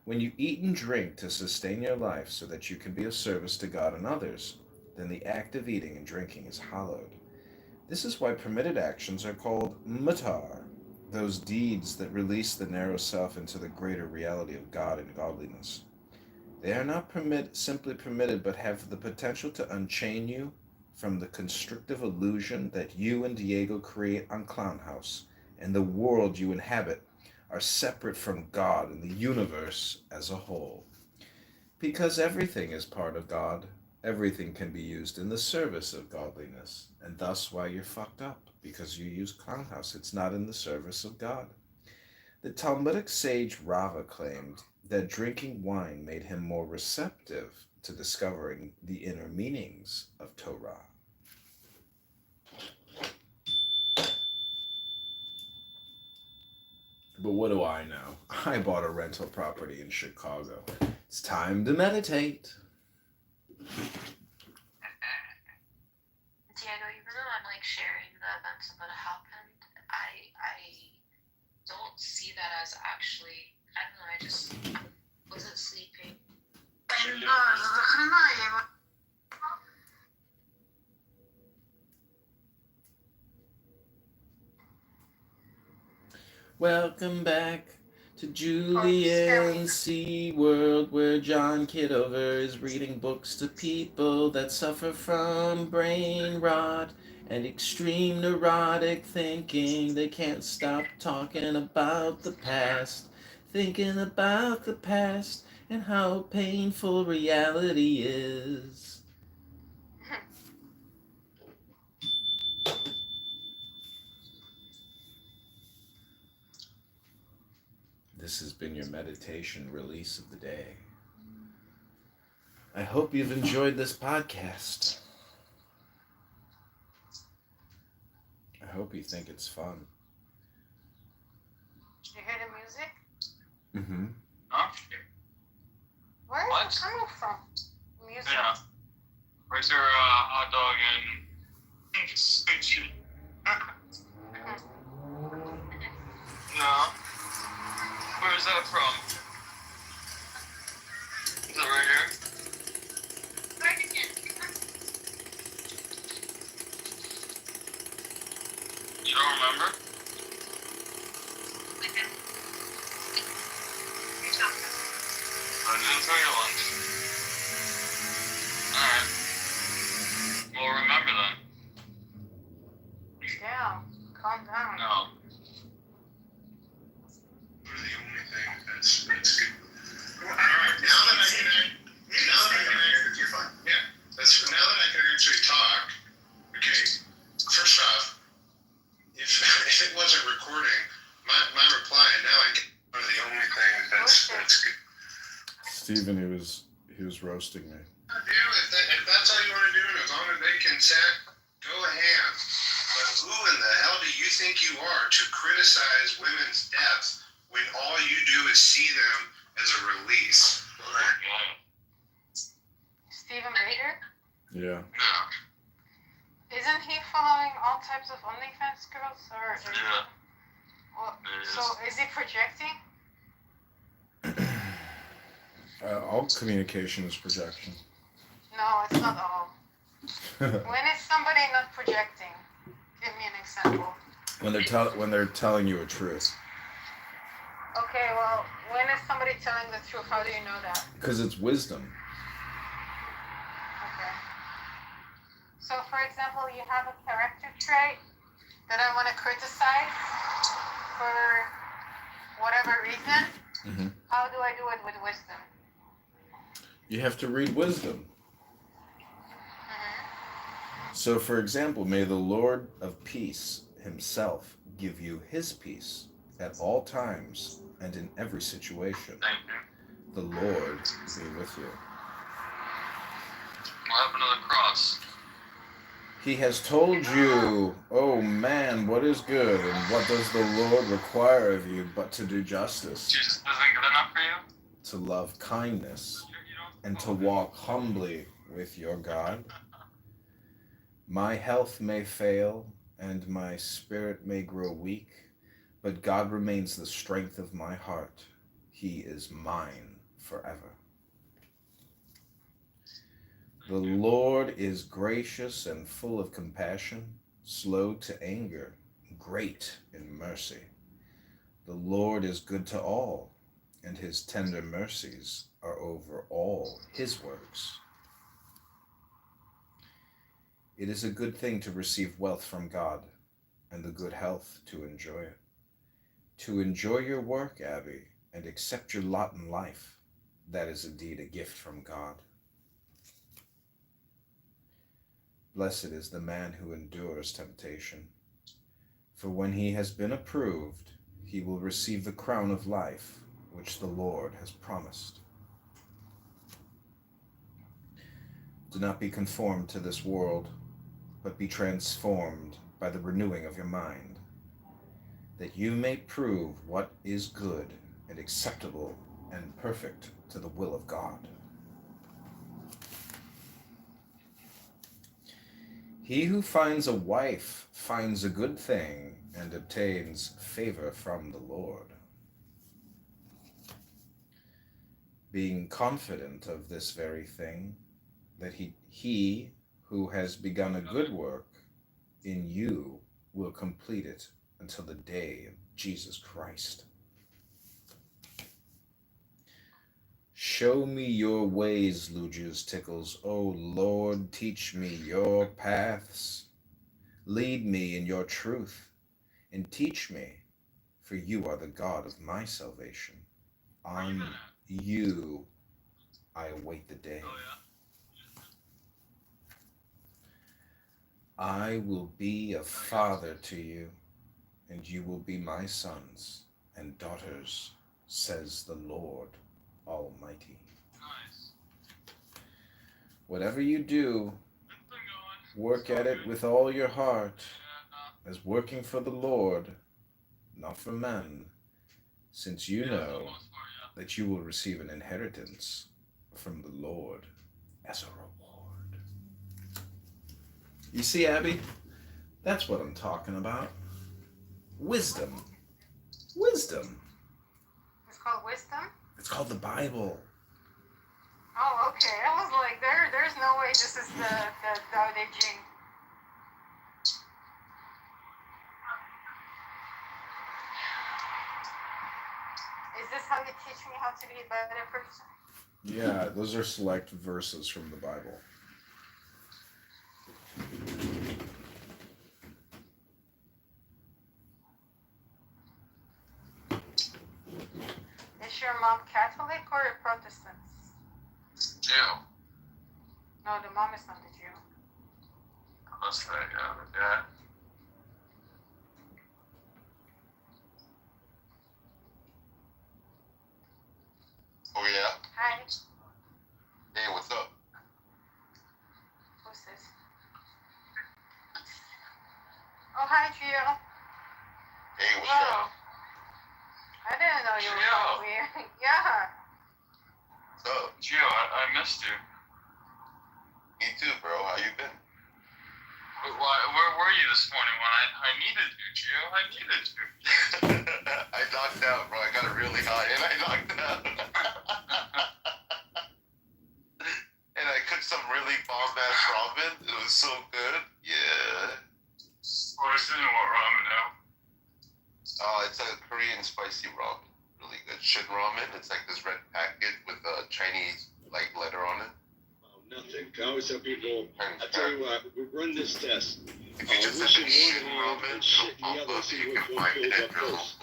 When you eat and drink to sustain your life so that you can be of service to God and others, then the act of eating and drinking is hallowed. This is why permitted actions are called mutar, those deeds that release the narrow self into the greater reality of God and godliness. They are not simply permitted, but have the potential to unchain you from the constrictive illusion that you and Diego create on Clown House and the world you inhabit are separate from God and the universe as a whole. Because everything is part of God, everything can be used in the service of godliness, and thus why you're fucked up, because you use Clown House. It's not in the service of God. The Talmudic sage Rava claimed that drinking wine made him more receptive to discovering the inner meanings of Torah. But what do I know? I bought a rental property in Chicago. It's time to meditate. Diego, even though I'm like sharing the events of what happened, I don't see that as actually, I don't know, I wasn't sleeping. Welcome back to Julian's Sea World, where John Kitover is reading books to people that suffer from brain rot and extreme neurotic thinking. They can't stop talking about the past, thinking about the past and how painful reality is. This has been your meditation release of the day. I hope you've enjoyed this podcast. I hope you think it's fun. Did you hear the music? Mm-hmm. Huh? Where is it coming from? Music. Yeah. Where's your hot dog and sushi? No. Where is that from? Is that right here? You don't remember? I didn't tell you once. Alright. Well, remember then. Yeah, calm down. No. We're the only thing that's good. All right, now that I can you're fine. Yeah, now that I can actually talk. Okay, first off, if it wasn't recording, my reply, and now I can. One of the only things that's good. Steven, he was roasting me. If that's all you want to do, and as long as they consent, go ahead. But who in the hell do you think you are to criticize women's deaths when all you do is see them as a release? Stephen Baker? Yeah. Isn't he following all types of OnlyFans girls? Or Yeah. well, so is he projecting? All communication is projection. No, it's not all. When is somebody not projecting? Give me an example. When they're telling you a truth. Okay, well, when is somebody telling the truth? How do you know that? Because it's wisdom. Okay. So, for example, you have a character trait that I want to criticize for whatever reason. Mm-hmm. How do I do it with wisdom? You have to read wisdom. So, for example, may the Lord of peace himself give you his peace at all times and in every situation. The Lord be with you. What happened to the cross? He has told you, oh man, what is good, and what does the Lord require of you but to do justice, Jesus isn't good enough for you? to love kindness, and to walk humbly with your God? My health may fail, and my spirit may grow weak, But God remains the strength of my heart. He is mine forever. The Lord is gracious and full of compassion, slow to anger, great in mercy. The Lord is good to all, and his tender mercies are over all his works. It is a good thing to receive wealth from God, and the good health to enjoy it. To enjoy your work, Abby, and accept your lot in life, that is indeed a gift from God. Blessed is the man who endures temptation, for when he has been approved, he will receive the crown of life which the Lord has promised. Do not be conformed to this world, but be transformed by the renewing of your mind, that you may prove what is good and acceptable and perfect to the will of God. He who finds a wife finds a good thing and obtains favor from the Lord. Being confident of this very thing, that he who has begun a good work in you will complete it until the day of Jesus Christ. Show me your ways, Luju's Tickles. O Lord, teach me your paths. Lead me in your truth, and teach me, for you are the God of my salvation. On you I await the day. I will be a father to you, and you will be my sons and daughters, says the Lord Almighty. Nice. Whatever you do, work at it with all your heart, as working for the Lord, not for men, since you know that you will receive an inheritance from the Lord as a reward. You see, Abby, that's what I'm talking about. Wisdom. Wisdom. It's called wisdom? It's called the Bible. Oh, okay. I was like, there's no way this is the Tao Te Ching. Is this how you teach me how to be a better person? Yeah, those are select verses from the Bible. Is your mom Catholic or a Protestant? Jew. No, the mom is not a Jew. That's right, yeah. Oh yeah. Hi. Hey, what's up? Who's this? Oh, hi, Gio. Hey, what's Whoa. up? I didn't know you were so weird. Yeah. What's up? Gio, I missed you. Me too, bro. How you been? Where were you this morning when I needed you, Gio? I needed you. I knocked out, bro. I got it really high, and I knocked out. And I cooked some really bomb-ass ramen. It was so good. Yeah. What's in what ramen now? It's a Korean spicy ramen. Really good. Shin ramen. It's like this red packet with a Chinese like letter on it. Nothing. I always tell people, I tell you what, we run this test. If you just wishing Shin one hand ramen, and shitting the it'll other, pop up. see You which can one find fills it. up first.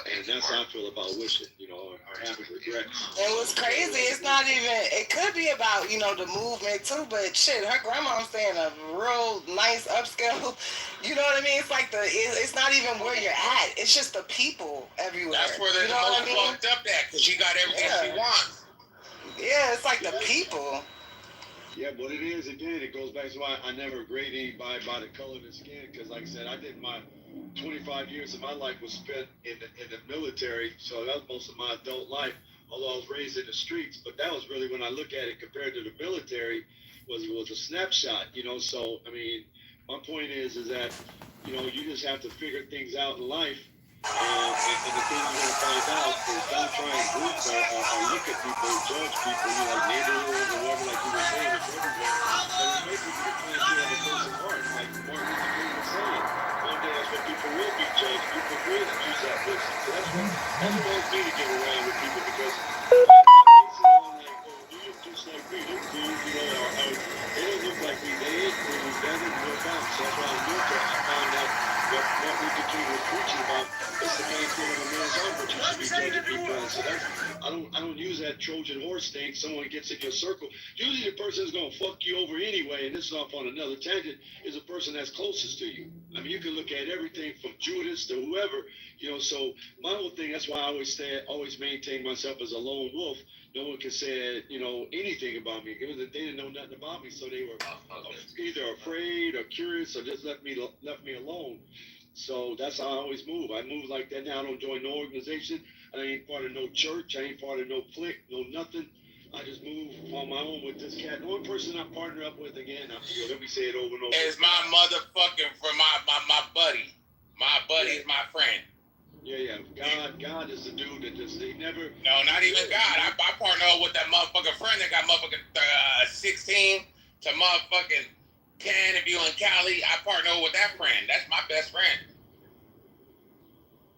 And that's how I feel about wishing, or having regrets. And what's crazy, it's not even, it could be about, the movement too, but shit, her grandma's staying a real nice upscale, you know what I mean? It's like it's not even where you're at, it's just the people everywhere. That's where they're you know the what most I mean? fucked up at, because she got everything she wants. Yeah, it's like the people. Yeah, but it is, again, it goes back to why I never grade anybody by the color of the skin, because like I said, I did my 25 years of my life was spent in the military, so that was most of my adult life, although I was raised in the streets, but that was really, when I look at it compared to the military, was a snapshot, so, I mean, my point is that, you just have to figure things out in life, And the thing you're gonna find out is don't try and group or look at people, judge people, you know, like neighborhoods or whatever, like you were saying, it's everywhere. And it's basically the planted in a person's heart, like Martin Luther King was saying. One day that's what people will be judged. People will choose that person. So that's what helps me to get around with people because you look just like me, they're cool, you know, or they don't look like me, they ain't cool, that ain't no problem. So that's why I knew that I found out what Martin Luther King was preaching about. It's the main thing of a man's heart, but you should be judging people on. So that's I don't use that Trojan horse thing. Someone gets in your circle. Usually the person that's gonna fuck you over anyway, and this is off on another tangent, is the person that's closest to you. I mean, you can look at everything from Judas to whoever, you know. So my whole thing, that's why I always maintain myself as a lone wolf. No one can say, you know, anything about me. They didn't know nothing about me, so they were either afraid or curious or just left me alone. So that's how I always move. I move like that now. I don't join no organization. I ain't part of no church. I ain't part of no clique, no nothing. I just move on my own with this cat. The only person I partner up with, again, let me say it over and over. Is my motherfucking friend, my buddy. My buddy is my friend. Yeah. God is the dude that just, he never... No, not even God. I partner up with that motherfucking friend that got motherfucking 16 to motherfucking Canterview and Cali. I partner with that friend. That's my best friend.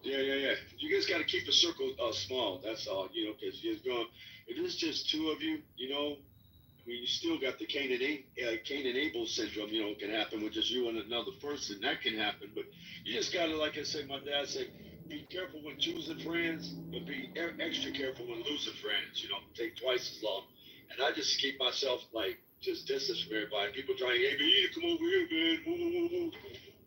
Yeah. You just got to keep the circle small. That's all, you know, because if it's just two of you, you know, I mean, you still got the Cain and Abel syndrome, you know, can happen with just you and another person. That can happen. But you just got to, like I said, my dad said, be careful when choosing friends, but be extra careful when losing friends. You know, take twice as long. And I just keep myself, like, just distance from everybody. People trying, hey, man, you need to come over here, man. Woo.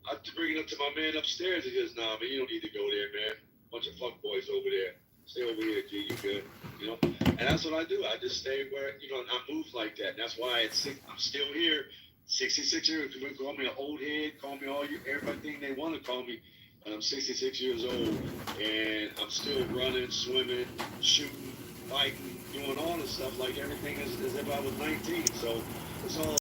I have to bring it up to my man upstairs. He goes, nah, man, you don't need to go there, man. Bunch of fuck boys over there. Stay over here, G. You good? You know? And that's what I do. I just stay where, you know, I move like that. And that's why I'm still here. 66 years. People call me an old head. Call me everything they want to call me. But I'm 66 years old. And I'm still running, swimming, shooting, biking, doing all this stuff like everything as if I was 19. So it's all